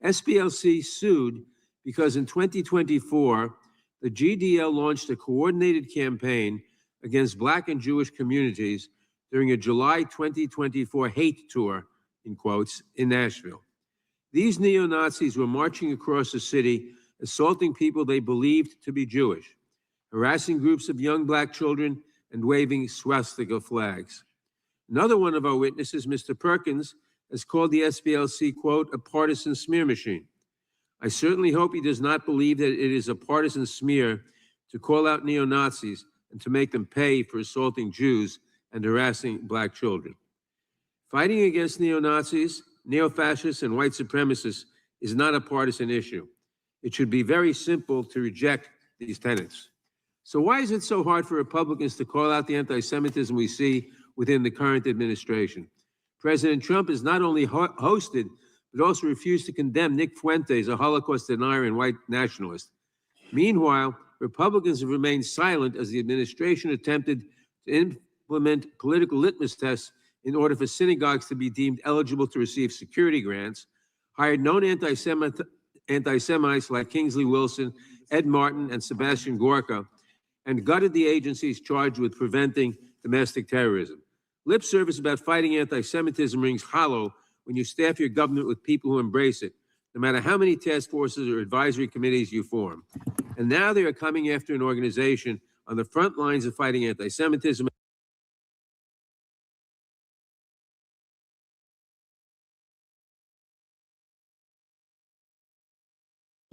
SPLC sued because in 2024, the GDL launched a coordinated campaign against Black and Jewish communities during a July 2024 hate tour, in quotes, in Nashville. These neo-Nazis were marching across the city, assaulting people they believed to be Jewish, harassing groups of young Black children, and waving swastika flags. Another one of our witnesses, Mr. Perkins, has called the SPLC, quote, a partisan smear machine. I certainly hope he does not believe that it is a partisan smear to call out neo-Nazis and to make them pay for assaulting Jews and harassing Black children. Fighting against neo-Nazis, neo-fascists, and white supremacists is not a partisan issue. It should be very simple to reject these tenets. So why is it so hard for Republicans to call out the anti-Semitism we see within the current administration? President Trump has not only hosted, but also refused to condemn Nick Fuentes, a Holocaust denier and white nationalist. Meanwhile, Republicans have remained silent as the administration attempted to implement political litmus tests in order for synagogues to be deemed eligible to receive security grants, hired known anti-Semites like Kingsley Wilson, Ed Martin, and Sebastian Gorka, and gutted the agencies charged with preventing domestic terrorism. Lip service about fighting anti-Semitism rings hollow when you staff your government with people who embrace it, no matter how many task forces or advisory committees you form. And now they are coming after an organization on the front lines of fighting anti-Semitism.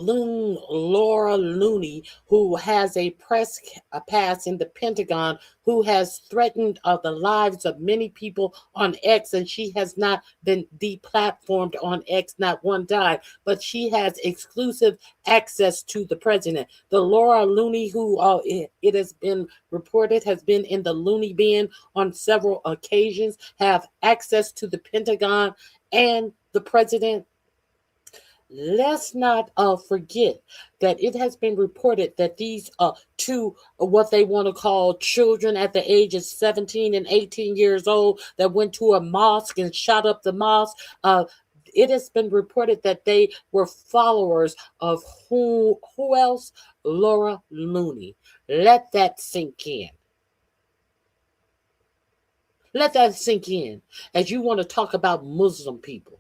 Laura Looney, who has a press pass in the Pentagon, who has threatened the lives of many people on X, and she has not been deplatformed on X, not one time, but she has exclusive access to the president. The Laura Looney, who it has been reported has been in the Looney bin on several occasions, have access to the Pentagon and the president. Let's not forget that it has been reported that these two, what they want to call children at the age of 17 and 18 years old that went to a mosque and shot up the mosque, it has been reported that they were followers of who else? Laura Looney. Let that sink in. Let that sink in as you want to talk about Muslim people.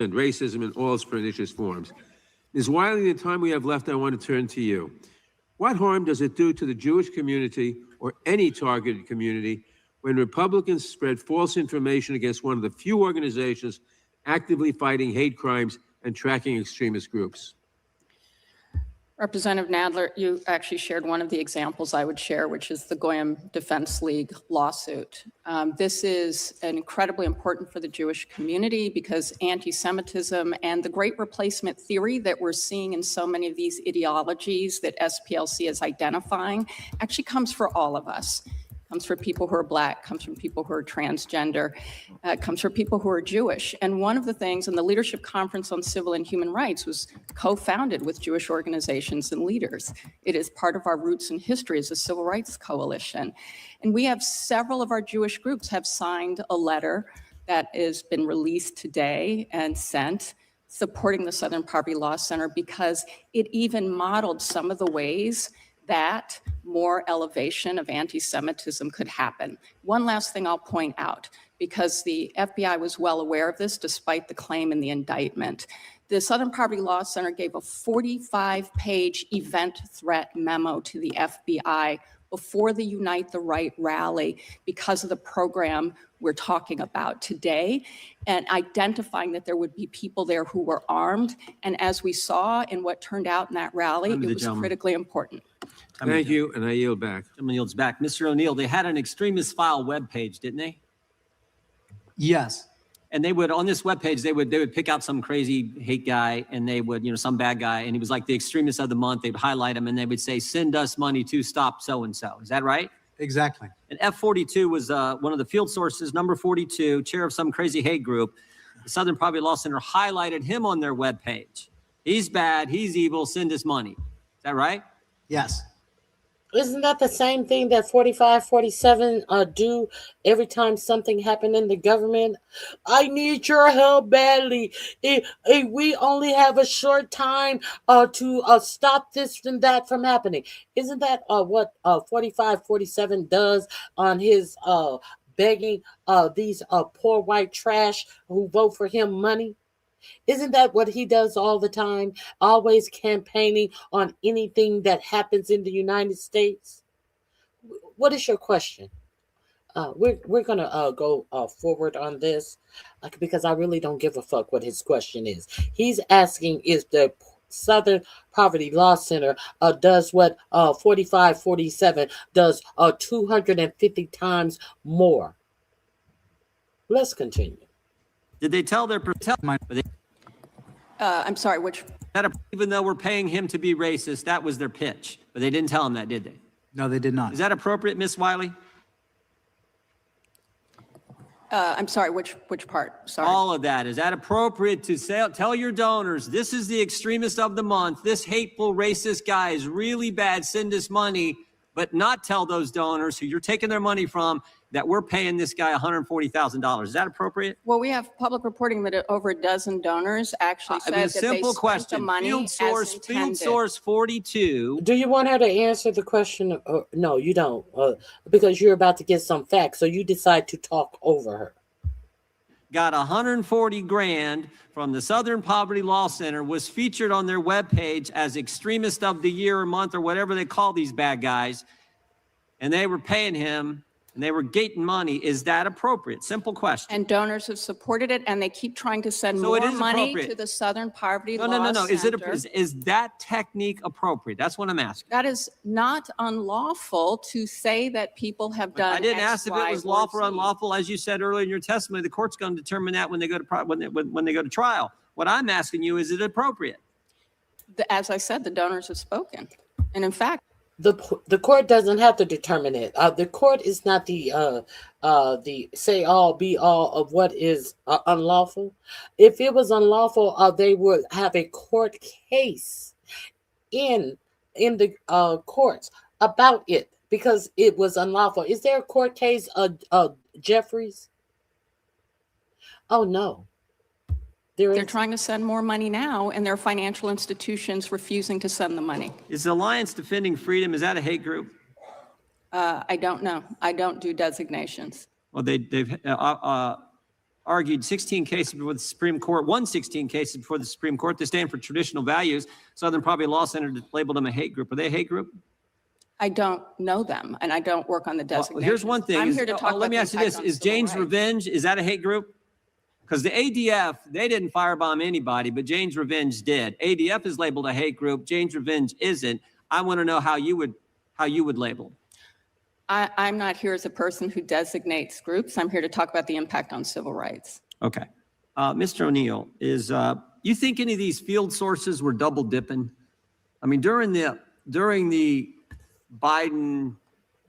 And racism in all its pernicious forms. Ms. Wiley, the time we have left, I want to turn to you. What harm does it do to the Jewish community or any targeted community when Republicans spread false information against one of the few organizations actively fighting hate crimes and tracking extremist groups? Representative Nadler, you actually shared one of the examples I would share, which is the Goyim Defense League lawsuit. This is incredibly important for the Jewish community because anti-Semitism and the Great Replacement theory that we're seeing in so many of these ideologies that SPLC is identifying actually comes for all of us. Comes for people who are Black, comes from people who are transgender, comes for people who are Jewish. And one of the things in the Leadership Conference on Civil and Human Rights was co-founded with Jewish organizations and leaders. It is part of our roots and history as a civil rights coalition. And we have several of our Jewish groups have signed a letter that has been released today and sent supporting the Southern Poverty Law Center because it even modeled some of the ways that more elevation of anti-Semitism could happen. One last thing I'll point out, because the FBI was well aware of this despite the claim in the indictment. The Southern Poverty Law Center gave a 45-page event threat memo to the FBI before the Unite the Right rally because of the program we're talking about today and identifying that there would be people there who were armed. And as we saw in what turned out in that rally, it was critically important. Thank you, and I yield back. Gentleman yields back. Mr. O'Neill, they had an extremist file webpage, didn't they? Yes. And they would, on this webpage, they would pick out some crazy hate guy and they would, some bad guy, and he was like the extremist of the month. They'd highlight him and they would say, send us money to stop so-and-so. Is that right? Exactly. And F42 was one of the field sources, number 42, chair of some crazy hate group. The Southern Poverty Law Center highlighted him on their webpage. He's bad. He's evil. Send us money. Is that right? Yes. Isn't that the same thing that 45, 47 do every time something happened in the government? I need your help badly. We only have a short time to stop this and that from happening. Isn't that what 45, 47 does on his begging these poor white trash who vote for him money? Isn't that what he does all the time? Always campaigning on anything that happens in the United States? What is your question? We're going to go forward on this because I really don't give a fuck what his question is. He's asking if the Southern Poverty Law Center does what 45, 47 does 250 times more. Let's continue. Did they tell their I'm sorry, which? Even though we're paying him to be racist, that was their pitch. But they didn't tell him that, did they? No, they did not. Is that appropriate, Miss Wiley? I'm sorry, which part? Sorry. All of that. Is that appropriate to say, tell your donors, this is the extremist of the month. This hateful, racist guy is really bad. Send us money, but not tell those donors who you're taking their money from that we're paying this guy $140,000. Is that appropriate? Well, we have public reporting that over a dozen donors actually said that simple they question. spent the money Field as source 42. Do you want her to answer the question? No, you don't, because you're about to get some facts, so you decide to talk over her. Got 140 grand from the Southern Poverty Law Center, was featured on their webpage as extremist of the year or month or whatever they call these bad guys, and they were paying him and they were gating money. Is that appropriate? Simple question. And donors have supported it, and they keep trying to send So more it is money appropriate. to the Southern Poverty No. Law Center. Is that technique appropriate? That's what I'm asking. That is not unlawful to say that people have done. I didn't X, ask if Y, it was or lawful or Z. unlawful. As you said earlier in your testimony, the court's going to determine that when they go to when they go to trial. What I'm asking you, is it appropriate? As I said, the donors have spoken, and in fact, the court doesn't have to determine it. The court is not the say all be all of what is unlawful. If it was unlawful, they would have a court case in the courts about it because it was unlawful. Is there a court case, Jeffries? Oh no. they're trying to send more money now, and their financial institutions refusing to send the money. Is the Alliance Defending Freedom, is that a hate group? I don't know. I don't do designations. Well, they've argued 16 cases before the Supreme Court, won 16 cases before the Supreme Court. They stand for traditional values. Southern Poverty Law Center labeled them a hate group. Are they a hate group? I don't know them, and I don't work on the designations. Well, here's one thing. I'm here to talk let me about ask you the this. impact on Is civil Jane's rights. Revenge, is that a hate group? Because the ADF, they didn't firebomb anybody, but Jane's Revenge did. ADF is labeled a hate group. Jane's Revenge isn't. I want to know how you would label them. I'm not here as a person who designates groups. I'm here to talk about the impact on civil rights. Okay. Mr. O'Neill, you think any of these field sources were double dipping? I mean, during the Biden,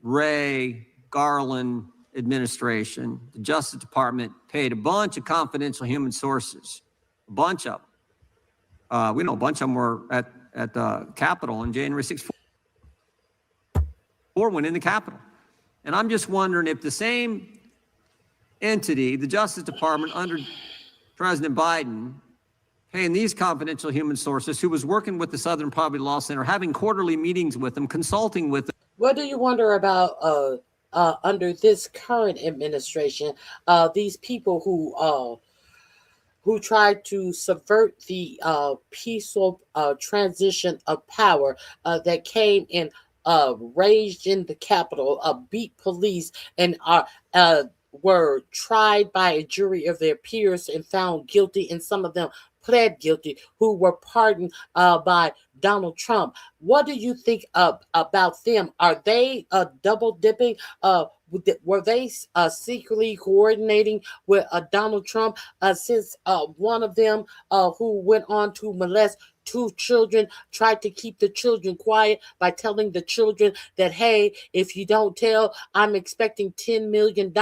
Ray, Garland administration, the Justice Department paid a bunch of confidential human sources, a bunch of them. We know a bunch of them were at the Capitol on January 6th. 4 went in the Capitol. And I'm just wondering if the same entity, the Justice Department under President Biden, paying these confidential human sources, who was working with the Southern Poverty Law Center, having quarterly meetings with them, consulting with them. What do you wonder about under this current administration? These people who tried to subvert the peaceful transition of power that came in, raged in the Capitol, beat police, and were tried by a jury of their peers and found guilty, and some of them pled guilty, who were pardoned by Donald Trump. What do you think about them? Are they double dipping? Were they secretly coordinating with Donald Trump, since one of them who went on to molest 2 children tried to keep the children quiet by telling the children that, hey, if you don't tell, I'm expecting $10 million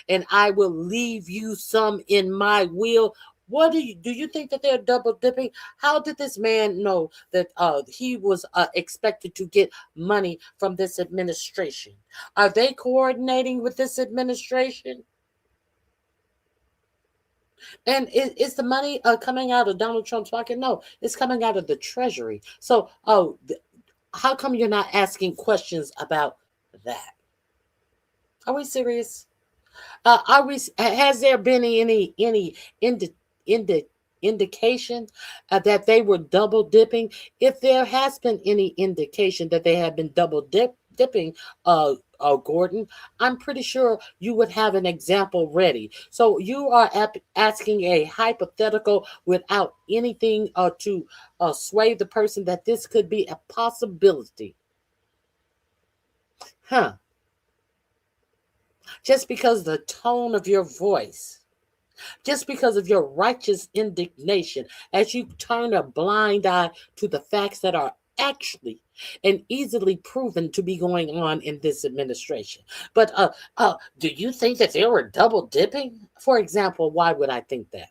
and I will leave you some in my will? What do you think that they're double dipping? How did this man know that he was expected to get money from this administration? Are they coordinating with this administration? And is the money coming out of Donald Trump's pocket? No, it's coming out of the Treasury. So, how come you're not asking questions about that? Are we serious? Has there been any indication that they were double dipping? If there has been any indication that they have been double dipping, Gordon, I'm pretty sure you would have an example ready. So you are asking a hypothetical without anything to sway the person that this could be a possibility. Huh. Just because the tone of your voice, just because of your righteous indignation, as you turn a blind eye to the facts that are actually and easily proven to be going on in this administration. But do you think that they were double dipping? For example, why would I think that?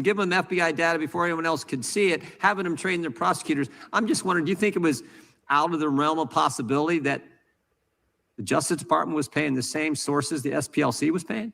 Give them FBI data before anyone else could see it, having them train their prosecutors. I'm just wondering, do you think it was out of the realm of possibility that the Justice Department was paying the same sources the SPLC was paying?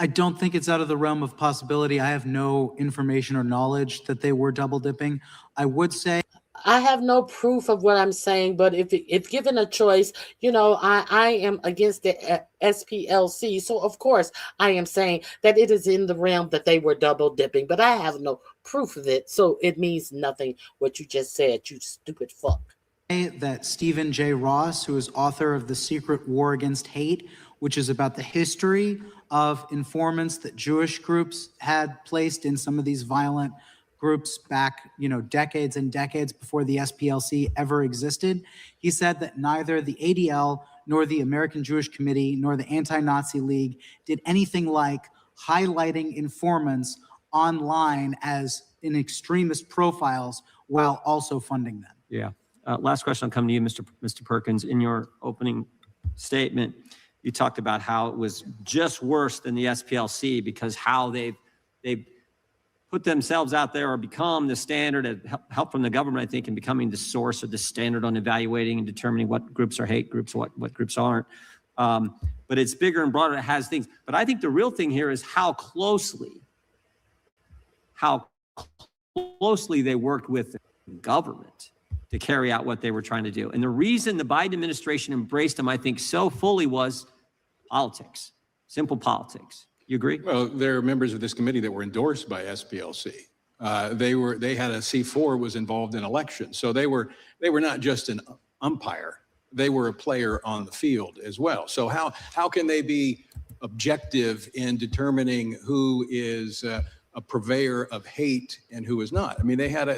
I don't think it's out of the realm of possibility. I have no information or knowledge that they were double dipping. I would say I have no proof of what I'm saying, but if given a choice, I am against the SPLC. So, of course, I am saying that it is in the realm that they were double dipping, but I have no proof of it. So it means nothing what you just said, you stupid fuck. that Stephen J. Ross, who is author of The Secret War Against Hate, which is about the history of informants that Jewish groups had placed in some of these violent groups back, decades and decades before the SPLC ever existed. He said that neither the ADL nor the American Jewish Committee nor the Anti-Nazi League did anything like highlighting informants online as in extremist profiles while also funding them. Yeah. Last question, I'll come to you, Mr. Perkins. In your opening statement, you talked about how it was just worse than the SPLC because how they've put themselves out there or become the standard of help from the government, I think, in becoming the source of the standard on evaluating and determining what groups are hate groups, what groups aren't. But it's bigger and broader. It has things. But I think the real thing here is how closely they worked with the government to carry out what they were trying to do. And the reason the Biden administration embraced them, I think, so fully was politics, simple politics. You agree? Well, there are members of this committee that were endorsed by SPLC. They had a C4 was involved in elections. So they were not just an umpire. They were a player on the field as well. So how can they be objective in determining who is a purveyor of hate and who is not? I mean, they had a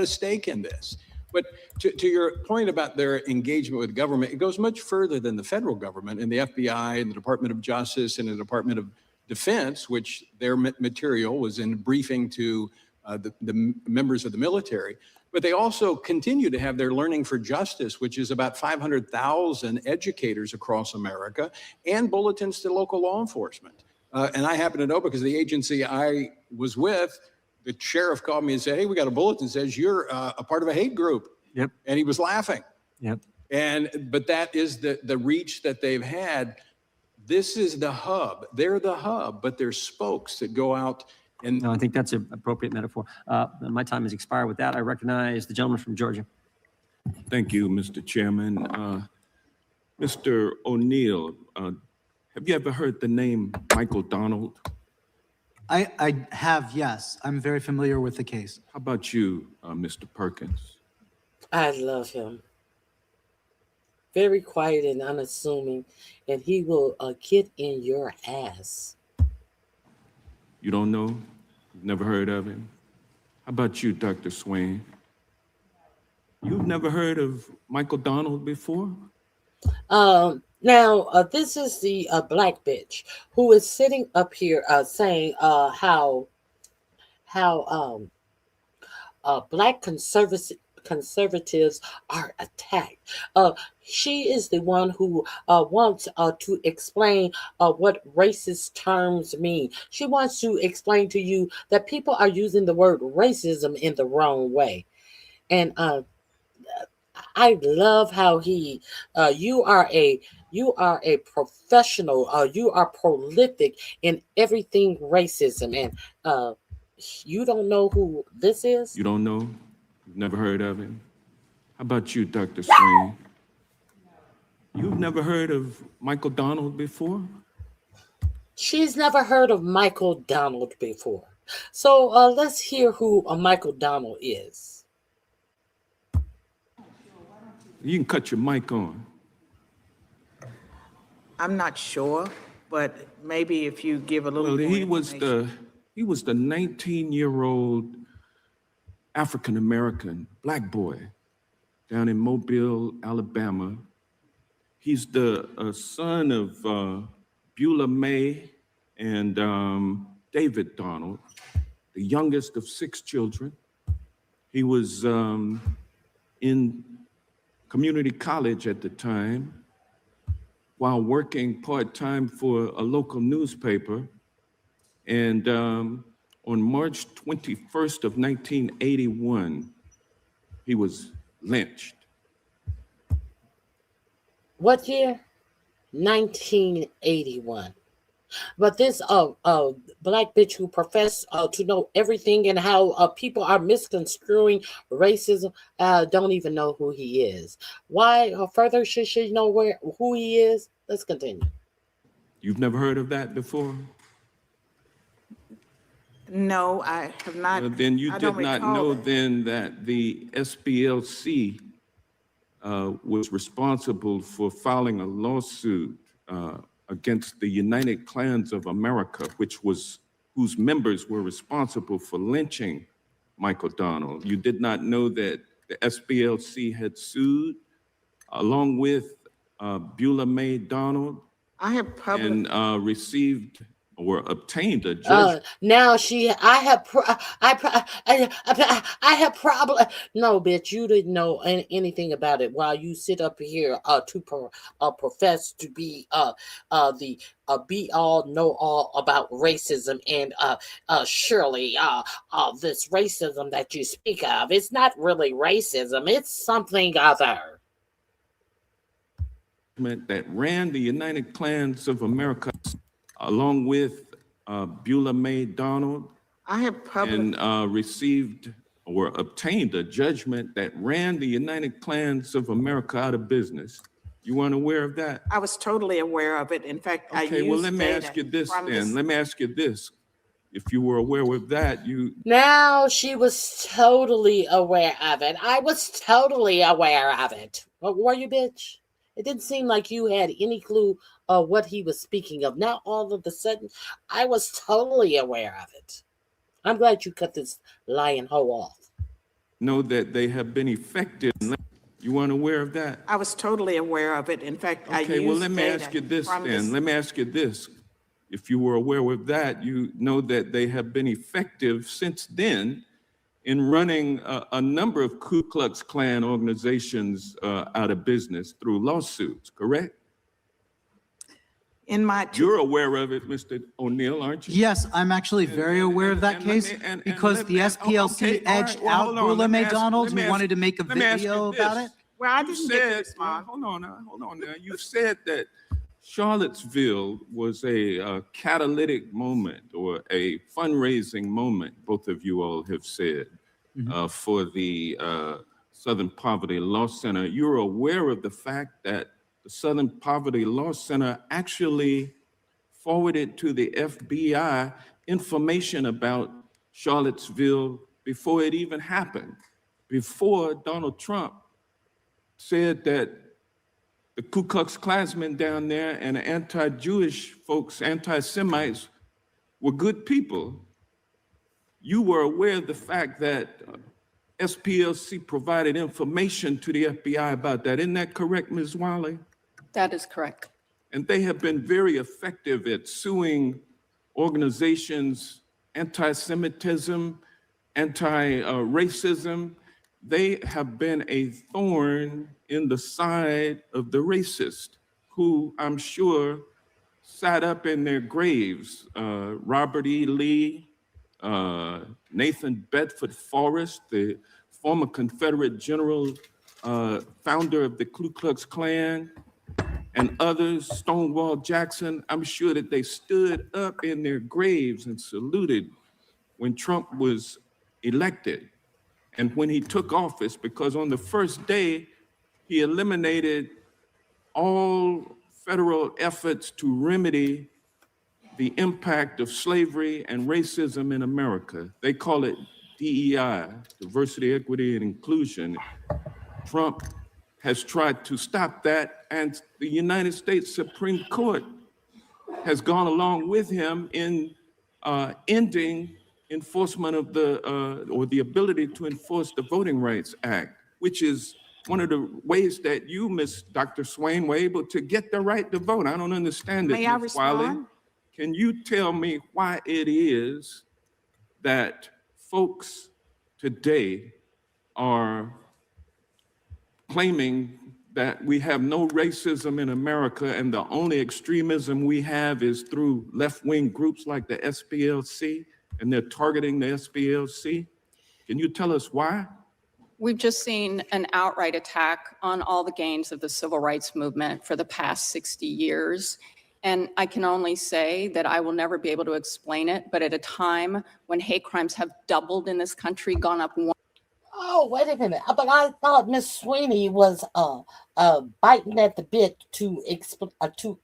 stake in this. But to your point about their engagement with government, it goes much further than the federal government and the FBI and the Department of Justice and the Department of Defense, which their material was in briefing to the members of the military. But they also continue to have their Learning for Justice, which is about 500,000 educators across America, and bulletins to local law enforcement. And I happen to know because the agency I was with, the sheriff called me and said, "Hey, we got a bulletin that says you're a part of a hate group." Yep. And he was laughing. Yep. But that is the reach that they've had. This is the hub. They're the hub, but they're spokes that go out. And no, I think that's an appropriate metaphor. My time has expired. With that, I recognize the gentleman from Georgia. Thank you, Mr. Chairman. Mr. O'Neill, have you ever heard the name Michael Donald? I have, yes. I'm very familiar with the case. How about you, Mr. Perkins? I love him. Very quiet and unassuming, and he will get in your ass. You don't know? Never heard of him? How about you, Dr. Swain? You've never heard of Michael Donald before? Now, this is the black bitch who is sitting up here saying how black conservatives are attacked. She is the one who wants to explain what racist terms mean. She wants to explain to you that people are using the word racism in the wrong way. And I love how you are a professional. You are prolific in everything racism, and you don't know who this is. You don't know? You've never heard of him? How about you, Dr. Swain? You've never heard of Michael Donald before? She's never heard of Michael Donald before. So let's hear who Michael Donald is. You can cut your mic on. I'm not sure, but maybe if you give a little Well, more he was the 19-year-old African-American black boy down in Mobile, Alabama. He's the son of Beulah May and David Donald, the youngest of 6 children. He was in community college at the time while working part-time for a local newspaper. And on March 21st of 1981, he was lynched. What year? 1981. But this black bitch who professed to know everything and how people are misconstruing racism don't even know who he is. Why further should she know who he is? Let's continue. You've never heard of that before? No, I have not. Well, then you I did don't not recall know that. then that the SPLC was responsible for filing a lawsuit against the United Klans of America, whose members were responsible for lynching Michael Donald. You did not know that the SPLC had sued along with Beulah May Donald I have published. and received or obtained a judgment. Now I have problem. No, bitch, you didn't know anything about it. While you sit up here to profess to be the be all know all about racism, and surely this racism that you speak of, it's not really racism. It's something other. That ran the United Klans of America along with Beulah May Donald. I have published. And received or obtained a judgment that ran the United Klans of America out of business. You weren't aware of that? I was totally aware of it. In fact, I used Okay, well, let me data ask you this from then. Let me ask you this. If you were aware of that, Now she was totally aware of it. I was totally aware of it. What were you, bitch? It didn't seem like you had any clue of what he was speaking of. Now, all of a sudden, I was totally aware of it. I'm glad you cut this lying hoe off. know that they have been effective. You weren't aware of that? I was totally aware of it. In fact, I used Okay, well, let me data ask you this from then. Let me ask you this. If you were aware of that, you know that they have been effective since then in running a number of Ku Klux Klan organizations out of business through lawsuits, correct? In my You're aware of it, Mr. O'Neill, aren't you? Yes, I'm actually very aware of that case because the SPLC edged out Beulah May Donald, who wanted to make a video about it. Well, I didn't get to respond. Hold on now. You said that Charlottesville was a catalytic moment or a fundraising moment, both of you all have said, for the Southern Poverty Law Center. You're aware of the fact that the Southern Poverty Law Center actually forwarded to the FBI information about Charlottesville before it even happened, before Donald Trump said that the Ku Klux Klansmen down there and the anti-Jewish folks, anti-Semites, were good people. You were aware of the fact that SPLC provided information to the FBI about that. Isn't that correct, Ms. Wiley? That is correct. And they have been very effective at suing organizations, anti-Semitism, anti-racism. they have been a thorn in the side of the racist, who I'm sure sat up in their graves. Robert E. Lee, Nathan Bedford Forrest, the former Confederate general, founder of the Ku Klux Klan, and others, Stonewall Jackson. I'm sure that they stood up in their graves and saluted when Trump was elected and when he took office, because on the first day, he eliminated all federal efforts to remedy the impact of slavery and racism in America. They call it DEI, diversity, equity, and inclusion. Trump has tried to stop that, and the United States Supreme Court has gone along with him in ending enforcement of or the ability to enforce the Voting Rights Act, which is one of the ways that you, Dr. Swain, were able to get the right to vote. I don't understand it, May I Ms. Wiley. respond? Can you tell me why it is that folks today are claiming that we have no racism in America and the only extremism we have is through left-wing groups like the SPLC, and they're targeting the SPLC? Can you tell us why? We've just seen an outright attack on all the gains of the civil rights movement for the past 60 years. And I can only say that I will never be able to explain it, but at a time when hate crimes have doubled in this country, gone up one. Oh, wait a minute. But I thought Miss Sweeney was biting at the bit to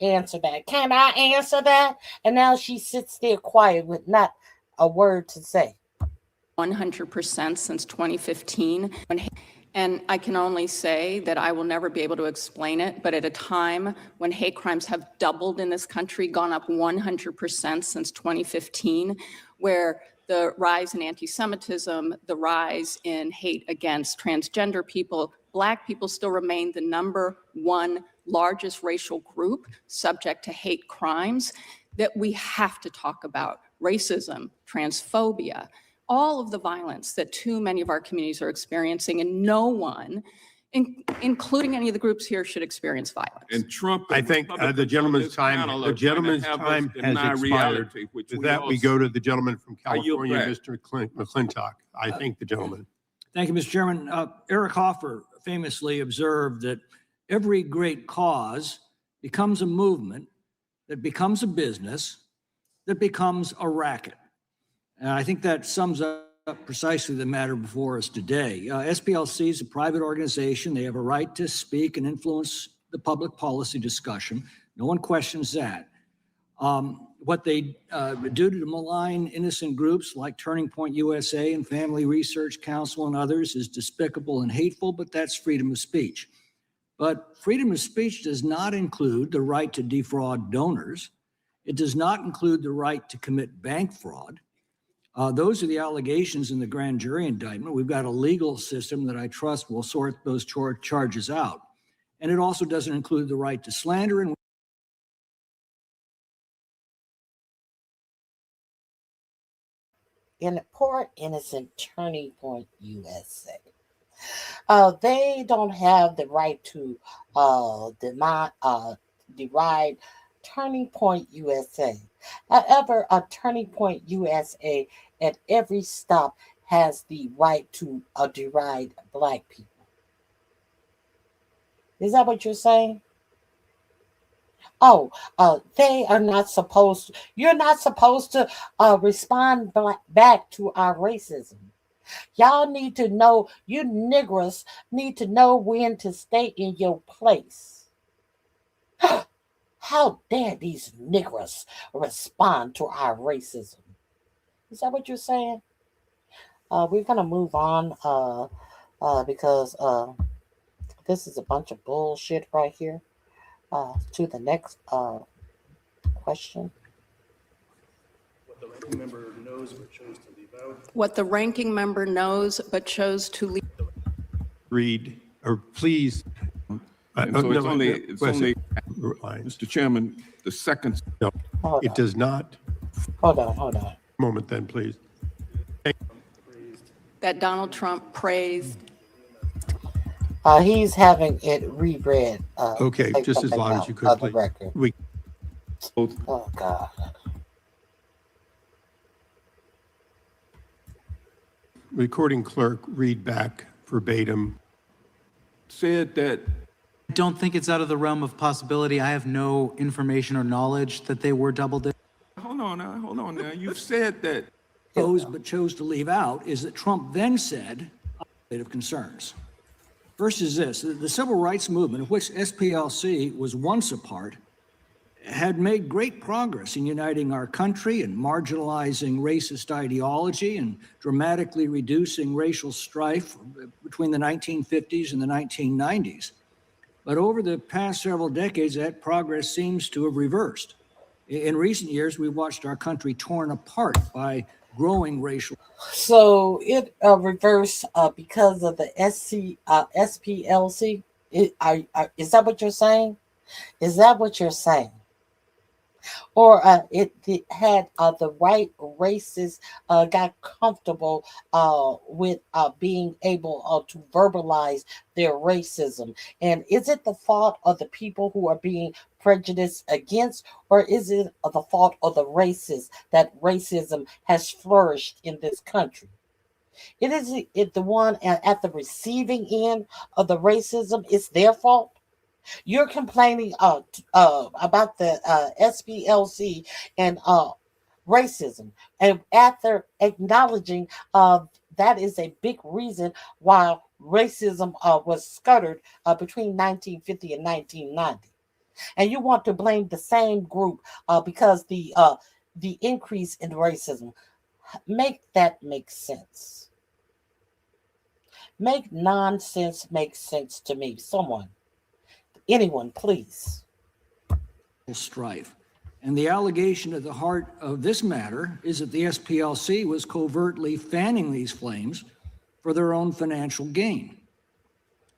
answer that. Can I answer that? And now she sits there quiet with not a word to say. 100% since 2015. And I can only say that I will never be able to explain it, but at a time when hate crimes have doubled in this country, gone up 100% since 2015, where the rise in anti-Semitism, the rise in hate against transgender people, Black people still remain the #1 largest racial group subject to hate crimes, that we have to talk about racism, transphobia, all of the violence that too many of our communities are experiencing, and no one, including any of the groups here, should experience violence. And Trump, I think the gentleman's time has expired. With that, we go to the gentleman from California, Mr. McClintock. I thank the gentleman. Thank you, Mr. Chairman. Eric Hoffer famously observed that every great cause becomes a movement, that becomes a business, that becomes a racket. And I think that sums up precisely the matter before us today. SPLC is a private organization. They have a right to speak and influence the public policy discussion. No one questions that. What they do to malign innocent groups like Turning Point USA and Family Research Council and others is despicable and hateful, but that's freedom of speech. But freedom of speech does not include the right to defraud donors. It does not include the right to commit bank fraud. Those are the allegations in the grand jury indictment. We've got a legal system that I trust will sort those charges out. And it also doesn't include the right to slander. And in poor innocent Turning Point USA. They don't have the right to deride Turning Point USA. However, a Turning Point USA at every stop has the right to deride Black people. Is that what you're saying? Oh, they are not supposed to, you're not supposed to respond back to our racism. Y'all need to know, you niggers need to know when to stay in your place. How dare these niggers respond to our racism? Is that what you're saying? We're going to move on because this is a bunch of bullshit right here. To the next question. What the ranking member knows but chose to leave out. What the ranking member knows but chose to leave. Read, or please. So it's only, Mr. Chairman, the second. No, it does not. Hold on. Moment then, please. That Donald Trump praised. He's having it reread. Okay, take just as something loud as out you could, of the please. record. We, Oh God. recording clerk, read back verbatim. Said that I don't think it's out of the realm of possibility. I have no information or knowledge that they were double dipping. hold on now. You've said that But chose to leave out is that Trump then said, of concerns. First is this, the civil rights movement, of which SPLC was once a part, had made great progress in uniting our country and marginalizing racist ideology and dramatically reducing racial strife between the 1950s and the 1990s. But over the past several decades, that progress seems to have reversed. In recent years, we've watched our country torn apart by growing racial. So it reversed because of the SPLC. Is that what you're saying? Is that what you're saying? Or it had the white racists got comfortable with being able to verbalize their racism. And is it the fault of the people who are being prejudiced against, or is it the fault of the racists that racism has flourished in this country? Is it the one at the receiving end of the racism? It's their fault? You're complaining about the SPLC and racism, and after acknowledging that is a big reason why racism was scattered between 1950 and 1990, and you want to blame the same group because the increase in racism. Make that make sense. Make nonsense make sense to me. Someone. Anyone, please. Strife. And the allegation at the heart of this matter is that the SPLC was covertly fanning these flames for their own financial gain.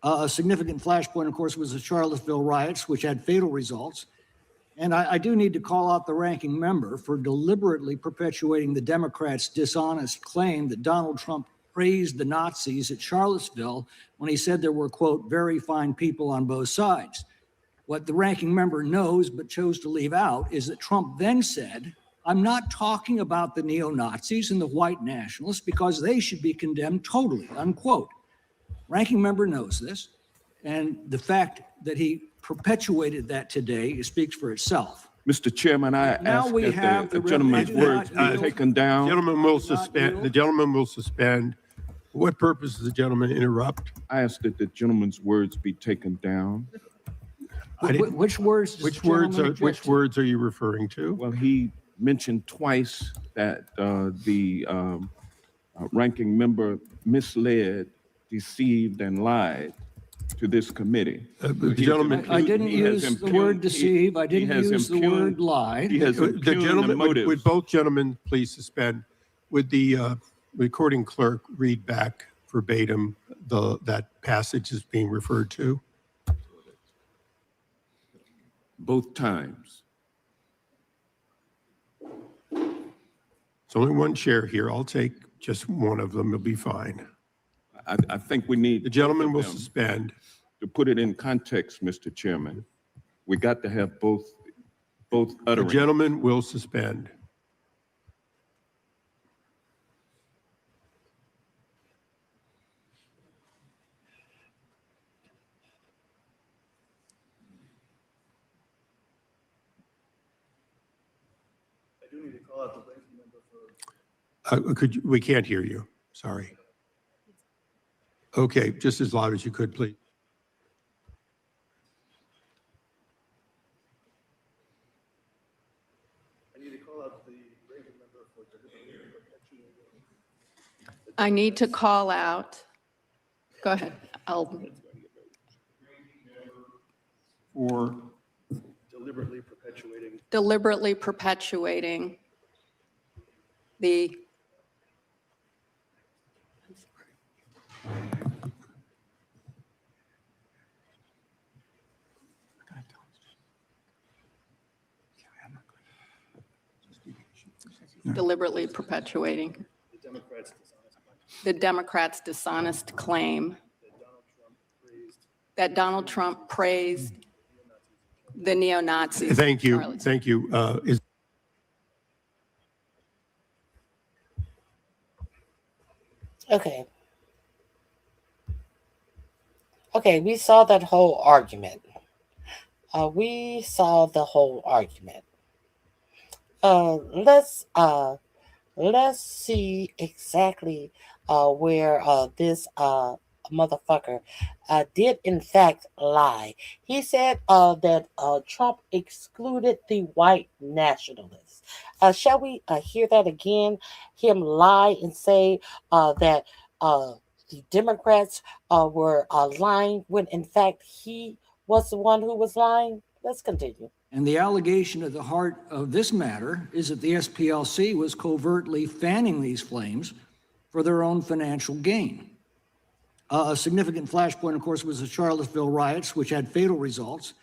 A significant flashpoint, of course, was the Charlottesville riots, which had fatal results. And I do need to call out the ranking member for deliberately perpetuating the Democrats' dishonest claim that Donald Trump praised the Nazis at Charlottesville when he said there were, quote, very fine people on both sides. What the ranking member knows but chose to leave out is that Trump then said, I'm not talking about the neo-Nazis and the white nationalists because they should be condemned totally, unquote. Ranking member knows this, and the fact that he perpetuated that today speaks for itself. Mr. Chairman, I ask that the gentleman's words be taken down. Gentleman will suspend. The gentleman will suspend. What purpose does the gentleman interrupt? I ask that the gentleman's words be taken down. Which words? Which words are you referring to? Well, he mentioned twice that the ranking member misled, deceived, and lied to this committee. The gentleman, I didn't use the word deceive. I didn't use the word lie. He has The gentleman, would both gentlemen please suspend? Would the recording clerk read back verbatim that passage is being referred to? Both times. There's only one chair here. I'll take just one of them. It'll be fine. I think we need. The gentleman will suspend. To put it in context, Mr. Chairman, we got to have both The utterance. gentleman will suspend. I do need to call out the ranking member for. We can't hear you. Sorry. Okay, just as loud as you could, please. I need to call out the ranking member for deliberately perpetuating. I need to call out. Go ahead. For deliberately perpetuating the deliberately perpetuating the Democrats' dishonest claim that Donald Trump praised the neo-Nazis. Thank you. Charlottesville. Thank you. Okay. Okay, we saw that whole argument. We saw the whole argument. Let's see exactly where this motherfucker did in fact lie. He said that Trump excluded the white nationalists. Shall we hear that again? Him lie and say that the Democrats were lying when in fact he was the one who was lying? Let's continue. And the allegation at the heart of this matter is that the SPLC was covertly fanning these flames for their own financial gain. A significant flashpoint, of course, was the Charlottesville riots, which had fatal results.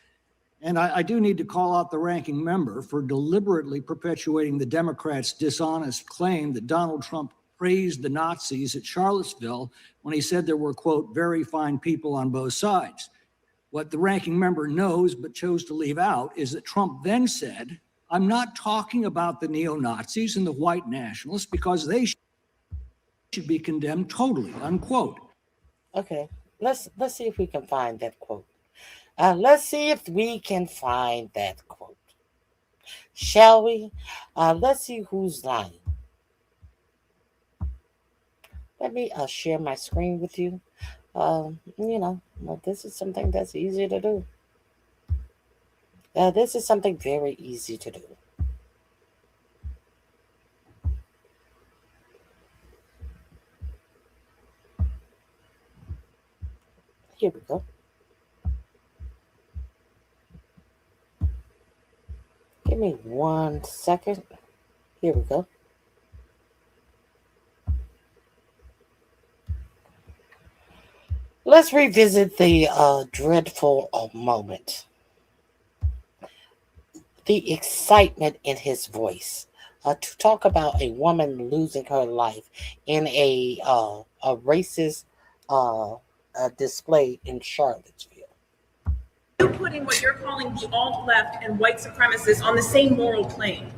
And I do need to call out the ranking member for deliberately perpetuating the Democrats' dishonest claim that Donald Trump praised the Nazis at Charlottesville when he said there were, quote, very fine people on both sides. What the ranking member knows but chose to leave out is that Trump then said, I'm not talking about the neo-Nazis and the white nationalists because they should be condemned totally, unquote. Okay, let's see if we can find that quote. Let's see if we can find that quote. Shall we? Let's see who's lying. Let me share my screen with you. This is something that's easy to do. This is something very easy to do. Here we go. Give me 1 second. Here we go. Let's revisit the dreadful moment. The excitement in his voice to talk about a woman losing her life in a racist display in Charlottesville. You're putting what you're calling the alt-left and white supremacists on the same moral plane.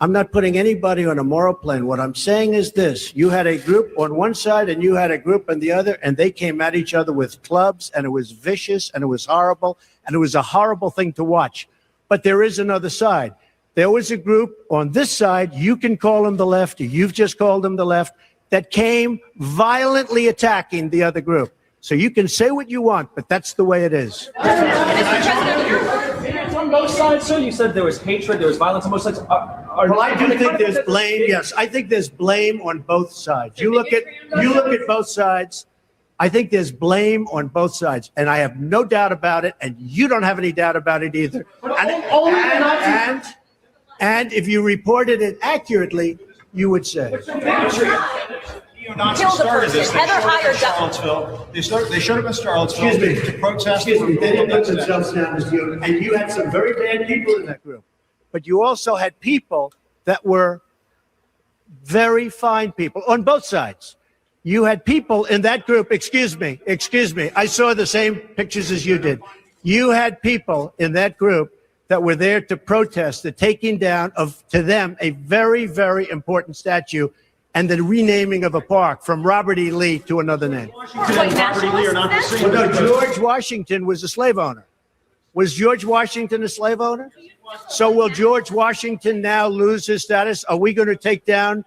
I'm not putting anybody on a moral plane. What I'm saying is this. You had a group on one side and you had a group on the other, and they came at each other with clubs, and it was vicious, and it was horrible, and it was a horrible thing to watch. But there is another side. There was a group on this side, you can call them the left, you've just called them the left, that came violently attacking the other group. So you can say what you want, but that's the way it is. It's on both sides, sir. You said there was hatred, there was violence on both sides. Well, I do think there's blame. Yes, I think there's blame on both sides. You look at both sides. I think there's blame on both sides, and I have no doubt about it, and you don't have any doubt about it either. And if you reported it accurately, you would say. Kill the person. Heather hired Charlottesville. They showed up in Charlottesville to protest. They didn't put themselves down as you, and you had some very bad people in that group. But you also had people that were very fine people on both sides. You had people in that group, excuse me, I saw the same pictures as you did. You had people in that group that were there to protest the taking down of, to them, a very, very important statue and the renaming of a park from Robert E. Lee to another name. George Washington was a slave owner. Was George Washington a slave owner? So will George Washington now lose his status? Are we going to take down,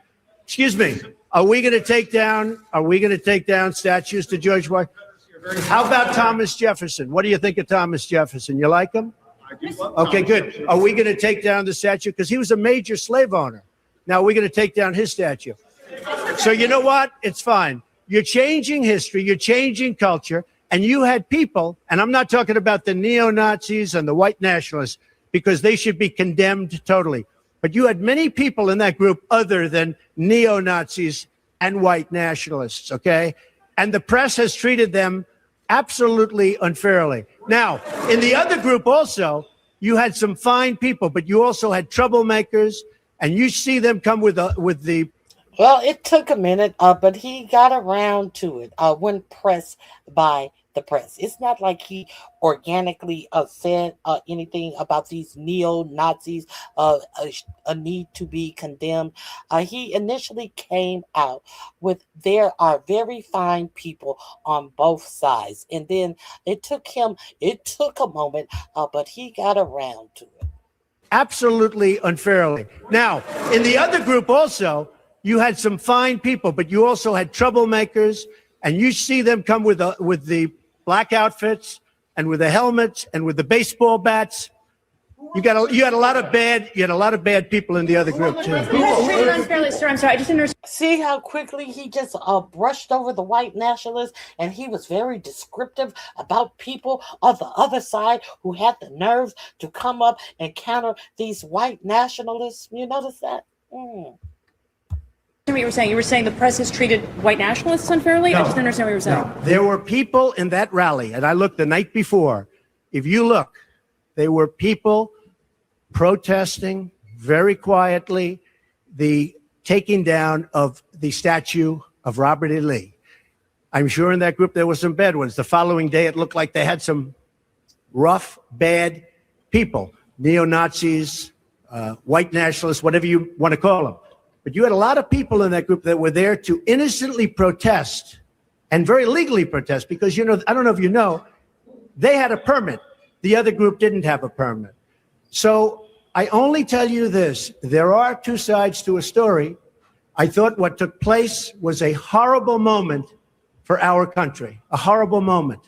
are we going to take down statues to George Washington? How about Thomas Jefferson? What do you think of Thomas Jefferson? You like him? Okay, good. Are we going to take down the statue? Because he was a major slave owner. Now we're going to take down his statue. So you know what? It's fine. You're changing history. You're changing culture. And you had people, and I'm not talking about the neo-Nazis and the white nationalists, because they should be condemned totally. But you had many people in that group other than neo-Nazis and white nationalists, okay? And the press has treated them absolutely unfairly. Now, in the other group also, you had some fine people, but you also had troublemakers, and you see them come with the... Well, it took a minute, but he got around to it when pressed by the press. It's not like he organically said anything about these neo-Nazis, a need to be condemned. He initially came out with there are very fine people on both sides. And then it took a moment, but he got around to it. Absolutely unfairly. Now, in the other group also, you had some fine people, but you also had troublemakers, and you see them come with the black outfits and with the helmets and with the baseball bats. You had a lot of bad people in the other group too. Treated unfairly, sir. I'm sorry. I just didn't understand. See how quickly he just brushed over the white nationalists, and he was very descriptive about people on the other side who had the nerves to come up and counter these white nationalists. You notice that? What you were saying? You were saying the press has treated white nationalists unfairly? No, I just didn't understand what you were saying. No. There were people in that rally, and I looked the night before. If you look, there were people protesting very quietly the taking down of the statue of Robert E. Lee. I'm sure in that group there were some bad ones. The following day, it looked like they had some rough, bad people, neo-Nazis, white nationalists, whatever you want to call them. But you had a lot of people in that group that were there to innocently protest and very legally protest because, I don't know if you know, they had a permit. The other group didn't have a permit. So I only tell you this, there are two sides to a story. I thought what took place was a horrible moment for our country, a horrible moment.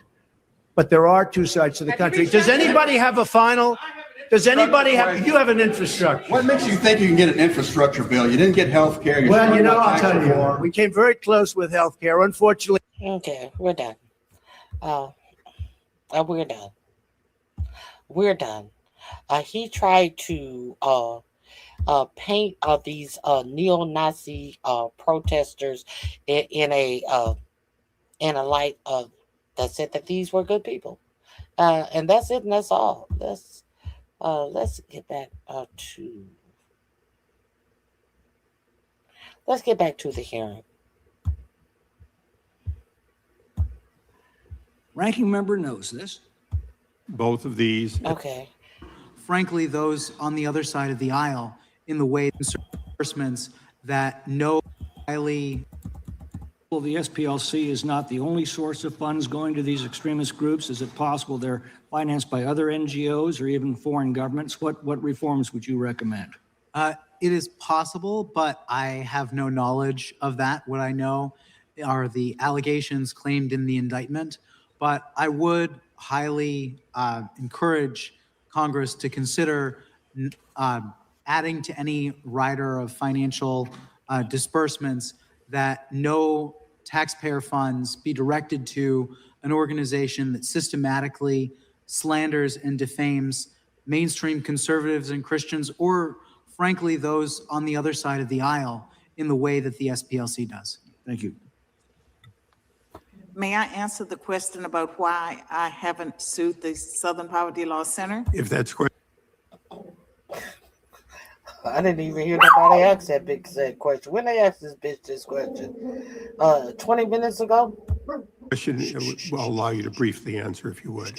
But there are two sides to the country. Does anybody have a final? Does anybody have, you have an infrastructure. What makes you think you can get an infrastructure bill? You didn't get health care. Well, I'll tell you, we came very close with health care, unfortunately. Okay, we're done. We're done. We're done. He tried to paint these neo-Nazi protesters in a light that said that these were good people, and that's it, and that's all. Let's get back to the hearing. Ranking member knows this. Both of these. Okay. Frankly, those on the other side of the aisle in the way endorsements that no highly. Well, the SPLC is not the only source of funds going to these extremist groups. Is it possible they're financed by other NGOs or even foreign governments? What reforms would you recommend? It is possible, but I have no knowledge of that. What I know are the allegations claimed in the indictment, but I would highly encourage Congress to consider adding to any rider of financial disbursements that no taxpayer funds be directed to an organization that systematically slanders and defames mainstream conservatives and Christians, or frankly, those on the other side of the aisle in the way that the SPLC does. Thank you. May I answer the question about why I haven't sued the Southern Poverty Law Center? If that's question. I didn't even hear nobody ask that big sad question. When they asked this bitch this question? 20 minutes ago? Question, I'll allow you to briefly answer if you would.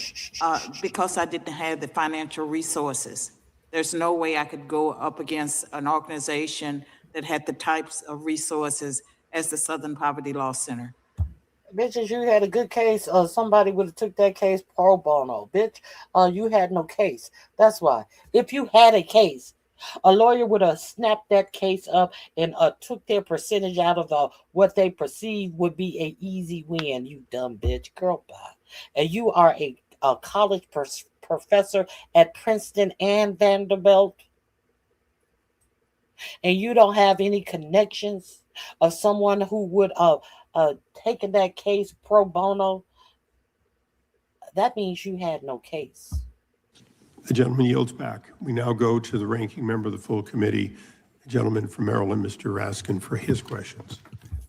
Because I didn't have the financial resources. There's no way I could go up against an organization that had the types of resources as the Southern Poverty Law Center. Bitches, you had a good case. Somebody would have took that case pro bono. Bitch, you had no case. That's why. If you had a case, a lawyer would have snapped that case up and took their percentage out of what they perceived would be an easy win. You dumb bitch. Girl, bye. And you are a college professor at Princeton and Vanderbilt. And you don't have any connections of someone who would taken that case pro bono. That means you had no case. The gentleman yields back. We now go to the ranking member of the full committee, the gentleman from Maryland, Mr. Raskin, for his questions.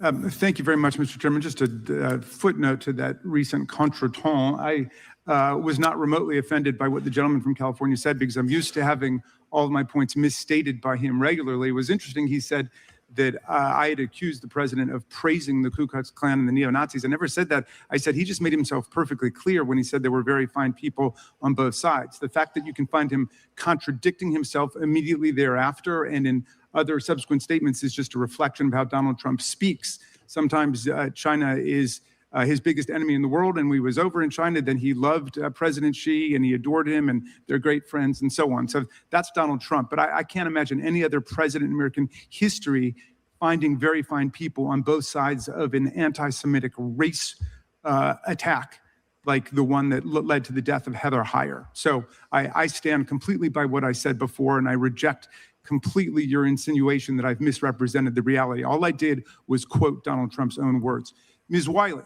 Thank you very much, Mr. Chairman. Just a footnote to that recent contretemps. I was not remotely offended by what the gentleman from California said because I'm used to having all of my points misstated by him regularly. It was interesting. He said that I had accused the president of praising the Ku Klux Klan and the neo-Nazis. I never said that. I said he just made himself perfectly clear when he said there were very fine people on both sides. The fact that you can find him contradicting himself immediately thereafter and in other subsequent statements is just a reflection of how Donald Trump speaks. Sometimes China is his biggest enemy in the world, and when he was over in China, then he loved President Xi and he adored him and they're great friends and so on. So that's Donald Trump. But I can't imagine any other president in American history finding very fine people on both sides of an anti-Semitic race attack like the one that led to the death of Heather Heyer. So I stand completely by what I said before, and I reject completely your insinuation that I've misrepresented the reality. All I did was quote Donald Trump's own words. Ms. Wiley.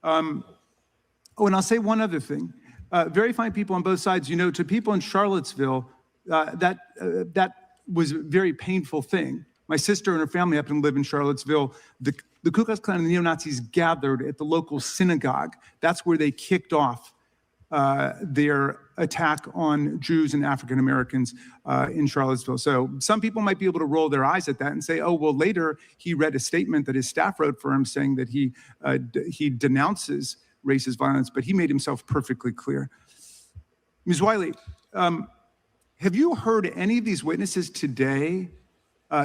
And I'll say one other thing. Very fine people on both sides. You know, to people in Charlottesville, that was a very painful thing. My sister and her family happen to live in Charlottesville. The Ku Klux Klan and the neo-Nazis gathered at the local synagogue. That's where they kicked off their attack on Jews and African Americans in Charlottesville. So some people might be able to roll their eyes at that and say, oh, well, later he read a statement that his staff wrote for him saying that he denounces racist violence, but he made himself perfectly clear. Ms. Wiley, have you heard any of these witnesses today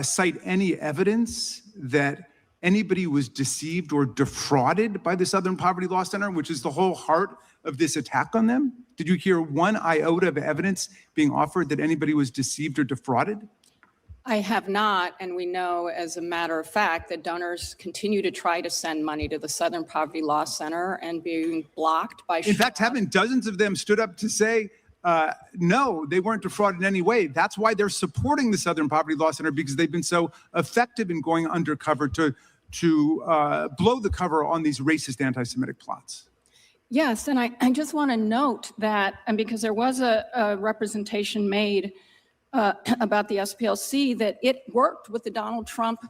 cite any evidence that anybody was deceived or defrauded by the Southern Poverty Law Center, which is the whole heart of this attack on them? Did you hear one iota of evidence being offered that anybody was deceived or defrauded? I have not, and we know as a matter of fact that donors continue to try to send money to the Southern Poverty Law Center and being blocked by— In fact, haven't dozens of them stood up to say, no, they weren't defrauded in any way? That's why they're supporting the Southern Poverty Law Center, because they've been so effective in going undercover to blow the cover on these racist anti-Semitic plots. Yes, and I just want to note that, and because there was a representation made about the SPLC, that it worked with the Donald Trump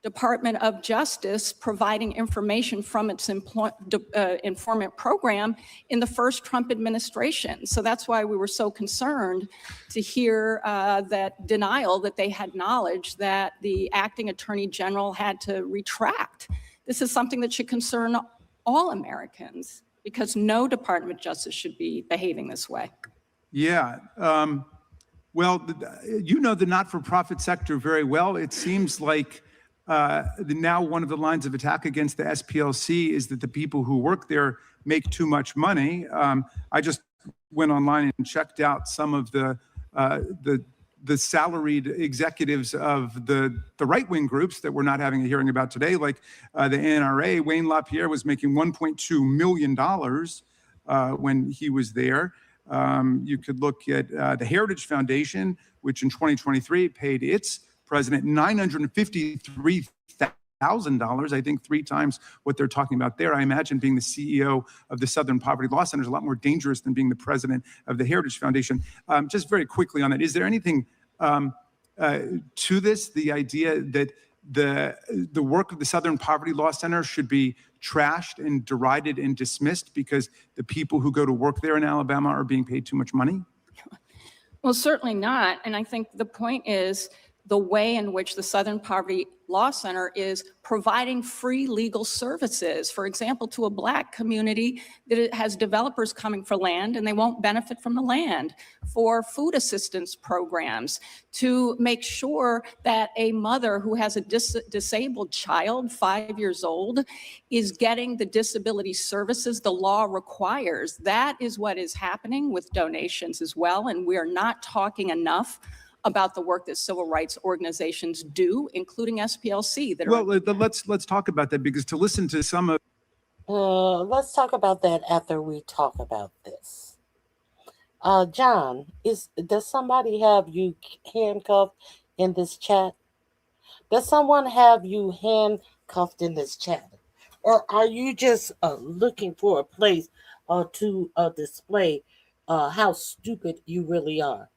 Department of Justice providing information from its informant program in the first Trump administration. So that's why we were so concerned to hear that denial that they had knowledge that the acting attorney general had to retract. This is something that should concern all Americans, because no Department of Justice should be behaving this way. Yeah. Well, you know the not-for-profit sector very well. It seems like now one of the lines of attack against the SPLC is that the people who work there make too much money. I just went online and checked out some of the salaried executives of the right-wing groups that we're not having a hearing about today, like the NRA. Wayne LaPierre was making $1.2 million when he was there. You could look at the Heritage Foundation, which in 2023 paid its president $953,000, I think 3 times what they're talking about there. I imagine being the CEO of the Southern Poverty Law Center is a lot more dangerous than being the president of the Heritage Foundation. Just very quickly on that, is there anything to this, the idea that the work of the Southern Poverty Law Center should be trashed and derided and dismissed because the people who go to work there in Alabama are being paid too much money? Well, certainly not. And I think the point is the way in which the Southern Poverty Law Center is providing free legal services, for example, to a Black community that it has developers coming for land and they won't benefit from the land, for food assistance programs, to make sure that a mother who has a disabled child, 5 years old, is getting the disability services the law requires. That is what is happening with donations as well, and we are not talking enough about the work that civil rights organizations do, including SPLC. Let's talk about that, because to listen to some of— let's talk about that after we talk about this. John, does somebody have you handcuffed in this chat? Does someone have you handcuffed in this chat? Or are you just looking for a place to display how stupid you really are?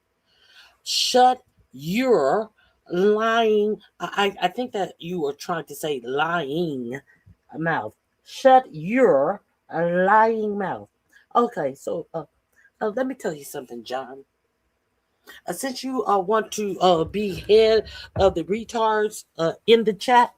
Shut your lying, I think that you were trying to say lying mouth. Shut your lying mouth. Okay, so let me tell you something, John. Since you want to be head of the retards in the chat,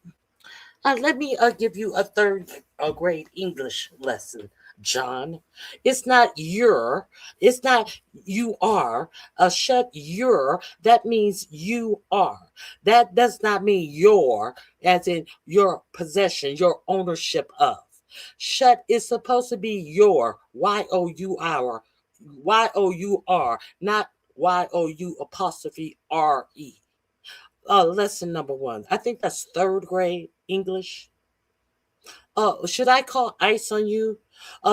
let me give you a third grade English lesson, John. It's not your, it's not you are. Shut your, that means you are. That does not mean your, as in your possession, your ownership of. Shut is supposed to be your, Y-O-U-R, Y-O-U-R, not Y-O-U apostrophe R-E. Lesson number 1. I think that's third grade English. Should I call ICE on you?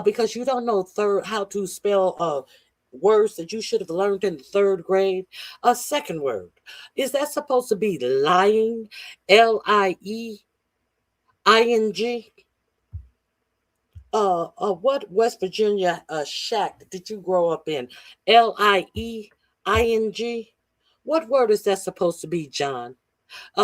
Because you don't know how to spell words that you should have learned in the third grade. Second word. Is that supposed to be lying? L-I-E-I-N-G? What West Virginia shack did you grow up in? L-I-E-I-N-G? What word is that supposed to be, John?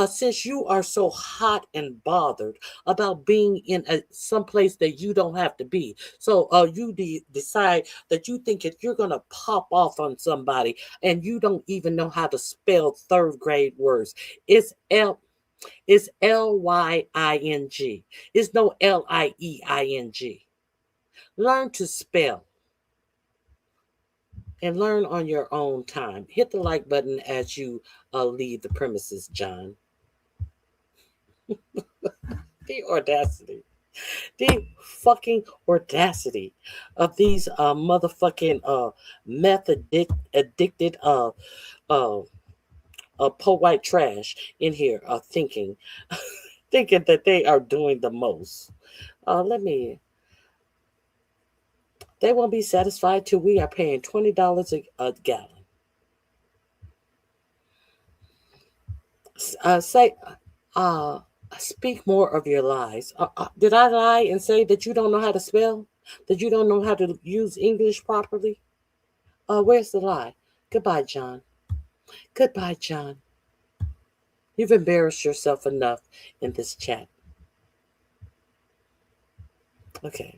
Since you are so hot and bothered about being in some place that you don't have to be, so you decide that you think that you're gonna pop off on somebody, and you don't even know how to spell third grade words. It's L-Y-I-N-G. It's no L-I-E-I-N-G. Learn to spell. And learn on your own time. Hit the like button as you leave the premises, John. The audacity. The fucking audacity of these motherfucking meth addicted po white trash in here thinking that they are doing the most. They won't be satisfied till we are paying $20 a gallon. Speak more of your lies. Did I lie and say that you don't know how to spell? That you don't know how to use English properly? Where's the lie? Goodbye, John. Goodbye, John. You've embarrassed yourself enough in this chat. Okay.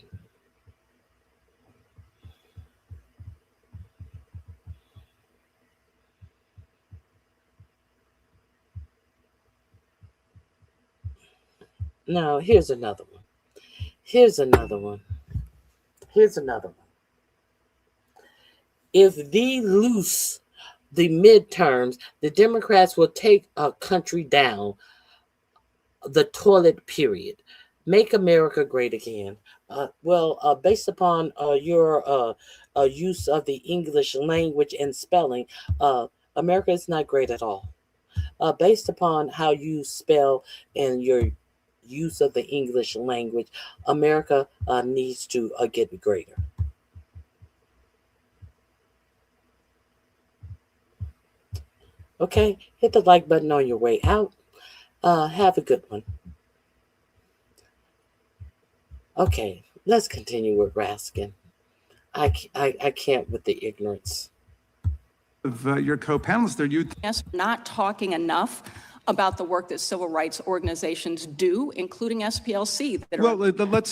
Now, here's another one. Here's another one. Here's another one. If they lose the midterms, the Democrats will take our country down the toilet, period. Make America great again. Based upon your use of the English language and spelling, America is not great at all. Based upon how you spell and your use of the English language, America needs to get greater. Okay, hit the like button on your way out. Have a good one. Okay, let's continue with Raskin. I can't with the ignorance. Of your co-panelists there, Yes, not talking enough about the work that civil rights organizations do, including SPLC.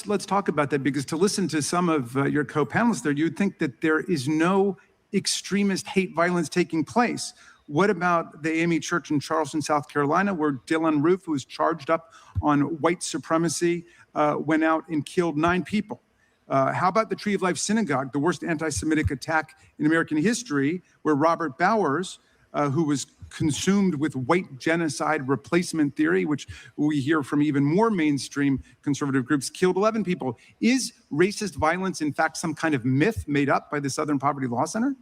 Let's talk about that, because to listen to some of your co-panelists there, you'd think that there is no extremist hate violence taking place. What about the AME Church in Charleston, South Carolina, where Dylan Roof, who was charged up on white supremacy, went out and killed 9 people? How about the Tree of Life Synagogue, the worst anti-Semitic attack in American history, where Robert Bowers, who was consumed with white genocide replacement theory, which we hear from even more mainstream conservative groups, killed 11 people. Is racist violence, in fact, some kind of myth made up by the Southern Poverty Law Center?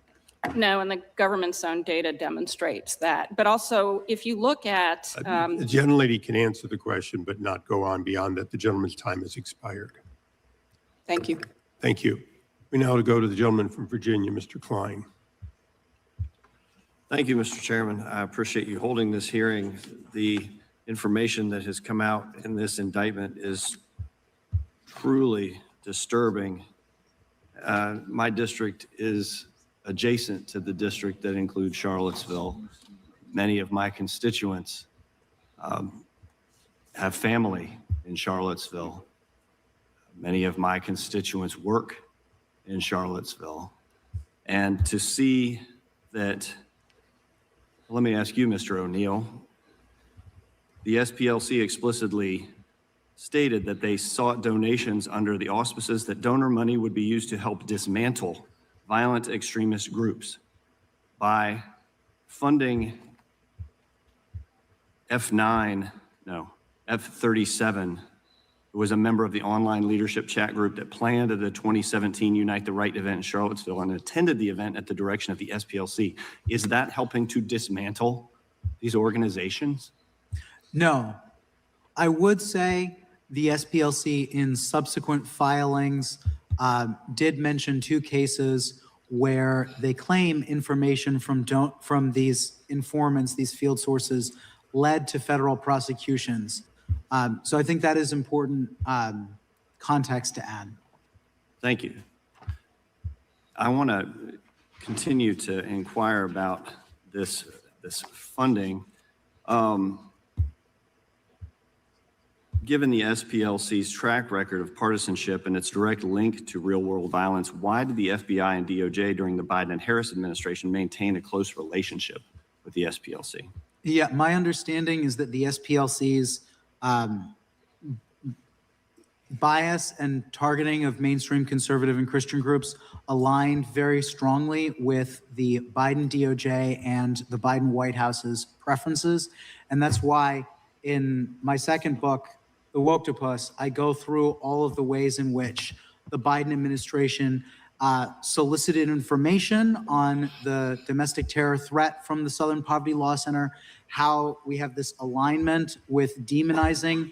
No, and the government's own data demonstrates that. But also, if you look at... The gentlelady can answer the question, but not go on beyond that. The gentleman's time has expired. Thank you. Thank you. We now go to the gentleman from Virginia, Mr. Klein. Thank you, Mr. Chairman. I appreciate you holding this hearing. The information that has come out in this indictment is truly disturbing. My district is adjacent to the district that includes Charlottesville. Many of my constituents have family in Charlottesville. Many of my constituents work in Charlottesville. And to see that Let me ask you, Mr. O'Neill. The SPLC explicitly stated that they sought donations under the auspices that donor money would be used to help dismantle violent extremist groups by funding F37, who was a member of the online leadership chat group that planned the 2017 Unite the Right event in Charlottesville and attended the event at the direction of the SPLC. Is that helping to dismantle these organizations? No. I would say the SPLC in subsequent filings did mention 2 cases where they claim information from these informants, these field sources, led to federal prosecutions. So I think that is important context to add. Thank you. I want to continue to inquire about this funding. Given the SPLC's track record of partisanship and its direct link to real-world violence, why did the FBI and DOJ during the Biden and Harris administration maintain a close relationship with the SPLC? Yeah, my understanding is that the SPLC's bias and targeting of mainstream conservative and Christian groups aligned very strongly with the Biden DOJ and the Biden White House's preferences. And that's why in my second book, The Woktopus, I go through all of the ways in which the Biden administration solicited information on the domestic terror threat from the Southern Poverty Law Center, how we have this alignment with demonizing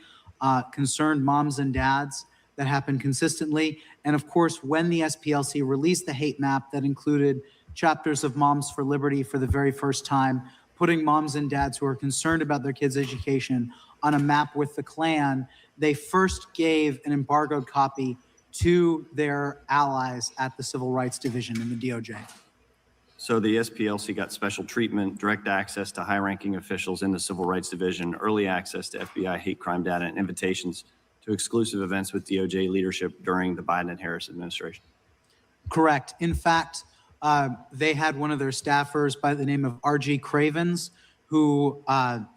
concerned moms and dads that happened consistently. And of course, when the SPLC released the hate map that included chapters of Moms for Liberty for the very first time, putting moms and dads who are concerned about their kids' education on a map with the Klan, they first gave an embargoed copy to their allies at the Civil Rights Division in the DOJ. So the SPLC got special treatment, direct access to high-ranking officials in the Civil Rights Division, early access to FBI hate crime data, and invitations to exclusive events with DOJ leadership during the Biden and Harris administration. Correct. In fact, they had one of their staffers by the name of R.G. Cravens who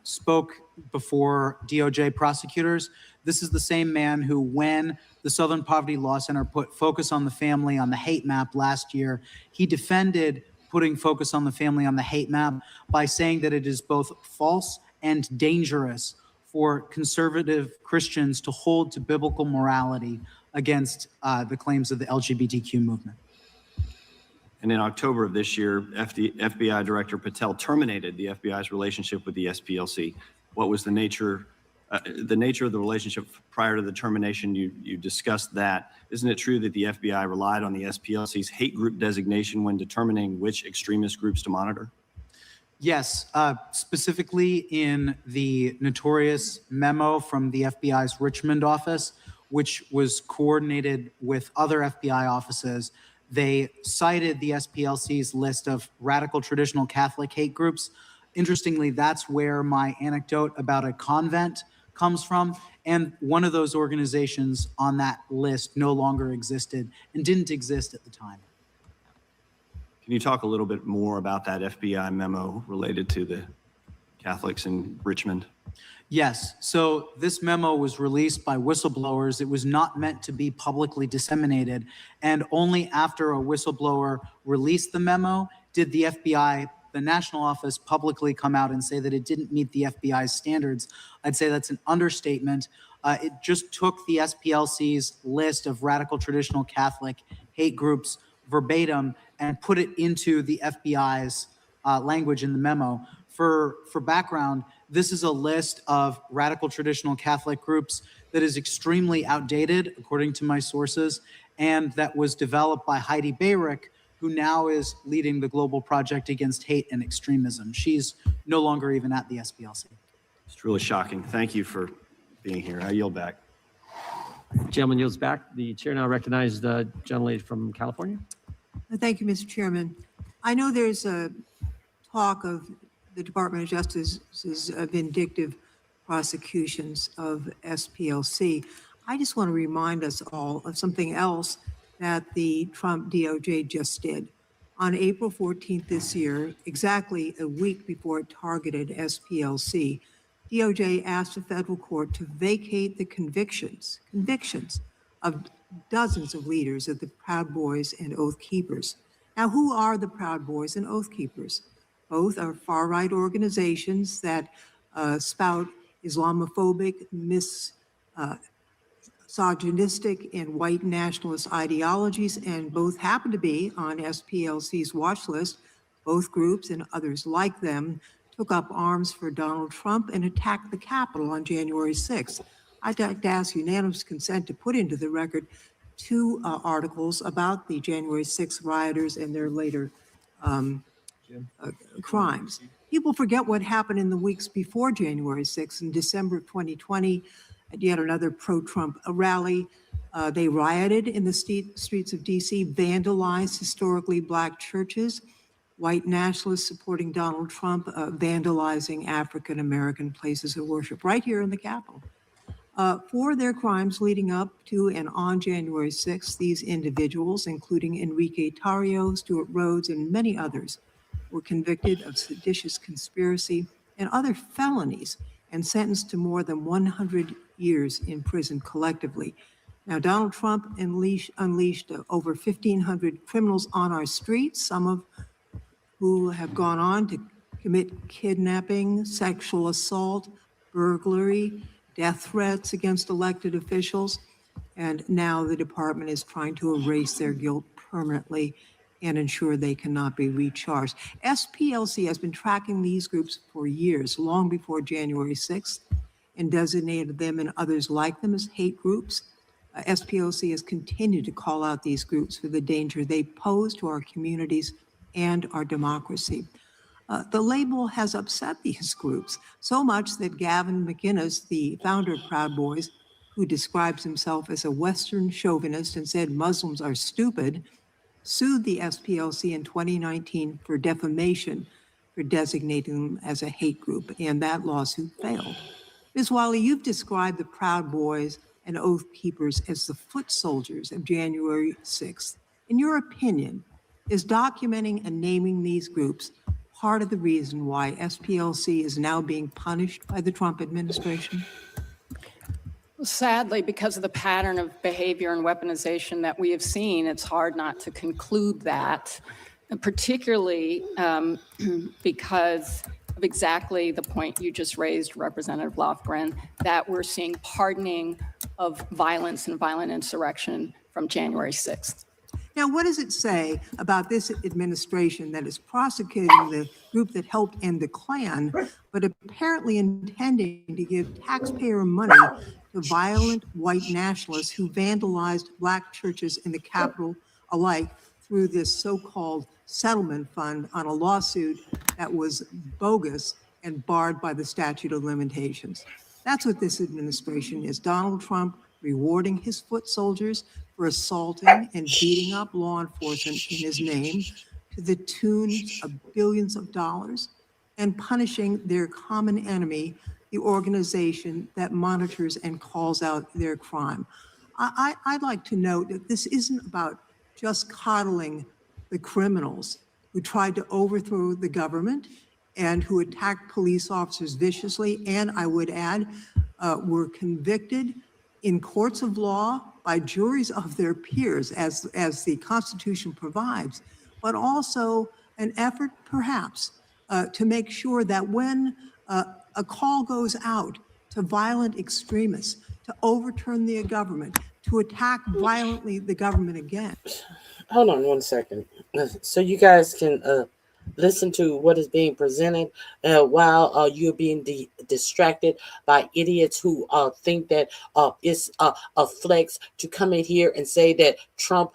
spoke before DOJ prosecutors. This is the same man who, when the Southern Poverty Law Center put Focus on the Family on the hate map last year, he defended putting Focus on the Family on the hate map by saying that it is both false and dangerous for conservative Christians to hold to biblical morality against the claims of the LGBTQ movement. And in October of this year, FBI Director Patel terminated the FBI's relationship with the SPLC. What was the nature of the relationship prior to the termination? You discussed that. Isn't it true that the FBI relied on the SPLC's hate group designation when determining which extremist groups to monitor? Yes, specifically in the notorious memo from the FBI's Richmond office, which was coordinated with other FBI offices. They cited the SPLC's list of radical traditional Catholic hate groups. Interestingly, that's where my anecdote about a convent comes from. And one of those organizations on that list no longer existed and didn't exist at the time. Can you talk a little bit more about that FBI memo related to the Catholics in Richmond? Yes. So this memo was released by whistleblowers. It was not meant to be publicly disseminated. And only after a whistleblower released the memo did the FBI, the national office, publicly come out and say that it didn't meet the FBI's standards. I'd say that's an understatement. It just took the SPLC's list of radical traditional Catholic hate groups verbatim and put it into the FBI's language in the memo. For background, this is a list of radical traditional Catholic groups that is extremely outdated, according to my sources, and that was developed by Heidi Beirich, who now is leading the Global Project Against Hate and Extremism. She's no longer even at the SPLC. It's really shocking. Thank you for being here. I yield back. Gentleman yields back. The chair now recognizes the gentlelady from California. Thank you, Mr. Chairman. I know there's a talk of the Department of Justice's vindictive prosecutions of SPLC. I just want to remind us all of something else that the Trump DOJ just did. On April 14th this year, exactly a week before it targeted SPLC, DOJ asked a federal court to vacate the convictions of dozens of leaders of the Proud Boys and Oath Keepers. Now, who are the Proud Boys and Oath Keepers? Both are far-right organizations that spout Islamophobic, misogynistic, and white nationalist ideologies, and both happen to be on SPLC's watch list. Both groups and others like them took up arms for Donald Trump and attacked the Capitol on January 6th. I'd like to ask unanimous consent to put into the record two articles about the January 6th rioters and their later crimes. People forget what happened in the weeks before January 6th. In December of 2020, at yet another pro-Trump rally, they rioted in the streets of DC, vandalized historically Black churches, white nationalists supporting Donald Trump, vandalizing African-American places of worship right here in the Capitol. For their crimes leading up to and on January 6th, these individuals, including Enrique Tarrio, Stuart Rhodes, and many others, were convicted of seditious conspiracy and other felonies and sentenced to more than 100 years in prison collectively. Now, Donald Trump unleashed over 1,500 criminals on our streets, some of who have gone on to commit kidnapping, sexual assault, burglary, death threats against elected officials. And now the department is trying to erase their guilt permanently and ensure they cannot be recharged. SPLC has been tracking these groups for years, long before January 6th, and designated them and others like them as hate groups. SPLC has continued to call out these groups for the danger they pose to our communities and our democracy. The label has upset these groups so much that Gavin McInnes, the founder of Proud Boys, who describes himself as a Western chauvinist and said Muslims are stupid, sued the SPLC in 2019 for defamation for designating them as a hate group, and that lawsuit failed. Ms. Wiley, you've described the Proud Boys and Oath Keepers as the foot soldiers of January 6th. In your opinion, is documenting and naming these groups part of the reason why SPLC is now being punished by the Trump administration? Sadly, because of the pattern of behavior and weaponization that we have seen, it's hard not to conclude that, and particularly because of exactly the point you just raised, Representative Lofgren, that we're seeing pardoning of violence and violent insurrection from January 6th. Now, what does it say about this administration that is prosecuting the group that helped end the Klan, but apparently intending to give taxpayer money to violent white nationalists who vandalized Black churches in the Capitol alike through this so-called settlement fund on a lawsuit that was bogus and barred by the statute of limitations? That's what this administration is. Donald Trump rewarding his foot soldiers for assaulting and beating up law enforcement in his name to the tune of billions of dollars, and punishing their common enemy, the organization that monitors and calls out their crime. I'd like to note that this isn't about just coddling the criminals who tried to overthrow the government and who attacked police officers viciously, and I would add, were convicted in courts of law by juries of their peers, as the Constitution provides, but also an effort, perhaps, to make sure that when a call goes out to violent extremists to overturn the government, to attack violently the government again. Hold on 1 second. So you guys can listen to what is being presented while you're being distracted by idiots who think that it's a flex to come in here and say that Trump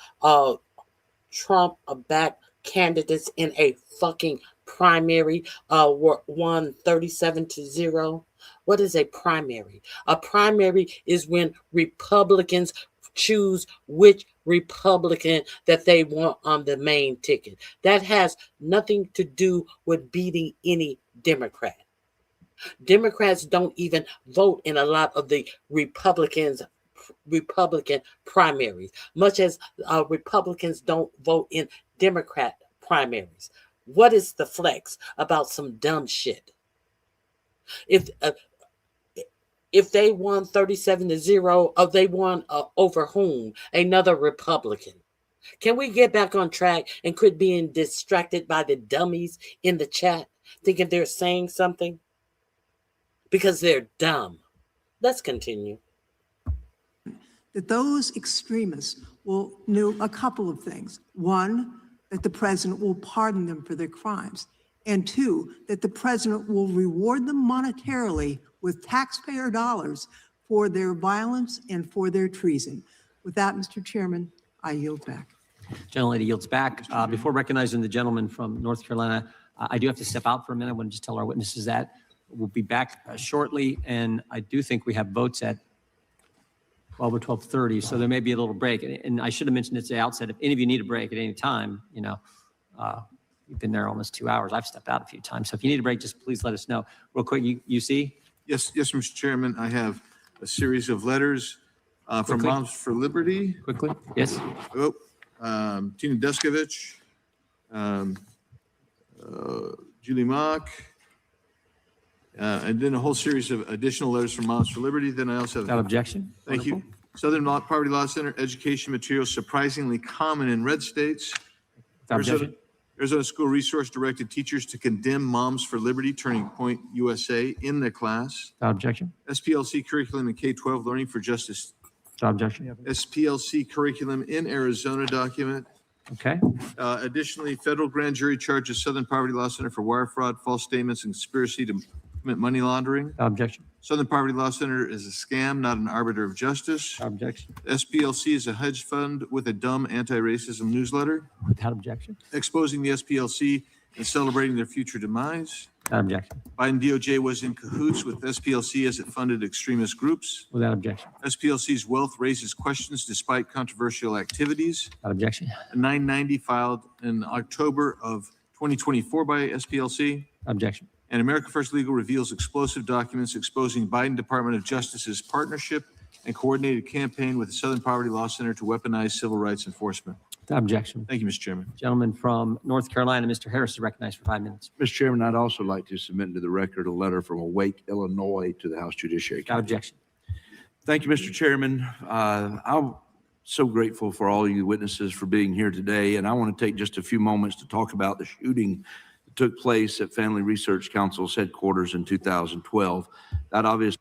backed candidates in a fucking primary won 37-0. What is a primary? A primary is when Republicans choose which Republican that they want on the main ticket. That has nothing to do with beating any Democrat. Democrats don't even vote in a lot of the Republican primaries, much as Republicans don't vote in Democrat primaries. What is the flex about some dumb shit? If they won 37-0, they won over whom? Another Republican. Can we get back on track and quit being distracted by the dummies in the chat, thinking they're saying something? Because they're dumb. Let's continue. That those extremists will know a couple of things. One, that the president will pardon them for their crimes. And two, that the president will reward them monetarily with taxpayer dollars for their violence and for their treason. With that, Mr. Chairman, I yield back. Gentlelady yields back. Before recognizing the gentleman from North Carolina, I do have to step out for a minute. I want to just tell our witnesses that we'll be back shortly, and I do think we have votes at 12 or 12:30, so there may be a little break. And I should have mentioned at the outset, if any of you need a break at any time, you know, you've been there almost 2 hours. I've stepped out a few times, so if you need a break, just please let us know. Real quick, you see? Yes, Mr. Chairman, I have a series of letters from Moms for Liberty. Quickly, yes. Tina Deskovich, Julie Mock, and then a whole series of additional letters from Moms for Liberty. Then I also have— Without objection. Thank you. Southern Poverty Law Center, education materials surprisingly common in red states. Arizona School Resource directed teachers to condemn Moms for Liberty, Turning Point USA in their class. Without objection. SPLC curriculum in K-12 Learning for Justice. Without objection. SPLC curriculum in Arizona document. Okay. Additionally, federal grand jury charges Southern Poverty Law Center for wire fraud, false statements, and conspiracy to commit money laundering. Without objection. Southern Poverty Law Center is a scam, not an arbiter of justice. Without objection. SPLC is a hedge fund with a dumb anti-racism newsletter. Without objection. Exposing the SPLC and celebrating their future demise. Without objection. Biden DOJ was in cahoots with SPLC as it funded extremist groups. Without objection. SPLC's wealth raises questions despite controversial activities. Without objection. A 990 filed in October of 2024 by SPLC. Objection. And America First Legal reveals explosive documents exposing Biden Department of Justice's partnership and coordinated campaign with the Southern Poverty Law Center to weaponize civil rights enforcement. Without objection. Thank you, Mr. Chairman. Gentleman from North Carolina, Mr. Harris, is recognized for 5 minutes. Mr. Chairman, I'd also like to submit into the record a letter from Awake, Illinois to the House Judiciary Without Committee. objection. Thank you, Mr. Chairman. I'm so grateful for all you witnesses for being here today, and I want to take just a few moments to talk about the shooting that took place at Family Research Council's headquarters in 2012. That obviously—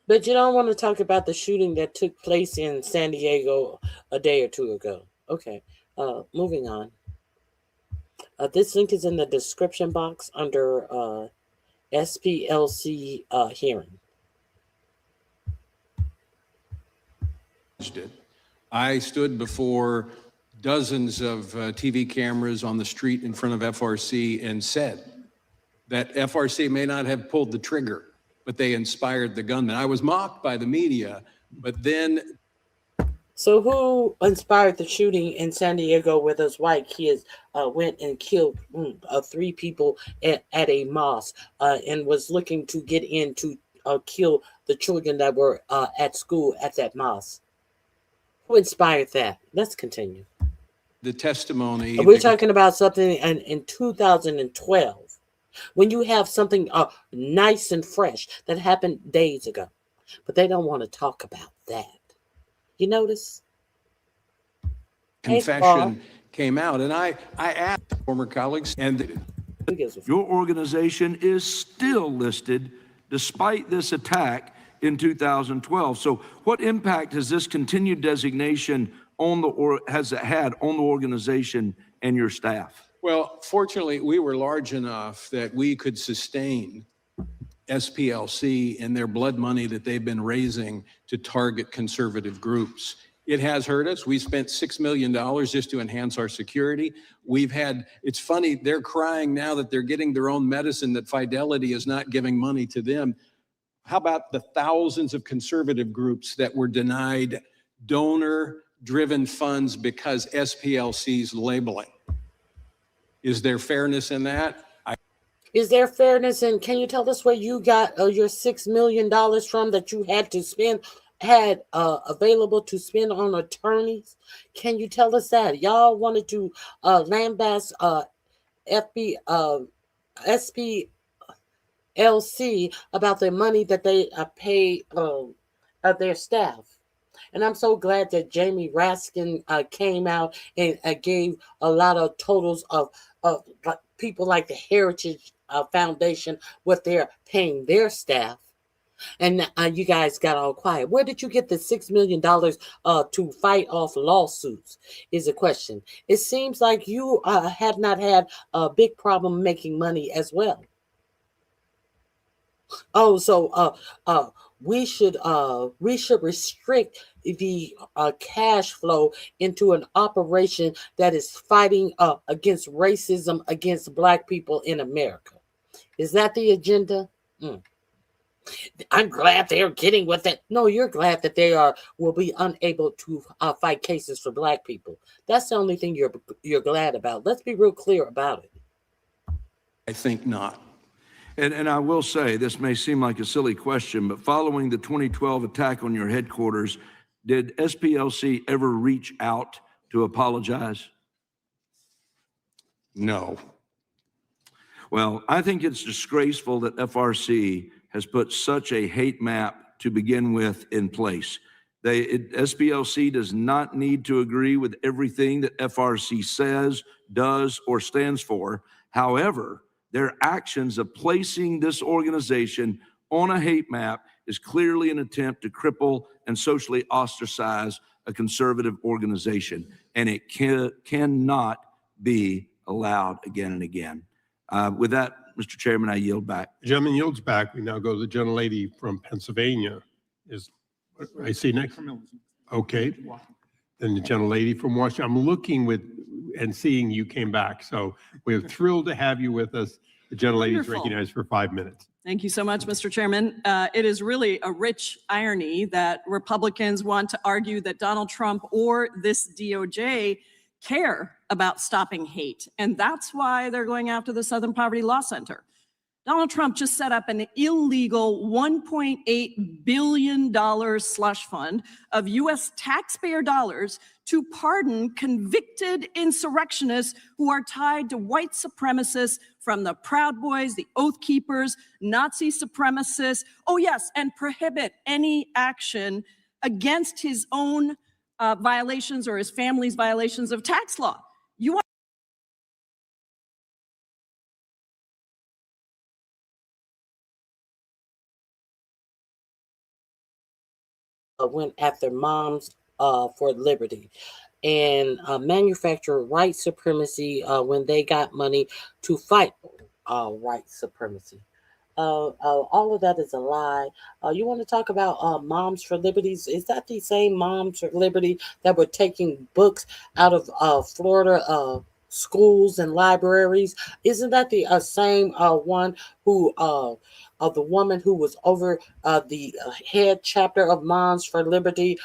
But you don't want to talk about the shooting that took place in San Diego a day or two ago. Okay, moving on. This link is in the description box under SPLC hearing. I stood before dozens of TV cameras on the street in front of FRC and said that FRC may not have pulled the trigger, but they inspired the gunman. I was mocked by the media, but then— So who inspired the shooting in San Diego where those white kids went and killed 3 people at a mosque and was looking to get in to kill the children that were at school at that mosque? Who inspired that? Let's continue. the testimony— We're talking about something in 2012 when you have something nice and fresh that happened days ago, but they don't want to talk about that. You notice? confession came out. And I asked former colleagues, and your organization is still listed despite this attack in 2012. So what impact has this continued designation on has it had on the organization and your staff? well, fortunately, we were large enough that we could sustain SPLC and their blood money that they've been raising to target conservative groups. It has hurt us. We spent $6 million just to enhance our security. It's funny, they're crying now that they're getting their own medicine, that Fidelity is not giving money to them. How about the thousands of conservative groups that were denied donor-driven funds because SPLC's labeling? Is there fairness in that? Is there fairness? And can you tell us where you got your $6 million from that you had available to spend on attorneys? Can you tell us that? Y'all wanted to lambast SPLC about the money that they pay their staff. And I'm so glad that Jamie Raskin came out and gave a lot of totals of people like the Heritage Foundation, what they're paying their staff. And you guys got all quiet. Where did you get the $6 million to fight off lawsuits is a question. It seems like you have not had a big problem making money as well. Oh, so we should restrict the cash flow into an operation that is fighting against racism against Black people in America. Is that the agenda? I'm glad they're getting with it. No, you're glad that they will be unable to fight cases for Black people. That's the only thing you're glad about. Let's be real clear about it. I think not. And I will say, this may seem like a silly question, but following the 2012 attack on your headquarters, did SPLC ever reach out to apologize? No. Well, I think it's disgraceful that FRC has put such a hate map to begin with in place. SPLC does not need to agree with everything that FRC says, does, or stands for. However, their actions of placing this organization on a hate map is clearly an attempt to cripple and socially ostracize a conservative organization, and it cannot be allowed again and again. With that, Mr. Chairman, I yield back. The gentleman yields back. We now go to the gentlelady from Pennsylvania. I see next? Okay. Then the gentlelady from Washington. I'm looking and seeing you came back. So we're thrilled to have you with us. The gentlelady is recognized for 5 minutes. Thank you so much, Mr. Chairman. It is really a rich irony that Republicans want to argue that Donald Trump or this DOJ care about stopping hate. And that's why they're going after the Southern Poverty Law Center. Donald Trump just set up an illegal $1.8 billion slush fund of U.S. taxpayer dollars to pardon convicted insurrectionists who are tied to white supremacists from the Proud Boys, the Oath Keepers, Nazi supremacists. Oh, yes, and prohibit any action against his own violations or his family's violations of tax law. You want went after Moms for Liberty and manufactured white supremacy when they got money to fight white supremacy. All of that is a lie. You want to talk about Moms for Liberties? Is that the same Moms for Liberty that were taking books out of Florida schools and libraries? Isn't that the same one who the woman who was over the head chapter of Moms for Liberty,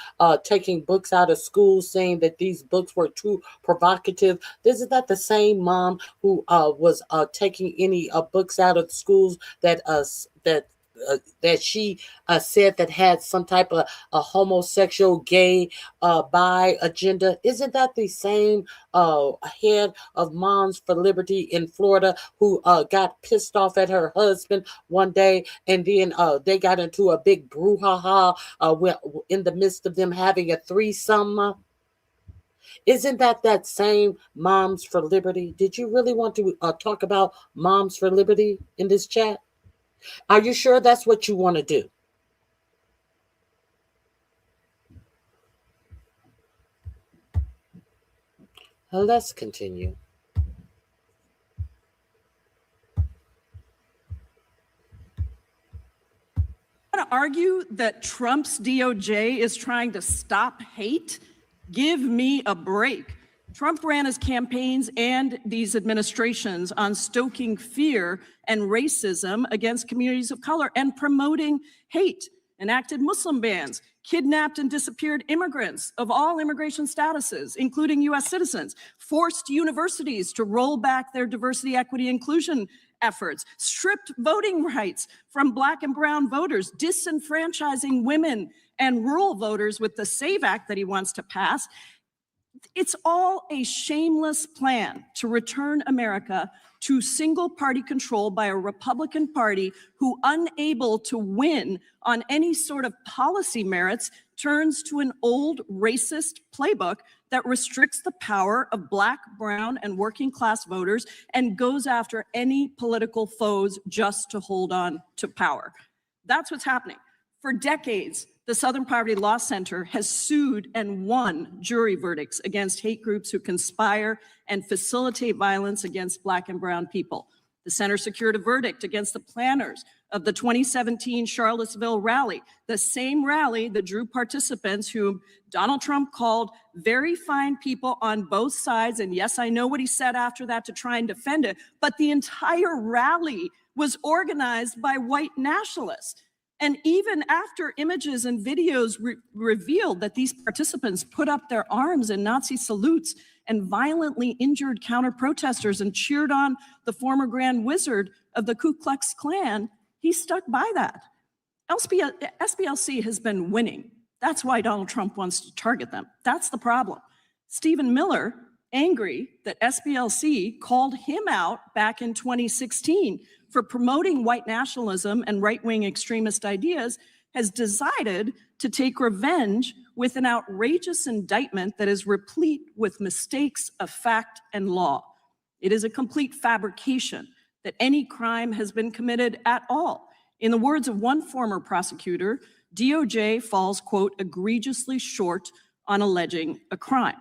taking books out of schools, saying that these books were too provocative? Isn't that the same mom who was taking any books out of schools that she said that had some type of a homosexual, gay, bi agenda? Isn't that the same head of Moms for Liberty in Florida who got pissed off at her husband one day, and then they got into a big brouhaha in the midst of them having a threesome? Isn't that same Moms for Liberty? Did you really want to talk about Moms for Liberty in this chat? Are you sure that's what you want to do? Let's continue. to argue that Trump's DOJ is trying to stop hate? Give me a break. Trump ran his campaigns and these administrations on stoking fear and racism against communities of color and promoting hate, enacted Muslim bans, kidnapped and disappeared immigrants of all immigration statuses, including U.S. citizens, forced universities to roll back their diversity, equity, inclusion efforts, stripped voting rights from Black and brown voters, disenfranchising women and rural voters with the SAVE Act that he wants to pass. It's all a shameless plan to return America to single party control by a Republican Party who, unable to win on any sort of policy merits, turns to an old racist playbook that restricts the power of Black, brown, and working class voters and goes after any political foes just to hold on to power. That's what's happening. For decades, the Southern Poverty Law Center has sued and won jury verdicts against hate groups who conspire and facilitate violence against Black and brown people. The center secured a verdict against the planners of the 2017 Charlottesville rally, the same rally that drew participants whom Donald Trump called very fine people on both sides. And yes, I know what he said after that to try and defend it, but the entire rally was organized by white nationalists. And even after images and videos revealed that these participants put up their arms in Nazi salutes and violently injured counter-protesters and cheered on the former Grand Wizard of the Ku Klux Klan, he stuck by that. SPLC has been winning. That's why Donald Trump wants to target them. That's the problem. Stephen Miller, angry that SPLC called him out back in 2016 for promoting white nationalism and right-wing extremist ideas, has decided to take revenge with an outrageous indictment that is replete with mistakes of fact and law. It is a complete fabrication that any crime has been committed at all. In the words of one former prosecutor, DOJ falls, quote, egregiously short on alleging a crime.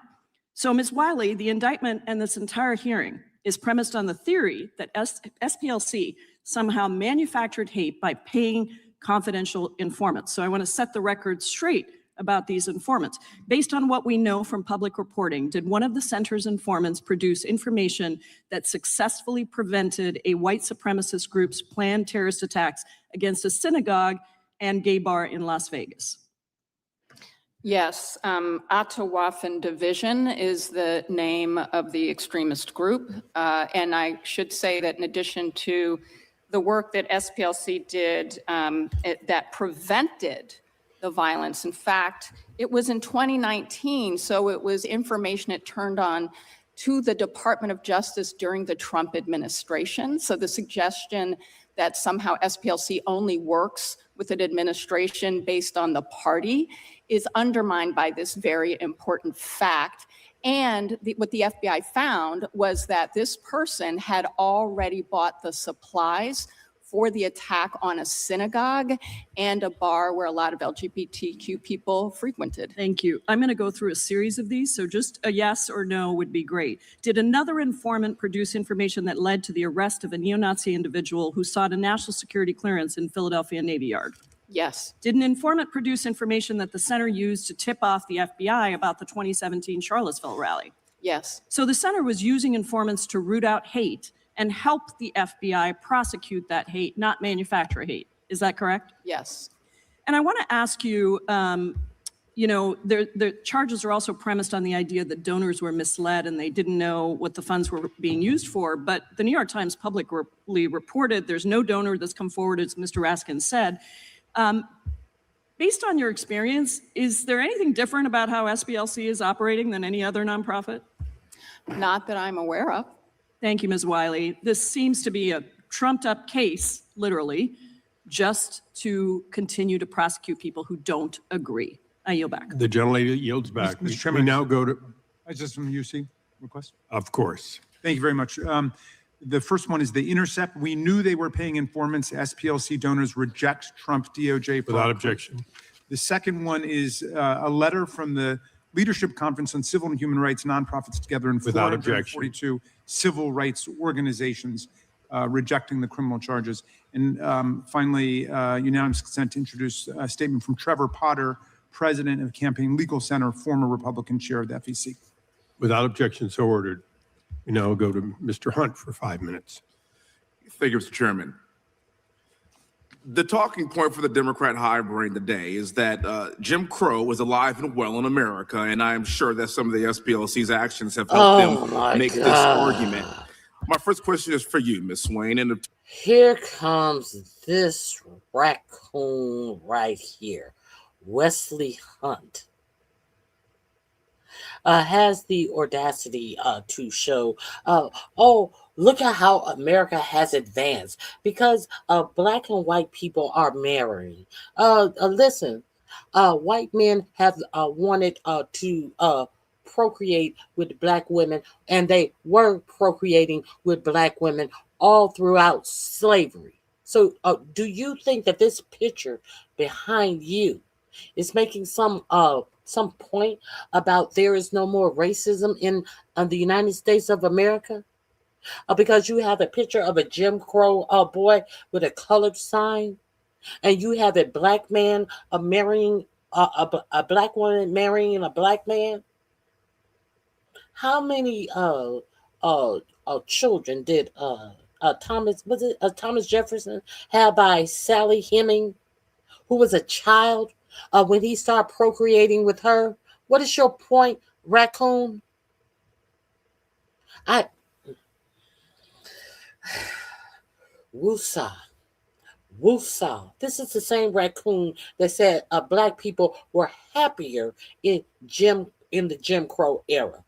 So, Ms. Wiley, the indictment and this entire hearing is premised on the theory that SPLC somehow manufactured hate by paying confidential informants. So I want to set the record straight about these informants. Based on what we know from public reporting, did one of the center's informants produce information that successfully prevented a white supremacist group's planned terrorist attacks against a synagogue and gay bar in Las Vegas? Yes, Atawaffen Division is the name of the extremist group. And I should say that in addition to the work that SPLC did that prevented the violence, in fact, it was in 2019, so it was information it turned on to the Department of Justice during the Trump administration. So the suggestion that somehow SPLC only works with an administration based on the party is undermined by this very important fact. And what the FBI found was that this person had already bought the supplies for the attack on a synagogue and a bar where a lot of LGBTQ people frequented. Thank you. I'm going to go through a series of these, so just a yes or no would be great. Did another informant produce information that led to the arrest of a neo-Nazi individual who sought a national security clearance in Philadelphia Navy Yard? Yes. Did an informant produce information that the center used to tip off the FBI about the 2017 Charlottesville rally? Yes. So the center was using informants to root out hate and help the FBI prosecute that hate, not manufacture hate. Is that correct? Yes. And I want to ask you, the charges are also premised on the idea that donors were misled and they didn't know what the funds were being used for. But the New York Times publicly reported there's no donor that's come forward, as Mr. Raskin said. Based on your experience, is there anything different about how SPLC is operating than any other nonprofit? Not that I'm aware of. Thank you, Ms. Wiley. This seems to be a trumped-up case, literally, just to continue to prosecute people who don't agree. I yield back. The gentlelady yields back. Mr. We Chairman, now go to, is this from UC request? of course. Thank you very much. The first one is The Intercept. We knew they were paying informants. SPLC donors reject Trump DOJ. Without objection. The second one is a letter from the Leadership Conference on Civil and Human Rights Nonprofits Together in Without objection. 442 civil rights organizations rejecting the criminal charges. And finally, unanimous consent to introduce a statement from Trevor Potter, president of Campaign Legal Center, former Republican chair of the FEC. Without objection, so ordered. We now go to Mr. Hunt for 5 minutes. Thank you, Mr. Chairman. The talking point for the Democrat high brain today is that Jim Crow is alive and well in America, and I am sure that some of the SPLC's actions have helped them make this argument. My first question is for you, Ms. Swain. And here comes this raccoon right here, Wesley Hunt. has the audacity to show, oh, look at how America has advanced because black and white people are marrying. Listen, white men have wanted to procreate with black women, and they were procreating with black women all throughout slavery. So, do you think that this picture behind you is making some point about there is no more racism in the United States of America? Because you have a picture of a Jim Crow boy with a colored sign, and you have a black man marrying a black woman marrying a black man. How many children did Thomas Jefferson have by Sally Heming, who was a child when he started procreating with her? What is your point, raccoon? Woosah. Woosah. This is the same raccoon that said black people were happier in the Jim Crow era.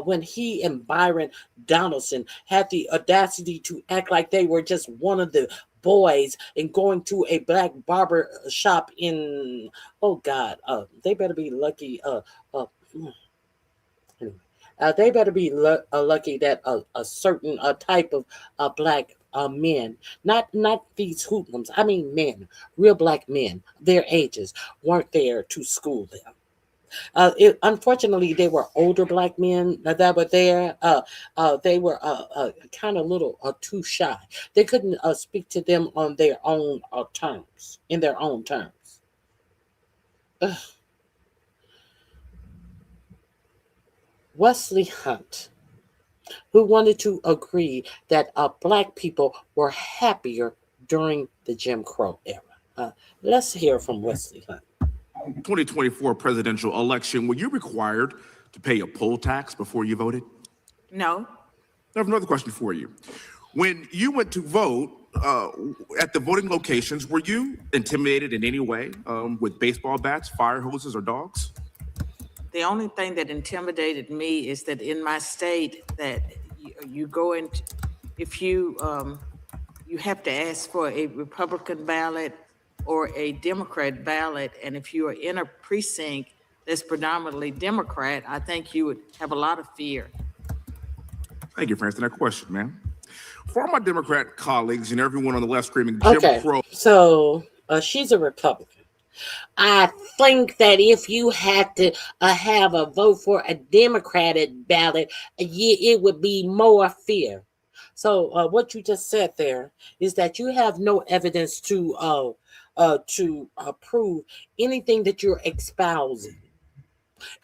When he and Byron Donaldson had the audacity to act like they were just one of the boys and going to a black barber shop in, oh God, they better be lucky. They better be lucky that a certain type of black men, not these hoodlums, I mean men, real black men, their ages, weren't there to school them. Unfortunately, they were older black men that were there. They were kind of little too shy. They couldn't speak to them on their own terms, in their own terms. Ugh. Wesley Hunt, who wanted to agree that black people were happier during the Jim Crow era. Let's hear from Wesley Hunt. 2024 presidential election, were you required to pay a poll tax before you voted? No. I have another question for you. When you went to vote at the voting locations, were you intimidated in any way with baseball bats, fire hoses, or dogs? The only thing that intimidated me is that in my state that you go in, if you have to ask for a Republican ballot or a Democrat ballot, and if you are in a precinct that's predominantly Democrat, I think you would have a lot of fear. Thank you for answering that question, ma'am. For my Democrat colleagues and everyone on the left screaming Jim Crow. So she's a Republican. I think that if you had to have a vote for a Democratic ballot, it would be more fear. So what you just said there is that you have no evidence to prove anything that you're espousing.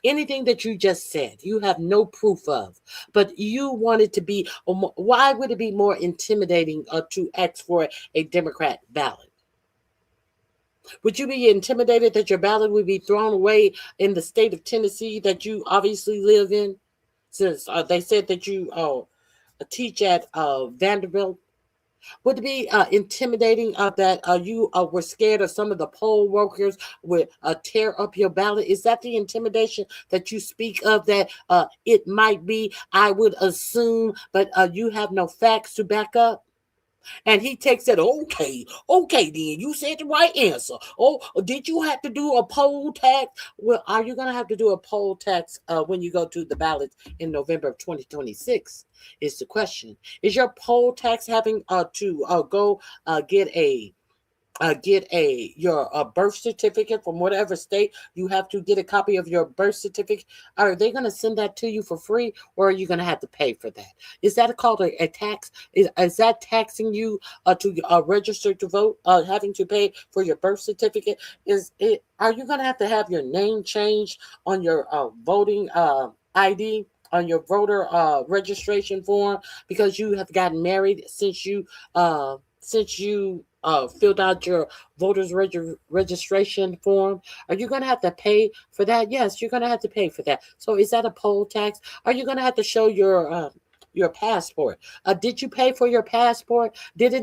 Anything that you just said, you have no proof of. But you want it to be, why would it be more intimidating to ask for a Democrat ballot? Would you be intimidated that your ballot would be thrown away in the state of Tennessee that you obviously live in? Since they said that you teach at Vanderbilt. Would it be intimidating that you were scared of some of the poll workers would tear up your ballot? Is that the intimidation that you speak of, that it might be, I would assume, but you have no facts to back up? And he takes it, okay, then you said the right answer. Oh, did you have to do a poll tax? Well, are you going to have to do a poll tax when you go to the ballot in November of 2026 is the question. Is your poll tax having to go get your birth certificate from whatever state? You have to get a copy of your birth certificate. Are they going to send that to you for free, or are you going to have to pay for that? Is that called a tax? Is that taxing you to register to vote, having to pay for your birth certificate? Are you going to have your name changed on your voting ID, on your voter registration form, because you have gotten married since you filled out your voter's registration form? Are you going to have to pay for that? Yes, you're going to have to pay for that. So is that a poll tax? Are you going to have to show your passport? Did you pay for your passport? Did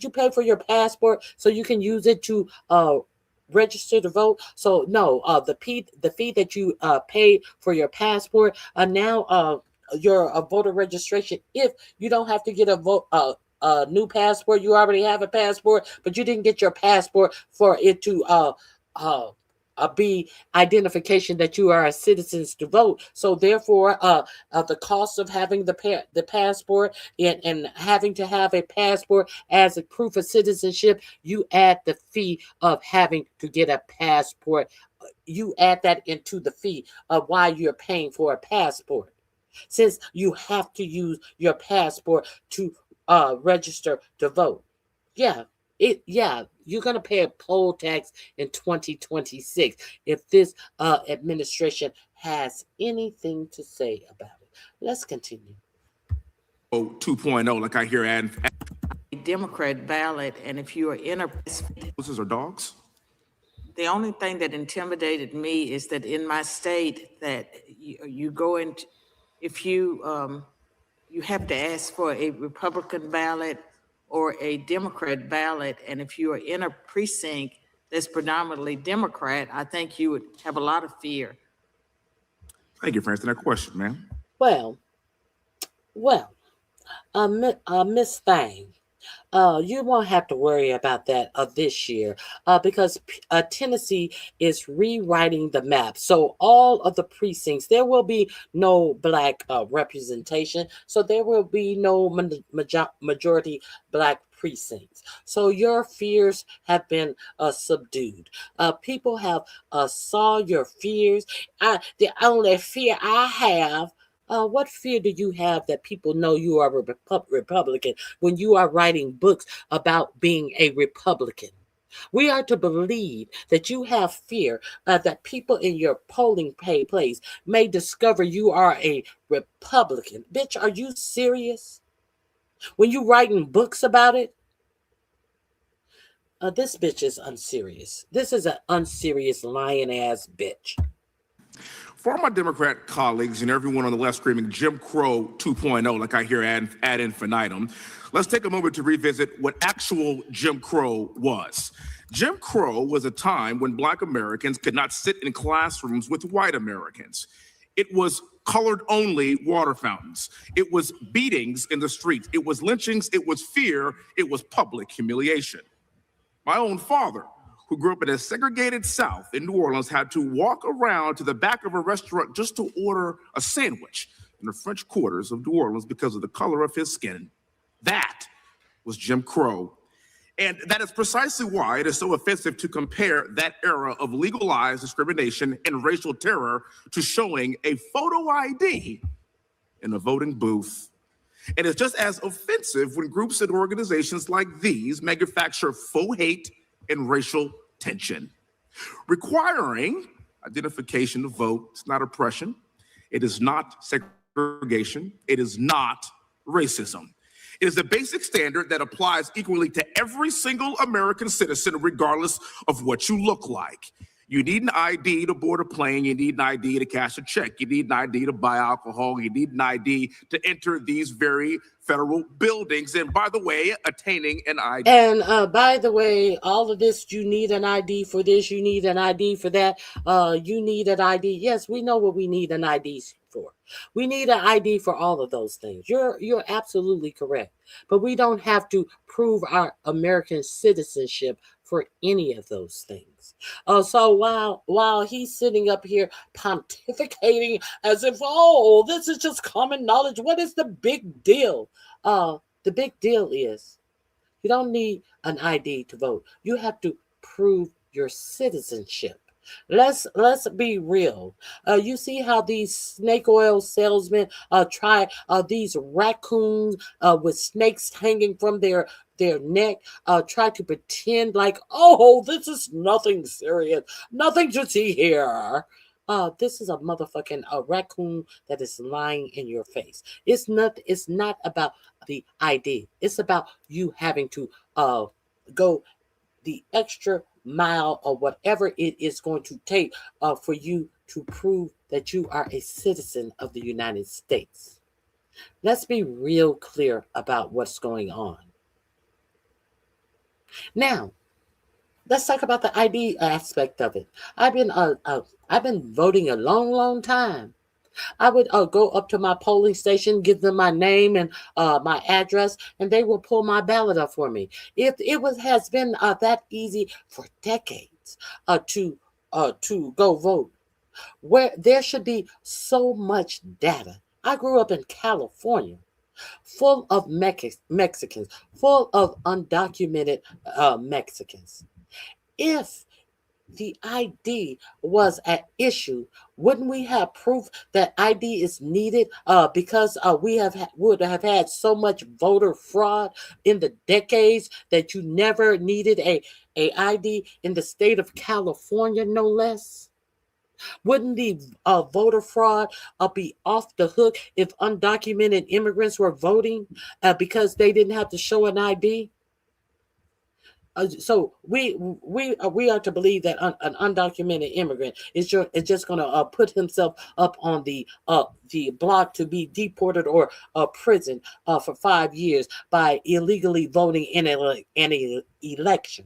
you pay for your passport so you can use it to register to vote. So no, the fee that you paid for your passport, now your voter registration, if you don't have to get a new passport, you already have a passport, but you didn't get your passport for it to be identification that you are a citizen to vote. So therefore, the cost of having the passport and having to have a passport as a proof of citizenship, you add the fee of having to get a passport. You add that into the fee of why you're paying for a passport, since you have to use your passport to register to vote. Yeah, you're gonna pay a poll tax in 2026 if this administration has anything to say about it. Let's continue. 2.0, like I hear a Democrat ballot, and if you are in a... Horses or dogs? The only thing that intimidated me is that in my state that you go in, if you you have to ask for a Republican ballot or a Democrat ballot, and if you are in a precinct that's predominantly Democrat, I think you would have a lot of fear. Thank you for answering that question, ma'am. Well, Miss Thang, you won't have to worry about that this year because Tennessee is rewriting the map. So all of the precincts, there will be no Black representation. So there will be no majority Black precincts. So your fears have been subdued. People have saw your fears. The only fear I have, what fear do you have that people know you are a Republican when you are writing books about being a Republican? We are to believe that you have fear that people in your polling place may discover you are a Republican. Bitch, are you serious? When you writing books about it? This bitch is unserious. This is an unserious lying ass bitch. For my Democrat colleagues and everyone on the left screaming Jim Crow 2.0, like I hear ad infinitum, let's take a moment to revisit what actual Jim Crow was. Jim Crow was a time when Black Americans could not sit in classrooms with white Americans. It was colored only water fountains. It was beatings in the streets. It was lynchings. It was fear. It was public humiliation. My own father, who grew up in a segregated South in New Orleans, had to walk around to the back of a restaurant just to order a sandwich in the French quarters of New Orleans because of the color of his skin. That was Jim Crow. And that is precisely why it is so offensive to compare that era of legalized discrimination and racial terror to showing a photo ID in a voting booth. And it's just as offensive when groups and organizations like these manufacture faux hate and racial tension. Requiring identification to vote is not oppression. It is not segregation. It is not racism. It is a basic standard that applies equally to every single American citizen, regardless of what you look like. You need an ID to board a plane. You need an ID to cash a check. You need an ID to buy alcohol. You need an ID to enter these very federal buildings. And by the way, attaining an ID. And by the way, all of this, you need an ID for this, you need an ID for that, you need an ID. Yes, we know what we need an ID for. We need an ID for all of those things. You're absolutely correct. But we don't have to prove our American citizenship for any of those things. So while he's sitting up here pontificating as if, oh, this is just common knowledge, what is the big deal? The big deal is you don't need an ID to vote. You have to prove your citizenship. Let's be real. You see how these snake oil salesmen try these raccoons with snakes hanging from their neck, try to pretend like, oh, this is nothing serious, nothing to see here. This is a motherfucking raccoon that is lying in your face. It's not about the ID. It's about you having to go the extra mile or whatever it is going to take for you to prove that you are a citizen of the United States. Let's be real clear about what's going on. Now, let's talk about the ID aspect of it. I've been voting a long time. I would go up to my polling station, give them my name and my address, and they will pull my ballot up for me. If it has been that easy for decades to go vote, where there should be so much data. I grew up in California, full of Mexicans, full of undocumented Mexicans. If the ID was at issue, wouldn't we have proof that ID is needed because we would have had so much voter fraud in the decades that you never needed a ID in the state of California, no less? Wouldn't the voter fraud be off the hook if undocumented immigrants were voting because they didn't have to show an ID? So we are to believe that an undocumented immigrant is just going to put himself up on the block to be deported or prison for 5 years by illegally voting in an election.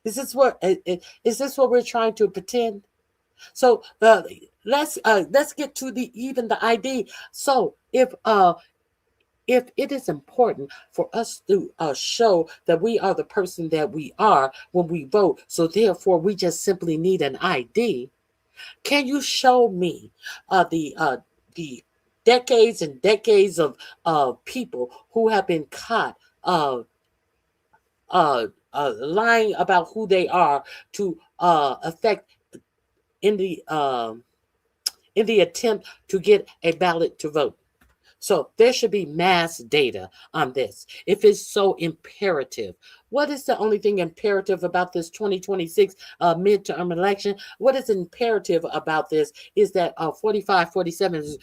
Is this what we're trying to pretend? So let's get to the ID. So if it is important for us to show that we are the person that we are when we vote, so therefore we just simply need an ID, can you show me the decades and decades of people who have been caught lying about who they are to affect in the attempt to get a ballot to vote? So there should be mass data on this. If it's so imperative, what is the only thing imperative about this 2026 midterm election? What is imperative about this is that 45-47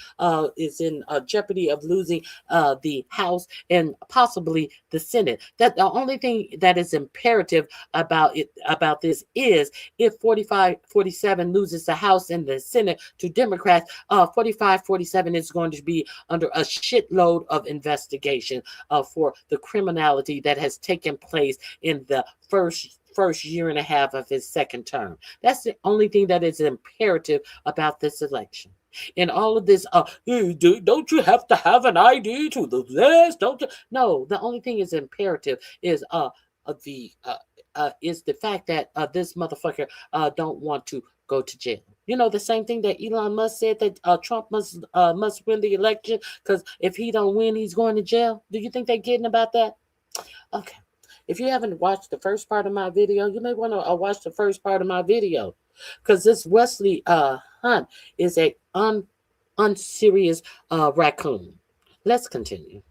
is in jeopardy of losing the House and possibly the Senate. That the only thing that is imperative about this is if 45-47 loses the House and the Senate to Democrats, 45-47 is going to be under a shitload of investigation for the criminality that has taken place in the first year and a half of his second term. That's the only thing that is imperative about this election. And all of this, don't you have to have an ID to do this? Don't you? No, the only thing is imperative is the fact that this motherfucker don't want to go to jail. You know, the same thing that Elon Musk said, that Trump must win the election because if he don't win, he's going to jail. Do you think they're kidding about that? Okay. If you haven't watched the first part of my video, you may want to watch the first part of my video because this Wesley Hunt is a unserious raccoon. Let's continue.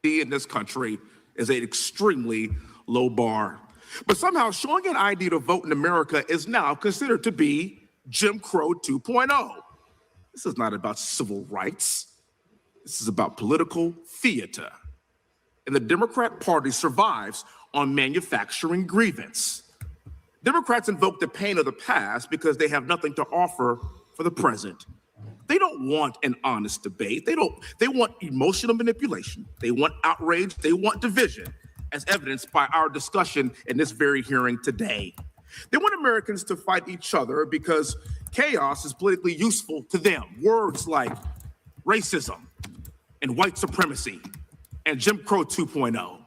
In this country is an extremely low bar. But somehow showing an ID to vote in America is now considered to be Jim Crow 2.0. This is not about civil rights. This is about political theater. And the Democrat Party survives on manufacturing grievance. Democrats invoke the pain of the past because they have nothing to offer for the present. They don't want an honest debate. They want emotional manipulation. They want outrage. They want division, as evidenced by our discussion in this very hearing today. They want Americans to fight each other because chaos is politically useful to them. Words like racism and white supremacy and Jim Crow 2.0.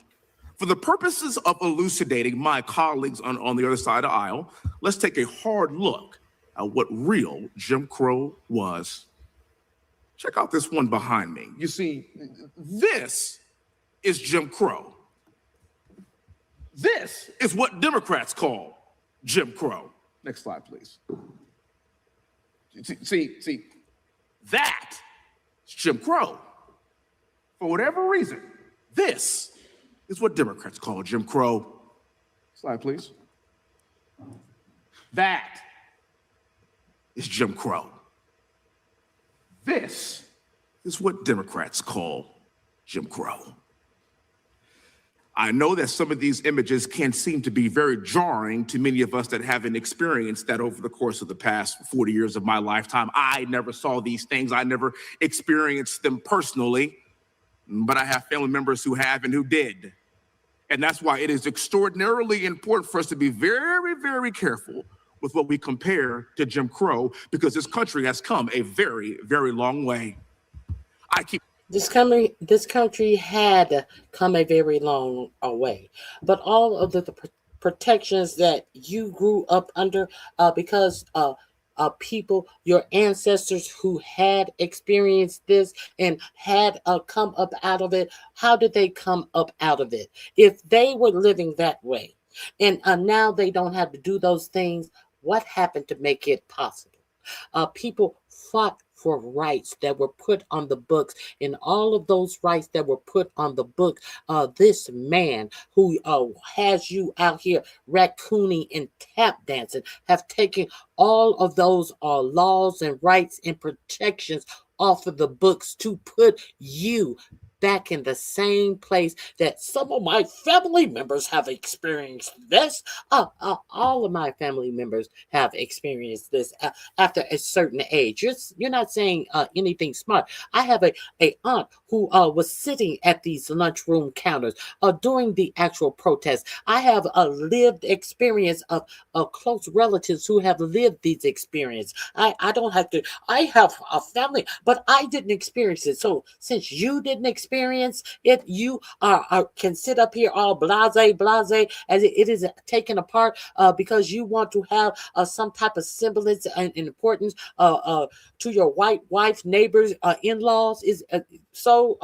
For the purposes of elucidating my colleagues on the other side of the aisle, let's take a hard look at what real Jim Crow was. Check out this one behind me. You see, this is Jim Crow. This is what Democrats call Jim Crow. Next slide, please. See, that is Jim Crow. For whatever reason, this is what Democrats call Jim Crow. Slide, please. That is Jim Crow. This is what Democrats call Jim Crow. I know that some of these images can seem to be very jarring to many of us that haven't experienced that over the course of the past 40 years of my lifetime. I never saw these things. I never experienced them personally, but I have family members who have and who did. And that's why it is extraordinarily important for us to be very, very careful with what we compare to Jim Crow, because this country has come a very, very long way. This country had come a very long way, but all of the protections that you grew up under, because people, your ancestors who had experienced this and had come up out of it, how did they come up out of it? If they were living that way, and now they don't have to do those things, what happened to make it possible? People fought for rights that were put on the books, and all of those rights that were put on the book, this man who has you out here raccooning and tap dancing have taken all of those laws and rights and protections off of the books to put you back in the same place that some of my family members have experienced this. All of my family members have experienced this after a certain age. You're not saying anything smart. I have a aunt who was sitting at these lunchroom counters during the actual protest. I have a lived experience of close relatives who have lived these experiences. I don't have to. I have a family, but I didn't experience it. So since you didn't experience it, you can sit up here all blase as it is taken apart because you want to have some type of semblance and importance to your white wife, neighbors, in-laws. Is so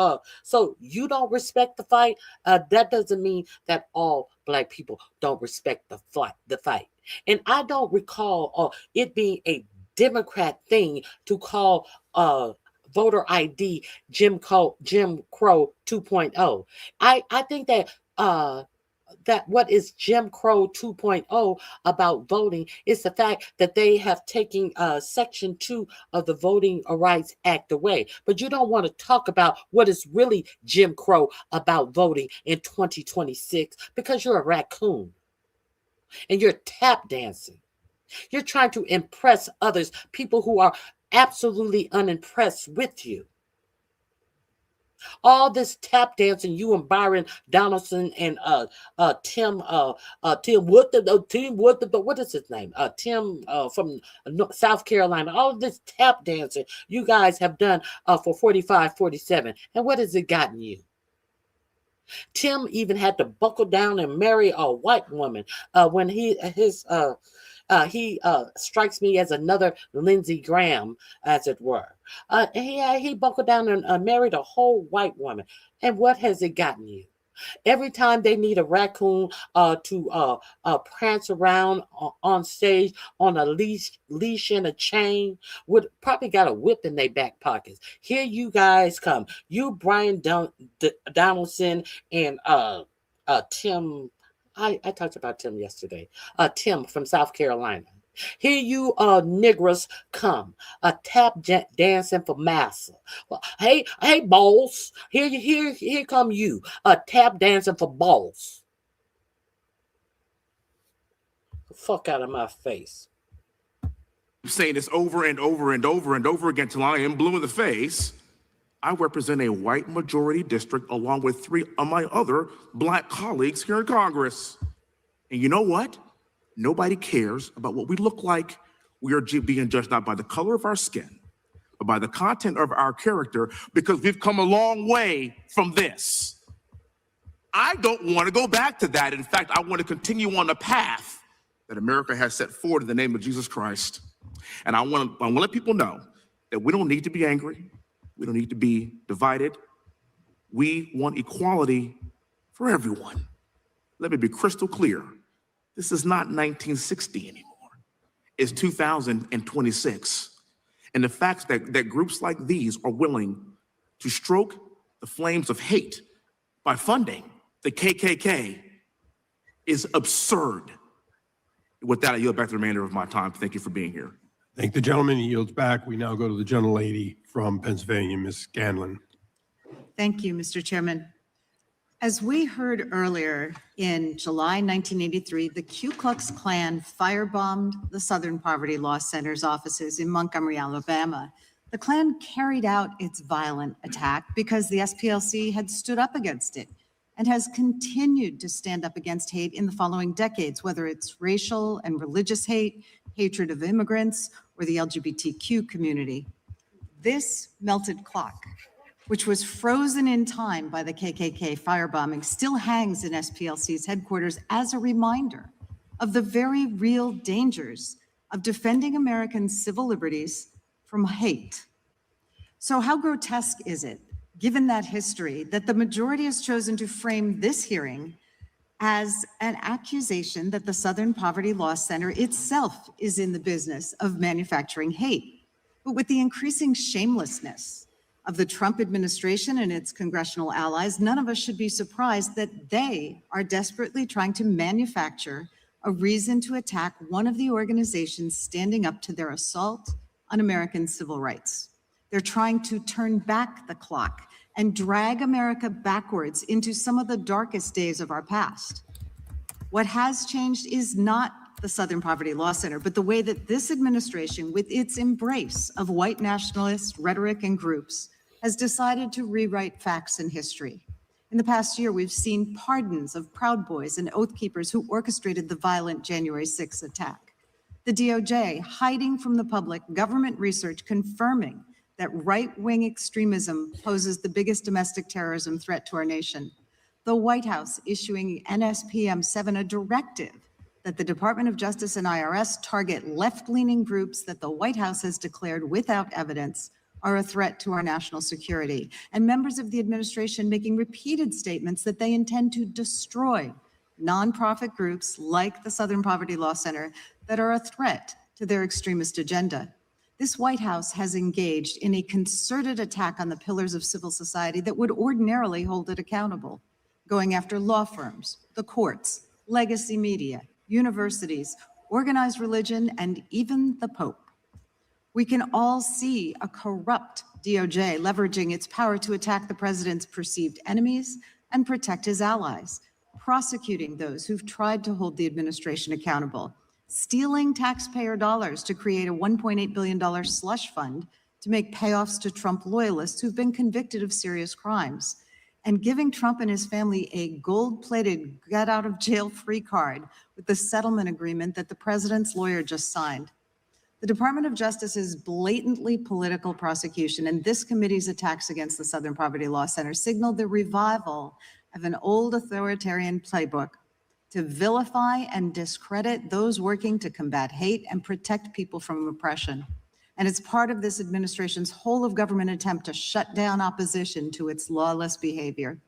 you don't respect the fight. That doesn't mean that all Black people don't respect the fight. And I don't recall it being a Democrat thing to call voter ID Jim Crow 2.0. I think that that what is Jim Crow 2.0 about voting is the fact that they have taken Section 2 of the Voting Rights Act away. But you don't want to talk about what is really Jim Crow about voting in 2026 because you're a raccoon and you're tap dancing. You're trying to impress others, people who are absolutely unimpressed with you. All this tap dancing, you and Byron Donaldson and Tim what is his name? Tim from South Carolina. All of this tap dancing you guys have done for 45, 47. And what has it gotten you? Tim even had to buckle down and marry a white woman when he strikes me as another Lindsey Graham, as it were. He buckled down and married a whole white woman. And what has it gotten you? Every time they need a raccoon to prance around on stage on a leash and a chain, would probably got a whip in their back pockets. Here you guys come. You, Brian Donaldson, and Tim. I talked about Tim yesterday. Tim from South Carolina. Here you niggers come, tap dancing for massa. Well, hey, boss. Here come you, tap dancing for boss. The fuck out of my face. I'm saying this over and over and over and over again till I am blue in the face. I represent a white majority district along with 3 of my other Black colleagues here in Congress. And you know what? Nobody cares about what we look like. We are being judged not by the color of our skin, but by the content of our character, because we've come a long way from this. I don't want to go back to that. In fact, I want to continue on the path that America has set forward in the name of Jesus Christ. And I want to let people know that we don't need to be angry. We don't need to be divided. We want equality for everyone. Let me be crystal clear. This is not 1960 anymore. It's 2026. And the fact that groups like these are willing to stroke the flames of hate by funding the KKK is absurd. With that, I yield back the remainder of my time. Thank you for being here. Thank the gentleman. He yields back. We now go to the gentlelady from Pennsylvania, Ms. Scanlon. Thank you, Mr. Chairman. As we heard earlier, in July 1983, the Ku Klux Klan firebombed the Southern Poverty Law Center's offices in Montgomery, Alabama. The Klan carried out its violent attack because the SPLC had stood up against it. and has continued to stand up against hate in the following decades, whether it's racial and religious hate, hatred of immigrants, or the LGBTQ community. This melted clock, which was frozen in time by the KKK firebombing, still hangs in SPLC's headquarters as a reminder of the very real dangers of defending American civil liberties from hate. So how grotesque is it, given that history, that the majority has chosen to frame this hearing as an accusation that the Southern Poverty Law Center itself is in the business of manufacturing hate? But with the increasing shamelessness of the Trump administration and its congressional allies, none of us should be surprised that they are desperately trying to manufacture a reason to attack one of the organizations standing up to their assault on American civil rights. They're trying to turn back the clock and drag America backwards into some of the darkest days of our past. What has changed is not the Southern Poverty Law Center, but the way that this administration, with its embrace of white nationalist rhetoric and groups, has decided to rewrite facts and history. In the past year, we've seen pardons of Proud Boys and Oath Keepers who orchestrated the violent January 6th attack. The DOJ hiding from the public government research confirming that right-wing extremism poses the biggest domestic terrorism threat to our nation. The White House issuing NSPM 7 a directive that the Department of Justice and IRS target left-leaning groups that the White House has declared without evidence are a threat to our national security, and members of the administration making repeated statements that they intend to destroy nonprofit groups like the Southern Poverty Law Center that are a threat to their extremist agenda. This White House has engaged in a concerted attack on the pillars of civil society that would ordinarily hold it accountable, going after law firms, the courts, legacy media, universities, organized religion, and even the Pope. We can all see a corrupt DOJ leveraging its power to attack the president's perceived enemies and protect his allies, prosecuting those who've tried to hold the administration accountable, stealing taxpayer dollars to create a $1.8 billion slush fund to make payoffs to Trump loyalists who've been convicted of serious crimes, and giving Trump and his family a gold-plated get-out-of-jail-free card with the settlement agreement that the president's lawyer just signed. The Department of Justice's blatantly political prosecution and this committee's attacks against the Southern Poverty Law Center signaled the revival of an old authoritarian playbook to vilify and discredit those working to combat hate and protect people from oppression. And it's part of this administration's whole of government attempt to shut down opposition to its lawless behavior.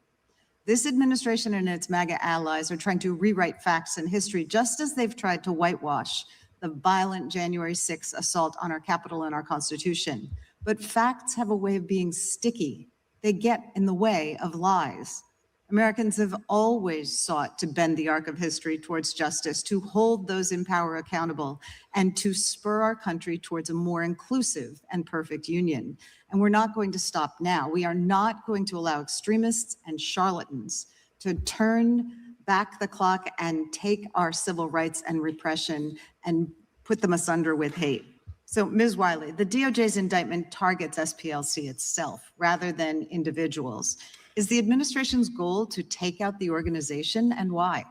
This administration and its MAGA allies are trying to rewrite facts and history, just as they've tried to whitewash the violent January 6th assault on our Capitol and our Constitution. But facts have a way of being sticky. They get in the way of lies. Americans have always sought to bend the arc of history towards justice, to hold those in power accountable, and to spur our country towards a more inclusive and perfect union. And we're not going to stop now. We are not going to allow extremists and charlatans to turn back the clock and take our civil rights and repression and put them asunder with hate. So, Ms. Wiley, the DOJ's indictment targets SPLC itself rather than individuals. Is the administration's goal to take out the organization, and why?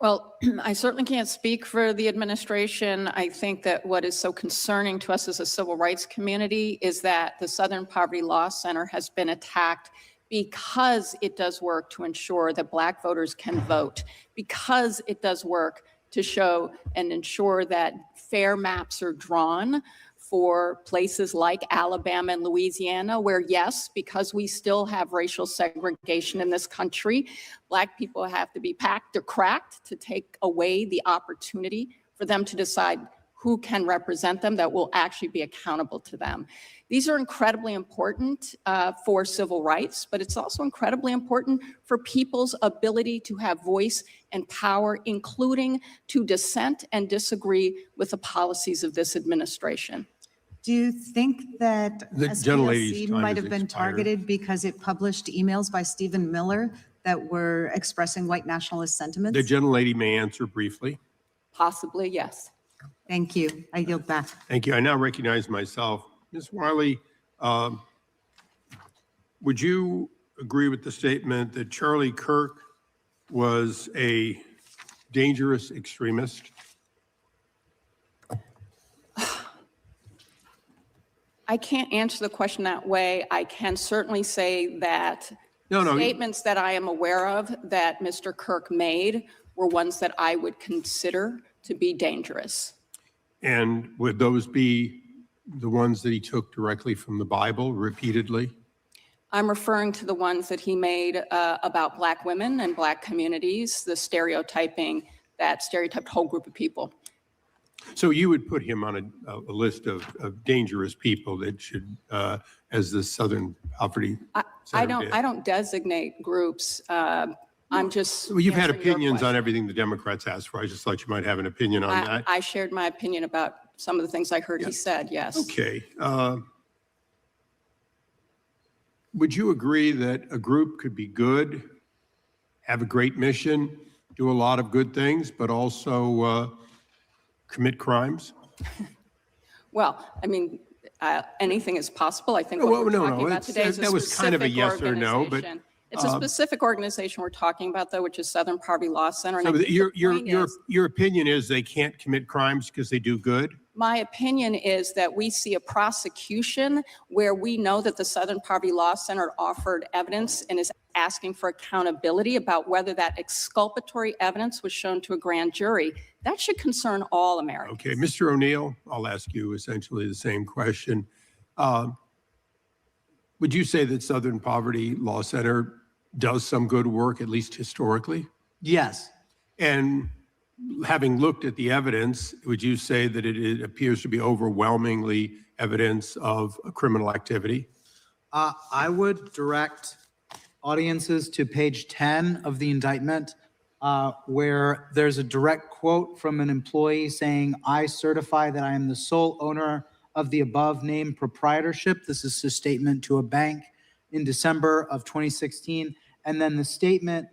Well, I certainly can't speak for the administration. I think that what is so concerning to us as a civil rights community is that the Southern Poverty Law Center has been attacked because it does work to ensure that Black voters can vote, because it does work to show and ensure that fair maps are drawn for places like Alabama and Louisiana, where yes, because we still have racial segregation in this country, Black people have to be packed or cracked to take away the opportunity for them to decide who can represent them that will actually be accountable to them. These are incredibly important for civil rights, but it's also incredibly important for people's ability to have voice and power, including to dissent and disagree with the policies of this administration. Do you think that The gentlelady's SPLC time might has have been expired. targeted because it published emails by Stephen Miller that were expressing white nationalist sentiments? The gentlelady may answer briefly. Possibly, yes. Thank you. I yield back. Thank you. I now recognize myself. Ms. Wiley, would you agree with the statement that Charlie Kirk was a dangerous extremist? I can't answer the question that way. I can certainly say that statements that I am aware of that Mr. Kirk made were ones that I would consider to be dangerous. And would those be the ones that he took directly from the Bible repeatedly? I'm referring to the ones that he made about Black women and Black communities, the stereotyping that stereotyped whole group of people. So you would put him on a list of dangerous people that should, as the Southern Poverty Center did. I don't designate groups. I'm just. Well, you've had answering your opinions on question. everything the Democrats asked for. I just thought you might have an opinion on that. I shared my opinion about some of the things I heard he said, yes. Okay. Would you agree that a group could be good, have a great mission, do a lot of good things, but also commit crimes? Well, I mean, anything is possible. I think No, what we're well, no, talking no, about it's- today is a that was kind of a specific yes or no, but, organization. It's a specific organization we're talking about, though, which is Southern Poverty Law Center. And I So think the point is- your opinion is they can't commit crimes because they do good? My opinion is that we see a prosecution where we know that the Southern Poverty Law Center offered evidence and is asking for accountability about whether that exculpatory evidence was shown to a grand jury. That should concern all Americans. Okay, Mr. O'Neill, I'll ask you essentially the same question. Would you say that Southern Poverty Law Center does some good work, at least historically? Yes. And having looked at the evidence, would you say that it appears to be overwhelmingly evidence of criminal activity? I would direct audiences to page 10 of the indictment, where there's a direct quote from an employee saying, "I certify that I am the sole owner of the above named proprietorship." This is a statement to a bank in December of 2016. And then the statement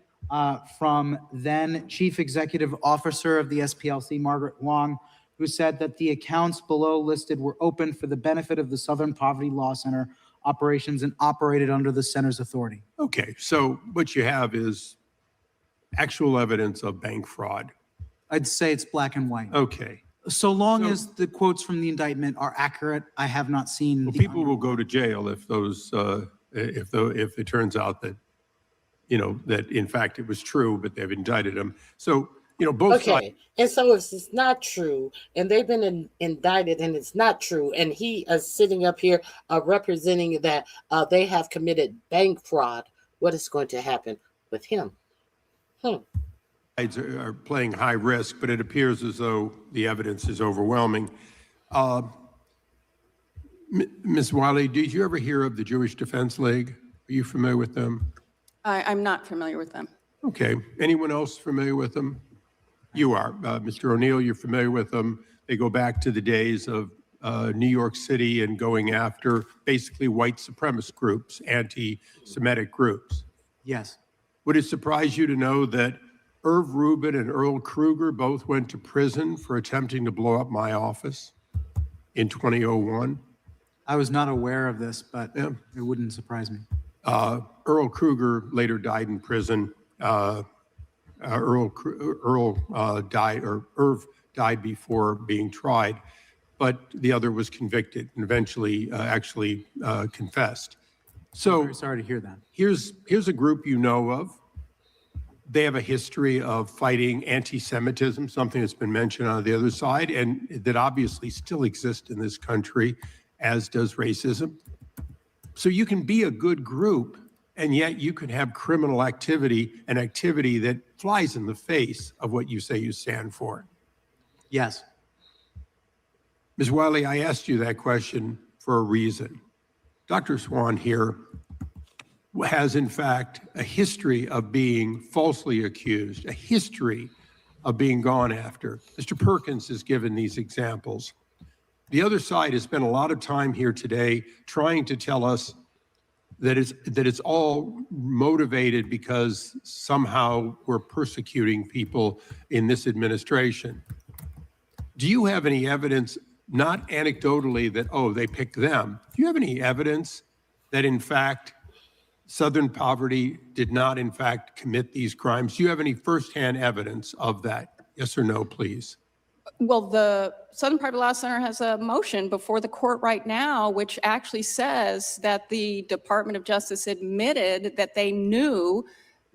from then Chief Executive Officer of the SPLC, Margaret Long, who said that the accounts below listed were open for the benefit of the Southern Poverty Law Center operations and operated under the center's authority. Okay, so what you have is actual evidence of bank fraud. I'd say it's black and white. Okay. So long as the quotes from the indictment are accurate, I have not seen. Well, people will go to jail if those, if it turns out that, that in fact it was true, but they've indicted them. So, both sides. Okay, and so if it's not true, and they've been indicted, and it's not true, and he is sitting up here representing that they have committed bank fraud, what is going to happen with him? Sides are playing high risk, but it appears as though the evidence is overwhelming. Ms. Wiley, did you ever hear of the Jewish Defense League? Are you familiar with them? I'm not familiar with them. Okay. Anyone else familiar with them? You are. Mr. O'Neill, you're familiar with them. They go back to the days of New York City and going after basically white supremacist groups, anti-Semitic groups. Yes. Would it surprise you to know that Irv Rubin and Earl Kruger both went to prison for attempting to blow up my office in 2001? I was not aware of this, but it wouldn't surprise me. Earl Kruger later died in prison. Irv died before being tried, but the other was convicted and eventually actually confessed. So I'm very sorry to hear that. Here's a group you know of. They have a history of fighting anti-Semitism, something that's been mentioned on the other side, and that obviously still exists in this country, as does racism. So you can be a good group, and yet you can have criminal activity, an activity that flies in the face of what you say you stand for. Yes. Ms. Wiley, I asked you that question for a reason. Dr. Swan here has, in fact, a history of being falsely accused, a history of being gone after. Mr. Perkins has given these examples. The other side has spent a lot of time here today trying to tell us that it's all motivated because somehow we're persecuting people in this administration. Do you have any evidence, not anecdotally that, oh, they picked them? Do you have any evidence that, in fact, Southern Poverty did not, in fact, commit these crimes? Do you have any firsthand evidence of that? Yes or no, please? Well, the Southern Poverty Law Center has a motion before the court right now, which actually says that the Department of Justice admitted that they knew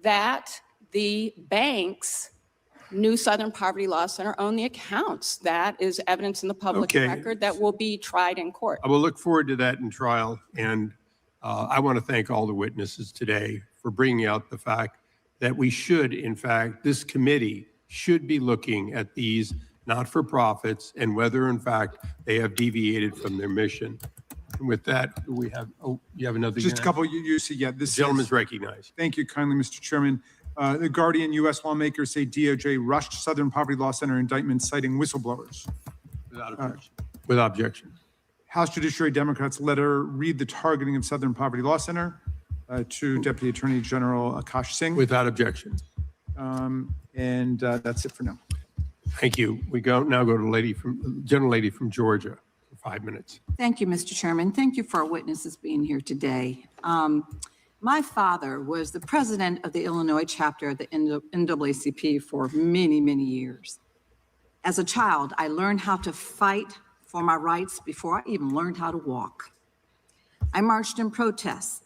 that the banks knew Southern Poverty Law Center owned the accounts. That is evidence in the public record that will be tried in court. I will look forward to that in trial. And I want to thank all the witnesses today for bringing out the fact that we should, in fact, this committee should be looking at these not-for-profits and whether, in fact, they have deviated from their mission. And with that, we have, oh, you have another? Just a couple, you see, yeah. The gentleman's recognized. Thank you kindly, Mr. Chairman. The Guardian, U.S. lawmakers say DOJ rushed Southern Poverty Law Center indictment citing whistleblowers. Without objection. With objection. House Judiciary Democrats letter read the targeting of Southern Poverty Law Center to Deputy Attorney General Akash Singh. Without objection. And that's it for now. Thank you. We now go to gentlelady from Georgia for 5 minutes. Thank you, Mr. Chairman. Thank you for our witnesses being here today. My father was the president of the Illinois chapter of the NAACP for many, many years. As a child, I learned how to fight for my rights before I even learned how to walk. I marched in protests,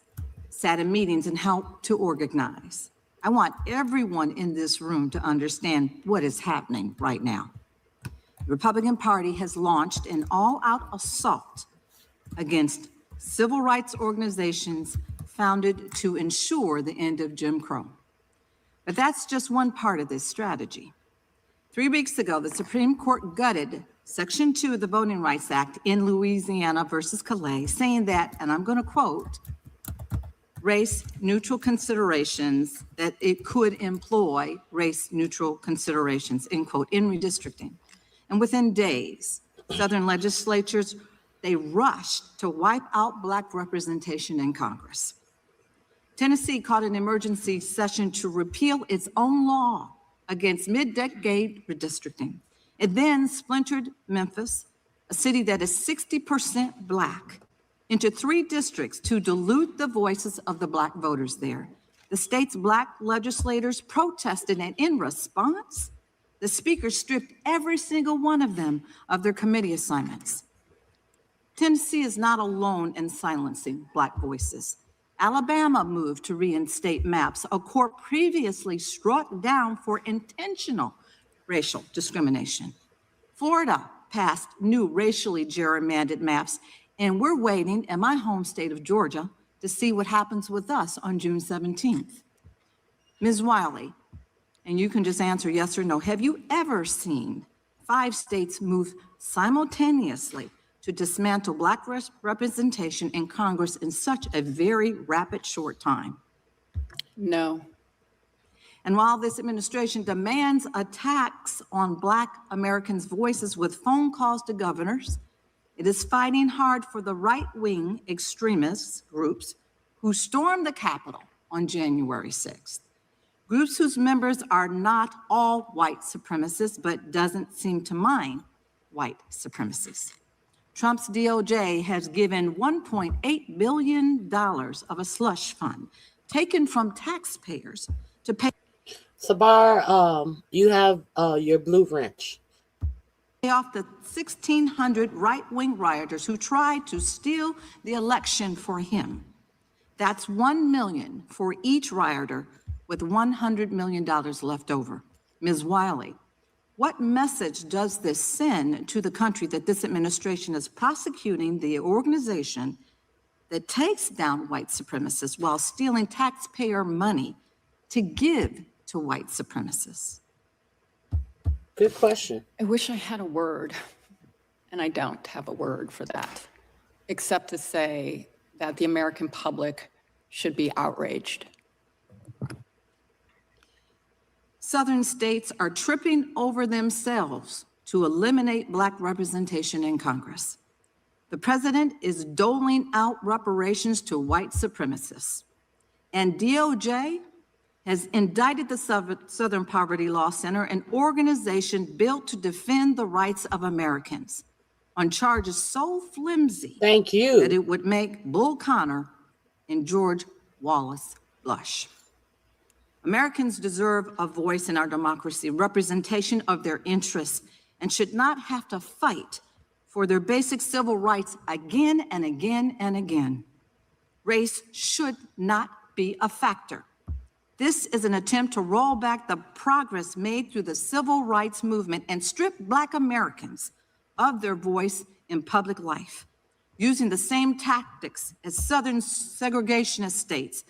sat in meetings, and helped to organize. I want everyone in this room to understand what is happening right now. The Republican Party has launched an all-out assault against civil rights organizations founded to ensure the end of Jim Crow. But that's just one part of this strategy. 3 weeks ago, the Supreme Court gutted Section 2 of the Voting Rights Act in Louisiana versus Calais, saying that, and I'm going to quote, race-neutral considerations, that it could employ race-neutral considerations, end quote, in redistricting. And within days, Southern legislatures, they rushed to wipe out Black representation in Congress. Tennessee called an emergency session to repeal its own law against mid-decade redistricting. It then splintered Memphis, a city that is 60% Black, into 3 districts to dilute the voices of the Black voters there. The state's Black legislators protested, and in response, the speaker stripped every single one of them of their committee assignments. Tennessee is not alone in silencing Black voices. Alabama moved to reinstate maps a court previously struck down for intentional racial discrimination. Florida passed new racially gerrymandered maps, and we're waiting in my home state of Georgia to see what happens with us on June 17th. Ms. Wiley, and you can just answer yes or no, have you ever seen 5 states move simultaneously to dismantle Black representation in Congress in such a very rapid, short time? No. And while this administration demands attacks on Black Americans' voices with phone calls to governors, it is fighting hard for the right-wing extremist groups who stormed the Capitol on January 6th. Groups whose members are not all white supremacists, but doesn't seem to mind white supremacists. Trump's DOJ has given $1.8 billion of a slush fund taken from taxpayers to pay. Sabar, you have your blue wrench. Off the 1,600 right-wing rioters who tried to steal the election for him. That's $1 million for each rioter, with $100 million left over. Ms. Wiley, what message does this send to the country that this administration is prosecuting the organization that takes down white supremacists while stealing taxpayer money to give to white supremacists? Good question. I wish I had a word, and I don't have a word for that, except to say that the American public should be outraged. Southern states are tripping over themselves to eliminate Black representation in Congress. The president is doling out reparations to white supremacists, and DOJ has indicted the Southern Poverty Law Center, an organization built to defend the rights of Americans, on charges so flimsy that it would make Bull Connor and George Wallace Blush. Americans deserve a voice in our democracy, representation of their interests, and should not have to fight for their basic civil rights again and again and again. Race should not be a factor. This is an attempt to roll back the progress made through the civil rights movement and strip Black Americans of their voice in public life, using the same tactics as Southern segregationist states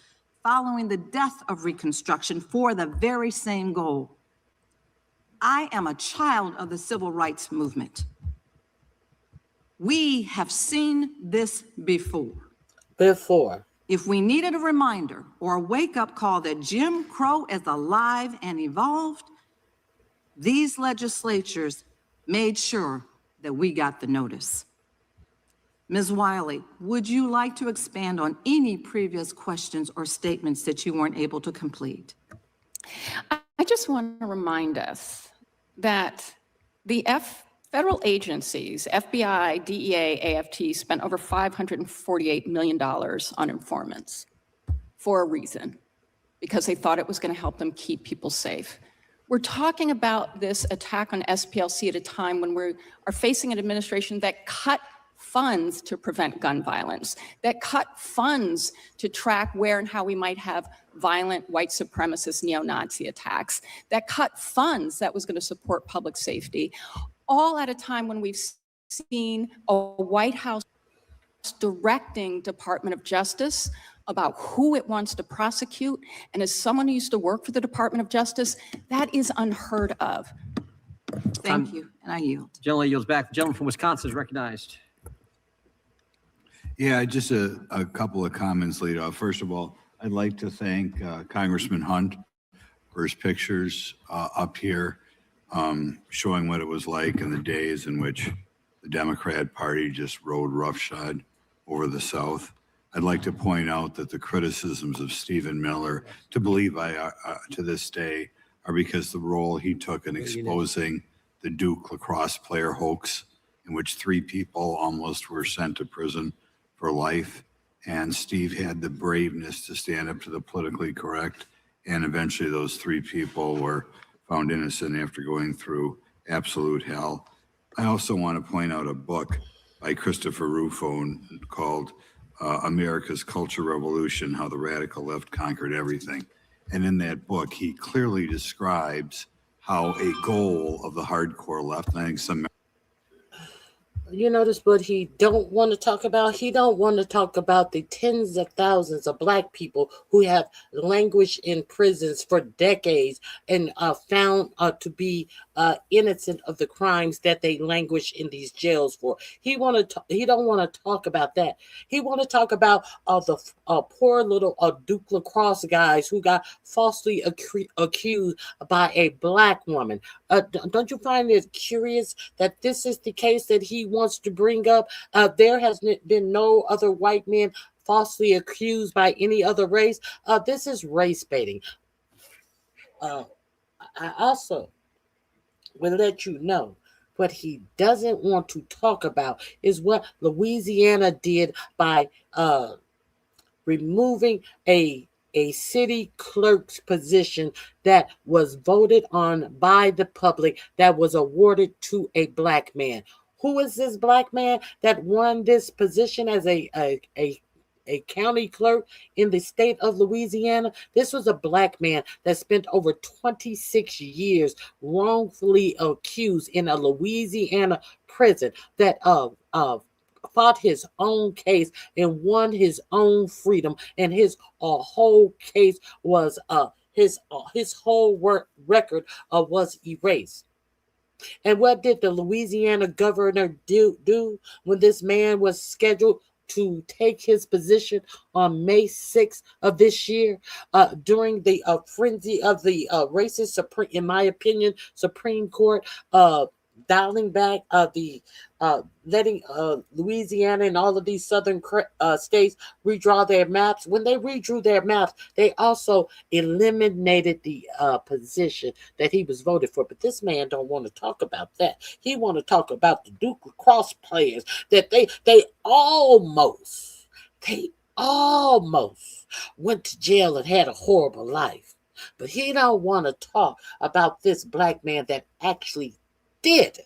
following the death of Reconstruction for the very same goal. I am a child of the civil rights movement. We have seen this before. If we needed a reminder or a wake-up call that Jim Crow is alive and evolved, these legislatures made sure that we got the notice. Ms. Wiley, would you like to expand on any previous questions or statements that you weren't able to complete? I just want to remind us that the federal agencies, FBI, DEA, AFT, spent over $548 million on informants for a reason, because they thought it was going to help them keep people safe. We're talking about this attack on SPLC at a time when we are facing an administration that cut funds to prevent gun violence, that cut funds to track where and how we might have violent white supremacist neo-Nazi attacks, that cut funds that was going to support public safety, all at a time when we've seen a White House directing Department of Justice about who it wants to prosecute. And as someone who used to work for the Department of Justice, that is unheard of. Thank you, and I yield. Gentleman yields back. The gentleman from Wisconsin is recognized. Yeah, just a couple of comments later off. First of all, I'd like to thank Congressman Hunt for his pictures up here, showing what it was like in the days in which the Democrat Party just rode roughshod over the South. I'd like to point out that the criticisms of Stephen Miller, to this day, are because the role he took in exposing the Duke lacrosse player hoax, in which 3 people almost were sent to prison for life. And Steve had the braveness to stand up to the politically correct. And eventually those 3 people were found innocent after going through absolute hell. I also want to point out a book by Christopher Rufo called America's Culture Revolution, How the Radical Left Conquered Everything. And in that book, he clearly describes how a goal of the hardcore left, and I think some You notice what he don't want to talk about? He don't want to talk about the tens of thousands of Black people who have languished in prisons for decades and found to be innocent of the crimes that they languish in these jails for. He don't want to talk about that. He want to talk about the poor little Duke lacrosse guys who got falsely accused by a Black woman. Don't you find it curious that this is the case that he wants to bring up? There has been no other white men falsely accused by any other race. This is race baiting. I also will let you know what he doesn't want to talk about is what Louisiana did by removing a city clerk's position that was voted on by the public, that was awarded to a Black man. Who is this Black man that won this position as a county clerk in the state of Louisiana? This was a Black man that spent over 26 years wrongfully accused in a Louisiana prison, that fought his own case and won his own freedom, and his whole case was his whole record was erased. And what did the Louisiana governor do when this man was scheduled to take his position on May 6th of this year, during the frenzy of the racist, in my opinion, Supreme Court, dialing back letting Louisiana and all of these southern states redraw their maps. When they redrew their maps, they also eliminated the position that he was voted for. But this man don't want to talk about that. He want to talk about the Duke lacrosse players that they almost went to jail and had a horrible life. But he don't want to talk about this black man that actually did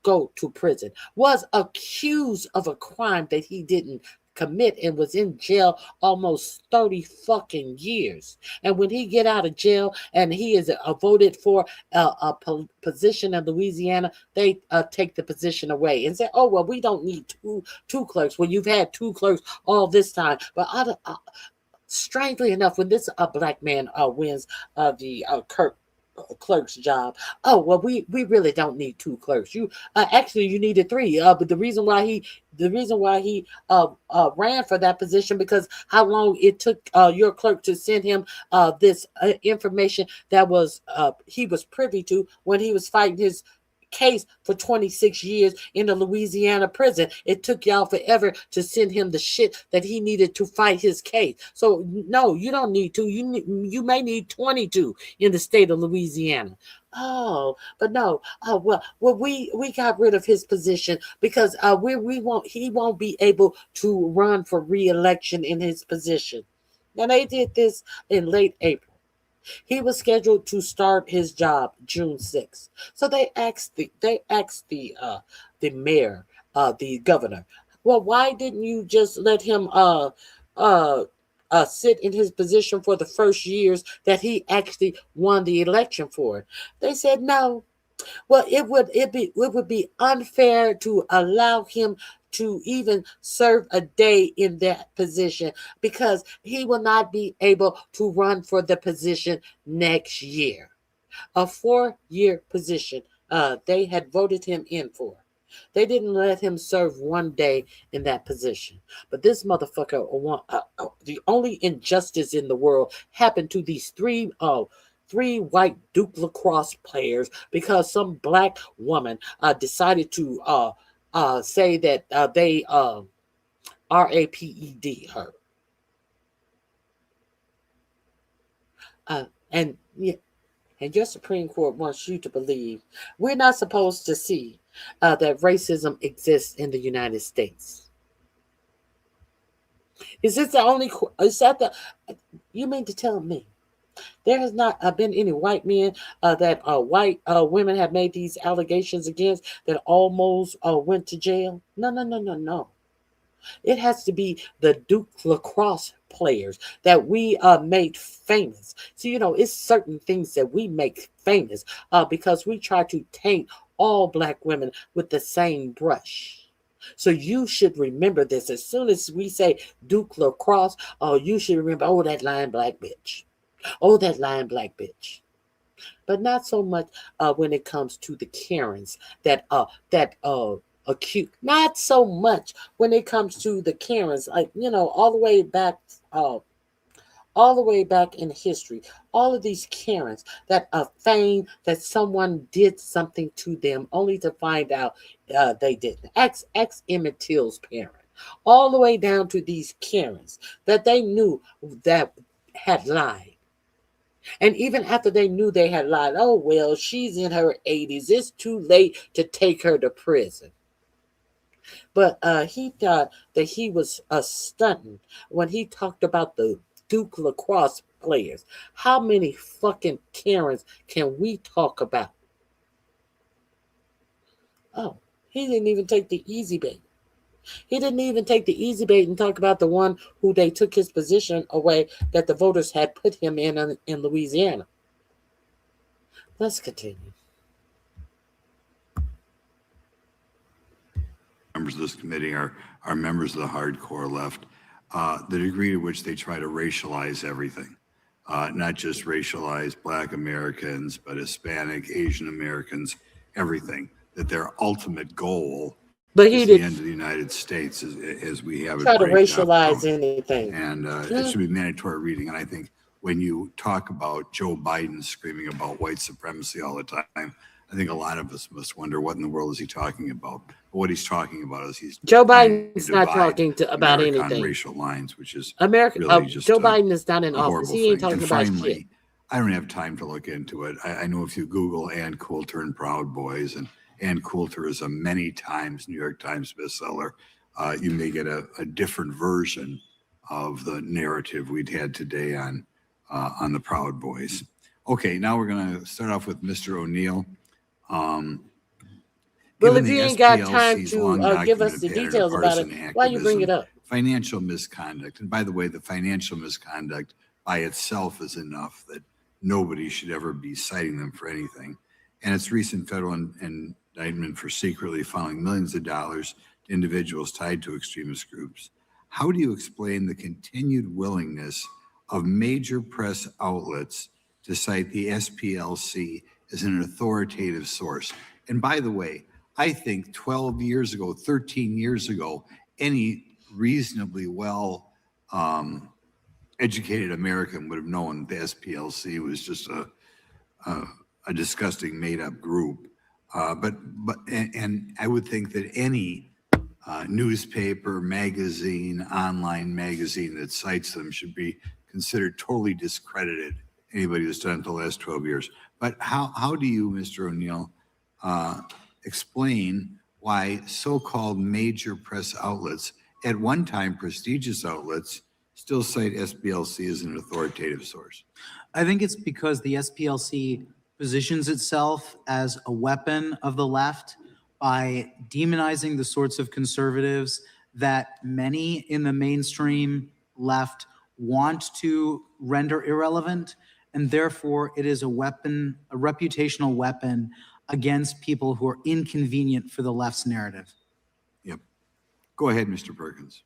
go to prison, was accused of a crime that he didn't commit, and was in jail almost 30 fucking years. And when he get out of jail and he is voted for position in Louisiana, they take the position away and say, oh, well, we don't need two clerks. Well, you've had two clerks all this time. But strangely enough, when this black man wins the clerk's job, oh well, we really don't need two clerks. You actually you needed three. But the reason why he ran for that position, because how long it took your clerk to send him this information that was he was privy to when he was fighting his case for 26 years in a Louisiana prison. It took y'all forever to send him the shit that he needed to fight his case. So no, you don't need two. You may need 22 in the state of Louisiana. Oh, but no. Well, we got rid of his position because he won't be able to run for re-election in his position. Now they did this in late April. He was scheduled to start his job June 6th. So they asked the mayor, the governor, well, why didn't you just let him sit in his position for the first years that he actually won the election for? They said no. Well, it would be unfair to allow him to even serve a day in that position, because he will not be able to run for the position next year. A 4-year position they had voted him in for. They didn't let him serve one day in that position. But this motherfucker, the only injustice in the world happened to these three white Duke lacrosse players, because some black woman decided to say that they RAPED her. And your Supreme Court wants you to believe we're not supposed to see that racism exists in the United States. Is this the only? Is that the? You mean to tell me there has not been any white men that white women have made these allegations against that almost went to jail? No. It has to be the Duke lacrosse players that we made famous. So, it's certain things that we make famous because we try to taint all black women with the same brush. So you should remember this. As soon as we say Duke lacrosse, you should remember, oh, that lying black bitch. Oh, that lying black bitch. But not so much when it comes to the Karens that acute. Not so much when it comes to the Karens, all the way back in history. All of these Karens that feign that someone did something to them only to find out they didn't. Ex Emmett Till's parent. All the way down to these Karens that they knew that had lied. And even after they knew they had lied, oh, well, she's in her 80s. It's too late to take her to prison. But he thought that he was stunting when he talked about the Duke lacrosse players. How many fucking Karens can we talk about? Oh, he didn't even take the easy bait. He didn't even take the easy bait and talk about the one who they took his position away that the voters had put him in Louisiana. Let's continue. Members of this committee are members of the hardcore left. The degree to which they try to racialize everything, not just racialize Black Americans, but Hispanic, Asian Americans, everything, that their ultimate goal is the end of the United States as we have it. Try to racialize anything. And it should be mandatory reading. And I think when you talk about Joe Biden screaming about white supremacy all the time, I think a lot of us must wonder what in the world is he talking about. But what he's talking about is Joe Biden's not talking about America anything. on racial lines, which is America. really just Joe Biden is not in office. He ain't talking about finally, shit. I don't have time to look into it. I know if you Google Ann Coulter and Proud Boys, and Ann Coulter is a many times New York Times bestseller, you may get a different version of the narrative we'd had today on the Proud Boys. Okay, now we're going to start off with Mr. O'Neill. Well, Given if you the ain't got time SPLC's to long give us the documented pattern of details about it, partisan why you bring it activism, up? financial misconduct, and by the way, the financial misconduct by itself is enough that nobody should ever be citing them for anything. And its recent federal indictment for secretly funneling millions of dollars to individuals tied to extremist groups. How do you explain the continued willingness of major press outlets to cite the SPLC as an authoritative source? And by the way, I think 12 years ago, 13 years ago, any reasonably well educated American would have known the SPLC was just a disgusting made-up group. And I would think that any newspaper, magazine, online magazine that cites them should be considered totally discredited, anybody who's done it the last 12 years. But how do you, Mr. O'Neill, explain why so-called major press outlets, at one time prestigious outlets, still cite SPLC as an authoritative source? I think it's because the SPLC positions itself as a weapon of the left by demonizing the sorts of conservatives that many in the mainstream left want to render irrelevant. And therefore, it is a weapon, a reputational weapon against people who are inconvenient for the left's narrative. Yep. Go ahead, Mr. Perkins.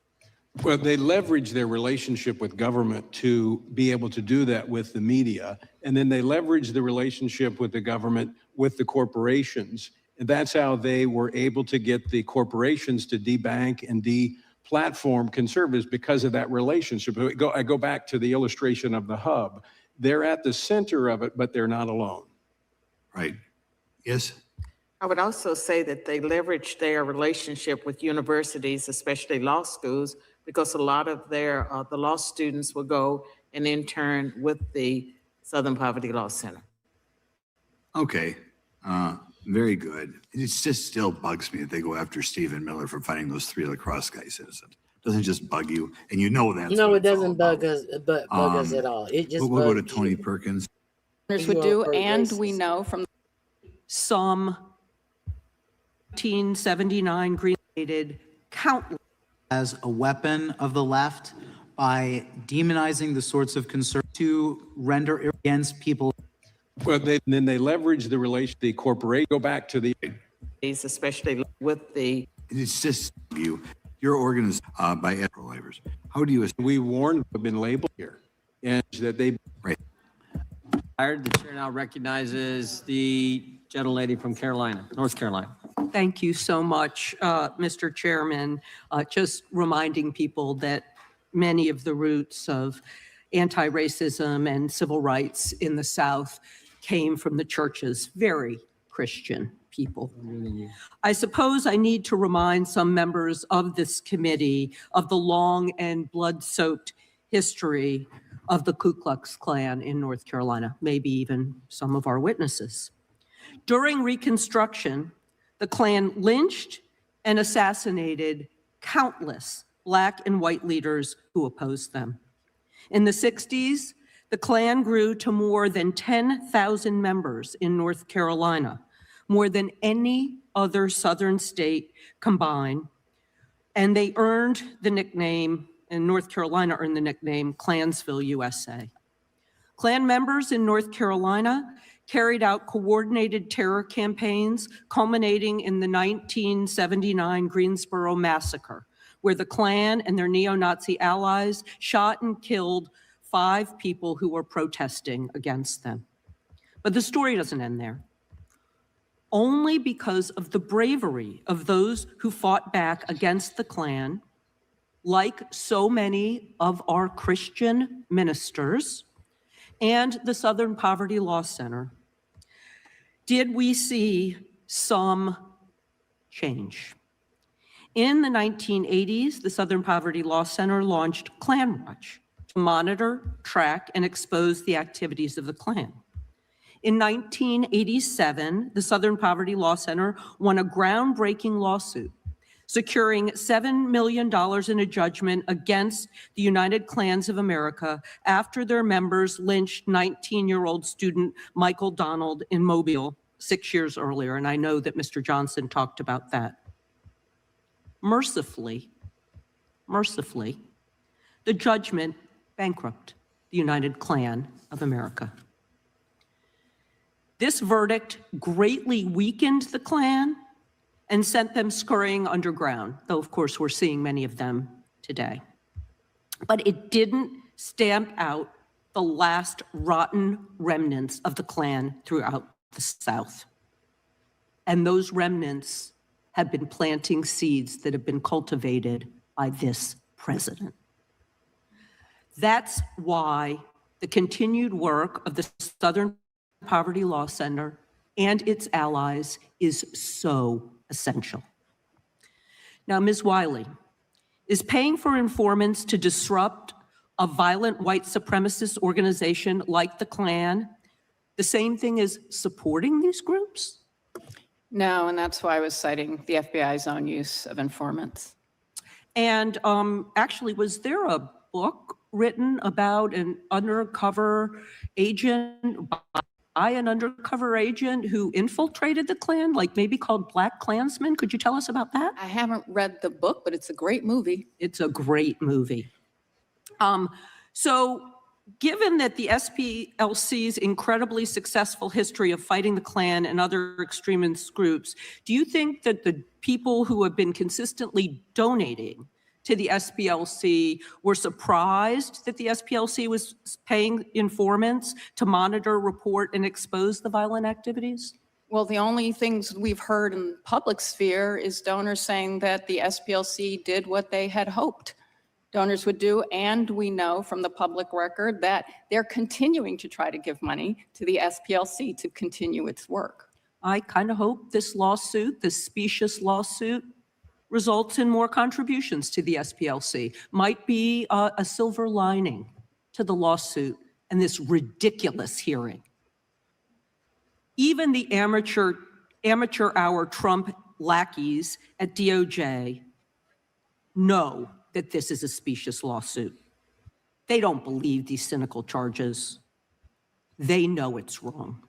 Well, they leverage their relationship with government to be able to do that with the media. And then they leverage the relationship with the government with the corporations. And that's how they were able to get the corporations to debank and de-platform conservatives because of that relationship. I go back to the illustration of the hub. They're at the center of it, but they're not alone. Right. Yes? I would also say that they leverage their relationship with universities, especially law schools, because a lot of their the law students will go and intern with the Southern Poverty Law Center. Okay. Very good. It just still bugs me that they go after Stephen Miller for finding those 3 lacrosse guys innocent. Doesn't just bug you, and you know that. No, it doesn't bug us, bug us at all. It just we'll go to bugs Tony you. Perkins. Would do, and we know from some 1979 green-rated countless As a weapon of the left by demonizing the sorts of conservatives to render against people. Well, then they leverage the relation, the corporate, go back to the, especially with the. It's just your organization by pro-lifers. How do you? We warned, have been labeled here, and that they. Right. The chair now recognizes the gentlelady from Carolina, North Carolina. Thank you so much, Mr. Chairman. Just reminding people that many of the roots of anti-racism and civil rights in the South came from the churches, very Christian people. I suppose I need to remind some members of this committee of the long and blood-soaked history of the Ku Klux Klan in North Carolina, maybe even some of our witnesses. During Reconstruction, the Klan lynched and assassinated countless Black and white leaders who opposed them. In the 60s, the Klan grew to more than 10,000 members in North Carolina, more than any other Southern state combined, and they earned the nickname, and North Carolina earned the nickname Klansville, USA. Klan members in North Carolina carried out coordinated terror campaigns culminating in the 1979 Greensboro Massacre, where the Klan and their neo-Nazi allies shot and killed 5 people who were protesting against them. But the story doesn't end there. Only because of the bravery of those who fought back against the Klan, like so many of our Christian ministers, and the Southern Poverty Law Center, did we see some change. In the 1980s, the Southern Poverty Law Center launched Klan Watch to monitor, track, and expose the activities of the Klan. In 1987, the Southern Poverty Law Center won a groundbreaking lawsuit securing $7 million in a judgment against the United Klans of America after their members lynched 19-year-old student Michael Donald in Mobile 6 years earlier. And I know that Mr. Johnson talked about that. Mercifully, the judgment bankrupted the United Klan of America. This verdict greatly weakened the Klan and sent them scurrying underground, though of course we're seeing many of them today. But it didn't stamp out the last rotten remnants of the Klan throughout the South. And those remnants have been planting seeds that have been cultivated by this president. That's why the continued work of the Southern Poverty Law Center and its allies is so essential. Now, Ms. Wiley, is paying for informants to disrupt a violent white supremacist organization like the Klan the same thing as supporting these groups? No, and that's why I was citing the FBI's own use of informants. And actually, was there a book written about an undercover agent by an undercover agent who infiltrated the Klan, like maybe called Black Klansman? Could you tell us about that? I haven't read the book, but it's a great movie. It's a great movie. So given that the SPLC's incredibly successful history of fighting the Klan and other extremist groups, do you think that the people who have been consistently donating to the SPLC were surprised that the SPLC was paying informants to monitor, report, and expose the violent activities? Well, the only things we've heard in the public sphere is donors saying that the SPLC did what they had hoped donors would do, and we know from the public record that they're continuing to try to give money to the SPLC to continue its work. I kind of hope this lawsuit, this specious lawsuit, results in more contributions to the SPLC. Might be a silver lining to the lawsuit and this ridiculous hearing. Even the amateur hour Trump lackeys at DOJ know that this is a specious lawsuit. They don't believe these cynical charges. They know it's wrong.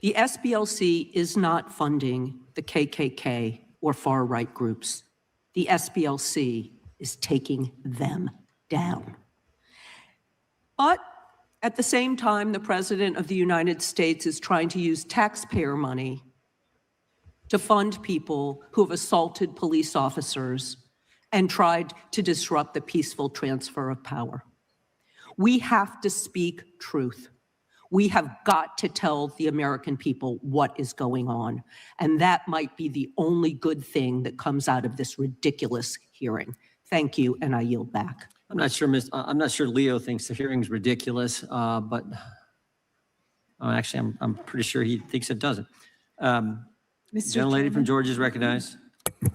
The SPLC is not funding the KKK or far-right groups. The SPLC is taking them down. But at the same time, the President of the United States is trying to use taxpayer money to fund people who have assaulted police officers and tried to disrupt the peaceful transfer of power. We have to speak truth. We have got to tell the American people what is going on. And that might be the only good thing that comes out of this ridiculous hearing. Thank you, and I yield back. I'm not sure Leo thinks the hearing's ridiculous, but actually, I'm pretty sure he thinks it doesn't. Gentlelady from Georgia is recognized.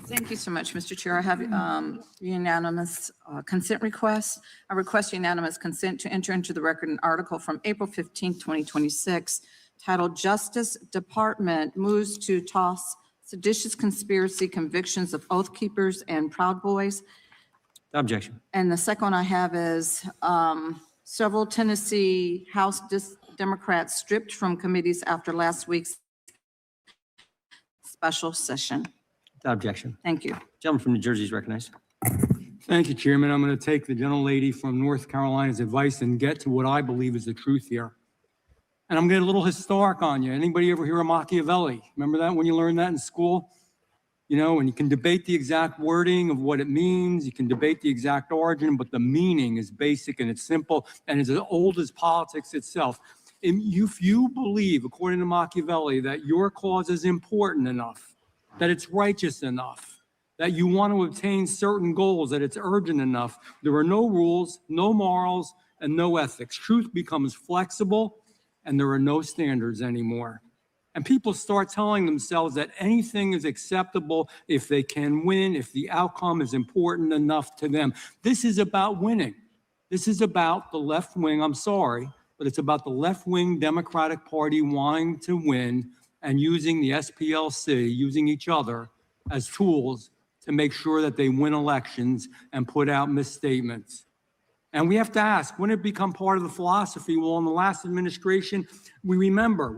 Thank you so much, Mr. Chair. I have unanimous consent request. I request unanimous consent to enter into the record an article from April 15, 2026, titled Justice Department Moves to Toss Seditious Conspiracy Convictions of Oath Keepers and Proud Boys. Objection. And the second one I have is several Tennessee House Democrats stripped from committees after last week's special session. Objection. Thank you. Gentleman from New Jersey is recognized. Thank you, Chairman. I'm going to take the gentlelady from North Carolina's advice and get to what I believe is the truth here. And I'm going to get a little historic on you. Anybody ever hear of Machiavelli? Remember that when you learned that in school? You know, and you can debate the exact wording of what it means. You can debate the exact origin, but the meaning is basic and it's simple and it's as old as politics itself. If you believe, according to Machiavelli, that your cause is important enough, that it's righteous enough, that you want to obtain certain goals, that it's urgent enough, there are no rules, no morals, and no ethics. Truth becomes flexible, and there are no standards anymore. And people start telling themselves that anything is acceptable if they can win, if the outcome is important enough to them. This is about winning. This is about the left wing, I'm sorry, but it's about the left-wing Democratic Party wanting to win and using the SPLC, using each other as tools to make sure that they win elections and put out misstatements. And we have to ask, when it become part of the philosophy? Well, in the last administration, we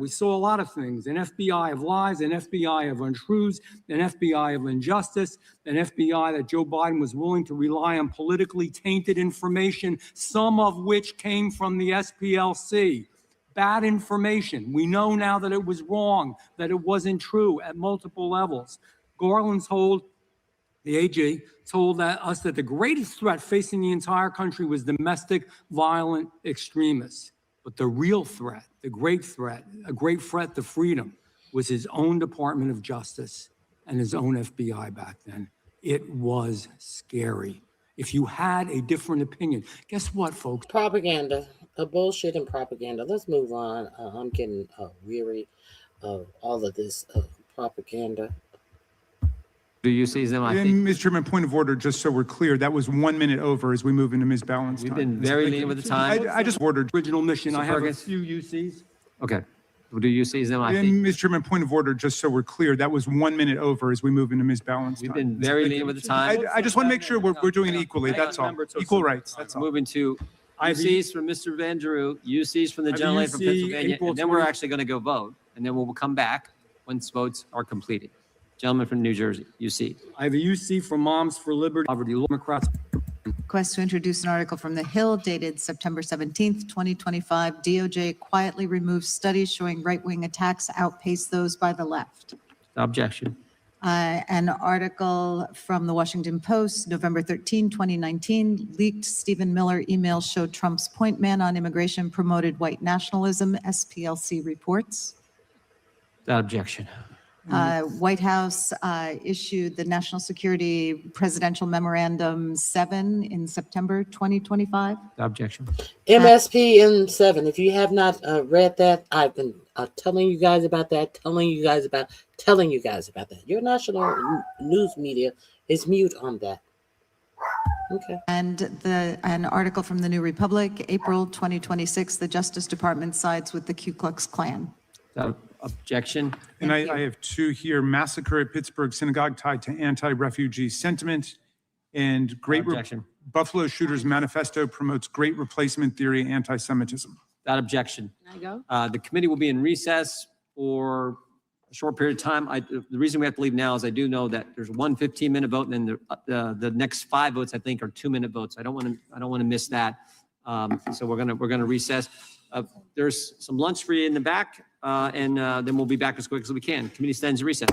saw a lot of things, an FBI of lies, an FBI of untruths, an FBI of injustice, an FBI that Joe Biden was willing to rely on politically tainted information, some of which came from the SPLC. Bad information. We know now that it was wrong, that it wasn't true at multiple levels. The AG told us that the greatest threat facing the entire country was domestic violent extremists. But the real threat, a great threat to freedom, was his own Department of Justice and his own FBI back then. It was scary. If you had a different opinion, guess what, folks? Propaganda, bullshit and propaganda. Let's move on. I'm getting weary of all of this propaganda. Do you see them? Mr. Chairman, point of order, just so we're clear, that was 1 minute over as we move into Ms. Balance We've time. been very lenient with the time. I just ordered. Original mission, I have a Perkins? few UCs. Okay. Do you see them? I think Mr. Chairman, point of order, just so we're clear, that was 1 minute over as we move into Ms. Balance we've time. been very lenient with the time. I just want to make sure we're doing it equally, Hang on, that's all. remember, so- Equal rights, that's all. Moving to UCs from Mr. Van Drew, UCs from the I have a gentlelady from UC, Pennsylvania, April and then we're 20 actually going to go vote, and then we'll come back once votes are completed. Gentleman from New Jersey, UC. I have a UC from Moms for Liberty, Poverty, Democrats. Request to introduce an article from the Hill dated September 17th, 2025. DOJ quietly removes studies showing right-wing attacks outpace those by the left. Objection. An article from the Washington Post, November 13, 2019, leaked Stephen Miller emails showed Trump's point man on immigration promoted white nationalism, SPLC reports. Without objection. White House issued the National Security Presidential Memorandum 7 in September 2025. Without objection. MSP M7. If you have not read that, I've been telling you guys about that, telling you guys about that. Your national news media is mute on that. Okay. And an article from the New Republic, April 2026, the Justice Department sides with the Ku Klux Klan. Without objection. And I have two here. Massacre at Pittsburgh Synagogue tied to anti-refugee sentiment, and Objection. Buffalo Shooters Manifesto promotes great replacement theory anti-Semitism. Without objection. Can I go? The committee will be in recess for a short period of time. The reason we have to leave now is I do know that there's one 15-minute vote, and then the next 5 votes I think are 2-minute votes. I don't want to miss that. So we're gonna recess. There's some lunch for you in the back, and then we'll be back as quick as we can. Committee stands in recess.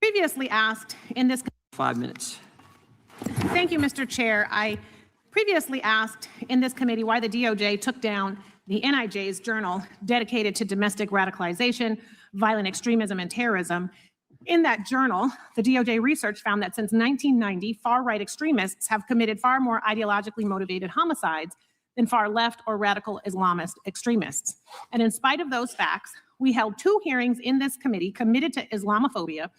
Previously asked in this. 5 minutes. Thank you, Mr. Chair. I previously asked in this committee why the DOJ took down the NIJ's journal dedicated to domestic radicalization, violent extremism, and terrorism. In that journal, the DOJ research found that since 1990, far-right extremists have committed far more ideologically motivated homicides than far-left or radical Islamist extremists. And in spite of those facts, we held 2 hearings in this committee committed to Islamophobia,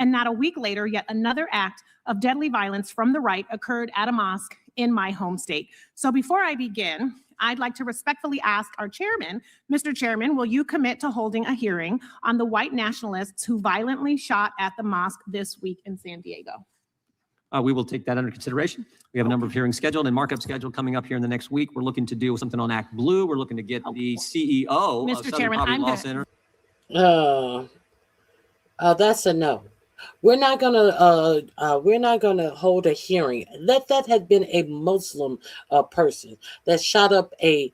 and not a week later, yet another act of deadly violence from the right occurred at a mosque in my home state. So before I begin, I'd like to respectfully ask our chairman, Mr. Chairman, will you commit to holding a hearing on the white nationalists who violently shot at the mosque this week in San Diego? We will take that under consideration. We have a number of hearings scheduled and markup scheduled coming up here in the next week. We're looking to do something on Act Blue. We're looking to get the CEO of Mr. Southern Chairman, Poverty I'm Law gonna- Center. That's a no. We're not gonna hold a hearing. That had been a Muslim person that shot up a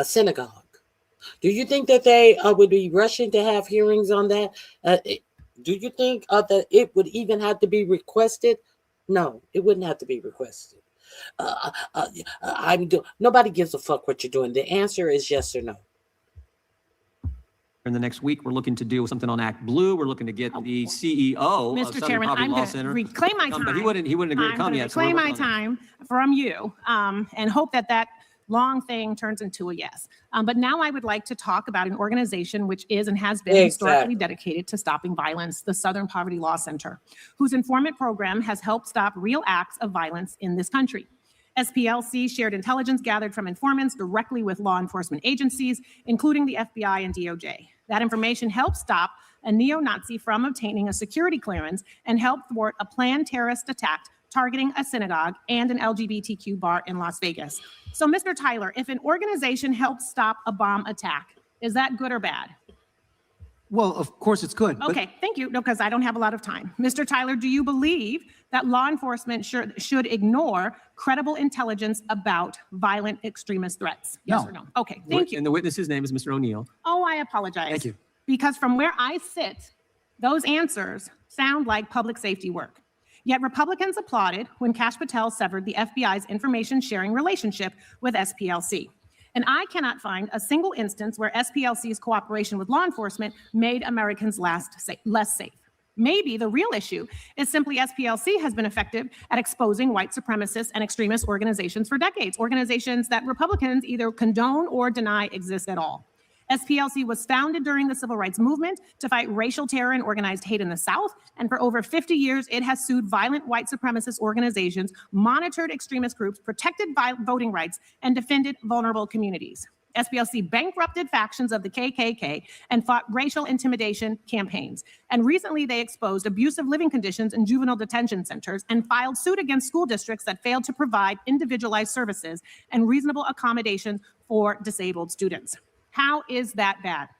synagogue. Do you think that they would be rushing to have hearings on that? Do you think that it would even have to be requested? No, it wouldn't have to be requested. Nobody gives a fuck what you're doing. The answer is yes or no. In the next week, we're looking to do something on Act Blue. We're looking to get the CEO of Mr. Southern Chairman, Poverty I'm Law going to Center. reclaim my Come, time. but he wouldn't agree to come yet. so we're Reclaim my working on that. time from you and hope that long thing turns into a yes. But now I would like to talk about an organization which is and has been historically dedicated to stopping violence, the Southern Poverty Law Center, whose informant program has helped stop real acts of violence in this country. SPLC shared intelligence gathered from informants directly with law enforcement agencies, including the FBI and DOJ. That information helped stop a neo-Nazi from obtaining a security clearance and helped thwart a planned terrorist attack targeting a synagogue and an LGBTQ bar in Las Vegas. So, Mr. Tyler, if an organization helps stop a bomb attack, is that good or bad? Well, of course it's good. Okay, thank you. No, because I don't have a lot of time. Mr. Tyler, do you believe that law enforcement should ignore credible intelligence about violent extremist threats? Yes or no? Okay, thank you. And the witness's name is Mr. O'Neill. Oh, I apologize. Thank you. Because from where I sit, those answers sound like public safety work. Yet Republicans applauded when Kash Patel severed the FBI's information sharing relationship with SPLC. And I cannot find a single instance where SPLC's cooperation with law enforcement made Americans less safe. Maybe the real issue is simply SPLC has been effective at exposing white supremacist and extremist organizations for decades, organizations that Republicans either condone or deny exist at all. SPLC was founded during the Civil Rights Movement to fight racial terror and organized hate in the South, and for over 50 years, it has sued violent white supremacist organizations, monitored extremist groups, protected voting rights, and defended vulnerable communities. SPLC bankrupted factions of the KKK and fought racial intimidation campaigns. And recently, they exposed abusive living conditions in juvenile detention centers and filed suit against school districts that failed to provide individualized services and reasonable accommodations for disabled students. How is that bad?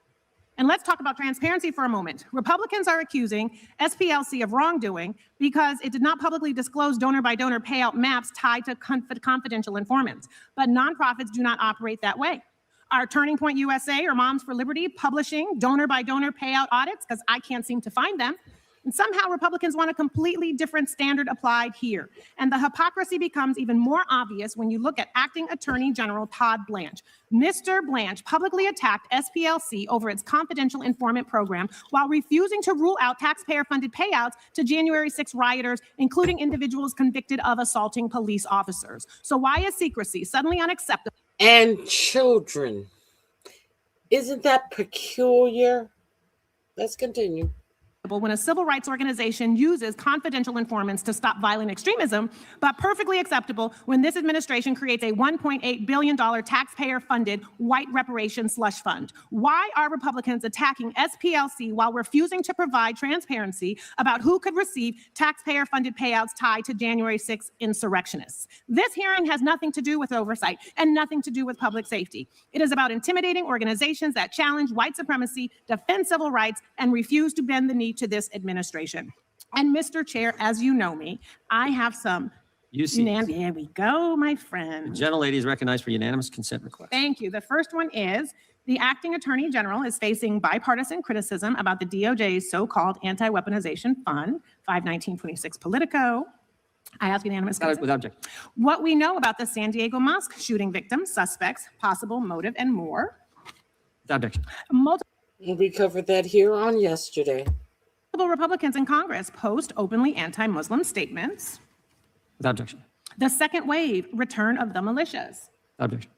And let's talk about transparency for a moment. Republicans are accusing SPLC of wrongdoing because it did not publicly disclose donor-by-donor payout maps tied to confidential informants. But nonprofits do not operate that way. Are Turning Point USA or Moms for Liberty publishing donor-by-donor payout audits? Because I can't seem to find them. And somehow Republicans want a completely different standard applied here. And the hypocrisy becomes even more obvious when you look at Acting Attorney General Todd Blanche. Mr. Blanche publicly attacked SPLC over its confidential informant program while refusing to rule out taxpayer-funded payouts to January 6 rioters, including individuals convicted of assaulting police officers. So why is secrecy suddenly unacceptable? And children. Isn't that peculiar? Let's continue. When a civil rights organization uses confidential informants to stop violent extremism, but perfectly acceptable when this administration creates a $1.8 billion taxpayer-funded white reparations slush fund. Why are Republicans attacking SPLC while refusing to provide transparency about who could receive taxpayer-funded payouts tied to January 6 insurrectionists? This hearing has nothing to do with oversight and nothing to do with public safety. It is about intimidating organizations that challenge white supremacy, defend civil rights, and refuse to bend the knee to this administration. And Mr. Chair, as you know me, I have some Here we go, my friend. The gentlelady is recognized for unanimous consent request. Thank you. The first one is the acting attorney general is facing bipartisan criticism about the DOJ's so-called anti-weaponization fund, 51926 Politico. I ask unanimous consent. Without objection. What we know about the San Diego mosque shooting victims, suspects, possible motive, and more. Without objection. We covered that here on yesterday. Multiple Republicans in Congress post openly anti-Muslim statements. Without objection. The second wave, return of the militias. Without objection.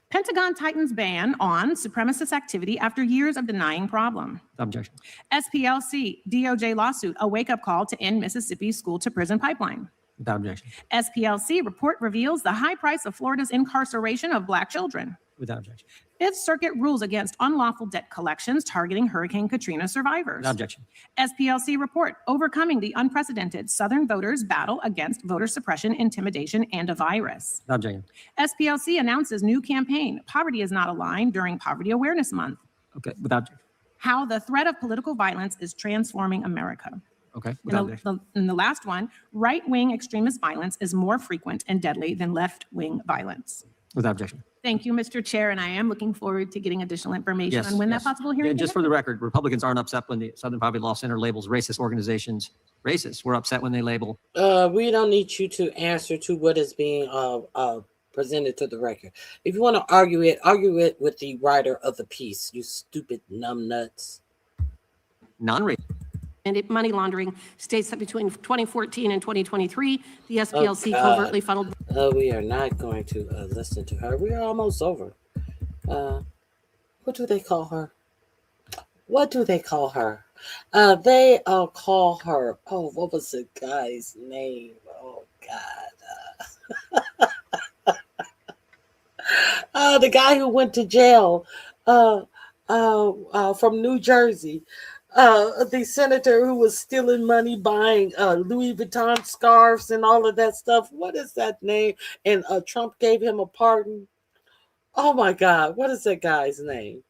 Pentagon tightens ban on supremacist activity after years of denying problem. Without objection. SPLC, DOJ lawsuit, a wake-up call to end Mississippi's school-to-prison pipeline. Without objection. SPLC report reveals the high price of Florida's incarceration of Black children. Without objection. Fifth Circuit rules against unlawful debt collections targeting Hurricane Katrina survivors. Without objection. SPLC report overcoming the unprecedented Southern voters' battle against voter suppression, intimidation, and a virus. Without objection. SPLC announces new campaign, Poverty is Not a Line, during Poverty Awareness Month. Okay. Without objection. How the threat of political violence is transforming America. Okay. Without objection. And the last one, right-wing extremist violence is more frequent and deadly than left-wing violence. Without objection. Thank you, Mr. Chair, and I am looking forward to getting additional information on when that possible hearing And is. just for the record, Republicans aren't upset when the Southern Poverty Law Center labels racist organizations racist. We're upset when they label. We don't need you to answer to what is being presented to the record. If you want to argue it with the writer of the piece, you stupid numbnuts. Non-racist. money laundering states that between 2014 and 2023, the SPLC God. covertly funneled. We are not going to listen to her. We are almost over. What do they call her? What do they call her? They call her, oh, what was the guy's name? Oh, God. The guy who went to jail from New Jersey. The senator who was stealing money, buying Louis Vuitton scarves and all of that stuff. What is that name? And Trump gave him a pardon. Oh, my God. What is that guy's name?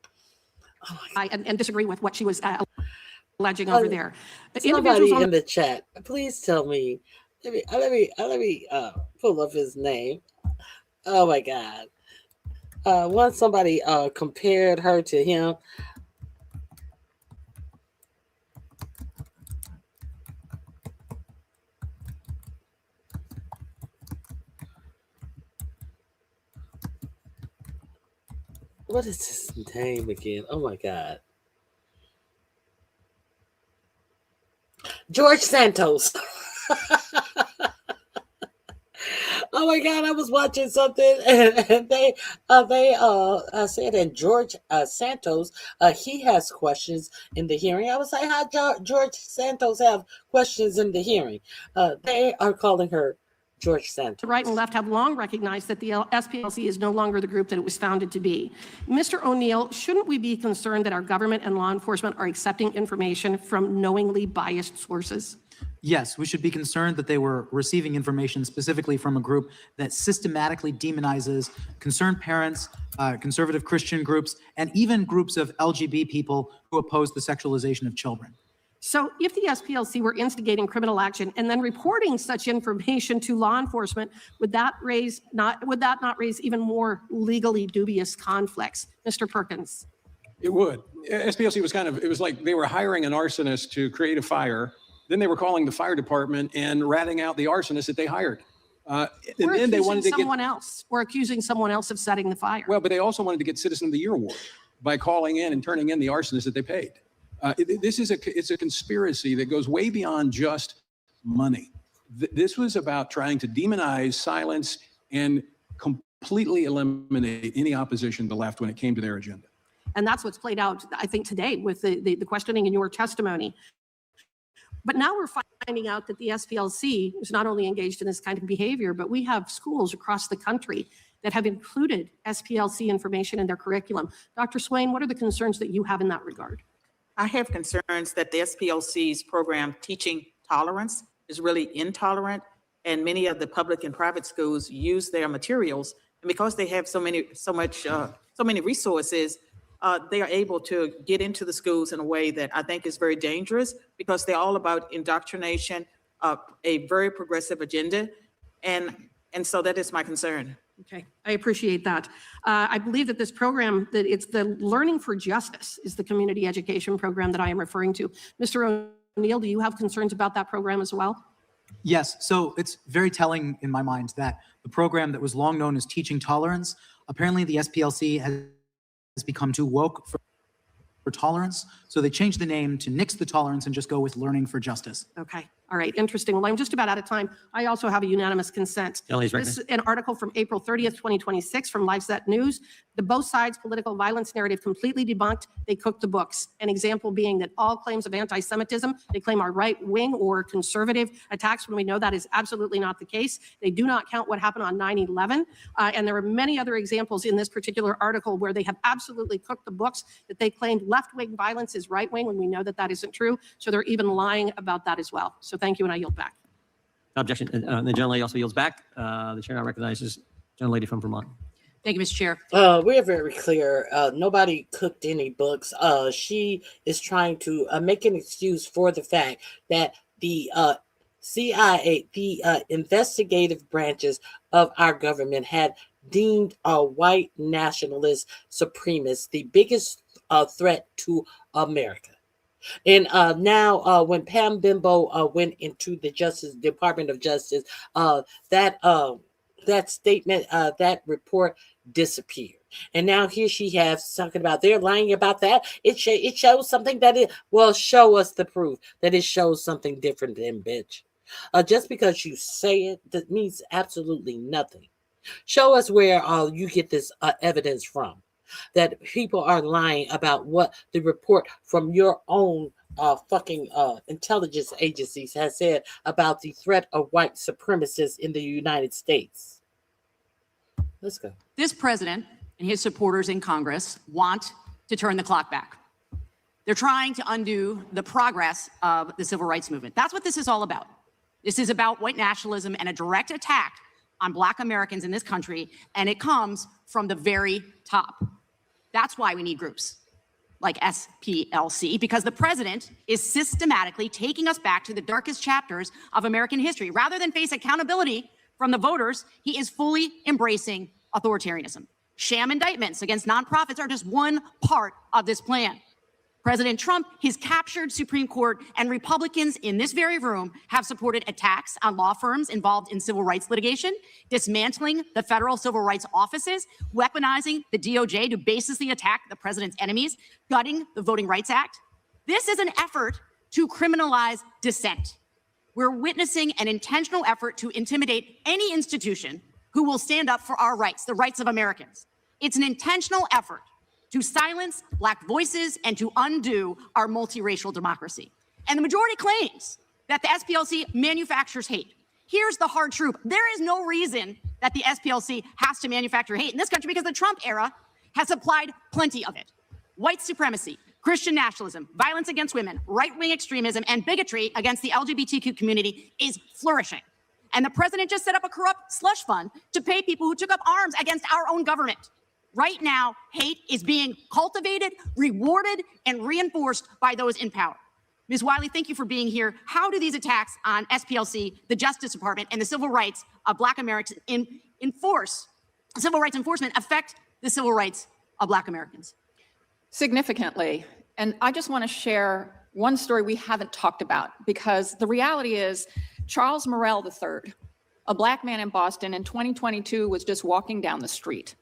And disagree with what she was alleging over there. Somebody in the chat, please tell me. Let me pull up his name. Oh my God! Once somebody compared her to him. What is his name again? Oh my God. George Santos. Oh my God, I was watching something and they said that George Santos, he has questions in the hearing. I was like, how George Santos have questions in the hearing? They are calling her George Santos. The right and left have long recognized that the SPLC is no longer the group that it was founded to be. Mr. O'Neill, shouldn't we be concerned that our government and law enforcement are accepting information from knowingly biased sources? Yes, we should be concerned that they were receiving information specifically from a group that systematically demonizes concerned parents, conservative Christian groups, and even groups of LGBT people who oppose the sexualization of children. So if the SPLC were instigating criminal action and then reporting such information to law enforcement, would that not raise even more legally dubious conflicts? Mr. Perkins. It would. SPLC was it was like they were hiring an arsonist to create a fire. Then they were calling the fire department and ratting out the arsonist that they hired. And then they wanted to get someone else or accusing someone else of setting the fire. Well, but they also wanted to get Citizen of the Year award by calling in and turning in the arsonist that they paid. It's a conspiracy that goes way beyond just money. This was about trying to demonize, silence, and completely eliminate any opposition to the left when it came to their agenda. And that's what's played out, I think, today with the questioning in your testimony. But now we're finding out that the SPLC is not only engaged in this kind of behavior, but we have schools across the country that have included SPLC information in their curriculum. Dr. Swain, what are the concerns that you have in that regard? I have concerns that the SPLC's program Teaching Tolerance is really intolerant, and many of the public and private schools use their materials, and because they have so many resources, they are able to get into the schools in a way that I think is very dangerous, because they're all about indoctrination, a very progressive agenda, and so that is my concern. Okay, I appreciate that. I believe that this program, that it's the Learning for Justice is the community education program that I am referring to. Mr. O'Neill, do you have concerns about that program as well? Yes, so it's very telling in my mind that the program that was long known as Teaching Tolerance, apparently the SPLC has become too woke for tolerance. So they changed the name to nix the tolerance and just go with Learning for Justice. Okay. All right. Interesting. Well, I'm just about out of time. I also have a unanimous consent. This is an article from April 30th, 2026 from LiveSet News. The both sides political violence narrative completely debunked. They cooked the books. An example being that all claims of anti-Semitism, they claim are right-wing or conservative attacks when we know that is absolutely not the case. They do not count what happened on 9/11. And there are many other examples in this particular article where they have absolutely cooked the books, that they claimed left-wing violence is right-wing when we know that that isn't true. So they're even lying about that as well. So thank you, and I yield back. Objection. The gentlelady also yields back. The chair now recognizes gentlelady from Vermont. Thank you, Mr. Chair. We're very clear. Nobody cooked any books. She is trying to make an excuse for the fact that the CIA, the investigative branches of our government, had deemed white nationalist supremacists the biggest threat to America. And now when Pam Bimbo went into the Department of Justice, that statement, that report disappeared. And now here she has talking about they're lying about that. It shows something that it, well, show us the proof that it shows something different than bitch. Just because you say it, that means absolutely nothing. Show us where you get this evidence from, that people are lying about what the report from your own fucking intelligence agencies has said about the threat of white supremacists in the United States. Let's go. This president and his supporters in Congress want to turn the clock back. They're trying to undo the progress of the civil rights movement. That's what this is all about. This is about white nationalism and a direct attack on Black Americans in this country, and it comes from the very top. That's why we need groups like SPLC, because the president is systematically taking us back to the darkest chapters of American history. Rather than face accountability from the voters, he is fully embracing authoritarianism. Sham indictments against nonprofits are just one part of this plan. President Trump, his captured Supreme Court, and Republicans in this very room have supported attacks on law firms involved in civil rights litigation, dismantling the federal civil rights offices, weaponizing the DOJ to baselessly attack the president's enemies, gutting the Voting Rights Act. This is an effort to criminalize dissent. We're witnessing an intentional effort to intimidate any institution who will stand up for our rights, the rights of Americans. It's an intentional effort to silence Black voices and to undo our multiracial democracy. And the majority claims that the SPLC manufactures hate. Here's the hard truth. There is no reason that the SPLC has to manufacture hate in this country because the Trump era has supplied plenty of it. White supremacy, Christian nationalism, violence against women, right-wing extremism, and bigotry against the LGBTQ community is flourishing. And the president just set up a corrupt slush fund to pay people who took up arms against our own government. Right now, hate is being cultivated, rewarded, and reinforced by those in power. Ms. Wiley, thank you for being here. How do these attacks on SPLC, the Justice Department, and the civil rights of Black Americans civil rights enforcement affect the civil rights of Black Americans? Significantly. And I just want to share one story we haven't talked about, because the reality is Charles Morrell III, a Black man in Boston in 2022, was just walking down the street.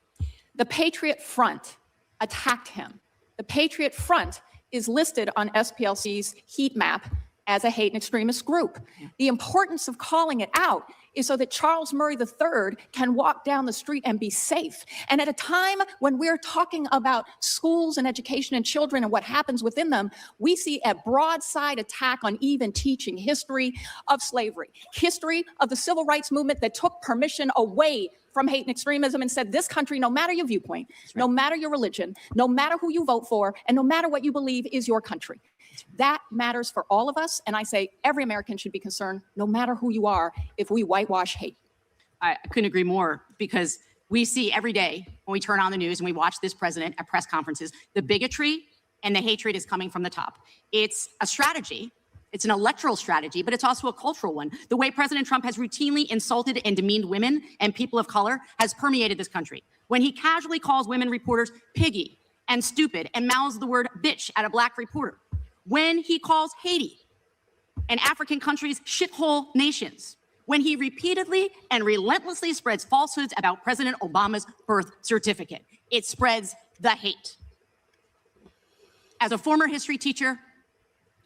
The Patriot Front attacked him. The Patriot Front is listed on SPLC's heat map as a hate and extremist group. The importance of calling it out is so that Charles Murray III can walk down the street and be safe. And at a time when we're talking about schools and education and children and what happens within them, we see a broadside attack on even teaching history of slavery, history of the civil rights movement that took permission away from hate and extremism and said, this country, no matter your viewpoint, no matter your religion, no matter who you vote for, and no matter what you believe, is your country. That matters for all of us. And I say every American should be concerned, no matter who you are, if we whitewash hate. I couldn't agree more, because we see every day when we turn on the news and we watch this president at press conferences, the bigotry and the hatred is coming from the top. It's a strategy. It's an electoral strategy, but it's also a cultural one. The way President Trump has routinely insulted and demeaned women and people of color has permeated this country. When he casually calls women reporters piggy and stupid and mouths the word bitch at a Black reporter. When he calls Haiti and African countries shithole nations. When he repeatedly and relentlessly spreads falsehoods about President Obama's birth certificate. It spreads the hate. As a former history teacher,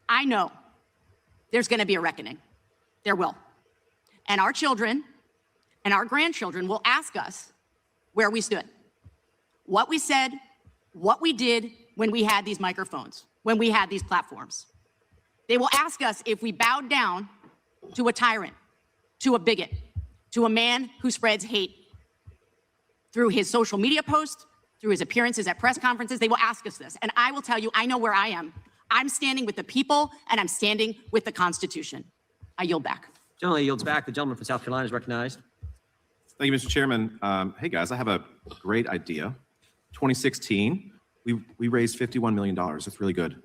I know there's going to be a reckoning. There will. And our children and our grandchildren will ask us where we stood, what we said, what we did when we had these microphones, when we had these platforms. They will ask us if we bowed down to a tyrant, to a bigot, to a man who spreads hate through his social media posts, through his appearances at press conferences. They will ask us this. And I will tell you, I know where I am. I'm standing with the people, and I'm standing with the Constitution. I yield back. Gentleman yields back. The gentleman from South Carolina is recognized. Thank you, Mr. Chairman. Hey, guys, I have a great idea. 2016, we raised $51 million. That's really good.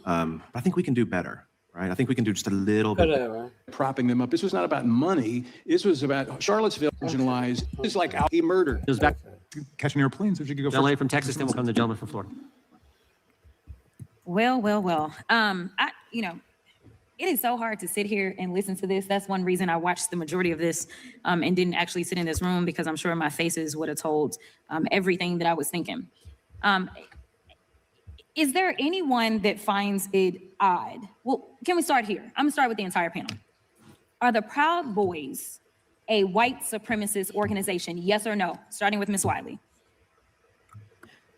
But I think we can do better, right? I think we can do just a little bit better. Propping them up. This was not about money. This was about Charlottesville marginalized. It's like he murdered. Yields back. Catching airplanes, if you could go Gentleman first. from Texas, then we'll come to the gentleman from Florida. Well. it is so hard to sit here and listen to this. That's one reason I watched the majority of this and didn't actually sit in this room, because I'm sure my faces would have told everything that I was thinking. Is there anyone that finds it odd? Well, can we start here? I'm gonna start with the entire panel. Are the Proud Boys a white supremacist organization? Yes or no? Starting with Ms. Wiley.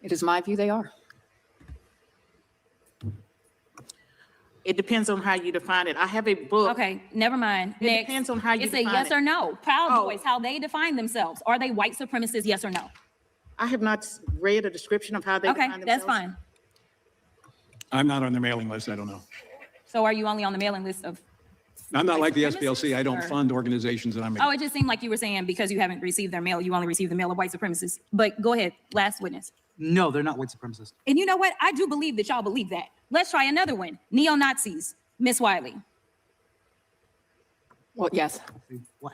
It is my view they are. It depends on how you define it. I have a book. Okay, never mind. It Next. depends on how you It's a define yes it. or no. Proud Oh. Boys, how they define themselves. Are they white supremacists? Yes or no? I have not read a description of how they Okay, define themselves. that's fine. I'm not on the mailing list. I don't know. So are you only on the mailing list of? I'm not like the White SPLC. I don't supremacists, or- fund organizations that I'm. Oh, it just seemed like you were saying because you haven't received their mail, you only received the mail of white supremacists. But go ahead, last witness. No, they're not white supremacists. And you know what? I do believe that y'all believe that. Let's try another one. Neo-Nazis, Miss Wiley. Well, yes.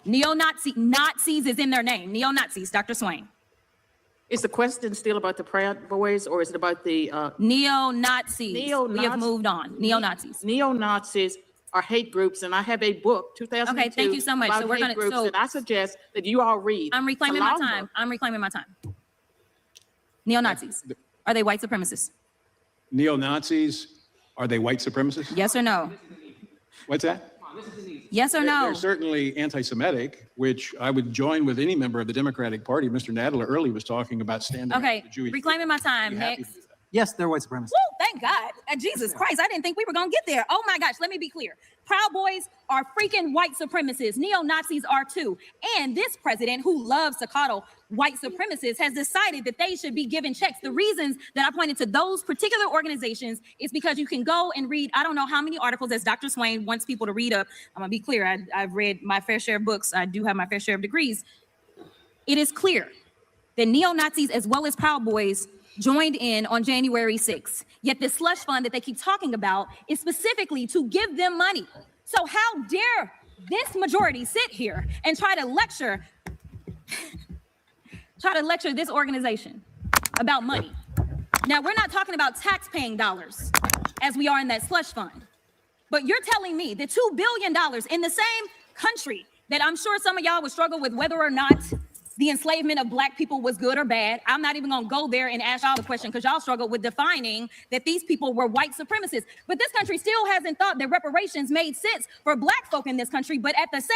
Nazis is in their name. Neo-Nazis, Dr. Swain. Is the question still about the Proud Boys, or is it about the Neo-Nazis. We have Neo-Nazi- moved on. Neo-Nazis. Neo-Nazis are hate groups, and I have a book, 2002. Okay, thank you so much. about So we're hate gonna- groups so- that I suggest that you all read. I'm reclaiming It's a my long time. book. I'm reclaiming my time. Neo-Nazis. Are they white supremacists? Neo-Nazis, are they white supremacists? Yes or no? What's that? Yes or no? They're certainly anti-Semitic, which I would join with any member of the Democratic Party. Mr. Nadler earlier was talking about standing up Okay, for the Jewish. reclaiming my time. Be happy Next. to do that. Yes, they're white supremacists. Woo, thank God. Jesus Christ, I didn't think we were going to get there. Oh my gosh, let me be clear. Proud Boys are freaking white supremacists. Neo-Nazis are too. And this president, who loves to coddle white supremacists, has decided that they should be given checks. The reasons that I pointed to those particular organizations is because you can go and read, I don't know how many articles, as Dr. Swain wants people to read up. I'm going to be clear. I've read my fair share of books. I do have my fair share of degrees. It is clear that neo-Nazis as well as Proud Boys joined in on January 6th. Yet the slush fund that they keep talking about is specifically to give them money. So how dare this majority sit here and try to lecture this organization about money? Now, we're not talking about tax-paying dollars as we are in that slush fund. But you're telling me that $2 billion in the same country that I'm sure some of y'all would struggle with whether or not the enslavement of Black people was good or bad. I'm not even gonna go there and ask y'all the question because y'all struggle with defining that these people were white supremacists. But this country still hasn't thought that reparations made sense for Black folk in this country. But at the same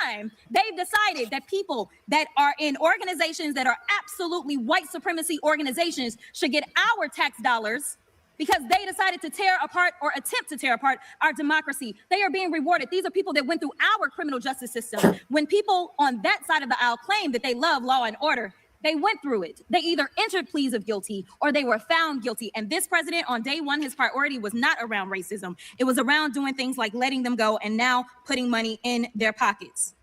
time, they've decided that people that are in organizations that are absolutely white supremacy organizations should get our tax dollars because they decided to tear apart or attempt to tear apart our democracy. They are being rewarded. These are people that went through our criminal justice system. When people on that side of the aisle claim that they love law and order, they went through it. They either entered pleas of guilty or they were found guilty. And this president on day one, his priority was not around racism. It was around doing things like letting them go and now putting money in their pockets.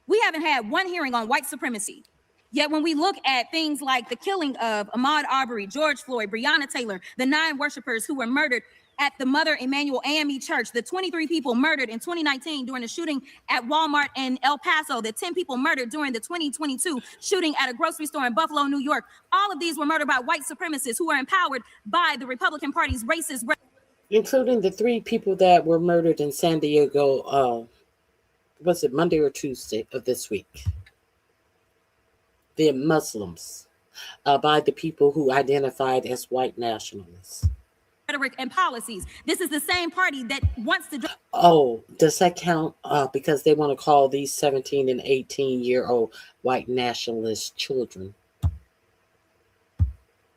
We haven't had one hearing on white supremacy. Yet when we look at things like the killing of Ahmaud Arbery, George Floyd, Breonna Taylor, the 9 worshipers who were murdered at the Mother Emanuel AME Church, the 23 people murdered in 2019 during the shooting at Walmart in El Paso, the 10 people murdered during the 2022 shooting at a grocery store in Buffalo, New York, all of these were murdered by white supremacists who were empowered by the Republican Party's racist. Including the 3 people that were murdered in San Diego, was it Monday or Tuesday of this week? They're Muslims by the people who identified as white nationalists. Rhetoric and policies. This is the same party that wants to. Oh, does that count? Because they want to call these 17 and 18-year-old white nationalist children.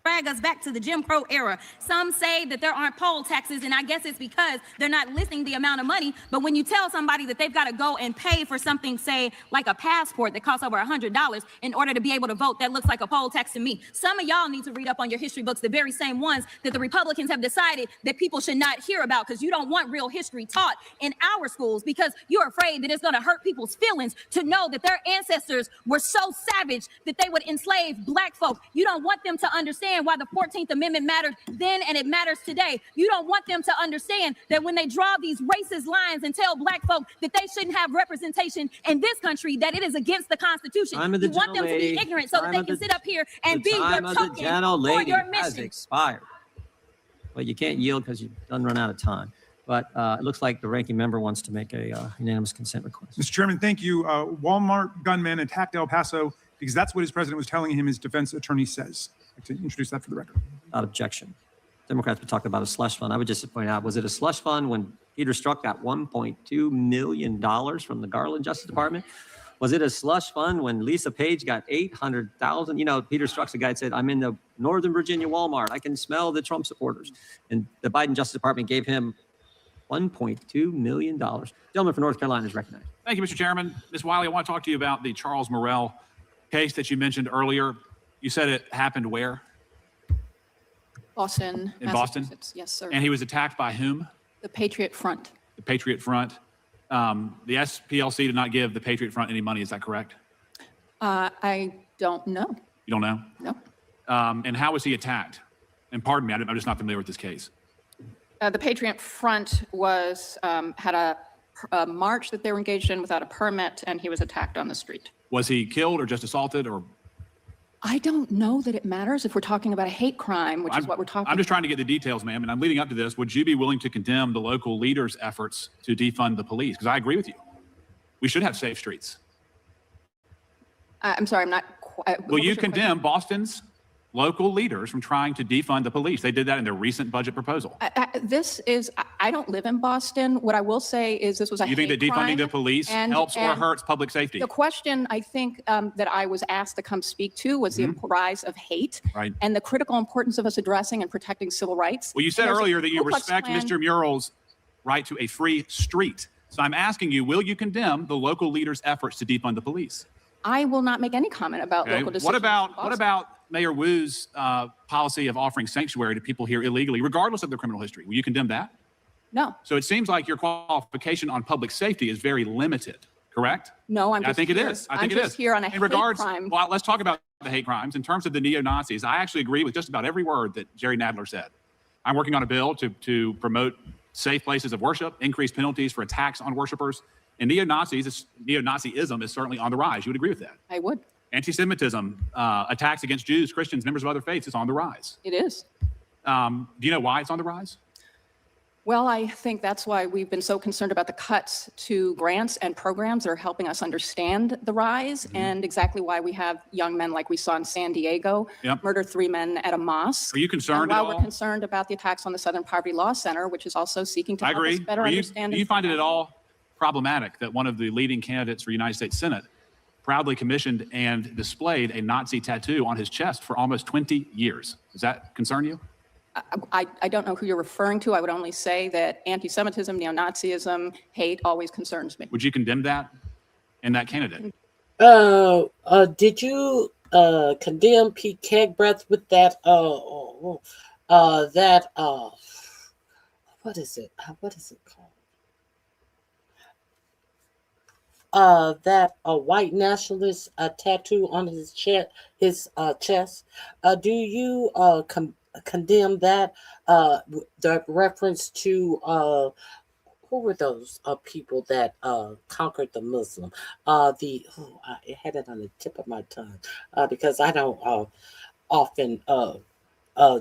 Drag us back to the Jim Crow era. Some say that there aren't poll taxes, and I guess it's because they're not listing the amount of money. But when you tell somebody that they've got to go and pay for something, say like a passport that costs over $100 in order to be able to vote, that looks like a poll tax to me. Some of y'all need to read up on your history books, the very same ones that the Republicans have decided that people should not hear about because you don't want real history taught in our schools because you're afraid that it's going to hurt people's feelings to know that their ancestors were so savage that they would enslave Black folk. You don't want them to understand why the 14th Amendment mattered then and it matters today. You don't want them to understand that when they draw these racist lines and tell Black folk that they shouldn't have representation in this country, that it is against the Constitution. You want them to be ignorant so that they can sit up here and be your token for your has mission. expired. Well, you can't yield because you've done run out of time. but it looks like the ranking member wants to make a unanimous consent request. Mr. Chairman, thank you. Walmart gunman attacked El Paso because that's what his president was telling him his defense attorney says. I'd like to introduce that for the record. Without objection. Democrats were talking about a slush fund. I would just point out, was it a slush fund when Peter Strzok got $1.2 million from the Garland Justice Department? Was it a slush fund when Lisa Page got $800,000? You know, Peter Strzok's the guy that said, I'm in the Northern Virginia Walmart. I can smell the Trump supporters. And the Biden Justice Department gave him $1.2 million. Gentleman from North Carolina is recognized. Thank you, Mr. Chairman. Ms. Wiley, I want to talk to you about the Charles Morrell case that you mentioned earlier. You said it happened where? Boston. In Boston? Massachusetts. Yes, sir. And he was attacked by whom? The Patriot Front. The Patriot Front. The SPLC did not give the Patriot Front any money. Is that correct? I don't know. You don't know? No. And how was he attacked? And pardon me, I'm just not familiar with this case. The Patriot Front was had a march that they were engaged in without a permit, and he was attacked on the street. Was he killed or just assaulted? Or I don't know that it matters if we're talking about a hate crime, which is what we're talking about. I'm just trying to get the details, ma'am, and I'm leading up to this. Would you be willing to condemn the local leaders' efforts to defund the police? Because I agree with you. We should have safe streets. I'm sorry, I'm not quite. Will you condemn Boston's local leaders from trying to defund the police? They did that in their recent budget proposal. I don't live in Boston. What I will say is this was a hate crime. You think that defunding the police helps or hurts public safety? The question I think that I was asked to come speak to was the rise of hate and the critical importance of us addressing and protecting civil rights. Well, you said earlier that you respect Mr. Murrell's right to a free street. So I'm asking you, will you condemn the local leaders' efforts to defund the police? I will not make any comment about local decisions. What about Mayor Wu's policy of offering sanctuary to people here illegally, regardless of their criminal history? Will you condemn that? No. So it seems like your qualification on public safety is very limited, correct? No, I think it is. I think it is. I'm just here on a hate crime. Well, let's talk about the hate crimes. In terms of the neo-Nazis, I actually agree with just about every word that Jerry Nadler said. I'm working on a bill to promote safe places of worship, increase penalties for attacks on worshipers. And neo-Nazism is certainly on the rise. You would agree with that? I would. Anti-Semitism, attacks against Jews, Christians, members of other faiths is on the rise. It is. Do you know why it's on the rise? Well, I think that's why we've been so concerned about the cuts to grants and programs that are helping us understand the rise and exactly why we have young men like we saw in San Diego murder 3 men at a mosque. Are you concerned and at while all? we're concerned about the attacks on the Southern Poverty Law Center, which is also seeking to help us better understand. Do you find it at all problematic that one of the leading candidates for United States Senate proudly commissioned and displayed a Nazi tattoo on his chest for almost 20 years? Does that concern you? I don't know who you're referring to. I would only say that anti-Semitism, neo-Nazism, hate always concerns me. Would you condemn that in that candidate? Did you condemn Pete Kegbreath with that what is it called? That white nationalist tattoo on his chest. Do you condemn that? The reference to who were those people that conquered the Muslim? I had it on the tip of my tongue because I don't often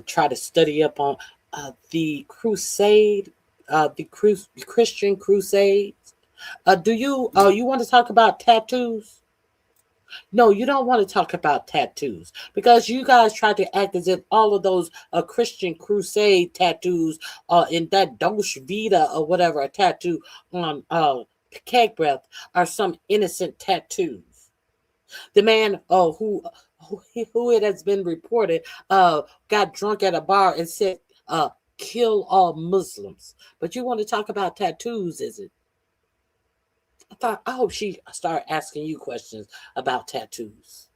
try to study up on the crusade, the Christian crusades. Do you want to talk about tattoos? No, you don't want to talk about tattoos because you guys try to act as if all of those Christian crusade tattoos in that Dolce Vita or whatever a tattoo on Kegbreath are some innocent tattoos. The man who it has been reported got drunk at a bar and said kill all Muslims. But you want to talk about tattoos, is it? I hope she started asking you questions about tattoos.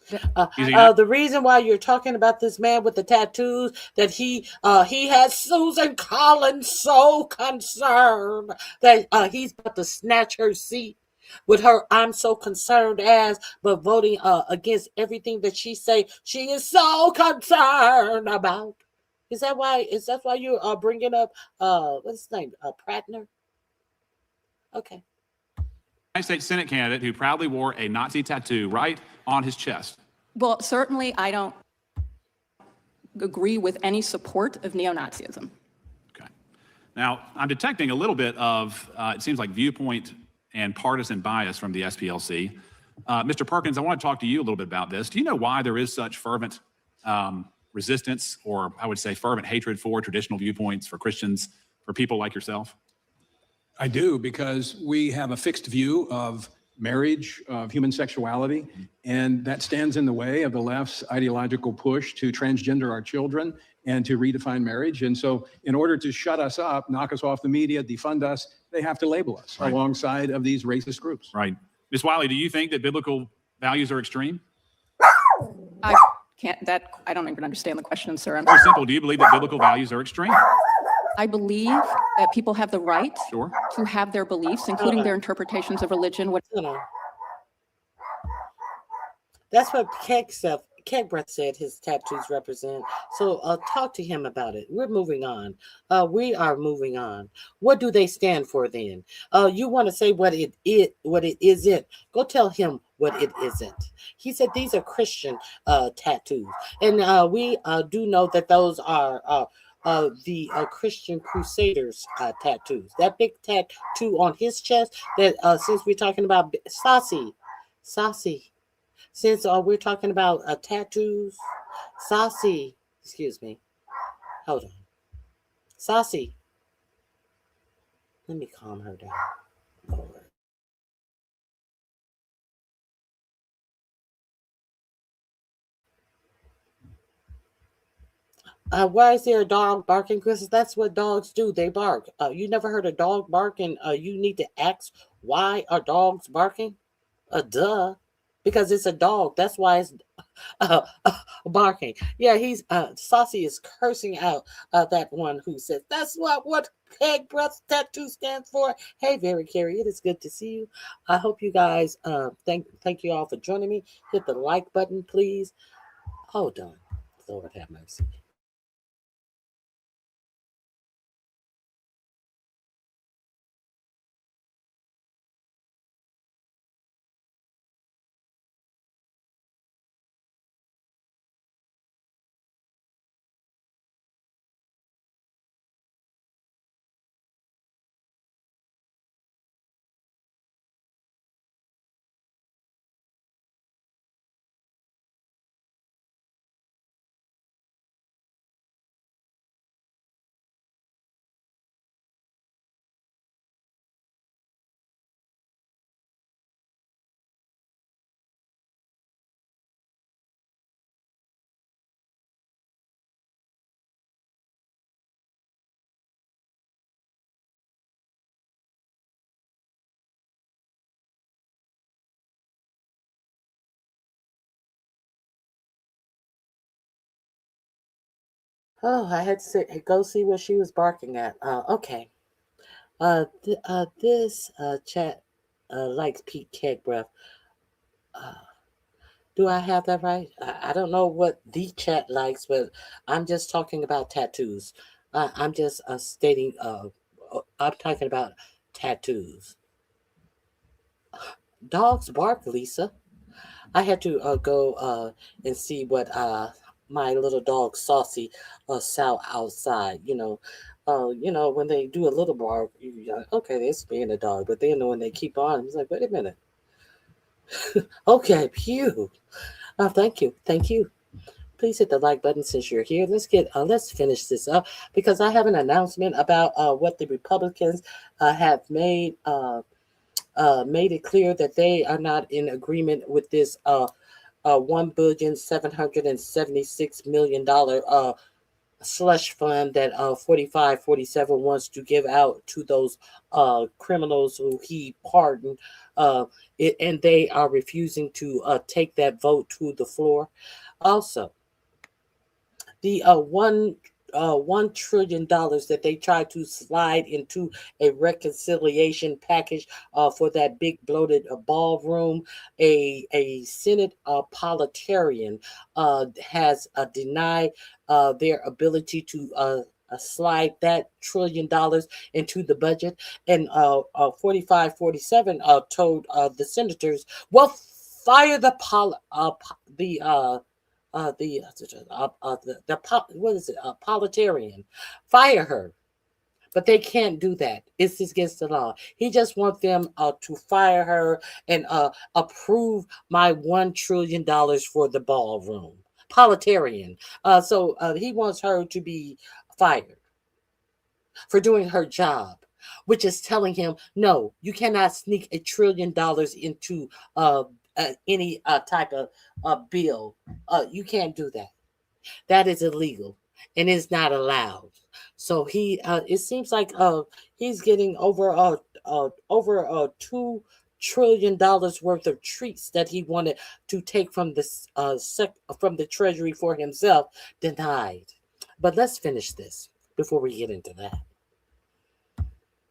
The reason why you're talking about this man with the tattoos, that he has Susan Collins so concerned that he's about to snatch her seat with her I'm so concerned as, but voting against everything that she say she is so concerned about. Is that why you are bringing up what's his name, Pratner? Okay. United States Senate candidate who proudly wore a Nazi tattoo right on his chest. Well, certainly I don't agree with any support of neo-Nazism. Now, I'm detecting a little bit of, it seems like viewpoint and partisan bias from the SPLC. Mr. Perkins, I want to talk to you a little bit about this. Do you know why there is such fervent resistance, or I would say fervent hatred for traditional viewpoints, for Christians, for people like yourself? I do, because we have a fixed view of marriage, of human sexuality, and that stands in the way of the left's ideological push to transgender our children and to redefine marriage. And so in order to shut us up, knock us off the media, defund us, they have to label us alongside of these racist groups. Right. Ms. Wiley, do you think that biblical values are extreme? I I don't even understand the question, sir. I'm Very sorry. simple. Do you believe that biblical values are extreme? I believe that people have the right Sure. to have their beliefs, including their interpretations of religion. That's what Kegbreath said his tattoos represent. So talk to him about it. We're moving on. We are moving on. What do they stand for then? You want to say what it isn't. Go tell him what it isn't. He said these are Christian tattoos. And we do know that those are the Christian Crusaders tattoos. That big tattoo on his chest, that since we're talking about Saucy, since we're talking about tattoos, Saucy, excuse me, hold on, Saucy, let me calm her down, Lord. Why is there a dog barking? Because that's what dogs do. They bark. You never heard a dog bark, and you need to ask why are dogs barking? Duh. Because it's a dog. That's why it's barking. Yeah, he's Saucy is cursing out that one who says that's what Kegbreath tattoo stands for. Hey, Very Carey, it is good to see you. I hope you guys thank you all for joining me. Hit the like button, please. Hold on. Lord have mercy. Oh, I had to go see what she was barking at. Okay. This chat likes Pete Kegbreath. Do I have that right? I don't know what the chat likes, but I'm just talking about tattoos. I'm just stating. I'm talking about tattoos. Dogs bark, Lisa. I had to go and see what my little dog Saucy sow outside. When they do a little bark, you're like, okay, it's being a dog. But then when they keep on, it's like, wait a minute. Okay, pew. Thank you. Please hit the like button since you're here. Let's finish this up because I have an announcement about what the Republicans have made it clear that they are not in agreement with this $1,776,000,000 slush fund that 4547 wants to give out to those criminals who he pardoned. And they are refusing to take that vote to the floor. Also, the $1 trillion that they tried to slide into a reconciliation package for that big bloated ballroom. A Senate parliamentarian has denied their ability to slide that $1 trillion into the budget, and 4547 told the senators, "Well, fire the what is it? Parliamentarian. Fire her But they can't do that. It's just against the law. He just wants them to fire her and approve my $1 trillion for the ballroom. Politarian. So he wants her to be fired for doing her job, which is telling him, no, you cannot sneak $1 trillion into any type of bill. You can't do that. That is illegal and is not allowed. So he, it seems like he's getting over $2 trillion worth of treats that he wanted to take from the Treasury for himself, denied. But let's finish this before we get into that.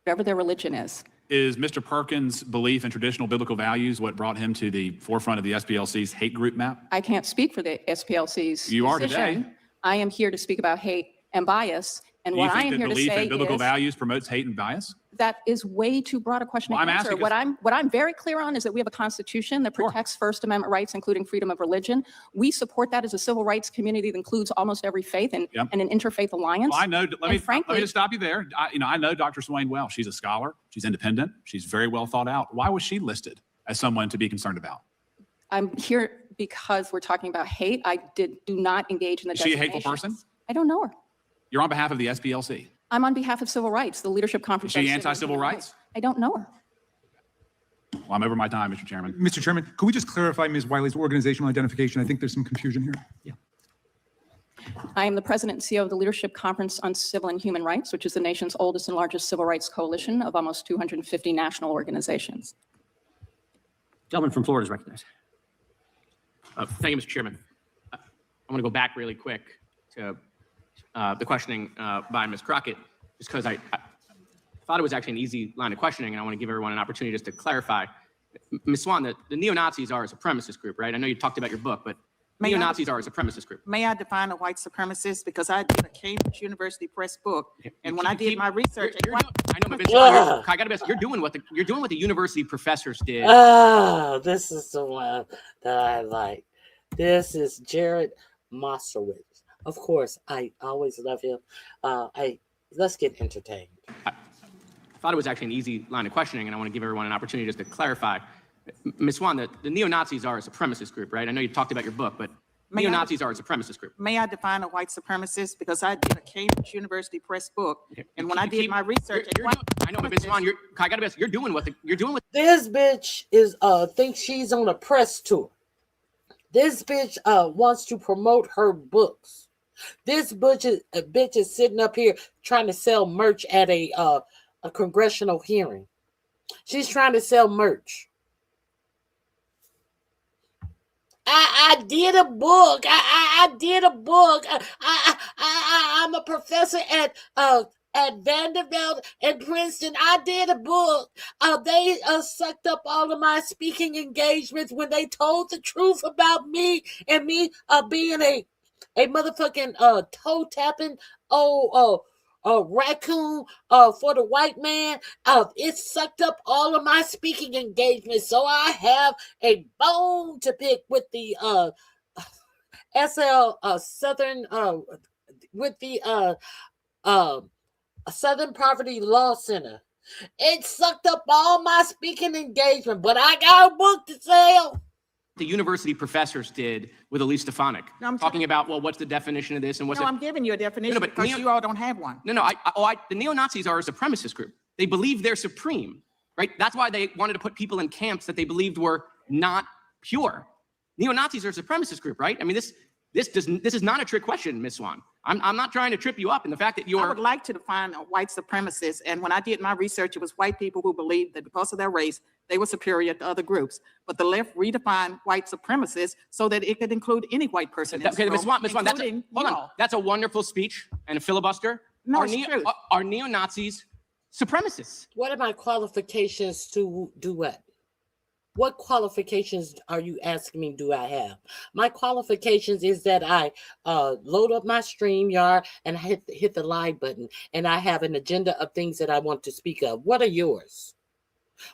Whatever their religion is. Is Mr. Perkins' belief in traditional biblical values what brought him to the forefront of the SPLC's hate group map? I can't speak for the SPLC's You are position. today. I am here to speak about hate and bias. And Do you what I think am that here to belief say in biblical is values promotes hate and bias? that is way too broad a question Well, to I'm answer. asking What I'm very clear on is that we have a constitution that protects First Amendment rights, including freedom of religion. We support that as a civil rights community that includes almost every faith and an interfaith alliance. Well, I know. Let me frankly, just stop you there. I know Dr. Swain well. She's a scholar. She's independent. She's very well thought out. Why was she listed as someone to be concerned about? I'm here because we're talking about hate. I do not engage in the Is she a hateful designations. person? I don't know her. You're on behalf of the SPLC. I'm on behalf of civil rights, the Leadership Conference. Is she on anti-civil Human rights? I don't know her. Well, I'm over my time, Mr. Chairman. Mr. Chairman, could we just clarify Ms. Wiley's organizational identification? I think there's some confusion here. I am the president and CEO of the Leadership Conference on Civil and Human Rights, which is the nation's oldest and largest civil rights coalition of almost 250 national organizations. Gentleman from Florida is recognized. Thank you, Mr. Chairman. I want to go back really quick to the questioning by Ms. Crockett, just because I thought it was actually an easy line of questioning, and I want to give everyone an opportunity just to clarify. Ms. Swan, the neo-Nazis are a supremacist group, right? I know you talked about your book, but neo-Nazis are a supremacist group. May I define a white supremacist? Because I did a Cambridge University Press book, and when I did my research, I know, but Ms. Swan, I gotta be honest, you're doing what the university professors did. Oh, this is the one that I like. This is Jared Moskowitz. Of course, I always love him. Let's get entertained. I thought it was actually an easy line of questioning, and I want to give everyone an opportunity just to clarify. Ms. Swan, the neo-Nazis are a supremacist group, right? I know you talked about your book, but neo-Nazis are a supremacist group. May I define a white supremacist? Because I did a Cambridge University Press book, and when I did my research, I know, but Ms. Swan, I gotta be honest, you're doing what This bitch is thinks she's on a press tour. This bitch wants to promote her books. This bitch is sitting up here trying to sell merch at a congressional hearing. She's trying to sell merch. I did a book. I did a book. I'm a professor at Vanderbilt and Princeton. I did a book. They sucked up all of my speaking engagements when they told the truth about me and me being a motherfucking toe tapping raccoon for the white man. It sucked up all of my speaking engagements, so I have a bone to pick with the Southern with the Southern Poverty Law Center. It sucked up all my speaking engagement, but I got a book to sell. The university professors did with Elise Stefanik, talking about, well, what's the definition of this and what's I'm giving you a definition but because you all don't have one. No, the neo-Nazis are a supremacist group. They believe they're supreme, right? That's why they wanted to put people in camps that they believed were not pure. Neo-Nazis are a supremacist group, right? I mean, this is not a trick question, Ms. Swan. I'm not trying to trip you up in the fact that you're... I would like to define a white supremacist, and when I did my research, it was white people who believed that because of their race, they were superior to other groups. But the left redefined white supremacists so that it could include any white person. Okay, Ms. Swan, hold on. That's a wonderful speech and a filibuster. No, it's true. Are neo-Nazis supremacists? What are my qualifications to do what? What qualifications are you asking me do I have? My qualifications is that I load up my StreamYard and hit the live button, and I have an agenda of things that I want to speak of. What are yours?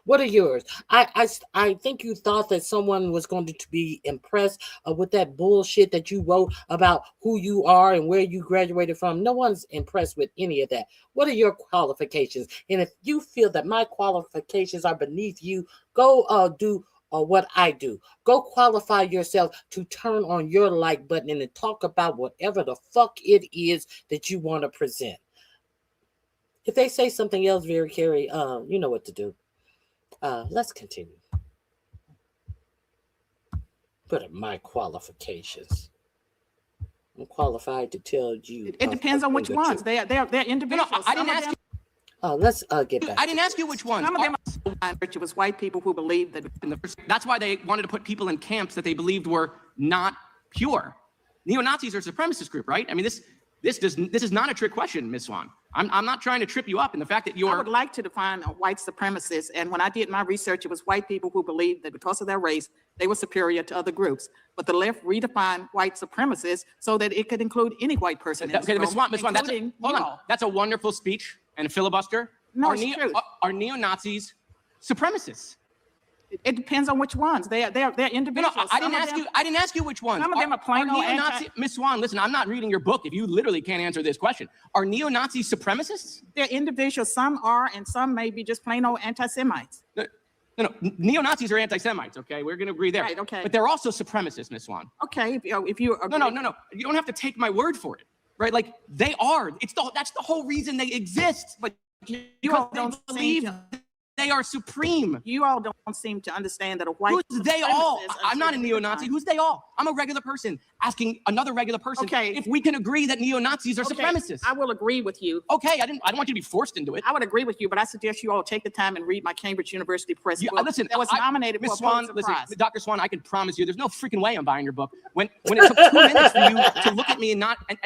What are yours? I think you thought that someone was going to be impressed with that bullshit that you wrote about who you are and where you graduated from. No one's impressed with any of that. What are your qualifications? And if you feel that my qualifications are beneath you, go do what I do. Go qualify yourself to turn on your like button and talk about whatever the fuck it is that you want to present. If they say something else, Vera Carey, you know what to do. Let's continue. What are my qualifications? I'm qualified to tell you. It depends on which ones. They're individuals. No, I didn't ask you. Let's get back. I didn't ask you which ones. Some of them it was white people who believed that in the first. That's why they wanted to put people in camps that they believed were not pure. Neo-Nazis are a supremacist group, right? I mean, this is not a trick question, Ms. Swan. I'm not trying to trip you up in the fact that you're. I would like to define a white supremacist, and when I did my research, it was white people who believed that because of their race, they were superior to other groups. But the left redefined white supremacists so that it could include any white person. Okay, Ms. Swan, hold on. That's a wonderful speech and a filibuster. No, it's true. Are neo-Nazis supremacists? It depends on which ones. They're individuals. No, I didn't ask you which ones. Some of them are plain old neo-Nazi. Ms. Swan, listen, I'm not reading your book if you literally can't answer this question. Are neo-Nazis supremacists? They're individuals. Some are, and some may be just plain old anti-Semites. No, neo-Nazis are anti-Semites, okay? We're going to agree there. Right, okay. But they're also supremacists, Ms. Swan. Okay, if you agree. No. You don't have to take my word for it, right? Like, they are. That's the whole reason they exist. But you all don't believe they are supreme. You all don't seem to understand that a white. Who's they all? I'm not a neo-Nazi. Who's they all? I'm a regular person asking another regular person if we can agree that neo-Nazis are supremacists. I will agree with you. Okay, I don't want you to be forced into it. I would agree with you, but I suggest you all take the time and read my Cambridge University Press book. Listen, that was nominated Ms. for a Swan, Pulitzer Prize. Listen, Dr. Swan, I can promise you there's no freaking way I'm buying your book. When it took 2 minutes for you to look at me and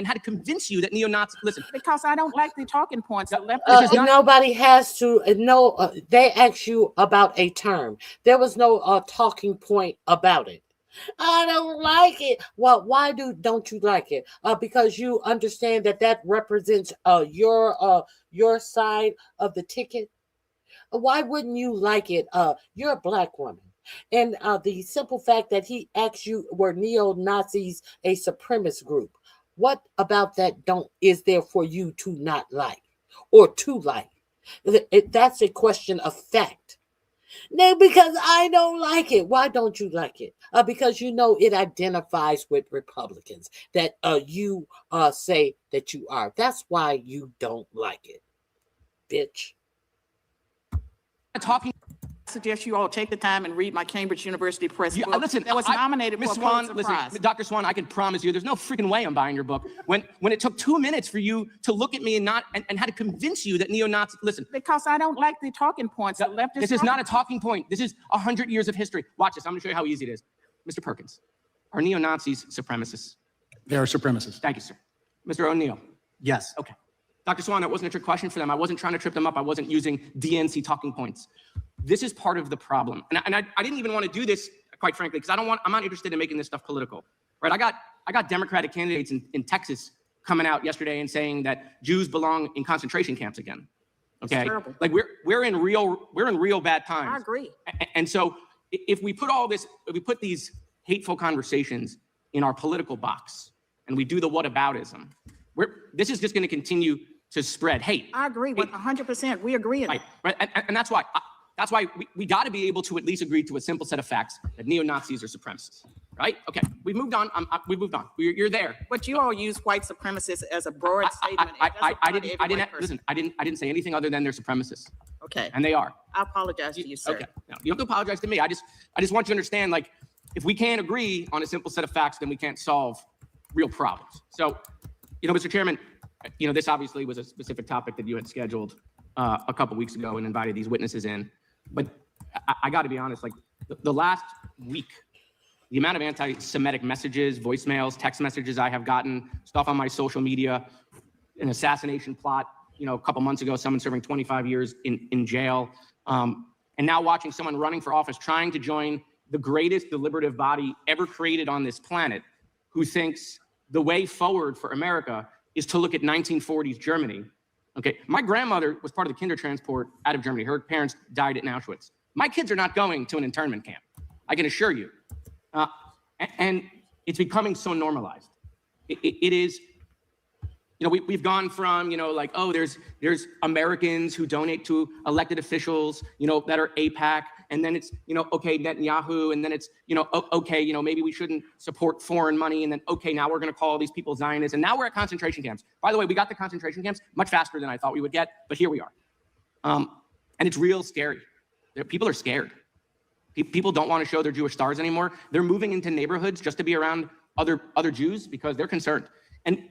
had to convince you that neo-Nazis, listen. Because I don't like the talking points. Nobody has to know. They ask you about a term. There was no talking point about it. I don't like it. Well, why don't you like it? Because you understand that represents your side of the ticket. Why wouldn't you like it? You're a black woman. And the simple fact that he asked you, were neo-Nazis a supremacist group? What about that is there for you to not like or to like? That's a question of fact. No, because I don't like it. Why don't you like it? Because you know it identifies with Republicans that you say that you are. That's why you don't like it, bitch. I suggest you all take the time and read my Cambridge University Press book. Listen, that was nominated for a Pulitzer Prize. Dr. Swan, I can promise you there's no freaking way I'm buying your book. When it took 2 minutes for you to look at me and had to convince you that neo-Nazis, listen. Because I don't like the talking points. This is not a talking point. This is 100 years of history. Watch this. I'm going to show you how easy it is. Mr. Perkins, are neo-Nazis supremacists? They are supremacists. Thank you, sir. Mr. O'Neill? Yes. Okay. Dr. Swan, that wasn't a trick question for them. I wasn't trying to trip them up. I wasn't using DNC talking points. This is part of the problem. And I didn't even want to do this, quite frankly, because I'm not interested in making this stuff political, right? I got Democratic candidates in Texas coming out yesterday and saying that Jews belong in concentration camps again. Okay. Terrible. Like we're in real bad times. I agree. And so if we put these hateful conversations in our political box and we do the whataboutism, this is just going to continue to spread hate. I agree with 100%. We agree in right, right. And that's why we got to be able to at least agree to a simple set of facts that neo-Nazis are supremacists, right? Okay, we've moved on. We've moved on. You're there. But you all use white supremacists as a broad statement. I didn't say anything other than they're supremacists. Okay. And they are. I apologize to you, sir. Okay. No, you don't have to apologize to me. I just want you to understand, like, if we can't agree on a simple set of facts, then we can't solve real problems. So, Mr. Chairman, this obviously was a specific topic that you had scheduled a couple weeks ago and invited these witnesses in. But I got to be honest, like the last week, the amount of anti-Semitic messages, voicemails, text messages I have gotten, stuff on my social media, an assassination plot, a couple months ago, someone serving 25 years in jail, and now watching someone running for office, trying to join the greatest deliberative body ever created on this planet, who thinks the way forward for America is to look at 1940s Germany Okay, my grandmother was part of the Kindertransport out of Germany. Her parents died in Auschwitz. My kids are not going to an internment camp, I can assure you. And it's becoming so normalized. It is, you know, we've gone from, you know, like, oh, there's Americans who donate to elected officials, you know, that are AIPAC, and then it's, you know, okay, Netanyahu, and then it's, you know, okay, you know, maybe we shouldn't support foreign money, and then, okay, now we're going to call these people Zionists, and now we're at concentration camps. By the way, we got the concentration camps much faster than I thought we would get, but here we are. And it's real scary. People are scared. People don't want to show their Jewish stars anymore. They're moving into neighborhoods just to be around other Jews because they're concerned. And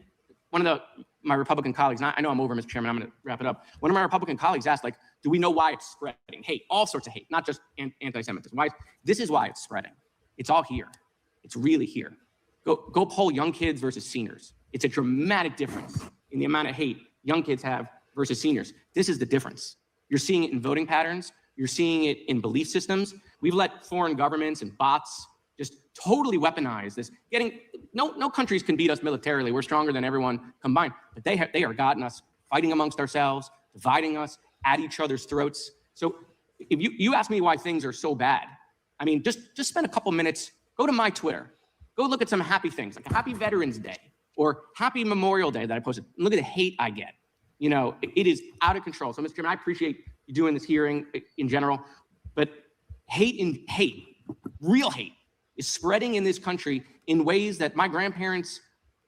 one of my Republican colleagues, and I know I'm over, Mr. Chairman, I'm going to wrap it up. One of my Republican colleagues asked, like, do we know why it's spreading? Hate, all sorts of hate, not just anti-Semitism. This is why it's spreading. It's all here. It's really here. Go poll young kids versus seniors. It's a dramatic difference in the amount of hate young kids have versus seniors. This is the difference. You're seeing it in voting patterns. You're seeing it in belief systems. We've let foreign governments and bots just totally weaponize this. No countries can beat us militarily. We're stronger than everyone combined. But they are gotten us fighting amongst ourselves, dividing us at each other's throats. So if you ask me why things are so bad, I mean, just spend a couple minutes, go to my Twitter, go look at some happy things, like a Happy Veterans Day or Happy Memorial Day that I posted. Look at the hate I get. You know, it is out of control. So, Mr. Chairman, I appreciate you doing this hearing in general, but real hate, is spreading in this country in ways that my grandparents,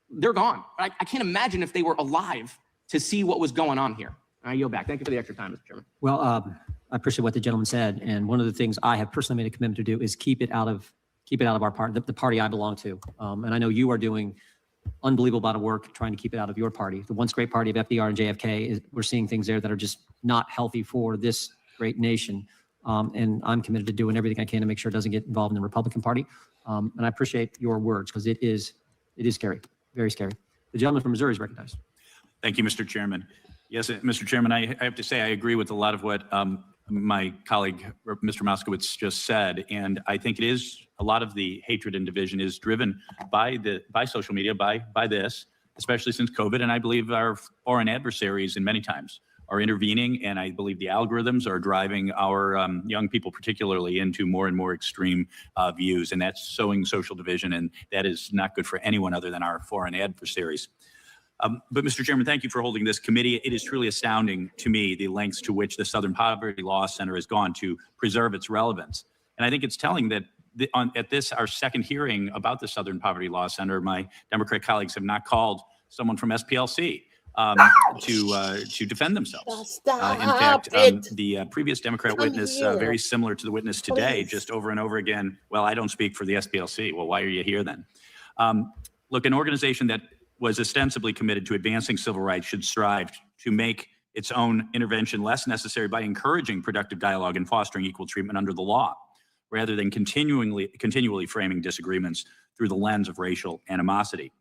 they're gone. I can't imagine if they were alive to see what was going on here. I yield back. Thank you for the extra time, Mr. Chairman. Well, I appreciate what the gentleman said, and one of the things I have personally made a commitment to do is keep it out of our party, the party I belong to. And I know you are doing unbelievable amount of work trying to keep it out of your party. The once great party of FDR and JFK, we're seeing things there that are just not healthy for this great nation. And I'm committed to doing everything I can to make sure it doesn't get involved in the Republican Party. And I appreciate your words because it is scary, very scary. The gentleman from Missouri is recognized. Thank you, Mr. Chairman. Yes, Mr. Chairman, I have to say I agree with a lot of what my colleague, Mr. Moskowitz, just said. And I think it is a lot of the hatred and division is driven by social media, by this, especially since COVID. And I believe our foreign adversaries in many times are intervening. And I believe the algorithms are driving our young people particularly into more and more extreme views. And that's sowing social division. And that is not good for anyone other than our foreign adversaries. But Mr. Chairman, thank you for holding this committee. It is truly astounding to me the lengths to which the Southern Poverty Law Center has gone to preserve its relevance. And I think it's telling that at this, our second hearing about the Southern Poverty Law Center, my Democrat colleagues have not called someone from SPLC to defend themselves. In fact, the previous Democrat witness, very similar to the witness today, just over and over again, well, I don't speak for the SPLC. Well, why are you here then? Look, an organization that was ostensibly committed to advancing civil rights should strive to make its own intervention less necessary by encouraging productive dialogue and fostering equal treatment under the law, rather than continually framing disagreements through the lens of racial animosity.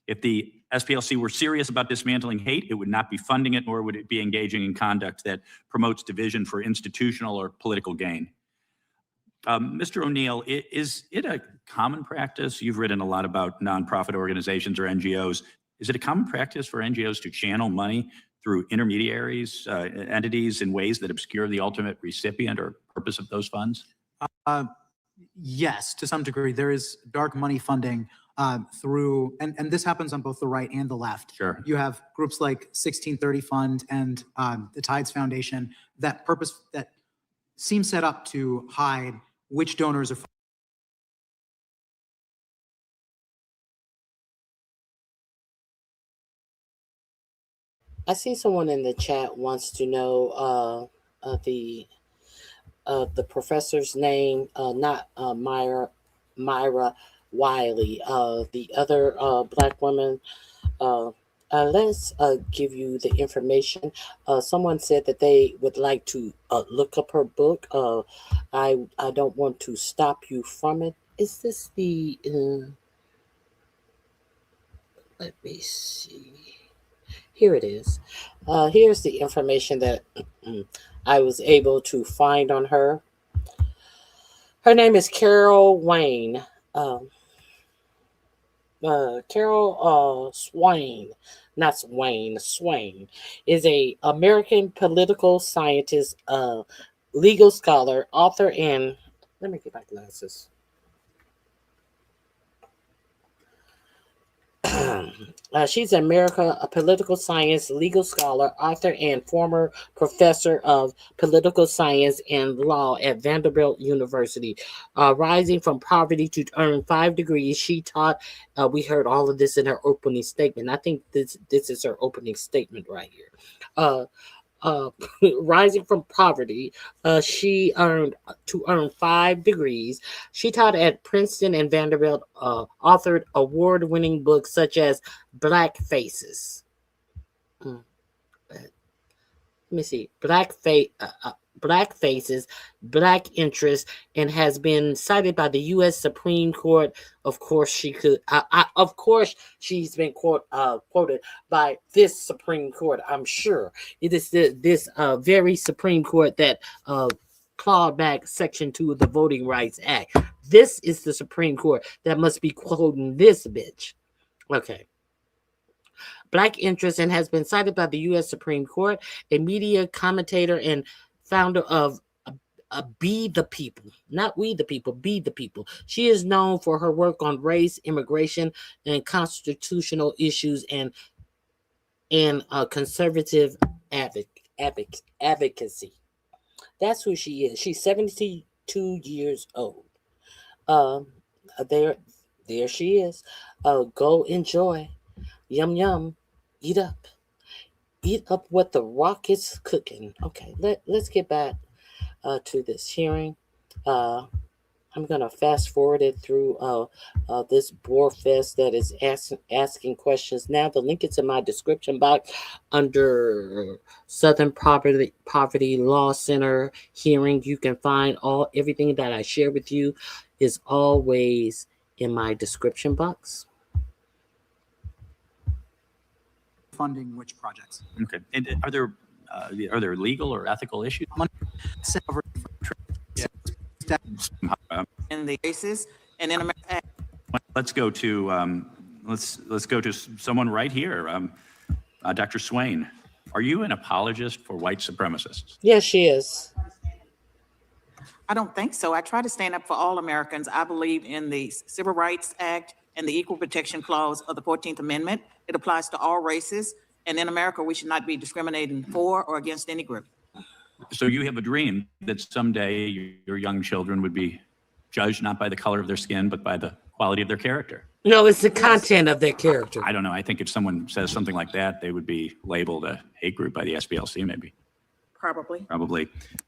If the SPLC were serious about dismantling hate, it would not be funding it, nor would it be engaging in conduct that promotes division for institutional or political gain. Mr. O'Neill, is it a common practice? You've written a lot about nonprofit organizations or NGOs. Is it a common practice for NGOs to channel money through intermediaries, entities in ways that obscure the ultimate recipient or purpose of those funds? Yes, to some degree. There is dark money funding through, and this happens on both the right and the left. Sure. You have groups like 1630 Fund and the Tides Foundation that seem set up to hide which donors are. I see someone in the chat wants to know the professor's name, not Myra Wiley, the other black woman. Let's give you the information. Someone said that they would like to look up her book. I don't want to stop you from it. Is this the, let me see. Here it is. Here's the information that I was able to find on her. Her name is Carol Wayne. Carol Swain, not Swain, Swain, is a American political scientist, legal scholar, author, and let me get my glasses. She's an a political science legal scholar, author, and former professor of political science and law at Vanderbilt University. Rising from poverty to earn 5 degrees, she taught. We heard all of this in her opening statement. I think this is her opening statement right here. Rising from poverty, she earned 5 degrees. She taught at Princeton and Vanderbilt, authored award-winning books such as Black Faces. Let me see. Black Faces, Black Interest, and has been cited by the U.S. Supreme Court. Of course, she's been quoted by this Supreme Court. I'm sure it is this very Supreme Court that clawed back Section 2 of the Voting Rights Act. This is the Supreme Court that must be quoting this bitch. Okay. Black Interest, and has been cited by the U.S. Supreme Court, a media commentator and founder of Be the People, not We the People, Be the People. She is known for her work on race, immigration, and constitutional issues, and conservative advocacy. That's who she is. She's 72 years old. There she is. Go enjoy. Yum yum. Eat up. Eat up what the rock is cooking. Okay, let's get back to this hearing. I'm going to fast forward it through this bore fest that is asking questions. Now, the link is in my description box under Southern Poverty Law Center hearing. You can find everything that I share with you is always in my description box. Funding which projects? Okay. And are there legal or ethical issues? In the cases, and then Let's go to let's go to someone right here, Dr. Swain. Are you an apologist for white supremacists? Yes, she is. I don't think so. I try to stand up for all Americans. I believe in the Civil Rights Act and the Equal Protection Clause of the 14th Amendment. It applies to all races. And in America, we should not be discriminating for or against any group. So you have a dream that someday your young children would be judged not by the color of their skin, but by the quality of their character. No, it's the content of their character. I don't know. I think if someone says something like that, they would be labeled a hate group by the SPLC, maybe. Probably.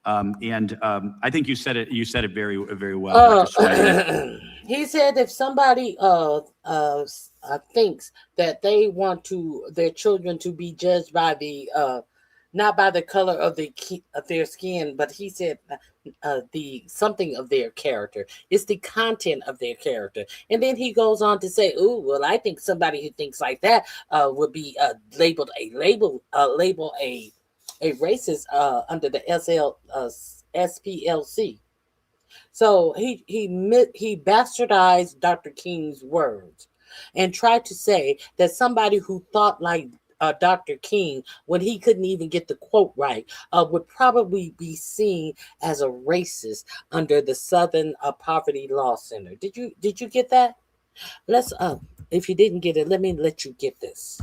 I think you said it very, very well. Dr. Swain. He said if somebody thinks that they want their children to be judged by the not by the color of their skin, but he said the something of their character. It's the content of their character. And then he goes on to say, "Oh, well, I think somebody who thinks like that would be labeled a racist under the SPLC." So he bastardized Dr. King's words and tried to say that somebody who thought like Dr. King, when he couldn't even get the quote right, would probably be seen as a racist under the Southern Poverty Law Center. Did you get that? Let's if you didn't get it, let me let you get this.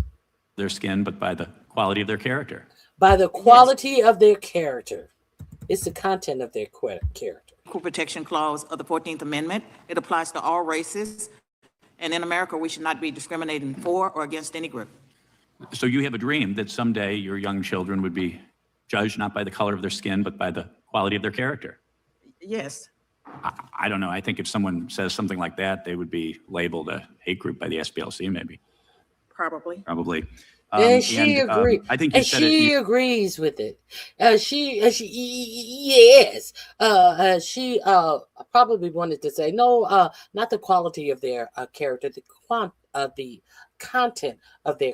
Their skin, but by the quality of their character. By the quality of their character. It's the content of their character. Equal Protection Clause of the 14th Amendment. It applies to all races. And in America, we should not be discriminating for or against any group. So you have a dream that someday your young children would be judged not by the color of their skin, but by the quality of their character. Yes. I don't know. I think if someone says something like that, they would be labeled a hate group by the SPLC, maybe. Probably. And she agrees. I think she agrees with it. She probably wanted to say no, not the quality of their character, the content of their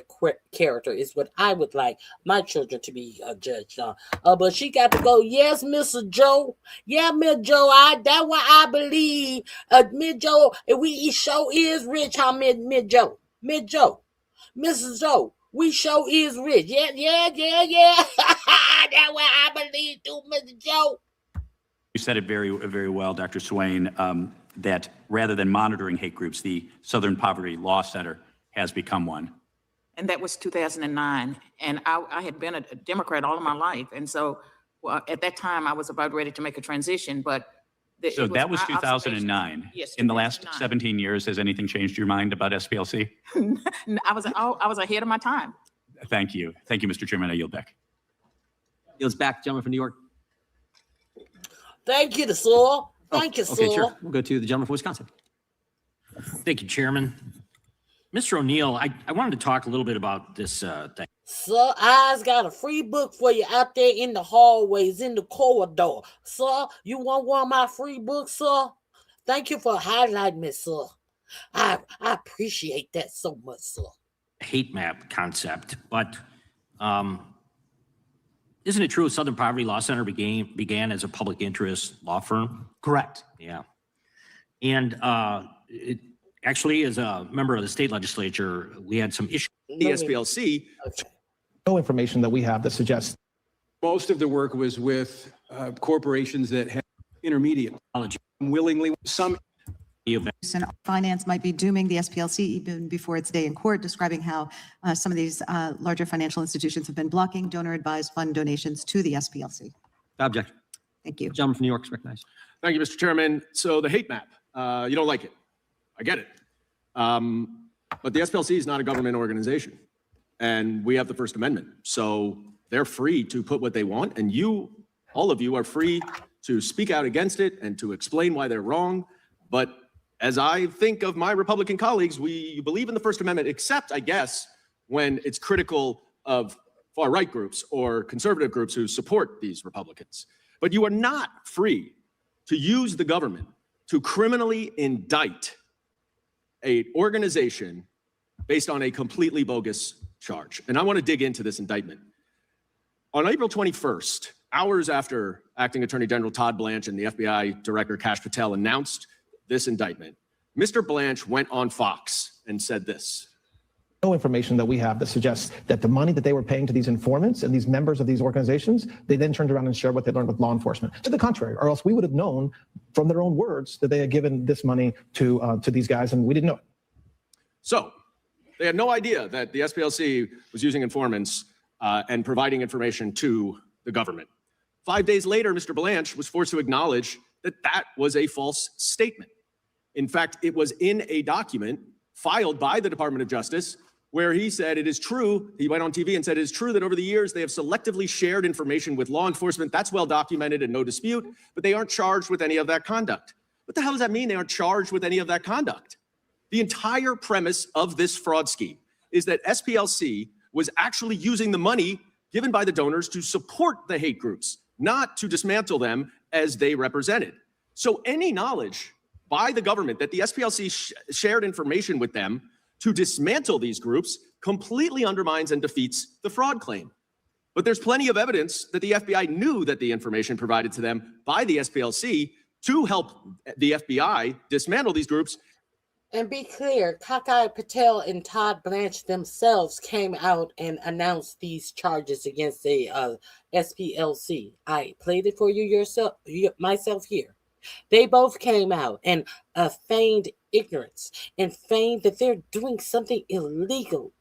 character is what I would like my children to be judged on. But she got to go, yes, Mr. Joe. Yeah, Miss Joe, that's what I believe. Miss Joe, we show is rich, huh, Miss Joe? Miss Joe. Mrs. Joe, we show is rich. Yeah. That's what I believe too, Mr. Joe. You said it very, very well, Dr. Swain, that rather than monitoring hate groups, the Southern Poverty Law Center has become one. And that was 2009. And I had been a Democrat all of my life. And so at that time, I was about ready to make a transition. But so that was 2009. Yes. In the last 17 years, has anything changed your mind about SPLC? I was ahead of my time. Thank you. Thank you, Mr. Chairman. I yield back. Yields back, gentleman from New York. Thank you, sir. Thank you, Okay, sir. sure. We'll go to the gentleman from Wisconsin. Thank you, Chairman. Mr. O'Neill, I wanted to talk a little bit about this thing. Sir, I's got a free book for you out there in the hallways, in the corridor. Sir, you want one of my free books, sir? Thank you for highlighting me, sir. I appreciate that so much, sir. Hate map concept, but isn't it true Southern Poverty Law Center began as a public interest law firm? Correct. Yeah. And it actually, as a member of the state legislature, we had some issues. The SPLC. Okay. No information that we have that suggests. Most of the work was with corporations that have intermediate knowledge. Willingly, some And finance might be dooming the SPLC even before its day in court, describing how some of these larger financial institutions have been blocking donor-advised fund donations to the SPLC. Object. Thank you. Gentleman from New York is recognized. Thank you, Mr. Chairman. So the hate map, you don't like it. I get it. But the SPLC is not a government organization, and we have the First Amendment. So they're free to put what they want, and you, all of you, are free to speak out against it and to explain why they're wrong. But as I think of my Republican colleagues, you believe in the First Amendment, except, I guess, when it's critical of far-right groups or conservative groups who support these Republicans. But you are not free to use the government to criminally indict an organization based on a completely bogus charge. And I want to dig into this indictment. On April 21st, hours after Acting Attorney General Todd Blanche and the FBI Director Kash Patel announced this indictment, Mr. Blanche went on Fox and said this. No information that we have that suggests that the money that they were paying to these informants and these members of these organizations, they then turned around and shared what they learned with law enforcement. To the contrary, or else we would have known from their own words that they had given this money to these guys, and we didn't know. So they had no idea that the SPLC was using informants and providing information to the government. 5 days later, Mr. Blanche was forced to acknowledge that that was a false statement. In fact, it was in a document filed by the Department of Justice where he said it is true, he went on TV and said it is true that over the years they have selectively shared information with law enforcement. That's well documented and no dispute, but they aren't charged with any of that conduct. What the hell does that mean, they aren't charged with any of that conduct? The entire premise of this fraud scheme is that SPLC was actually using the money given by the donors to support the hate groups, not to dismantle them as they represented. So any knowledge by the government that the SPLC shared information with them to dismantle these groups completely undermines and defeats the fraud claim. But there's plenty of evidence that the FBI knew that the information provided to them by the SPLC to help the FBI dismantle these groups. And be clear, Kakai Patel and Todd Blanche themselves came out and announced these charges against the SPLC. I played it for you myself here. They both came out and feigned ignorance and feigned that they're doing something illegal.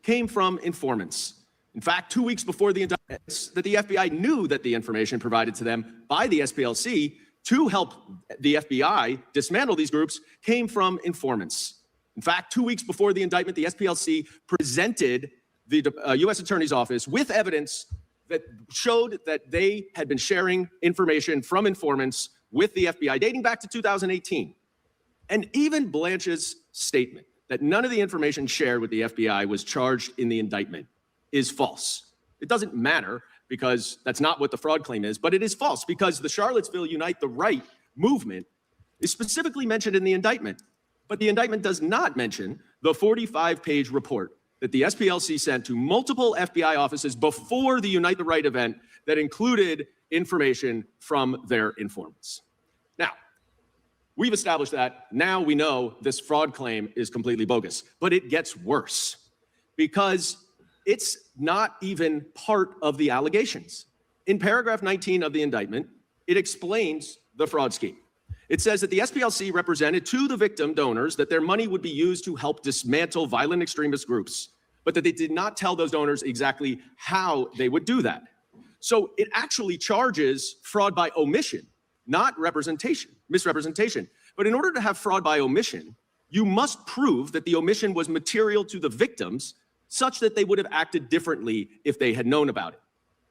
Came from informants. In fact, 2 weeks before the indictment, that the FBI knew that the information provided to them by the SPLC to help the FBI dismantle these groups came from informants. In fact, 2 weeks before the indictment, the SPLC presented the U.S. Attorney's Office with evidence that showed that they had been sharing information from informants with the FBI dating back to 2018. And even Blanche's statement that none of the information shared with the FBI was charged in the indictment is false. It doesn't matter because that's not what the fraud claim is, but it is false because the Charlottesville Unite the Right movement is specifically mentioned in the indictment. But the indictment does not mention the 45-page report that the SPLC sent to multiple FBI offices before the Unite the Right event that included information from their informants. Now, we've established that. Now we know this fraud claim is completely bogus, but it gets worse because it's not even part of the allegations. In paragraph 19 of the indictment, it explains the fraud scheme. It says that the SPLC represented to the victim donors that their money would be used to help dismantle violent extremist groups, but that they did not tell those donors exactly how they would do that. So it actually charges fraud by omission, not misrepresentation. But in order to have fraud by omission, you must prove that the omission was material to the victims such that they would have acted differently if they had known about it.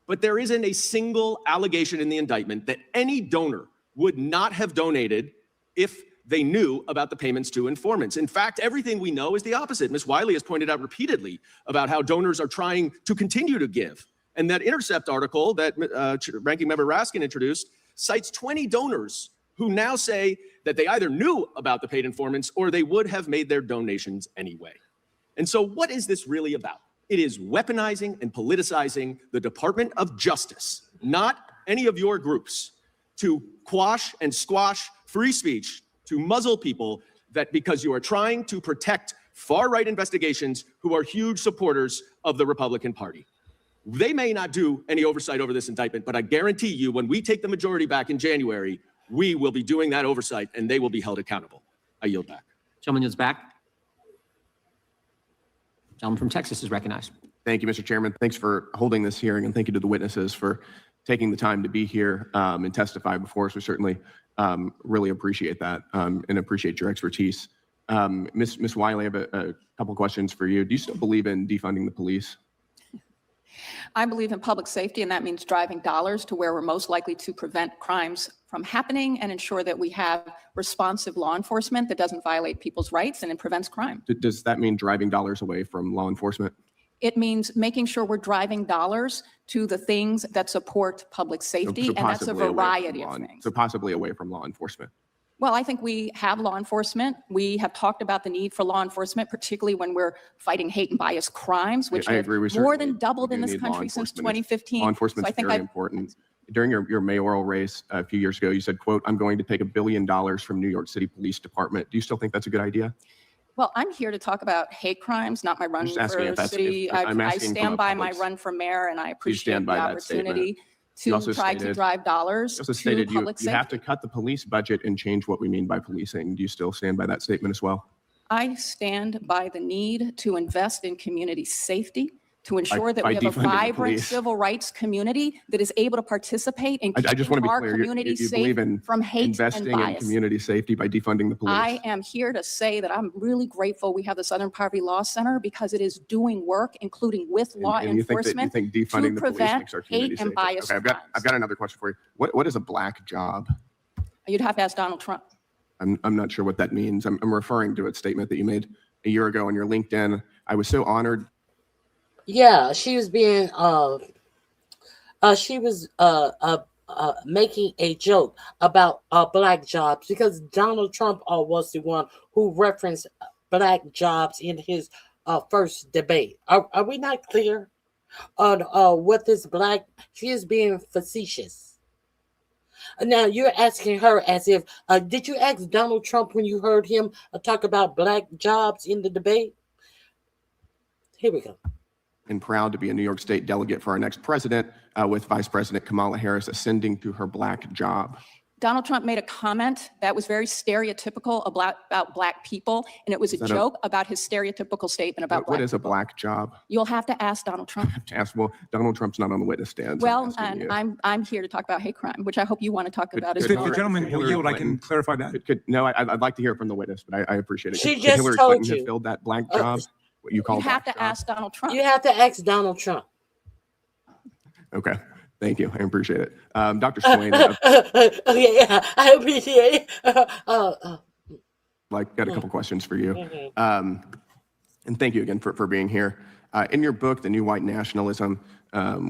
But there isn't a single allegation in the indictment that any donor would not have donated if they knew about the payments to informants. In fact, everything we know is the opposite. Ms. Wiley has pointed out repeatedly about how donors are trying to continue to give. And that Intercept article that Ranking Member Raskin introduced cites 20 donors who now say that they either knew about the paid informants or they would have made their donations anyway. And so what is this really about? It is weaponizing and politicizing the Department of Justice, not any of your groups, to quash and squash free speech, to muzzle people that because you are trying to protect far-right investigations who are huge supporters of the Republican Party. They may not do any oversight over this indictment, but I guarantee you when we take the majority back in January, we will be doing that oversight and they will be held accountable. I yield back. Gentleman is back. Gentleman from Texas is recognized. Thank you, Mr. Chairman. Thanks for holding this hearing, and thank you to the witnesses for taking the time to be here and testify before us. We certainly really appreciate that and appreciate your expertise. Ms. Wiley, I have a couple questions for you. Do you still believe in defunding the police? I believe in public safety, and that means driving dollars to where we're most likely to prevent crimes from happening and ensure that we have responsive law enforcement that doesn't violate people's rights and it prevents crime. Does that mean driving dollars away from law enforcement? It means making sure we're driving dollars to the things that support public safety, and that's a variety of things. So possibly away from law enforcement. Well, I think we have law enforcement. We have talked about the need for law enforcement, particularly when we're fighting hate and bias crimes, which have more than doubled in this country since 2015. Law enforcement is very important. During your mayoral race a few years ago, you said, quote, "I'm going to take $1 billion from New York City Police Department." Do you still think that's a good idea? Well, I'm here to talk about hate crimes, not my run for city. I stand by my run for mayor, and I appreciate the opportunity to try to drive dollars to public safety. You have to cut the police budget and change what we mean by policing. Do you still stand by that statement as well? I stand by the need to invest in community safety, to ensure that we have a vibrant civil rights community that is able to participate in keeping our community safe from hate and bias. Investing in community safety by defunding the police. I am here to say that I'm really grateful we have the Southern Poverty Law Center because it is doing work, including with law enforcement, you think defunding to prevent hate and bias. Okay, I've got another question for you. What is a black job? You'd have to ask Donald Trump. I'm not sure what that means. I'm referring to a statement that you made a year ago on your LinkedIn. I was so honored. Yeah, she was being making a joke about black jobs because Donald Trump was the one who referenced black jobs in his first debate. Are we not clear on what this black? She is being facetious. Now you're asking her as if did you ask Donald Trump when you heard him talk about black jobs in the debate? Here we go. And proud to be a New York State delegate for our next president, with Vice President Kamala Harris ascending to her black job. Donald Trump made a comment that was very stereotypical about black people, and it was a joke about his stereotypical statement about black people. What is a black job? You'll have to ask Donald Trump. Well, Donald Trump's not on the witness stand. Well, and I'm here to talk about hate crime, which I hope you want to talk about as well. The gentleman will yield. I can clarify that. No, I'd like to hear from the witness, but I appreciate it. She just Hillary told Clinton you. have filled that black job. What you call You have to ask Donald Trump. You have to ask Donald Trump. Okay. Thank you. I appreciate it. Dr. Swain. Okay, yeah, I appreciate it. Got a couple questions for you. And thank you again for being here. In your book, The New White Nationalism,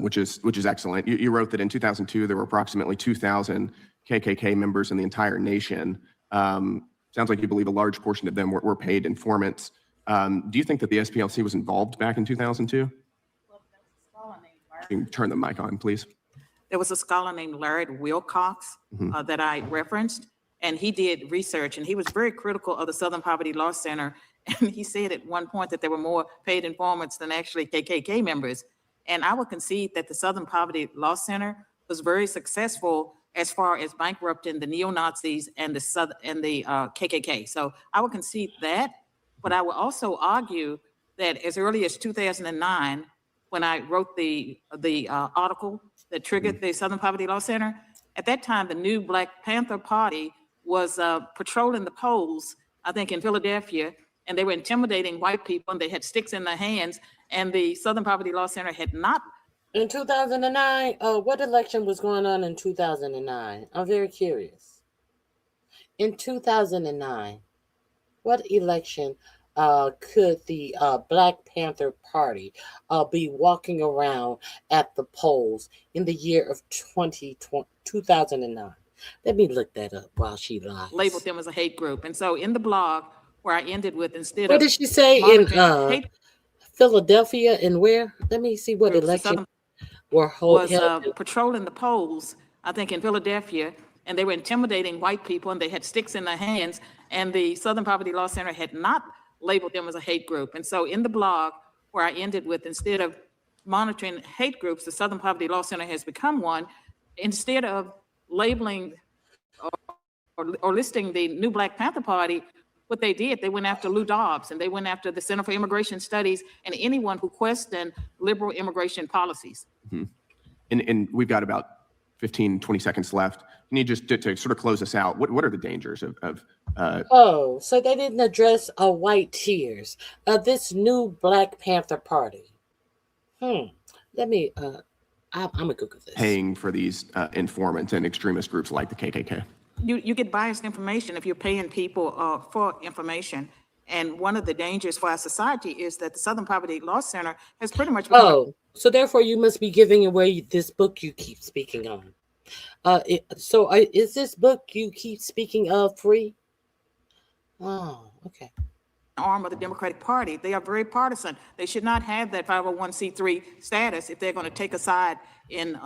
which is excellent, you wrote that in 2002, there were approximately 2,000 KKK members in the entire nation. Sounds like you believe a large portion of them were paid informants. Do you think that the SPLC was involved back in 2002? You can turn the mic on, please. There was a scholar named Larry Wilcox that I referenced, and he did research, and he was very critical of the Southern Poverty Law Center. And he said at one point that there were more paid informants than actually KKK members. And I would concede that the Southern Poverty Law Center was very successful as far as bankrupting the neo-Nazis and the KKK. So I would concede that, but I would also argue that as early as 2009, when I wrote the article that triggered the Southern Poverty Law Center, at that time, the new Black Panther Party was patrolling the polls, I think in Philadelphia, and they were intimidating white people, and they had sticks in their hands, and the Southern Poverty Law Center had not. In 2009, what election was going on in 2009? I'm very curious. In 2009, what election could the Black Panther Party be walking around at the polls in the year of 2009? Let me look that up while she lies. Labeled them as a hate group. And so in the blog, where I ended with instead what of— did she say in Philadelphia and where? Let me see what election were was patrolling the polls, I think in Philadelphia, and they were intimidating white people, and they had sticks in their hands, and the Southern Poverty Law Center had not labeled them as a hate group. And so in the blog, where I ended with instead of monitoring hate groups, the Southern Poverty Law Center has become one. Instead of labeling or listing the new Black Panther Party, what they did, they went after Lou Dobbs, and they went after the Center for Immigration Studies and anyone who questioned liberal immigration policies. And we've got about 15, 20 seconds left. You need just to sort of close us out. What are the dangers of so they didn't address white tears. This new Black Panther Party. Let me, I'm gonna Google this. paying for these informants and extremist groups like the KKK? You get biased information if you're paying people for information. And one of the dangers for our society is that the Southern Poverty Law Center has pretty much become so therefore you must be giving away this book you keep speaking on. Is this book you keep speaking of free? Oh, okay. Arm of the Democratic Party. They are very partisan. They should not have that 501c3 status if they're going to take a side in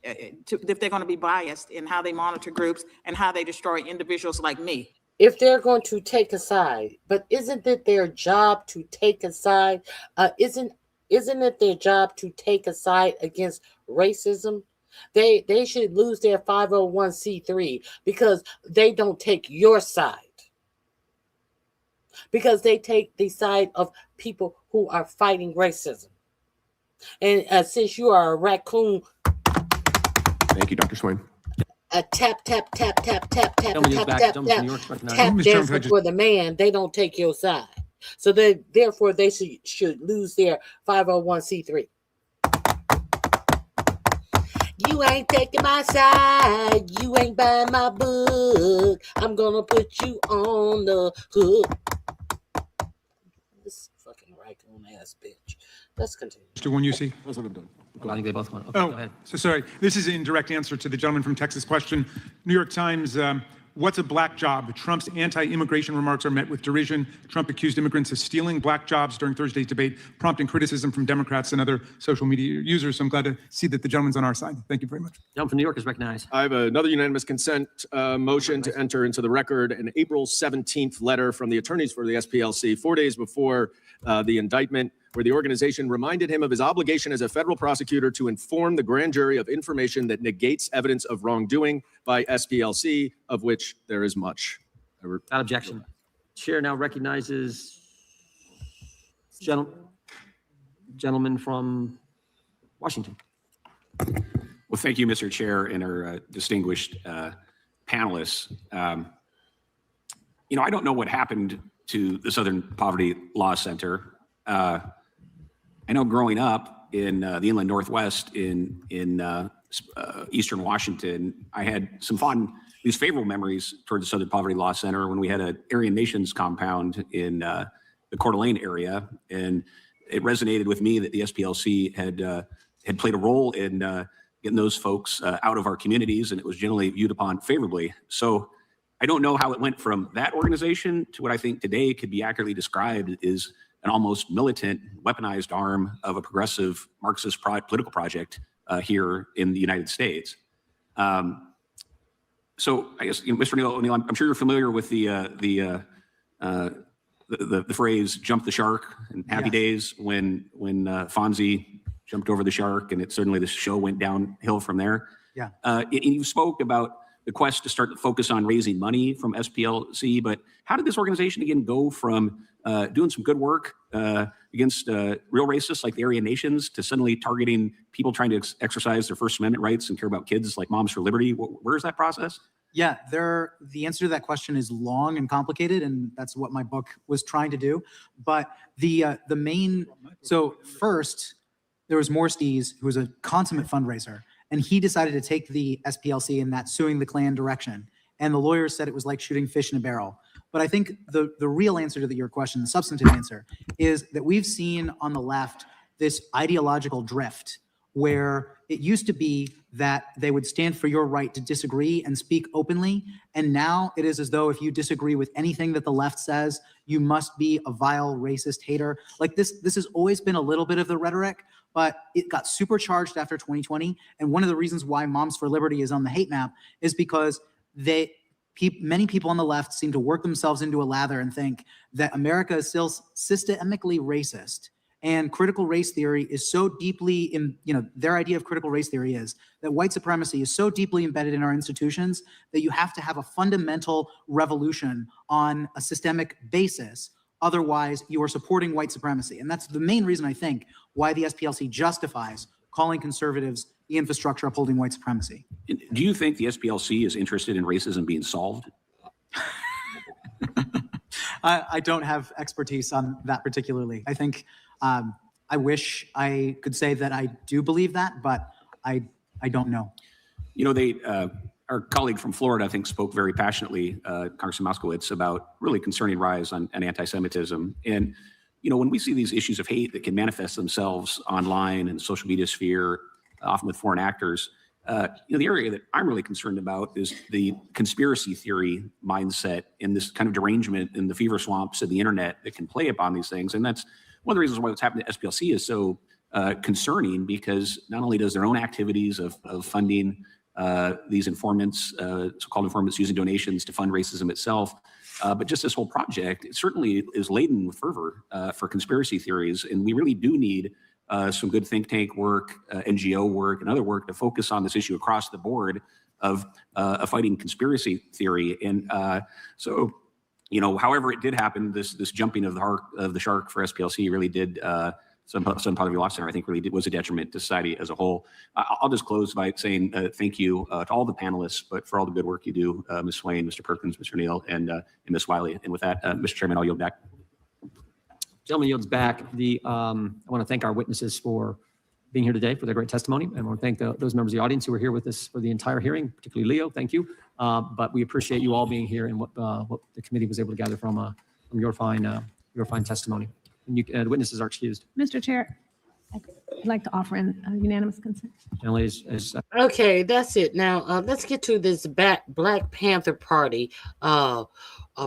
if they're going to be biased in how they monitor groups and how they destroy individuals like me. If they're going to take a side, but isn't it their job to take a side? Isn't it their job to take a side against racism? They should lose their 501c3 because they don't take your side. Because they take the side of people who are fighting racism. And since you are a raccoon. Thank you, Dr. Swain. Tap dancing York, for the man, they don't take your side. So therefore they should lose their 501c3. You ain't taking my side. You ain't buying my book. I'm gonna put you on the hook. This fucking raccoon ass bitch. Let's continue. Mr. RonyiQ. I think they both want. Okay, Oh, go ahead. so sorry. This is in direct answer to the gentleman from Texas question. New York Times, what's a black job? Trump's anti-immigration remarks are met with derision. Trump accused immigrants of stealing black jobs during Thursday's debate, prompting criticism from Democrats and other social media users. So I'm glad to see that the gentleman's on our side. Thank you very much. Gentleman from New York is recognized. I have another unanimous consent motion to enter into the record an April 17th letter from the attorneys for the SPLC 4 days before the indictment, where the organization reminded him of his obligation as a federal prosecutor to inform the grand jury of information that negates evidence of wrongdoing by SPLC, of which there is much. Without objection. Chair now recognizes gentleman from Washington. Well, thank you, Mr. Chair, and our distinguished panelists. I don't know what happened to the Southern Poverty Law Center. I know growing up in the Inland Northwest in Eastern Washington, I had some these favorable memories toward the Southern Poverty Law Center when we had an Aryan Nations compound in the Coeur d'Alene area, and it resonated with me that the SPLC had played a role in getting those folks out of our communities, and it was generally viewed upon favorably. So I don't know how it went from that organization to what I think today could be accurately described is an almost militant, weaponized arm of a progressive Marxist political project here in the United States. So I guess, Mr. O'Neill, I'm sure you're familiar with the phrase "jump the shark" and Happy Days when Fonzie jumped over the shark, and certainly the show went downhill from there. Yeah. And you spoke about the quest to start to focus on raising money from SPLC, but how did this organization again go from doing some good work against real racists like the Aryan nations to suddenly targeting people trying to exercise their First Amendment rights and care about kids like Moms for Liberty? Where's that process? Yeah, the answer to that question is long and complicated, and that's what my book was trying to do. But so first, there was Morstees, who was a consummate fundraiser, and he decided to take the SPLC in that suing the Klan direction. And the lawyers said it was like shooting fish in a barrel. But I think the real answer to your question, the substantive answer, is that we've seen on the left this ideological drift where it used to be that they would stand for your right to disagree and speak openly. And now it is as though if you disagree with anything that the left says, you must be a vile racist hater. Like this has always been a little bit of the rhetoric, but it got supercharged after 2020. And one of the reasons why Moms for Liberty is on the hate map is because many people on the left seem to work themselves into a lather and think that America is still systemically racist. And critical race theory is so deeply their idea of critical race theory is that white supremacy is so deeply embedded in our institutions that you have to have a fundamental revolution on a systemic basis. Otherwise, you are supporting white supremacy. And that's the main reason, I think, why the SPLC justifies calling conservatives the infrastructure upholding white supremacy. Do you think the SPLC is interested in racism being solved? I don't have expertise on that particularly. I think I wish I could say that I do believe that, but I don't know. You know, our colleague from Florida, I think, spoke very passionately, Congressman Moskowitz, about really concerning rise on anti-Semitism. And, you know, when we see these issues of hate that can manifest themselves online and the social media sphere, often with foreign actors, the area that I'm really concerned about is the conspiracy theory mindset and this kind of derangement in the fever swamps of the internet that can play upon these things. And that's one of the reasons why what's happening to SPLC is so concerning, because not only does their own activities of funding these informants, so-called informants using donations to fund racism itself, but just this whole project, it certainly is laden with fervor for conspiracy theories. And we really do need some good think tank work, NGO work, and other work to focus on this issue across the board of fighting conspiracy theory. And so, you know, however it did happen, this jumping of the shark for SPLC really did, some part of your loss there, I think, really was a detriment to society as a whole. I'll just close by saying thank you to all the panelists, but for all the good work you do, Ms. Swain, Mr. Perkins, Mr. Neal, and Ms. Wiley. And with that, Mr. Chairman, I'll yield back. Gentleman yields back. I want to thank our witnesses for being here today for their great testimony. And I want to thank those members of the audience who were here with us for the entire hearing, particularly Leo. Thank you. But we appreciate you all being here and what the committee was able to gather from your fine testimony. And the witnesses are excused. Mr. Chair, I'd like to offer an unanimous consent. Okay, that's it. Now, let's get to this Black Panther Party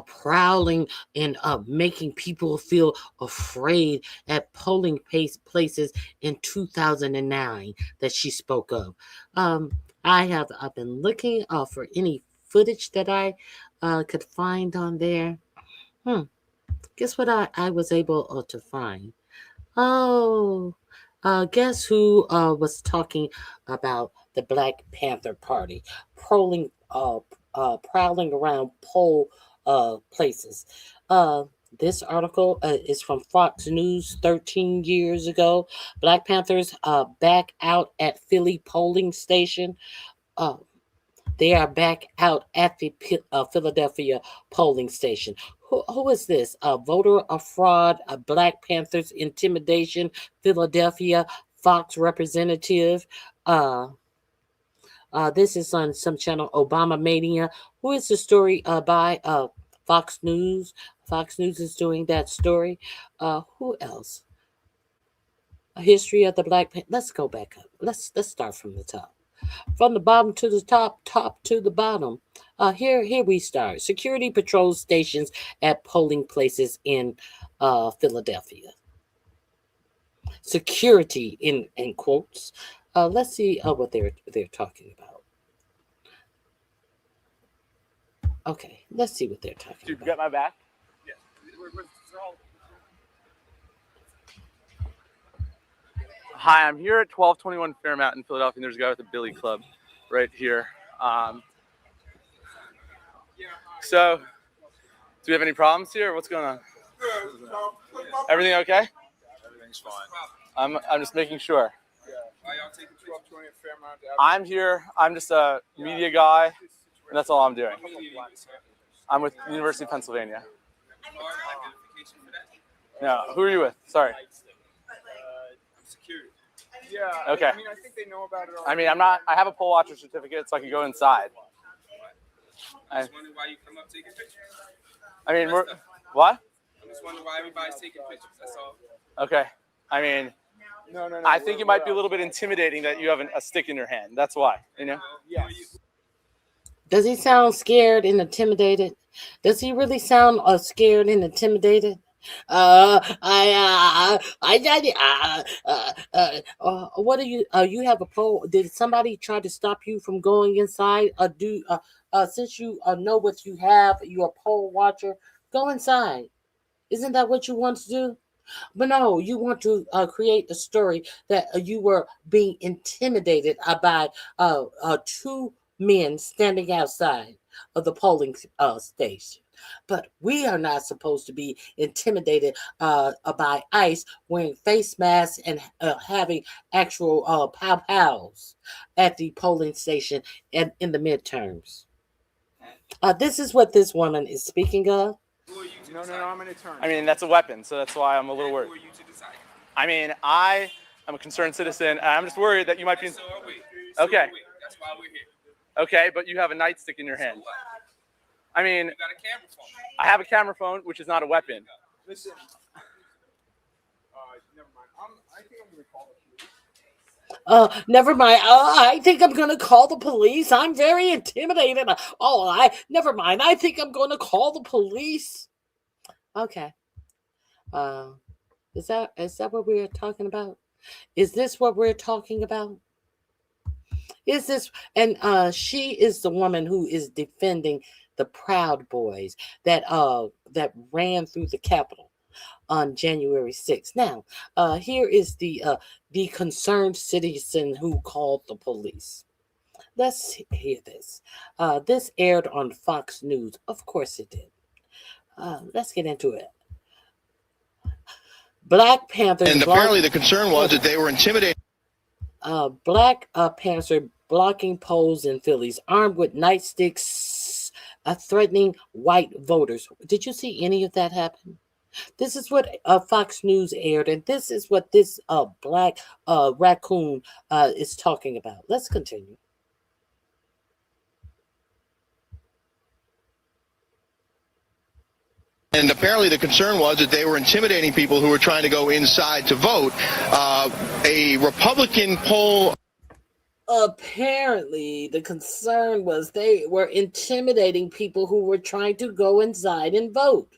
prowling and making people feel afraid at polling places in 2009 that she spoke of. I've been looking for any footage that I could find on there. Guess what I was able to find? Oh, guess who was talking about the Black Panther Party prowling around poll places. This article is from Fox News 13 years ago. Black Panthers back out at Philly polling station. They are back out at the Philadelphia polling station. Who is this? Voter fraud, Black Panthers intimidation, Philadelphia, Fox representative. This is on some channel, Obama Mania. Who is the story by Fox News? Fox News is doing that story. Who else? A history of the Black Panther. Let's go back up. Let's start from the top. From the bottom to the top, top to the bottom. Here we start. Security patrol stations at polling places in Philadelphia. Security in quotes. Let's see what they're talking about. Okay, let's see what they're talking Dude, about. you got my back? Yeah. Hi, I'm here at 1221 Fairmount in Philadelphia, and there's a guy with a billy club right here. So, do we have any problems here? What's going on? Everything okay? Everything's fine. I'm just making sure. Why y'all taking 1220 Fairmount? I'm here. I'm just a media guy, and that's all I'm doing. I'm with University of Pennsylvania. No, who are you with? Sorry. Security. Yeah. Okay. I mean, I think they know about it already. I mean, I have a poll watcher certificate, so I can go inside. I'm just wondering why you come up taking pictures. I mean, what? I'm just wondering why everybody's taking pictures. That's all. Okay. I mean, No. I think it might be a little bit intimidating that you have a stick in your hand. That's why, you know? Yes. Does he sound scared and intimidated? Does he really sound scared and intimidated? What are you? You have a poll. Did somebody try to stop you from going inside? Since you know what you have, you're a poll watcher. Go inside. Isn't that what you want to do? But no, you want to create a story that you were being intimidated by two men standing outside of the polling station. But we are not supposed to be intimidated by ICE wearing face masks and having actual pow-pows at the polling station and in the midterms. This is what this woman is speaking of. No, I'm an attorney. I mean, that's a weapon, so that's why I'm a little worried. I mean, I am a concerned citizen, and I'm just worried that you might be. So are we. Okay. That's why we're here. Okay, but you have a nightstick in your hand. So what? I mean, You got a camera phone. I have a camera phone, which is not a weapon. Listen. Never mind. I think I'm gonna call the police. Never mind. I think I'm gonna call the police. I'm very intimidated. Never mind. I think I'm gonna call the police. Okay. Is that what we're talking about? Is this what we're talking about? Is this? And she is the woman who is defending the Proud Boys that ran through the Capitol on January 6th. Now, here is the concerned citizen who called the police. Let's hear this. This aired on Fox News. Of course it did. Let's get into it. Black Panther. And apparently the concern was that they were intimidating. Black Panther blocking polls in Phillies, armed with nightsticks, threatening white voters. Did you see any of that happen? This is what Fox News aired, and this is what this black raccoon is talking about. Let's continue. And apparently the concern was that they were intimidating people who were trying to go inside to vote. A Republican poll. Apparently, the concern was they were intimidating people who were trying to go inside and vote.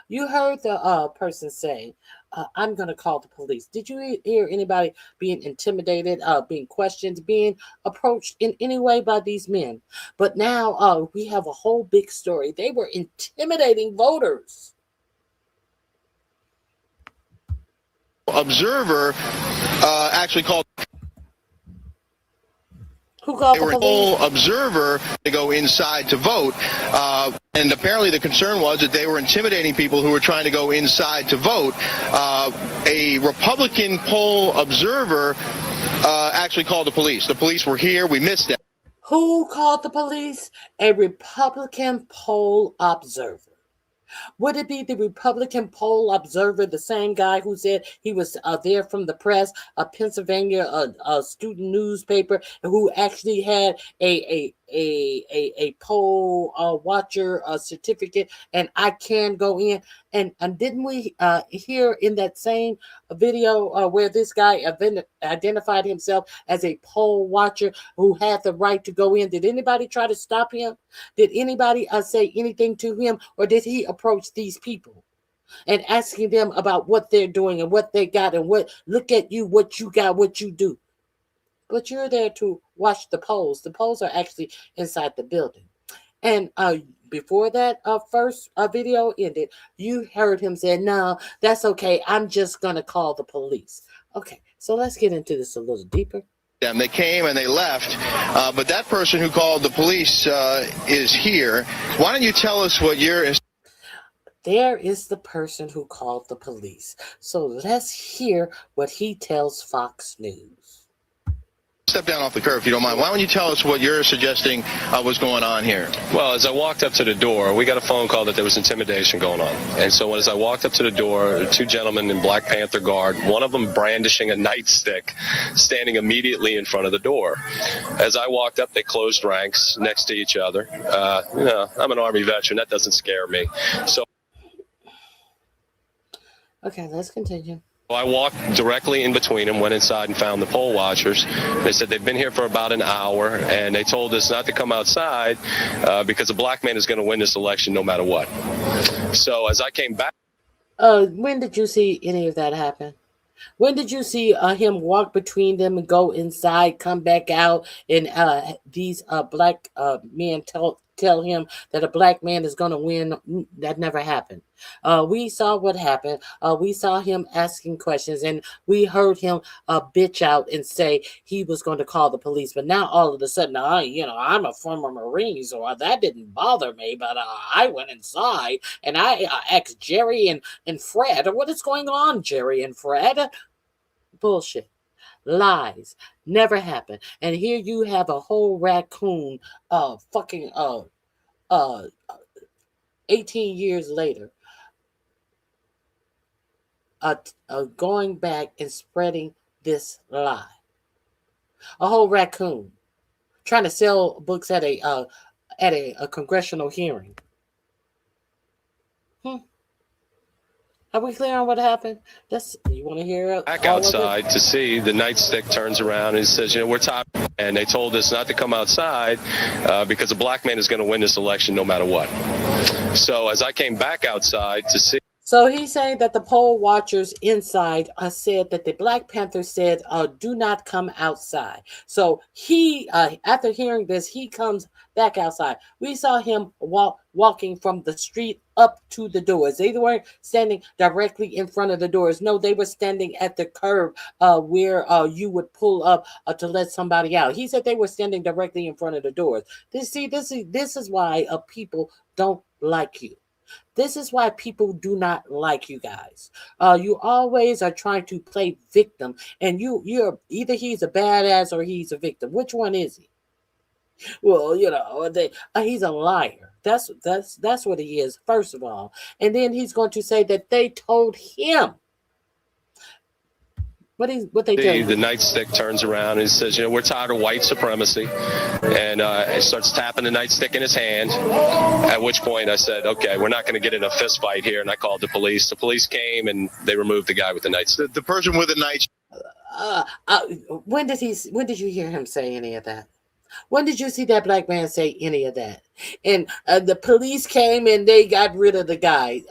You heard the person say, I'm going to call the police. Did you hear anybody being intimidated, being questioned, being approached in any way by these men? But now we have a whole big story. They were intimidating voters. Observer actually called. Who called they were the police? a observer to go inside to vote. And apparently the concern was that they were intimidating people who were trying to go inside to vote. A Republican poll observer actually called the police. The police were here. We missed them. Who called the police? A Republican poll observer. Would it be the Republican poll observer, the same guy who said he was there from the press, a Pennsylvania student newspaper, who actually had a a poll watcher certificate, and I can go in. And didn't we hear in that same video where this guy identified himself as a poll watcher who had the right to go in? Did anybody try to stop him? Did anybody say anything to him, or did he approach these people and asking them about what they're doing and what they got and what, look at you, what you got, what you do? But you're there to watch the polls. The polls are actually inside the building. And before that first video ended, you heard him say, no, that's okay. I'm just going to call the police. Okay, so let's get into this a little deeper. Them. They came and they left, but that person who called the police is here. Why don't you tell us what you're... There is the person who called the police. So let's hear what he tells Fox News. Step down off the curb if you don't mind. Why don't you tell us what you're suggesting was going on here? Well, as I walked up to the door, we got a phone call that there was intimidation going on. And so as I walked up to the door, two gentlemen in Black Panther garb, one of them brandishing a nightstick, standing immediately in front of the door. As I walked up, they closed ranks next to each other. You know, I'm an Army veteran. That doesn't scare me. So okay, let's continue. I walked directly in between them, went inside and found the poll watchers. They said they've been here for about an hour, and they told us not to come outside because a black man is going to win this election no matter what. So as I came back... When did you see any of that happen? When did you see him walk between them and go inside, come back out, and these black men tell him that a black man is going to win? That never happened. We saw what happened. We saw him asking questions, and we heard him bitch out and say he was going to call the police. But now all of a sudden, I'm a former Marine, so that didn't bother me. But I went inside and I asked Jerry and Fred, what is going on, Jerry and Fred? Bullshit. Lies. Never happened. And here you have a whole raccoon 18 years later going back and spreading this lie. A whole raccoon trying to sell books at a congressional hearing. Are we clear on what happened? You want to hear it? Back outside to see the nightstick turns around and says, we're tired. And they told us not to come outside because a black man is going to win this election no matter what. So as I came back outside to see... So he's saying that the poll watchers inside said that the Black Panther said, do not come outside. So he, after hearing this, he comes back outside. We saw him walking from the street up to the doors. They weren't standing directly in front of the doors. No, they were standing at the curb where you would pull up to let somebody out. He said they were standing directly in front of the doors. This is why people don't like you. This is why people do not like you guys. You always are trying to play victim, and you're either he's a badass or he's a victim. Which one is he? Well, he's a liar. That's what he is, first of all. And then he's going to say that they told him. What they tell you? The nightstick turns around and says, we're tired of white supremacy. And he starts tapping the nightstick in his hand, at which point I said, okay, we're not going to get in a fist fight here. And I called the police. The police came and they removed the guy with the nightstick. The person with the nightstick. When did you hear him say any of that? When did you see that black man say any of that? And the police came and they got rid of the guy.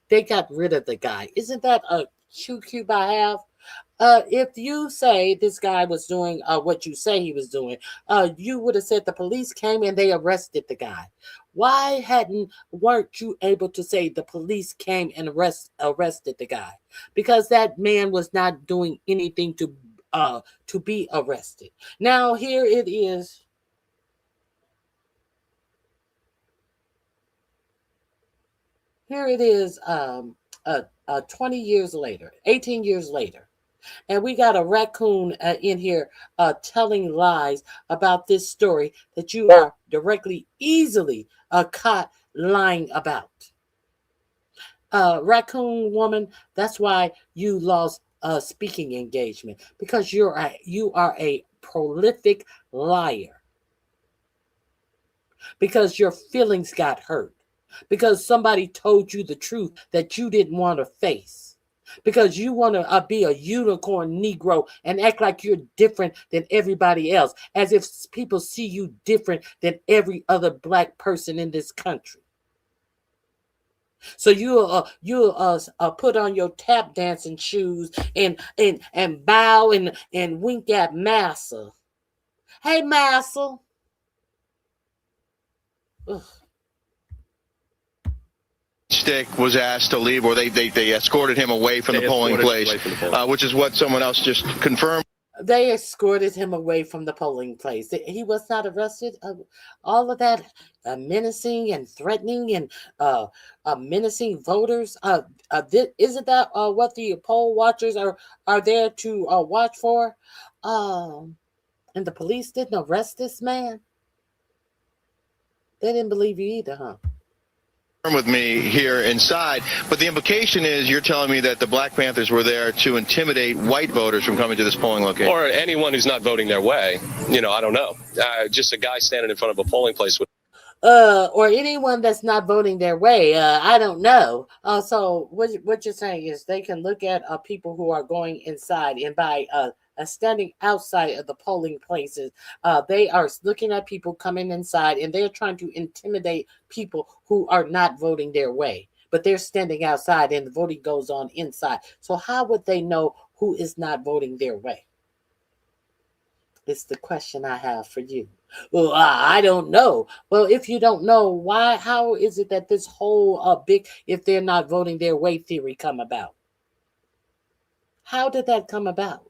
They got rid of the guy. Isn't that a cube I have? If you say this guy was doing what you say he was doing, you would have said the police came and they arrested the guy. Why weren't you able to say the police came and arrested the guy? Because that man was not doing anything to be arrested. Now here it is. Here it is 20 years later, 18 years later. And we got a raccoon in here telling lies about this story that you are easily caught lying about. Raccoon woman, that's why you lost speaking engagement, because you are a prolific liar. because your feelings got hurt, because somebody told you the truth that you didn't want to face, because you want to be a unicorn Negro and act like you're different than everybody else, as if people see you different than every other black person in this country. So you'll put on your tap dancing shoes and bow and wink at Massa. Hey, Massa. Ugh. Stick was asked to leave, or they escorted him away from the polling place, which is what someone else just confirmed. They escorted him away from the polling place. He was not arrested. All of that menacing and threatening and menacing voters. Isn't that what the poll watchers are there to watch for? And the police didn't arrest this man. They didn't believe you either, huh? With me here inside, but the implication is you're telling me that the Black Panthers were there to intimidate white voters from coming to this polling location, or anyone who's not voting their way. You know, I don't know. Just a guy standing in front of a polling place with. Or anyone that's not voting their way. I don't know. So what you're saying is they can look at people who are going inside, and by standing outside of the polling places, they are looking at people coming inside, and they're trying to intimidate people who are not voting their way. But they're standing outside, and the voting goes on inside. So how would they know who is not voting their way? It's the question I have for you. Well, I don't know. Well, if you don't know, why? How is it that this whole big "if they're not voting their way" theory come about? How did that come about?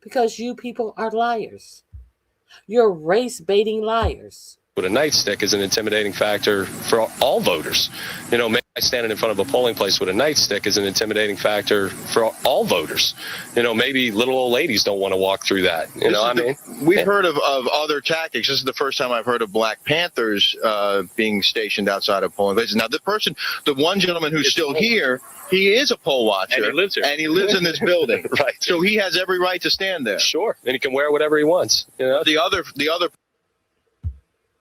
Because you people are liars. You're race-baiting liars. With a nightstick is an intimidating factor for all voters. You know, maybe standing in front of a polling place with a nightstick is an intimidating factor for all voters. You know, maybe little old ladies don't want to walk through that. You know, we've heard of other tactics. This is the first time I've heard of Black Panthers being stationed outside of polling places. Now, the one gentleman who's still here, he is a poll watcher. And he lives here. And he lives in this building. Right. So he has every right to stand there. Sure. And he can wear whatever he wants. You know, the other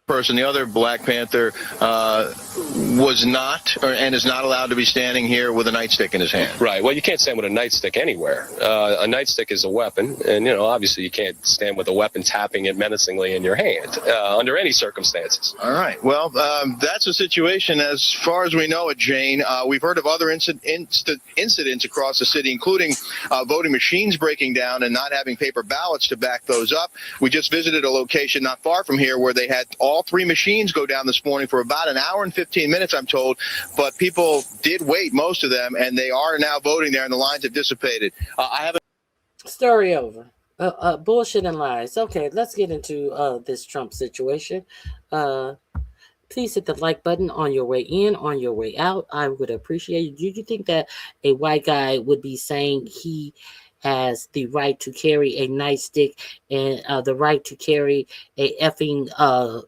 person, the other Black Panther, was not and is not allowed to be standing here with a nightstick in his hand. Right. Well, you can't stand with a nightstick anywhere. A nightstick is a weapon, and you know, obviously, you can't stand with a weapon tapping it menacingly in your hand under any circumstances. All right. Well, that's the situation as far as we know it, Jane. We've heard of other incidents across the city, including voting machines breaking down and not having paper ballots to back those up. We just visited a location not far from here where they had all three machines go down this morning for about an hour and 15 minutes, I'm told, but people did wait, most of them, and they are now voting there, and the lines have dissipated. I haven't. Story over. Bullshit and lies. Okay, let's get into this Trump situation. Please hit the like button on your way in, on your way out. I would appreciate it. Do you think that a white guy would be saying he has the right to carry a nightstick and the right to carry a effing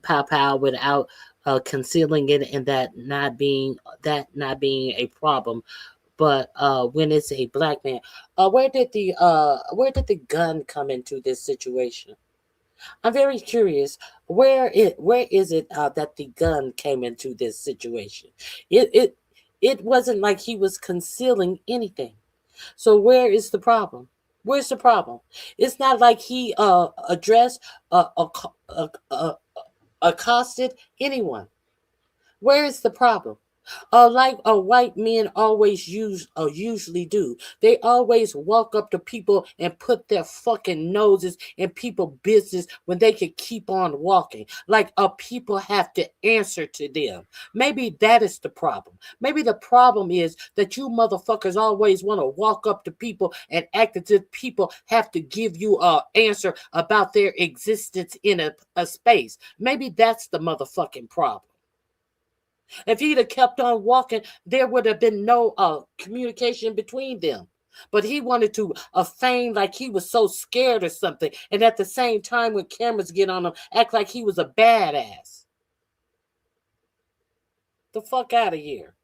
pow without concealing it, and that not being a problem? But when it's a black man, where did the gun come into this situation? I'm very curious. Where is it that the gun came into this situation? It wasn't like he was concealing anything. So where is the problem? Where's the problem? It's not like he accosted anyone. Where is the problem? Like white men always usually do. They always walk up to people and put their fucking noses in people's business when they could keep on walking. Like people have to answer to them. Maybe that is the problem. Maybe the problem is that you motherfuckers always want to walk up to people and act as if people have to give you an answer about their existence in a space. Maybe that's the motherfucking problem. If he'd have kept on walking, there would have been no communication between them. But he wanted to feign like he was so scared or something. And at the same time, when cameras get on him, act like he was a badass. The fuck out of here.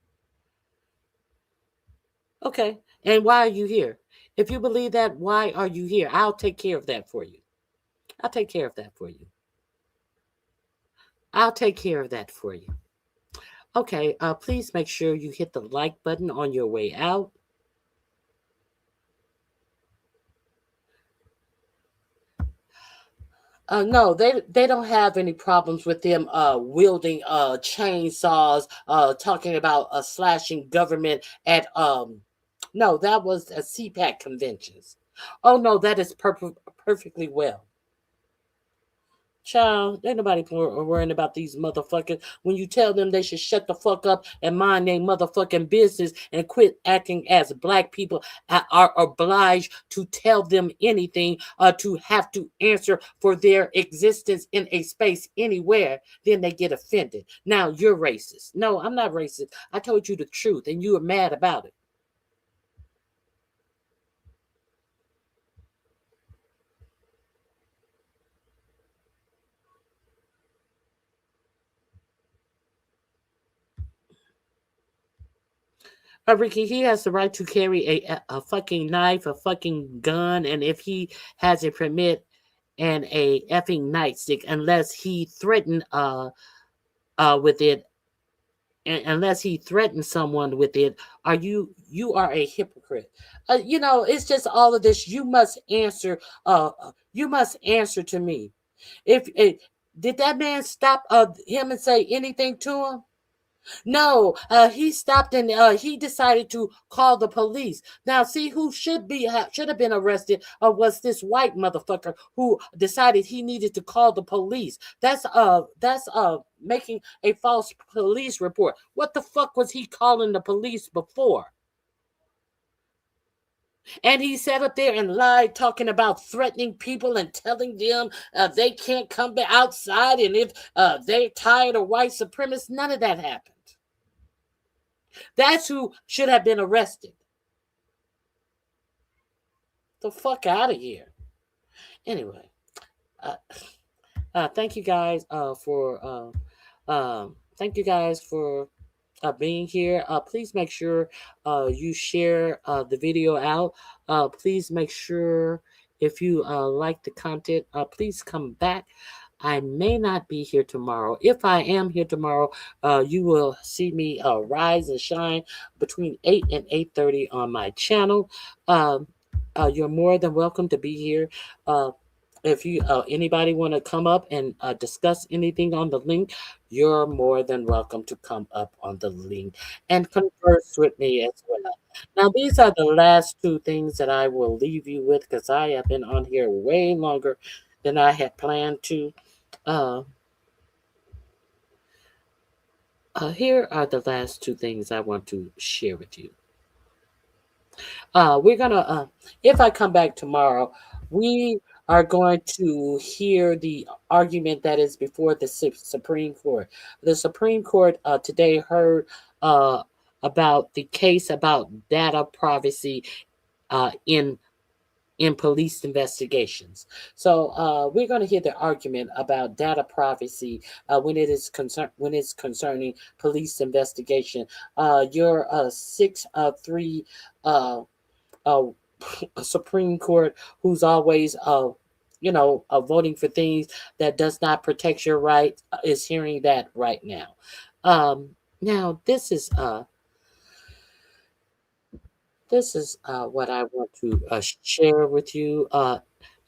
Okay. And why are you here? If you believe that, why are you here? I'll take care of that for you. I'll take care of that for you. I'll take care of that for you. Okay, please make sure you hit the like button on your way out. No, they don't have any problems with them wielding chainsaws, talking about slashing government at no, that was a CPAC conventions. Oh no, that is perfectly well. Child, ain't nobody worrying about these motherfuckers. When you tell them they should shut the fuck up and mind their motherfucking business and quit acting as black people are obliged to tell them anything, to have to answer for their existence in a space anywhere, then they get offended. Now you're racist. No, I'm not racist. I told you the truth and you are mad about it. Ricky, he has the right to carry a fucking knife, a fucking gun, and if he has a permit and a effing nightstick, unless he threatened with it, unless he threatens someone with it, you are a hypocrite. It's just all of this. You must answer. You must answer to me. If did that man stop him and say anything to him? No, he stopped and he decided to call the police. Now, see who should have been arrested was this white motherfucker who decided he needed to call the police. That's making a false police report. What the fuck was he calling the police before? And he sat up there and lied, talking about threatening people and telling them they can't come back outside, and if they're tired of white supremacists. None of that happened. That's who should have been arrested. The fuck out of here. Anyway, thank you guys for being here. Please make sure you share the video out. Please make sure if you like the content, please come back. I may not be here tomorrow. If I am here tomorrow, you will see me rise and shine between 8 and 8:30 on my channel. You're more than welcome to be here. If you anybody want to come up and discuss anything on the link, you're more than welcome to come up on the link and converse with me as well. Now, these are the last two things that I will leave you with, because I have been on here way longer than I had planned to. Here are the last two things I want to share with you. We're gonna, if I come back tomorrow, we are going to hear the argument that is before the Supreme Court. The Supreme Court today heard about the case about data privacy in police investigations. So we're going to hear the argument about data privacy when it's concerning police investigation. Your 6-3 Supreme Court, who's always voting for things that does not protect your rights, is hearing that right now. Now this is what I want to share with you.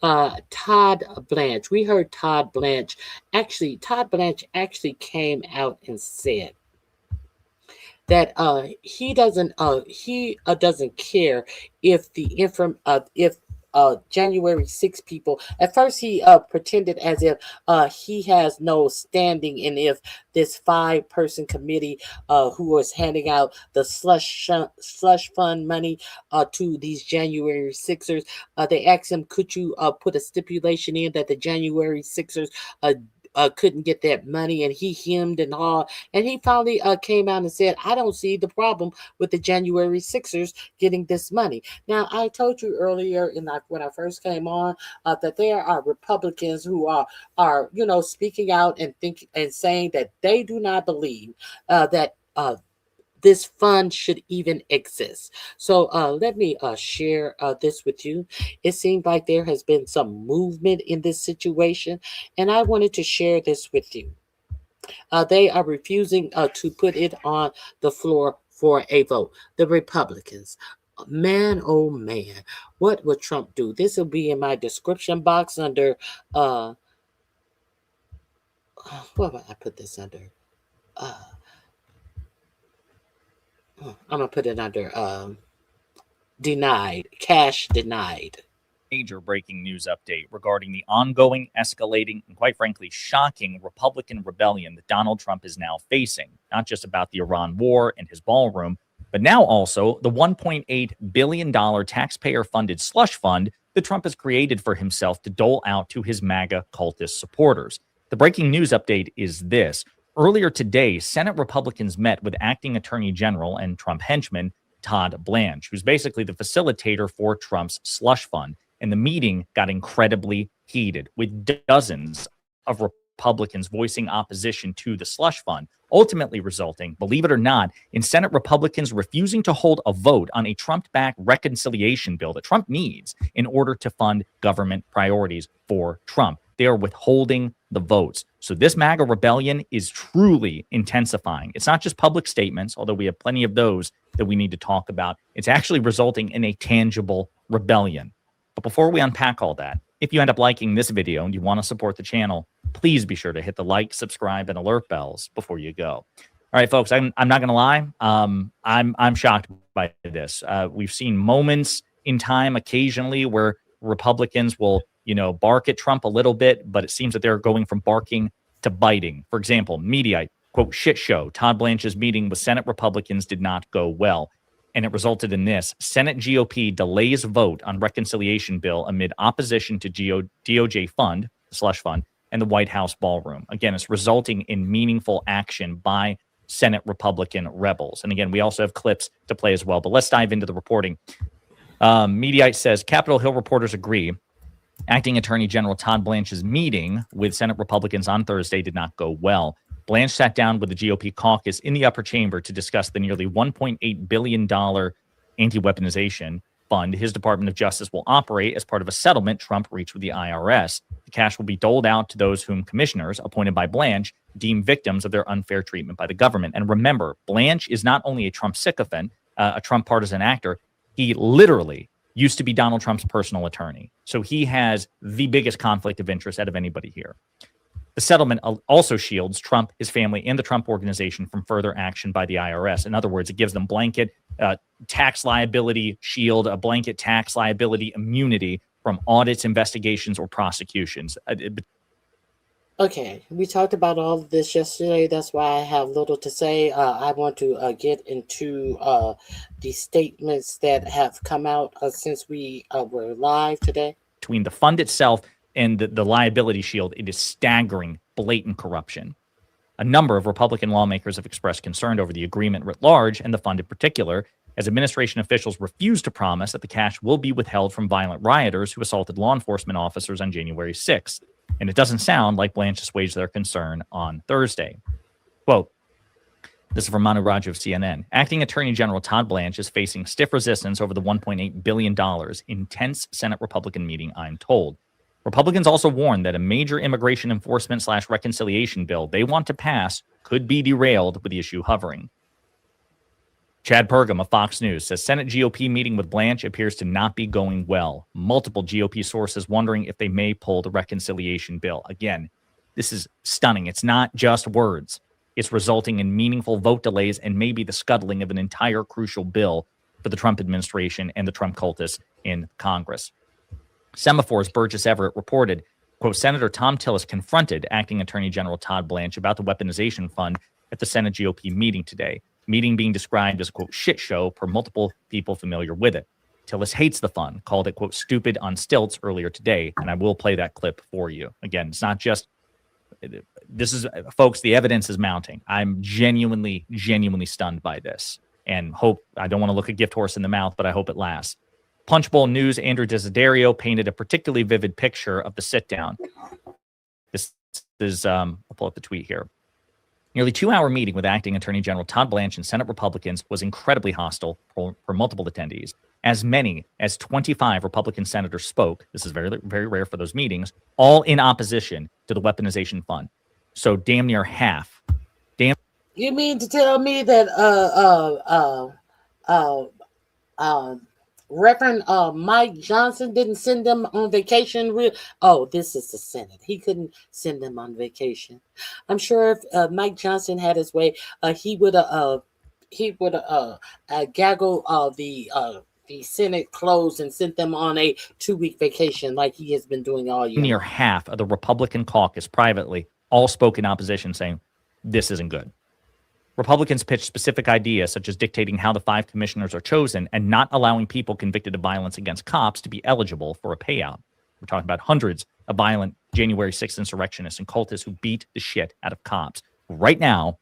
Todd Blanche. We heard Todd Blanche. Todd Blanche actually came out and said that he doesn't care if if January 6 people. At first, he pretended as if he has no standing, and if this 5-person committee who was handing out the slush fund money to these January 6ers, they asked him, could you put a stipulation in that the January 6ers couldn't get that money, and he hemmed and hawed, and he finally came out and said, I don't see the problem with the January 6ers getting this money. Now, I told you earlier when I first came on that there are Republicans who are speaking out and saying that they do not believe that this fund should even exist. So let me share this with you. It seemed like there has been some movement in this situation, and I wanted to share this with you. They are refusing to put it on the floor for a vote. The Republicans. Man, oh man, what would Trump do? This will be in my description box under what would I put this under? I'm gonna put it under denied, cash denied. Major breaking news update regarding the ongoing, escalating, and quite frankly, shocking Republican rebellion that Donald Trump is now facing. Not just about the Iran war and his ballroom, but now also the $1.8 billion taxpayer-funded slush fund that Trump has created for himself to dole out to his MAGA cultist supporters. The breaking news update is this. Earlier today, Senate Republicans met with Acting Attorney General and Trump henchman Todd Blanche, who's basically the facilitator for Trump's slush fund. And the meeting got incredibly heated, with dozens of Republicans voicing opposition to the slush fund, ultimately resulting, believe it or not, in Senate Republicans refusing to hold a vote on a Trump-backed reconciliation bill that Trump needs in order to fund government priorities for Trump. They are withholding the votes. So this MAGA rebellion is truly intensifying. It's not just public statements, although we have plenty of those that we need to talk about. It's actually resulting in a tangible rebellion. But before we unpack all that, if you end up liking this video and you want to support the channel, please be sure to hit the like, subscribe, and alert bells before you go. All right, folks, I'm not going to lie. I'm shocked by this. We've seen moments in time occasionally where Republicans will, bark at Trump a little bit, but it seems that they're going from barking to biting. For example, Mediaite, quote, shit show. Todd Blanche's meeting with Senate Republicans did not go well. And it resulted in this. Senate GOP delays vote on reconciliation bill amid opposition to DOJ fund, the slush fund, and the White House ballroom. Again, it's resulting in meaningful action by Senate Republican rebels. And again, we also have clips to play as well. But let's dive into the reporting. Mediaite says Capitol Hill reporters agree. Acting Attorney General Todd Blanche's meeting with Senate Republicans on Thursday did not go well. Blanche sat down with the GOP caucus in the upper chamber to discuss the nearly $1.8 billion anti-weaponization fund his Department of Justice will operate as part of a settlement Trump reached with the IRS. The cash will be doled out to those whom commissioners appointed by Blanche deem victims of their unfair treatment by the government. And remember, Blanche is not only a Trump sycophant, a Trump partisan actor, he literally used to be Donald Trump's personal attorney. So he has the biggest conflict of interest out of anybody here. The settlement also shields Trump, his family, and the Trump organization from further action by the IRS. In other words, it gives them blanket tax liability shield, a blanket tax liability immunity from audits, investigations, or prosecutions. Okay, we talked about all of this yesterday. That's why I have little to say. I want to get into the statements that have come out since we were live today. Between the fund itself and the liability shield, it is staggering, blatant corruption. A number of Republican lawmakers have expressed concern over the agreement writ large and the fund in particular, as administration officials refuse to promise that the cash will be withheld from violent rioters who assaulted law enforcement officers on January 6th. And it doesn't sound like Blanche assuaged their concern on Thursday. Quote, this is from Manu Raju of CNN. Acting Attorney General Todd Blanche is facing stiff resistance over the $1.8 billion intense Senate Republican meeting, I'm told. Republicans also warned that a major immigration enforcement / reconciliation bill they want to pass could be derailed with the issue hovering. Chad Pergam of Fox News says Senate GOP meeting with Blanche appears to not be going well. Multiple GOP sources wondering if they may pull the reconciliation bill. Again, this is stunning. It's not just words. It's resulting in meaningful vote delays and maybe the scuttling of an entire crucial bill for the Trump administration and the Trump cultists in Congress. Semaphores Burgess Everett reported, quote, Senator Tom Tillis confronted Acting Attorney General Todd Blanche about the weaponization fund at the Senate GOP meeting today. Meeting being described as, quote, shit show per multiple people familiar with it. Tillis hates the fund, called it, quote, stupid on stilts earlier today. And I will play that clip for you. Again, it's not just, this is, folks, the evidence is mounting. I'm genuinely stunned by this and hope, I don't want to look a gift horse in the mouth, but I hope it lasts. Punchbowl News, Andrew Desiderio painted a particularly vivid picture of the sit down. This is, I'll pull up the tweet here. Nearly 2-hour meeting with Acting Attorney General Todd Blanche and Senate Republicans was incredibly hostile for multiple attendees. As many as 25 Republican senators spoke, this is very, very rare for those meetings, all in opposition to the weaponization fund. So damn near half. You mean to tell me that Reverend Mike Johnson didn't send them on vacation? Oh, this is the Senate. He couldn't send them on vacation. I'm sure if Mike Johnson had his way, he would gaggle the Senate closed and sent them on a 2-week vacation like he has been doing all year. Near half of the Republican caucus privately all spoke in opposition, saying this isn't good. Republicans pitched specific ideas such as dictating how the 5 commissioners are chosen and not allowing people convicted of violence against cops to be eligible for a payout. We're talking about hundreds of violent January 6th insurrectionists and cultists who beat the shit out of cops right now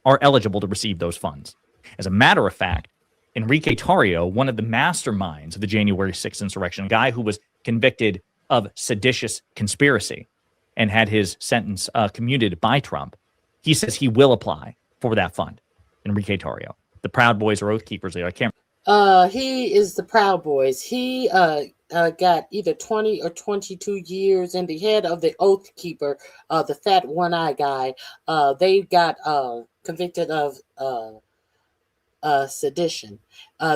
are eligible to receive those funds. As a matter of fact, Enrique Tarrio, one of the masterminds of the January 6th insurrection, a guy who was convicted of seditious conspiracy and had his sentence commuted by Trump, he says he will apply for that fund. Enrique Tarrio. The Proud Boys or Oath Keepers there. I can't. He is the Proud Boys. He got either 20 or 22 years, and the head of the Oath Keeper, the fat one-eye guy, they got convicted of sedition.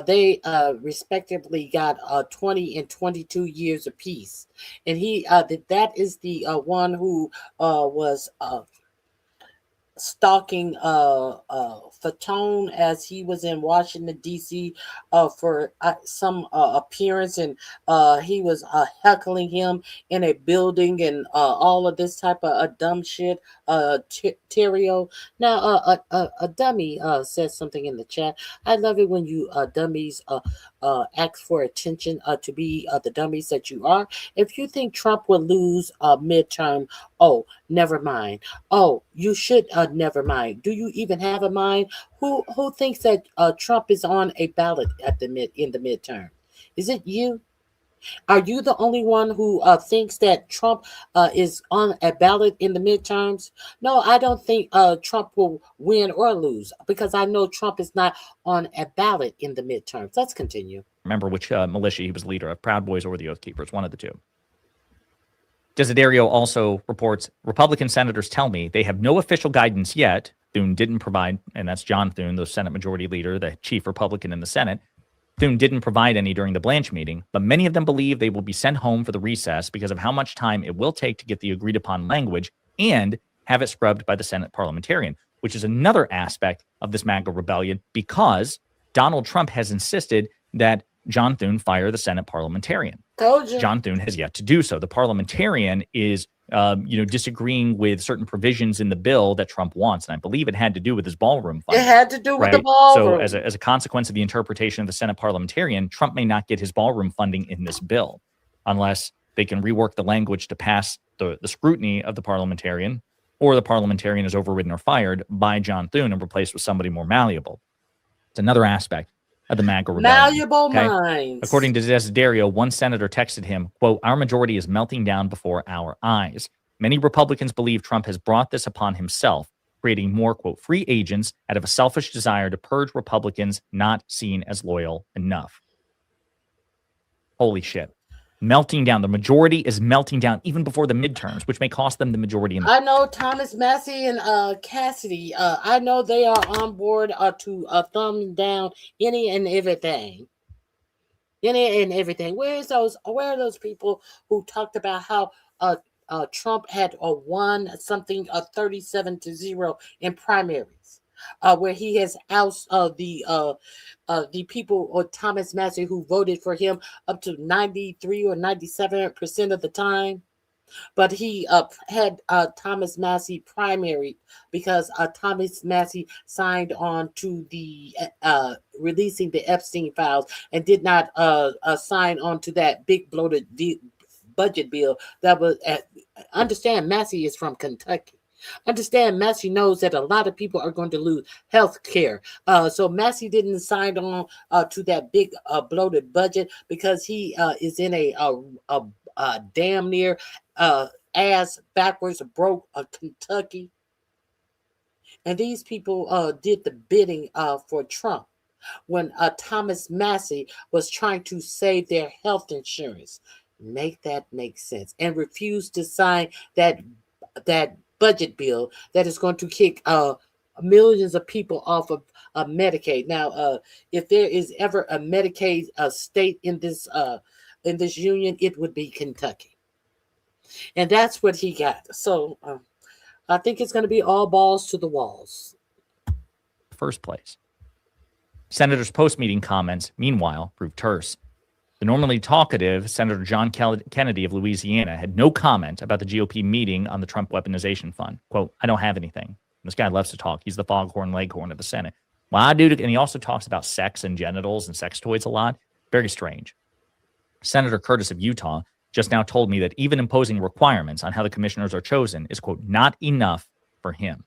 They respectively got 20 and 22 years apiece. And he that is the one who was stalking Fatone as he was in Washington D.C. For some appearance, and he was heckling him in a building and all of this type of dumb shit. Terrio. Now a dummy says something in the chat. I love it when you dummies ask for attention to be the dummies that you are. If you think Trump will lose midterm, oh, never mind. Oh, you should never mind. Do you even have a mind? Who thinks that Trump is on a ballot in the midterm? Is it you? Are you the only one who thinks that Trump is on a ballot in the midterms? No, I don't think Trump will win or lose, because I know Trump is not on a ballot in the midterms. Let's continue. Remember which militia he was leader of, Proud Boys or the Oath Keepers, one of the two. Desiderio also reports, Republican senators tell me they have no official guidance yet. Thune didn't provide, and that's John Thune, the Senate Majority Leader, the chief Republican in the Senate. Thune didn't provide any during the Blanche meeting, but many of them believe they will be sent home for the recess because of how much time it will take to get the agreed upon language and have it scrubbed by the Senate parliamentarian, which is another aspect of this MAGA rebellion, because Donald Trump has insisted that John Thune fire the Senate parliamentarian. Told you. John Thune has yet to do so. The parliamentarian is disagreeing with certain provisions in the bill that Trump wants. And I believe it had to do with his ballroom fund. It had to do with the ballroom. So as a consequence of the interpretation of the Senate parliamentarian, Trump may not get his ballroom funding in this bill unless they can rework the language to pass the scrutiny of the parliamentarian, or the parliamentarian is overridden or fired by John Thune and replaced with somebody more malleable. It's another aspect of the MAGA rebellion. Malleable minds. According to Desiderio, one senator texted him, quote, "Our majority is melting down before our eyes. Many Republicans believe Trump has brought this upon himself, creating more, quote, free agents out of a selfish desire to purge Republicans not seen as loyal enough." Holy shit. Melting down. The majority is melting down even before the midterms, which may cost them the majority. I know Thomas Massey and Cassidy. I know they are on board to thumb down any and everything. Any and everything. Where are those people who talked about how Trump had won something 37-0 in primaries, where he has ousted the people, or Thomas Massey, who voted for him up to 93 or 97% of the time. But he had Thomas Massey primary because Thomas Massey signed on to the releasing the Epstein files and did not sign on to that big bloated budget bill that was. Understand, Massey is from Kentucky. Understand, Massey knows that a lot of people are going to lose health care. So Massey didn't sign on to that big bloated budget because he is in a damn near ass backwards broke Kentucky. And these people did the bidding for Trump when Thomas Massey was trying to save their health insurance. Make that make sense. And refused to sign that budget bill that is going to kick millions of people off of Medicaid. Now, if there is ever a Medicaid state in this union, it would be Kentucky, and that's what he got. So I think it's going to be all balls to the walls. First place. Senators' post-meeting comments, meanwhile, proved terse. The normally talkative Senator John Kennedy of Louisiana had no comment about the GOP meeting on the Trump weaponization fund. Quote, I don't have anything. This guy loves to talk. He's the foghorn leghorn of the Senate. Well, I do, and he also talks about sex and genitals and sex toys a lot. Very strange. Senator Curtis of Utah just now told me that even imposing requirements on how the commissioners are chosen is, quote, not enough for him.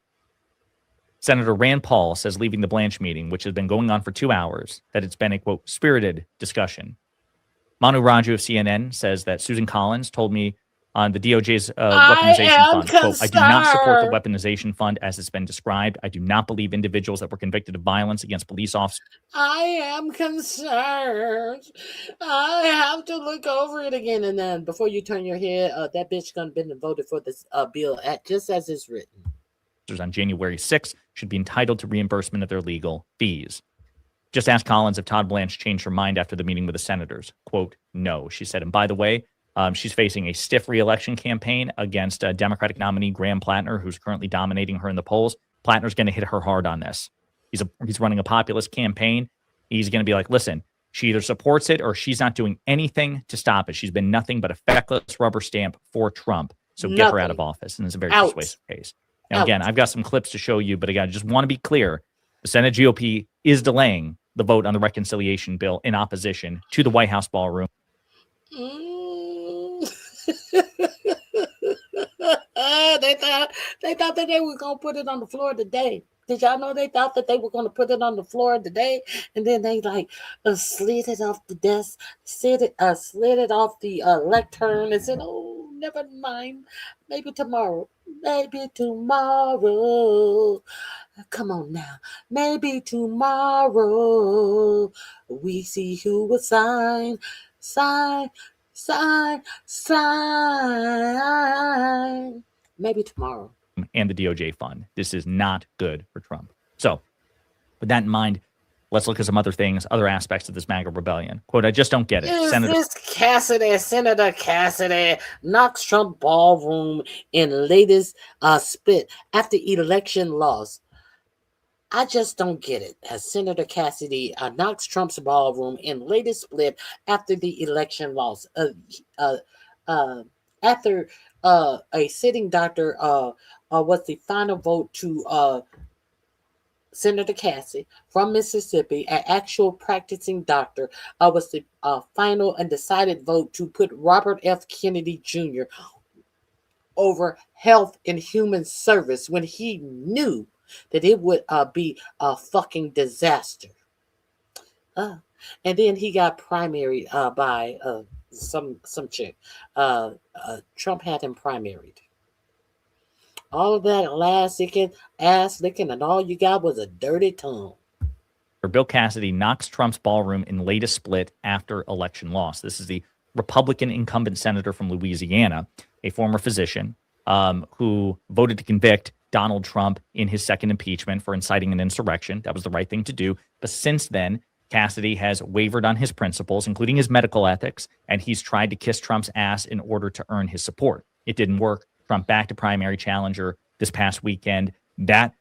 Senator Rand Paul says leaving the Blanche meeting, which has been going on for 2 hours, that it's been a, quote, spirited discussion. Manu Raju of CNN says that Susan Collins told me on the DOJ's weaponization fund, quote, I do not support the weaponization fund as it's been described. I do not believe individuals that were convicted of violence against police officers. I am concerned. I have to look over it again. And then before you turn your head, that bitch gonna been voted for this bill just as it's written. On January 6th should be entitled to reimbursement of their legal fees. Just asked Collins if Todd Blanche changed her mind after the meeting with the senators. Quote, no, she said. And by the way, she's facing a stiff re-election campaign against Democratic nominee Graham Plattner, who's currently dominating her in the polls. Plattner's going to hit her hard on this. He's running a populist campaign. He's going to be like, listen, she either supports it or she's not doing anything to stop it. She's been nothing but a feckless rubber stamp for Trump. So get her out of office. And it's a very persuasive case. Now, again, I've got some clips to show you, but again, I just want to be clear. The Senate GOP is delaying the vote on the reconciliation bill in opposition to the White House ballroom. They thought that they were going to put it on the floor today. Did y'all know they thought that they were going to put it on the floor today? And then they slid it off the desk, slid it off the lectern and said, oh, never mind. Maybe tomorrow. Maybe tomorrow. Come on now. Maybe tomorrow we see who will sign. Maybe tomorrow. And the DOJ fund. This is not good for Trump. So, with that in mind, let's look at some other things, other aspects of this MAGA rebellion. Quote, I just don't get it. Senator Cassidy knocks Trump ballroom in latest split after election loss. I just don't get it. As Senator Cassidy knocks Trump's ballroom in latest split after the election loss. After a sitting doctor was the final vote to Senator Cassidy from Mississippi, an actual practicing doctor, was the final and decided vote to put Robert F. Kennedy Jr. over Health and Human Service when he knew that it would be a fucking disaster. And then he got primaried by some chick. Trump had him primaried. All of that ass licking, and all you got was a dirty tongue. Bill Cassidy knocks Trump's ballroom in latest split after election loss. This is the Republican incumbent senator from Louisiana, a former physician who voted to convict Donald Trump in his second impeachment for inciting an insurrection. That was the right thing to do. But since then, Cassidy has wavered on his principles, including his medical ethics, and he's tried to kiss Trump's ass in order to earn his support. It didn't work. Trump backed a primary challenger this past weekend. That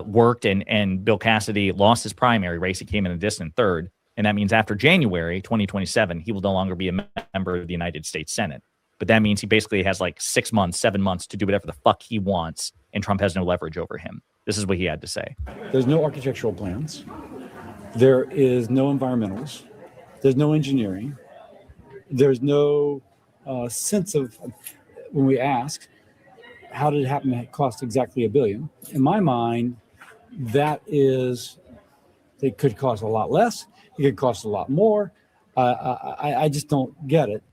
worked, and Bill Cassidy lost his primary race. He came in a distant third. And that means after January 2027, he will no longer be a member of the United States Senate. But that means he basically has like 6 months, 7 months to do whatever the fuck he wants, and Trump has no leverage over him. This is what he had to say. There's no architectural plans. There is no environmentals. There's no engineering. There's no sense of, when we ask, how did it happen to cost exactly $1 billion? In my mind, that is, they could cost a lot less. It could cost a lot more. I just don't get it.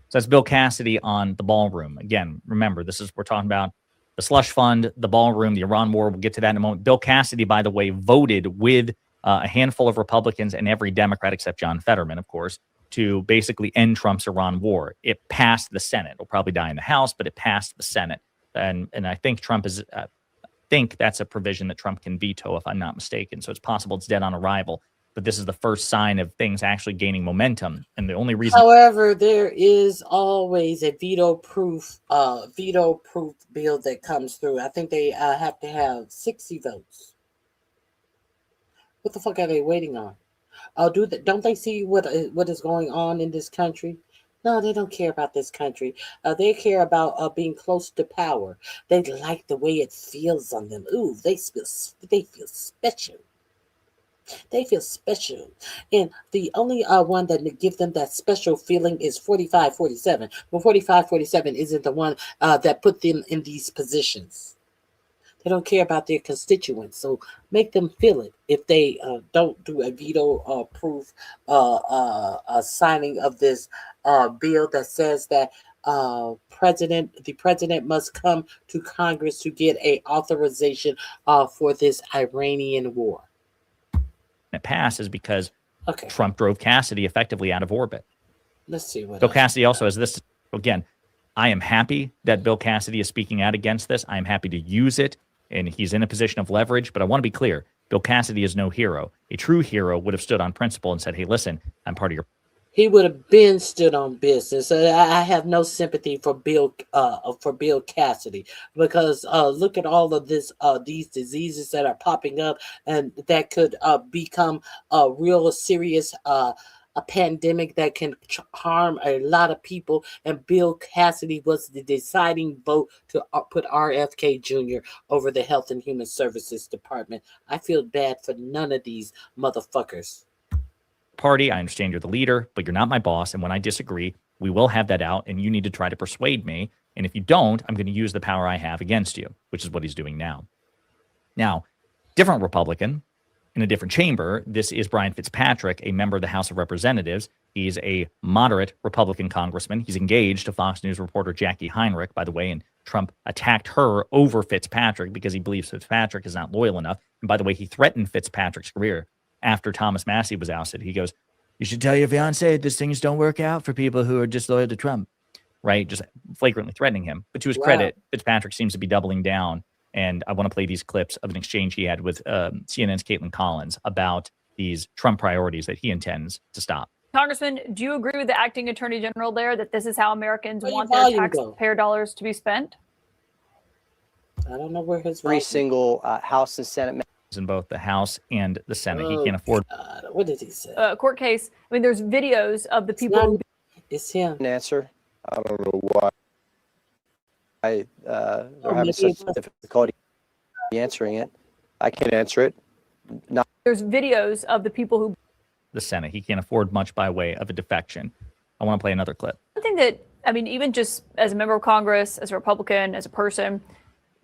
So that's Bill Cassidy on the ballroom. Again, remember, we're talking about the slush fund, the ballroom, the Iran war. We'll get to that in a moment. Bill Cassidy, by the way, voted with a handful of Republicans and every Democrat except John Fetterman, of course, to basically end Trump's Iran war. It passed the Senate. It'll probably die in the House, but it passed the Senate. And I think Trump is, think that's a provision that Trump can veto if I'm not mistaken. So it's possible it's dead on arrival. But this is the first sign of things actually gaining momentum. And the only reason. However, there is always a veto-proof bill that comes through. I think they have to have 60 votes. What the fuck are they waiting on? Don't they see what is going on in this country? No, they don't care about this country. They care about being close to power. They like the way it feels on them. Ooh, they feel special. They feel special. And the only one that give them that special feeling is 45-47. But 45-47 isn't the one that put them in these positions. They don't care about their constituents. So make them feel it. If they don't do a veto-proof signing of this bill that says that the president must come to Congress to get a authorization for this Iranian war. It passes because Trump drove Cassidy effectively out of orbit. Let's see what Bill Cassidy also has this. Again, I am happy that Bill Cassidy is speaking out against this. I am happy to use it, and he's in a position of leverage. But I want to be clear. Bill Cassidy is no hero. A true hero would have stood on principle and said, hey, listen, I'm part of your. He would have been stood on business. I have no sympathy for Bill Cassidy because look at all of these diseases that are popping up and that could become a real serious a pandemic that can harm a lot of people. And Bill Cassidy was the deciding vote to put RFK Jr. over the Health and Human Services Department. I feel bad for none of these motherfuckers. Party. I understand you're the leader, but you're not my boss. And when I disagree, we will have that out, and you need to try to persuade me. And if you don't, I'm going to use the power I have against you, which is what he's doing now. Now, different Republican in a different chamber. This is Brian Fitzpatrick, a member of the House of Representatives. He's a moderate Republican congressman. He's engaged to Fox News reporter Jackie Heinrich, by the way, and Trump attacked her over Fitzpatrick because he believes Fitzpatrick is not loyal enough. And by the way, he threatened Fitzpatrick's career after Thomas Massie was ousted. He goes, you should tell your fiance these things don't work out for people who are disloyal to Trump, right? Just flagrantly threatening him. But to his credit, Fitzpatrick seems to be doubling down. And I want to play these clips of an exchange he had with CNN's Caitlin Collins about these Trump priorities that he intends to stop. Congressman, do you agree with the acting attorney general there that this is how Americans want their taxpayer dollars to be spent? I don't know where his every single House and Senate in both the House and the Senate. He can't afford. What did he say? Court case. I mean, there's videos of the people. It's him. An answer. I don't know why they're having such difficulty answering it. I can't answer it. There's videos of the people who. The Senate. He can't afford much by way of a defection. I want to play another clip. One thing that, I mean, even just as a member of Congress, as a Republican, as a person,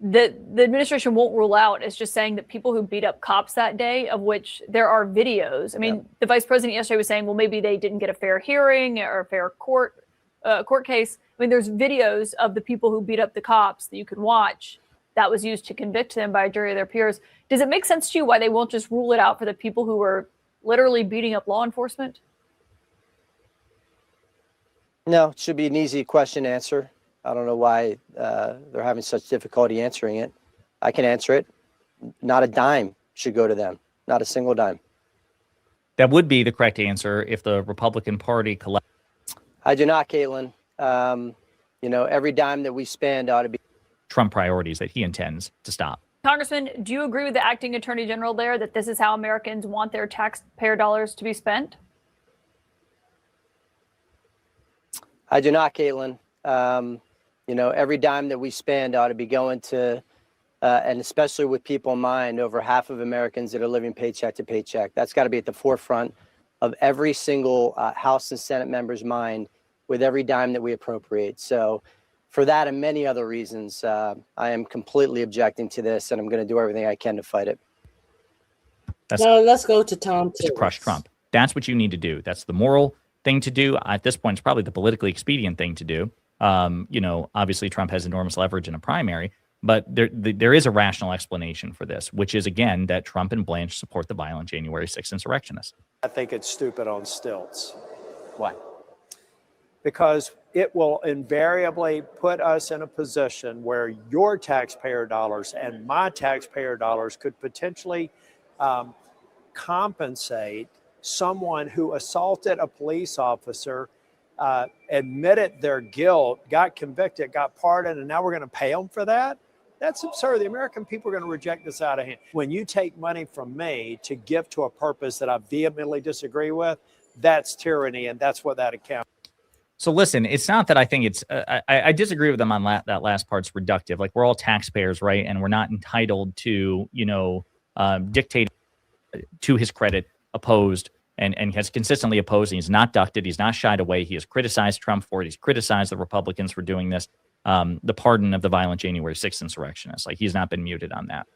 the administration won't rule out is just saying that people who beat up cops that day, of which there are videos. I mean, the vice president yesterday was saying, well, maybe they didn't get a fair hearing or a fair court case. I mean, there's videos of the people who beat up the cops that you can watch that was used to convict them by a jury of their peers. Does it make sense to you why they won't just rule it out for the people who were literally beating up law enforcement? No, it should be an easy question to answer. I don't know why they're having such difficulty answering it. I can answer it. Not a dime should go to them. Not a single dime. That would be the correct answer if the Republican Party collect. I do not, Caitlin. Every dime that we spend ought to be Trump priorities that he intends to stop. Congressman, do you agree with the acting attorney general there that this is how Americans want their taxpayer dollars to be spent? I do not, Caitlin. Every dime that we spend ought to be going to, and especially with people in mind, over half of Americans that are living paycheck to paycheck. That's got to be at the forefront of every single House and Senate member's mind with every dime that we appropriate. So for that and many other reasons, I am completely objecting to this, and I'm going to do everything I can to fight it. Now let's go to Tom to crush Trump. That's what you need to do. That's the moral thing to do. At this point, it's probably the politically expedient thing to do. Obviously Trump has enormous leverage in a primary, but there is a rational explanation for this, which is, again, that Trump and Blanche support the violent January 6th insurrectionists. I think it's stupid on stilts. Why? because it will invariably put us in a position where your taxpayer dollars and my taxpayer dollars could potentially compensate someone who assaulted a police officer, admitted their guilt, got convicted, got pardoned, and now we're going to pay them for that? That's absurd. The American people are going to reject this out of hand. When you take money from me to give to a purpose that I vehemently disagree with, that's tyranny, and that's what that accounts. So listen, it's not that I think it's, I disagree with them on that last part's reductive. Like, we're all taxpayers, right? And we're not entitled to, dictate, to his credit, opposed and has consistently opposed. And he's not ducked it. He's not shied away. He has criticized Trump for it. He's criticized the Republicans for doing this. The pardon of the violent January 6th insurrectionists. Like, he's not been muted on that.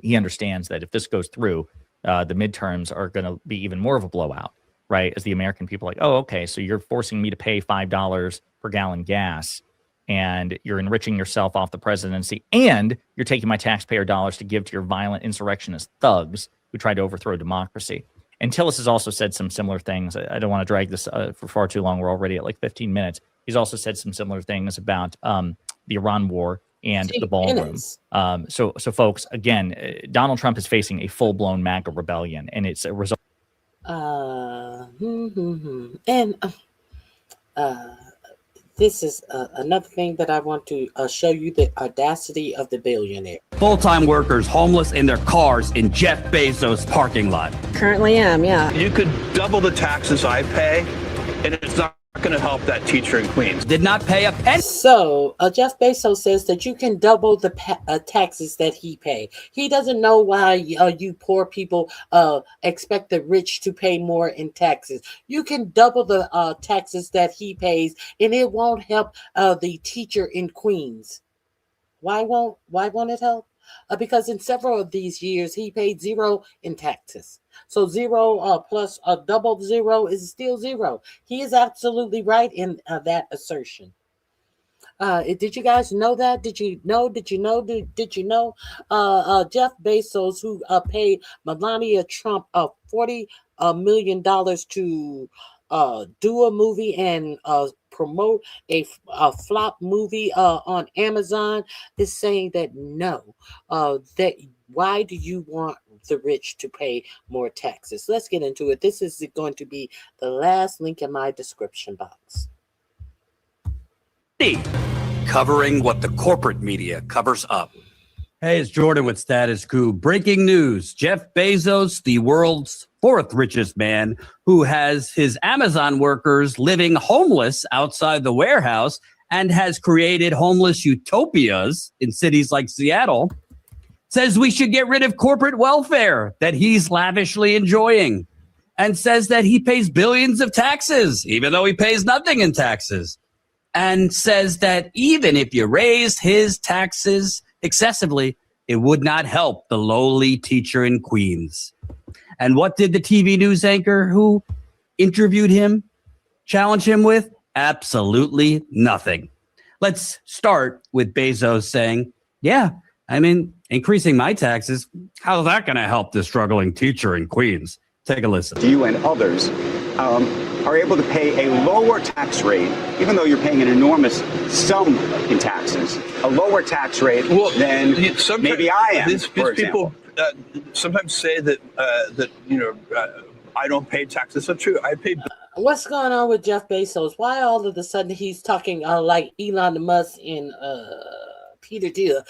He understands that if this goes through, the midterms are going to be even more of a blowout, right? As the American people are like, oh, okay, so you're forcing me to pay $5 per gallon gas, and you're enriching yourself off the presidency, and you're taking my taxpayer dollars to give to your violent insurrectionist thugs who tried to overthrow democracy. And Tillis has also said some similar things. I don't want to drag this for far too long. We're already at like 15 minutes. He's also said some similar things about the Iran war and the ballroom. So folks, again, Donald Trump is facing a full-blown MAGA rebellion, and it's a result. This is another thing that I want to show you, the audacity of the billionaire. Full-time workers homeless in their cars in Jeff Bezos' parking lot. Currently am, yeah. You could double the taxes I pay, and it's not going to help that teacher in Queens. Did not pay a penny. So Jeff Bezos says that you can double the taxes that he pay. He doesn't know why you poor people expect the rich to pay more in taxes. You can double the taxes that he pays, and it won't help the teacher in Queens. Why won't it help? Because in several of these years he paid zero in taxes. So zero plus double zero is still zero. He is absolutely right in that assertion. Did you guys know that? Did you know? Jeff Bezos, who paid Melania Trump $40 million to do a movie and promote a flop movie on Amazon, is saying that no, that why do you want the rich to pay more taxes? Let's get into it. This is going to be the last link in my description box. Covering what the corporate media covers up. Hey, it's Jordan with Status Quo. Breaking news. Jeff Bezos, the world's fourth richest man, who has his Amazon workers living homeless outside the warehouse and has created homeless utopias in cities like Seattle, says we should get rid of corporate welfare that he's lavishly enjoying, and says that he pays billions of taxes, even though he pays nothing in taxes, and says that even if you raised his taxes excessively, it would not help the lowly teacher in Queens. And what did the TV news anchor who interviewed him challenge him with? Absolutely nothing. Let's start with Bezos saying, yeah, I mean, increasing my taxes, how's that going to help the struggling teacher in Queens? Take a listen. You and others are able to pay a lower tax rate, even though you're paying an enormous sum in taxes, a lower tax rate than maybe I am, these people sometimes say that I don't pay taxes. That's true. I pay. What's going on with Jeff Bezos? Why all of a sudden he's talking like Elon Musk and Peter Thiel?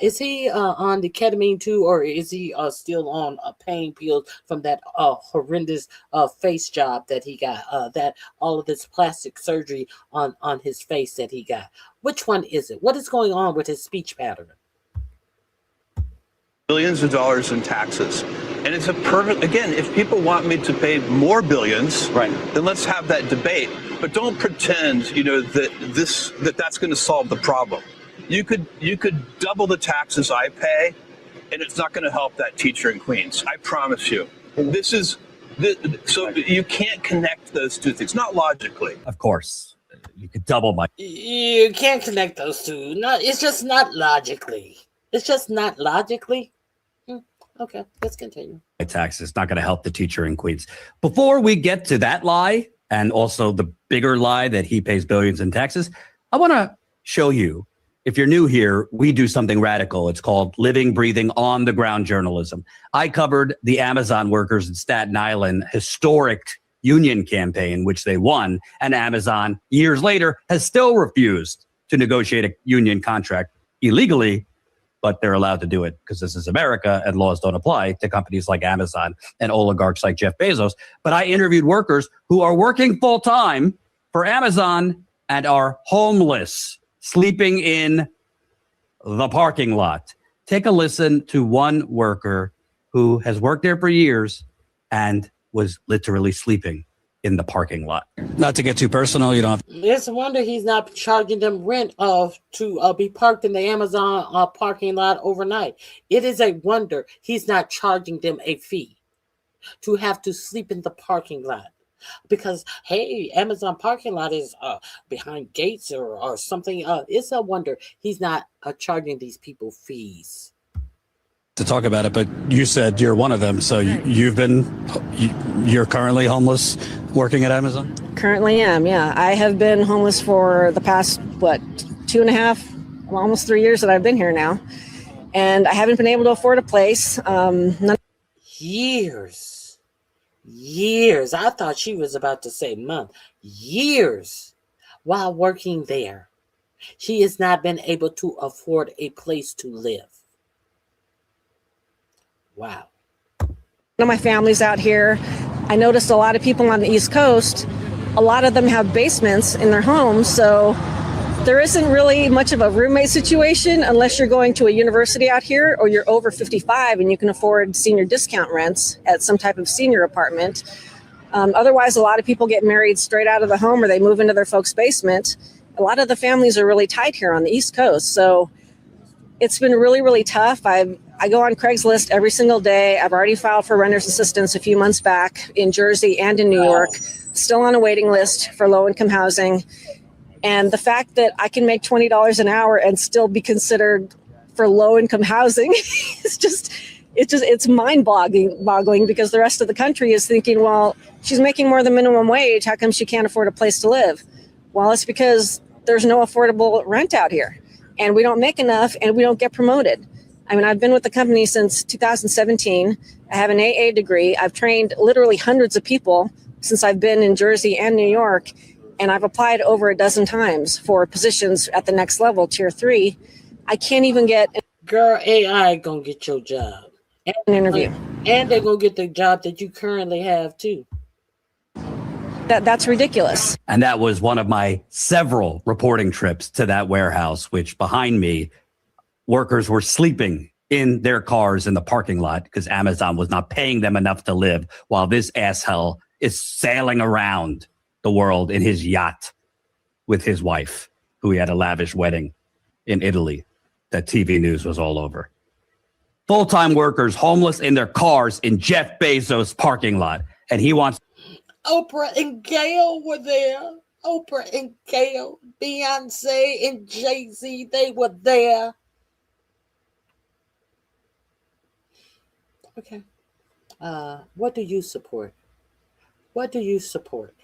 Is he on the ketamine too, or is he still on pain pills from that horrendous face job that he got? That all of this plastic surgery on his face that he got. Which one is it? What is going on with his speech pattern? Billions of dollars in taxes. And it's a perfect, again, if people want me to pay more billions, right, then let's have that debate. But don't pretend, that that's going to solve the problem. You could double the taxes I pay, and it's not going to help that teacher in Queens. I promise you. So you can't connect those two things, not logically. Of course, you could double my. You can't connect those two. No, it's just not logically. It's just not logically. Okay, let's continue. Taxes not going to help the teacher in Queens. Before we get to that lie, and also the bigger lie that he pays billions in taxes. I want to show you, if you're new here, we do something radical. It's called living, breathing, on the ground journalism. I covered the Amazon workers in Staten Island historic union campaign, which they won, and Amazon years later has still refused to negotiate a union contract illegally, but they're allowed to do it because this is America and laws don't apply to companies like Amazon and oligarchs like Jeff Bezos. But I interviewed workers who are working full time for Amazon and are homeless, sleeping in the parking lot. Take a listen to one worker who has worked there for years and was literally sleeping in the parking lot. Not to get too personal, you don't. It's a wonder he's not charging them rent to be parked in the Amazon parking lot overnight. It is a wonder he's not charging them a fee to have to sleep in the parking lot. Because, hey, Amazon parking lot is behind gates or something. It's a wonder he's not charging these people fees. To talk about it, but you said you're one of them. So you're currently homeless working at Amazon? Currently am, yeah. I have been homeless for the past, 2.5, almost 3 years that I've been here now. And I haven't been able to afford a place. Years. I thought she was about to say month. Years while working there. She has not been able to afford a place to live. Wow. My family's out here. I noticed a lot of people on the East Coast, a lot of them have basements in their homes, so there isn't really much of a roommate situation unless you're going to a university out here or you're over 55 and you can afford senior discount rents at some type of senior apartment. Otherwise, a lot of people get married straight out of the home or they move into their folks' basement. A lot of the families are really tight here on the East Coast, so it's been really, really tough. I go on Craigslist every single day. I've already filed for renter's assistance a few months back in Jersey and in New York, still on a waiting list for low-income housing. And the fact that I can make $20 an hour and still be considered for low-income housing it's mind-boggling because the rest of the country is thinking, well, she's making more than minimum wage. How come she can't afford a place to live? Well, it's because there's no affordable rent out here. And we don't make enough and we don't get promoted. I mean, I've been with the company since 2017. I have an AA degree. I've trained literally hundreds of people since I've been in Jersey and New York. And I've applied over a dozen times for positions at the next level, tier 3. I can't even get... Girl, AI gonna get your job. An interview. And they're gonna get the job that you currently have too. That's ridiculous. And that was one of my several reporting trips to that warehouse, which behind me, workers were sleeping in their cars in the parking lot because Amazon was not paying them enough to live while this asshole is sailing around the world in his yacht with his wife, who he had a lavish wedding in Italy that TV news was all over. Full-time workers homeless in their cars in Jeff Bezos' parking lot. And he wants... Oprah and Gail were there. Oprah and Gail, Beyonce and Jay-Z, they were there. Okay. What do you support? What do you support?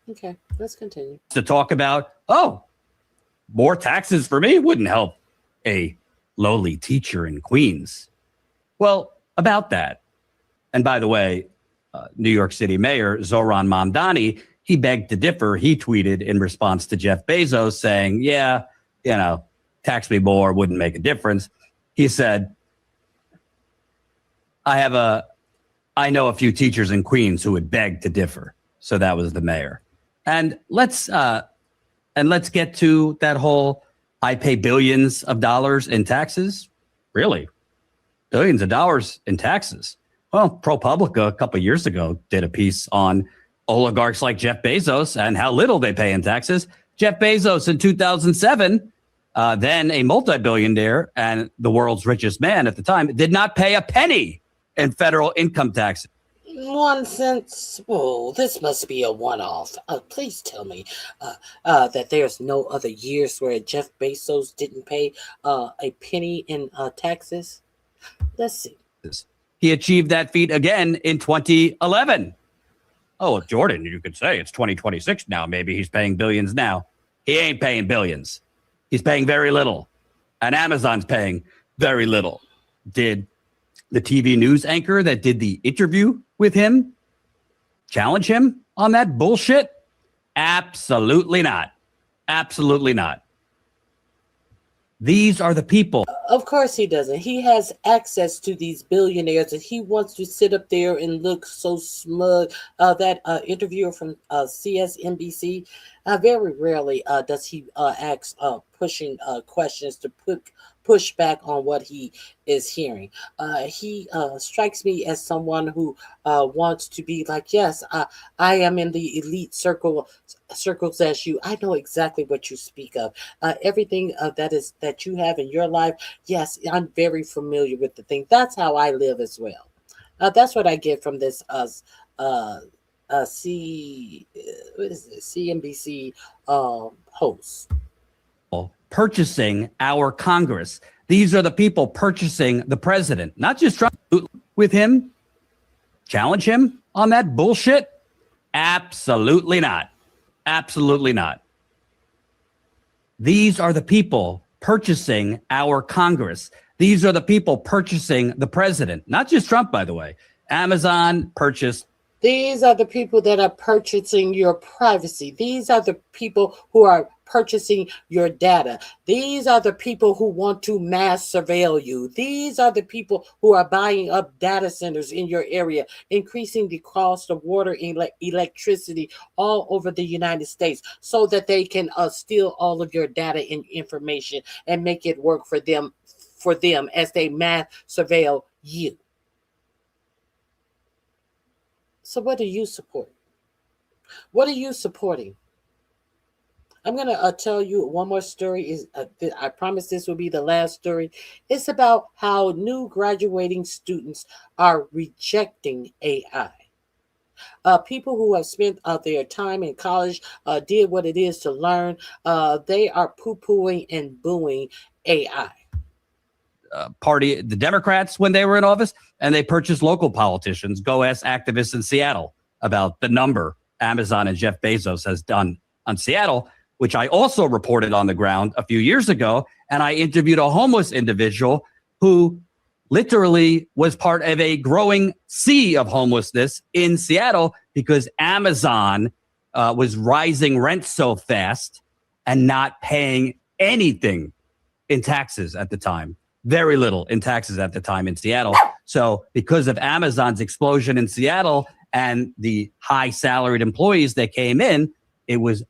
Okay, let's continue. To talk about, more taxes for me wouldn't help a lowly teacher in Queens. Well, about that. And by the way, New York City Mayor Zoran Mamdani, he begged to differ. He tweeted in response to Jeff Bezos saying, tax me more wouldn't make a difference. He said, I know a few teachers in Queens who would beg to differ. So that was the mayor. And let's get to that whole, I pay billions of dollars in taxes. Really? Billions of dollars in taxes. Well, ProPublica a couple of years ago did a piece on oligarchs like Jeff Bezos and how little they pay in taxes. Jeff Bezos in 2007, then a multi-billionaire and the world's richest man at the time, did not pay a penny in federal income taxes. 1 cent. Oh, this must be a one-off. Please tell me that there's no other years where Jeff Bezos didn't pay a penny in taxes. Let's see. He achieved that feat again in 2011. Oh, well, Jordan, you could say it's 2026 now. Maybe he's paying billions now. He ain't paying billions. He's paying very little. And Amazon's paying very little. Did the TV news anchor that did the interview with him challenge him on that bullshit? Absolutely not. Absolutely not. These are the people. Of course he doesn't. He has access to these billionaires, and he wants to sit up there and look so smug. That interviewer from CSNBC, very rarely does he ask pushing questions to push back on what he is hearing. He strikes me as someone who wants to be like, yes, I am in the elite circles as you. I know exactly what you speak of. Everything that you have in your life. Yes, I'm very familiar with the thing. That's how I live as well. That's what I get from this CNBC host. Purchasing our Congress. These are the people purchasing the president, not just Trump. With him, challenge him on that bullshit? Absolutely not. Absolutely not. These are the people purchasing our Congress. These are the people purchasing the president, not just Trump, by the way. Amazon purchased. These are the people that are purchasing your privacy. These are the people who are purchasing your data. These are the people who want to mass surveil you. These are the people who are buying up data centers in your area, increasing the cost of water and electricity all over the United States so that they can steal all of your data and information and make it work for them as they mass surveil you. So what do you support? What are you supporting? I'm going to tell you one more story. I promise this will be the last story. It's about how new graduating students are rejecting AI. People who have spent their time in college, did what it is to learn, they are poo-pooing and booing AI. Party, the Democrats, when they were in office, and they purchased local politicians. Go ask activists in Seattle about the number Amazon and Jeff Bezos has done on Seattle, which I also reported on the ground a few years ago. And I interviewed a homeless individual who literally was part of a growing sea of homelessness in Seattle because Amazon was rising rent so fast and not paying anything in taxes at the time. Very little in taxes at the time in Seattle. So because of Amazon's explosion in Seattle and the high salaried employees that came in, it was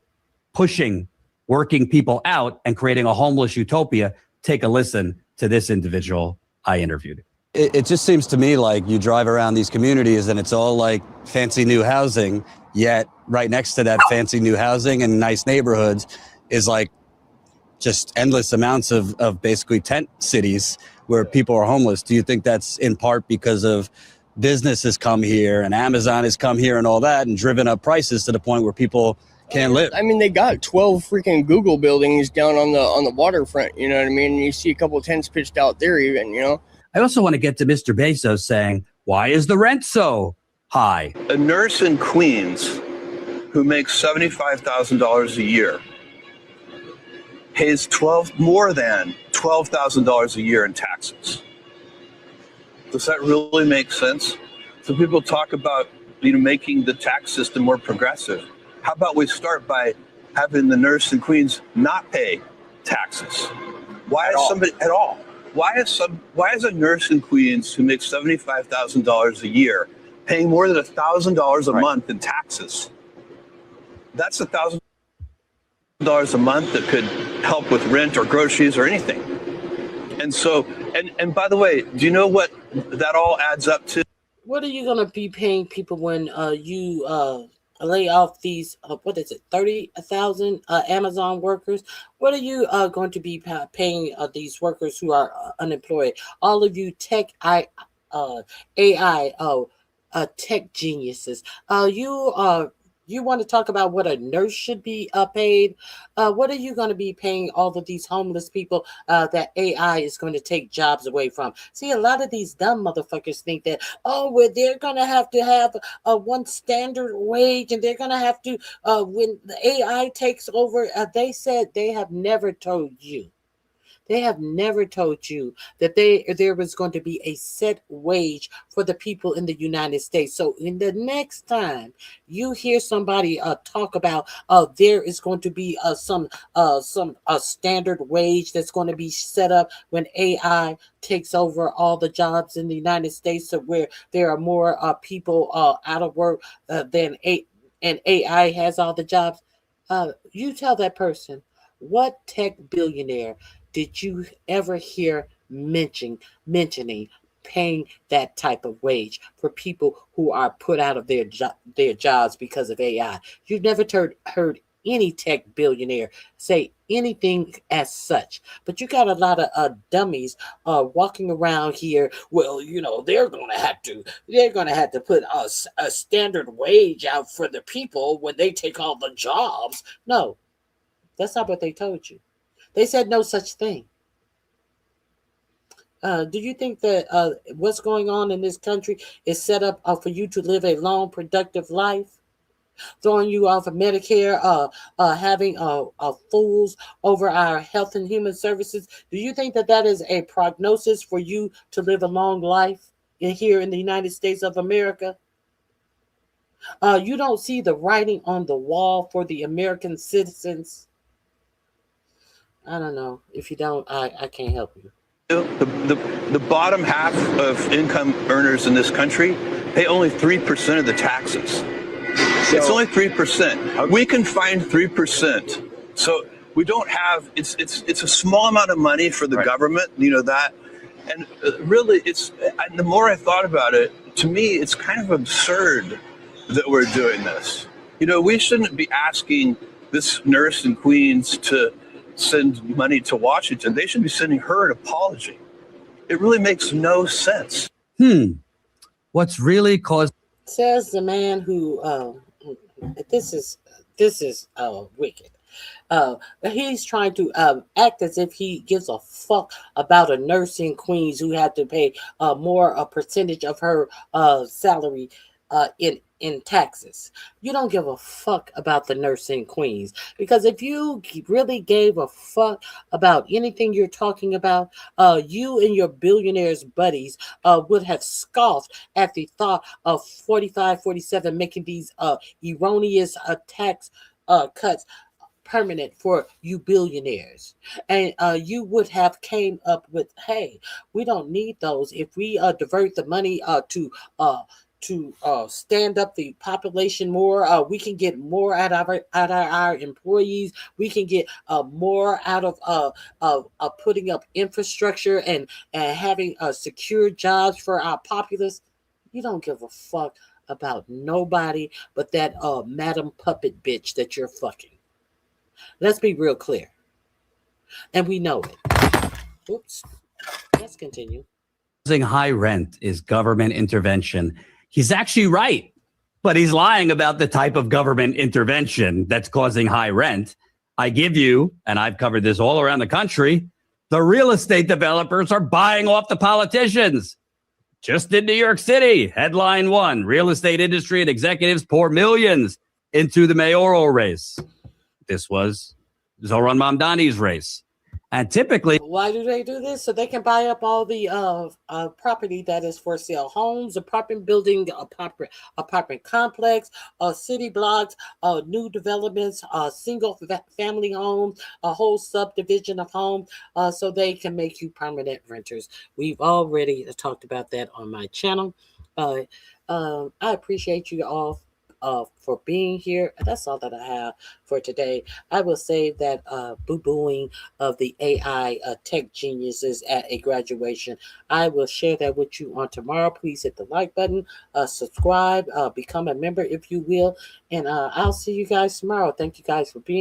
pushing working people out and creating a homeless utopia. Take a listen to this individual I interviewed. It just seems to me like you drive around these communities and it's all like fancy new housing, yet right next to that fancy new housing and nice neighborhoods is like just endless amounts of basically tent cities where people are homeless. Do you think that's in part because of business has come here and Amazon has come here and all that and driven up prices to the point where people can't live? I mean, they got 12 freaking Google buildings down on the waterfront. You know what I mean? You see a couple of tents pitched out there even, you know? I also want to get to Mr. Bezos saying, why is the rent so high? A nurse in Queens who makes $75,000 a year pays more than $12,000 a year in taxes. Does that really make sense? So people talk about, making the tax system more progressive. How about we start by having the nurse in Queens not pay taxes? Why is somebody at all? Why is a nurse in Queens who makes $75,000 a year paying more than $1,000 a month in taxes? That's $1,000 a month that could help with rent or groceries or anything. And so, and by the way, do you know what that all adds up to? What are you going to be paying people when you lay off these, 30,000 Amazon workers? What are you going to be paying these workers who are unemployed? All of you tech AI tech geniuses. You You want to talk about what a nurse should be paid? What are you going to be paying all of these homeless people that AI is going to take jobs away from? See, a lot of these dumb motherfuckers think that, oh, well, they're going to have one standard wage, and they're going to have to, when the AI takes over, they said they have never told you. They have never told you that there was going to be a set wage for the people in the United States. So in the next time you hear somebody talk about there is going to be some standard wage that's going to be set up when AI takes over all the jobs in the United States, so where there are more people out of work and AI has all the jobs, you tell that person, what tech billionaire did you ever hear mentioning paying that type of wage for people who are put out of their jobs because of AI? You've never heard any tech billionaire say anything as such. But you got a lot of dummies walking around here. Well, they're gonna have to put a standard wage out for the people when they take all the jobs. No, that's not what they told you. They said no such thing. Do you think that what's going on in this country is set up for you to live a long, productive life? Throwing you off of Medicare, having fools over our health and human services. Do you think that is a prognosis for you to live a long life here in the United States of America? You don't see the writing on the wall for the American citizens? I don't know. If you don't, I can't help you. The bottom half of income earners in this country pay only 3% of the taxes. It's only 3%. We can find 3%. So we don't have, it's a small amount of money for the government, that. And really, the more I thought about it, to me, it's kind of absurd that we're doing this. We shouldn't be asking this nurse in Queens to send money to Washington. They should be sending her an apology. It really makes no sense. What's really caused? Says the man who this is wicked. He's trying to act as if he gives a fuck about a nurse in Queens who had to pay a percentage of her salary in taxes. You don't give a fuck about the nurse in Queens, because if you really gave a fuck about anything you're talking about, you and your billionaires buddies would have scoffed at the thought of 4547 making these erroneous tax cuts permanent for you billionaires, and you would have came up with, hey, we don't need those. If we divert the money to stand up the population more, we can get more out of our employees. We can get more out of putting up infrastructure and having secure jobs for our populace. You don't give a fuck about nobody but that Madam Puppet bitch that you're fucking. Let's be real clear. And we know it. Oops. Let's continue. High rent is government intervention. He's actually right, but he's lying about the type of government intervention that's causing high rent. I give you, and I've covered this all around the country, the real estate developers are buying off the politicians. Just in New York City, headline 1, real estate industry and executives pour millions into the mayoral race. This was Zohran Mamdani's race. And typically, why do they do this? So they can buy up all the property that is for sale, homes, apartment building, apartment complex, city blocks, new developments, single family homes, a whole subdivision of homes, so they can make you permanent renters. We've already talked about that on my channel. I appreciate you all for being here. That's all that I have for today. I will say that boo-booing of the AI tech geniuses at a graduation, I will share that with you on tomorrow. Please hit the like button, subscribe, become a member if you will, and I'll see you guys tomorrow. Thank you guys for being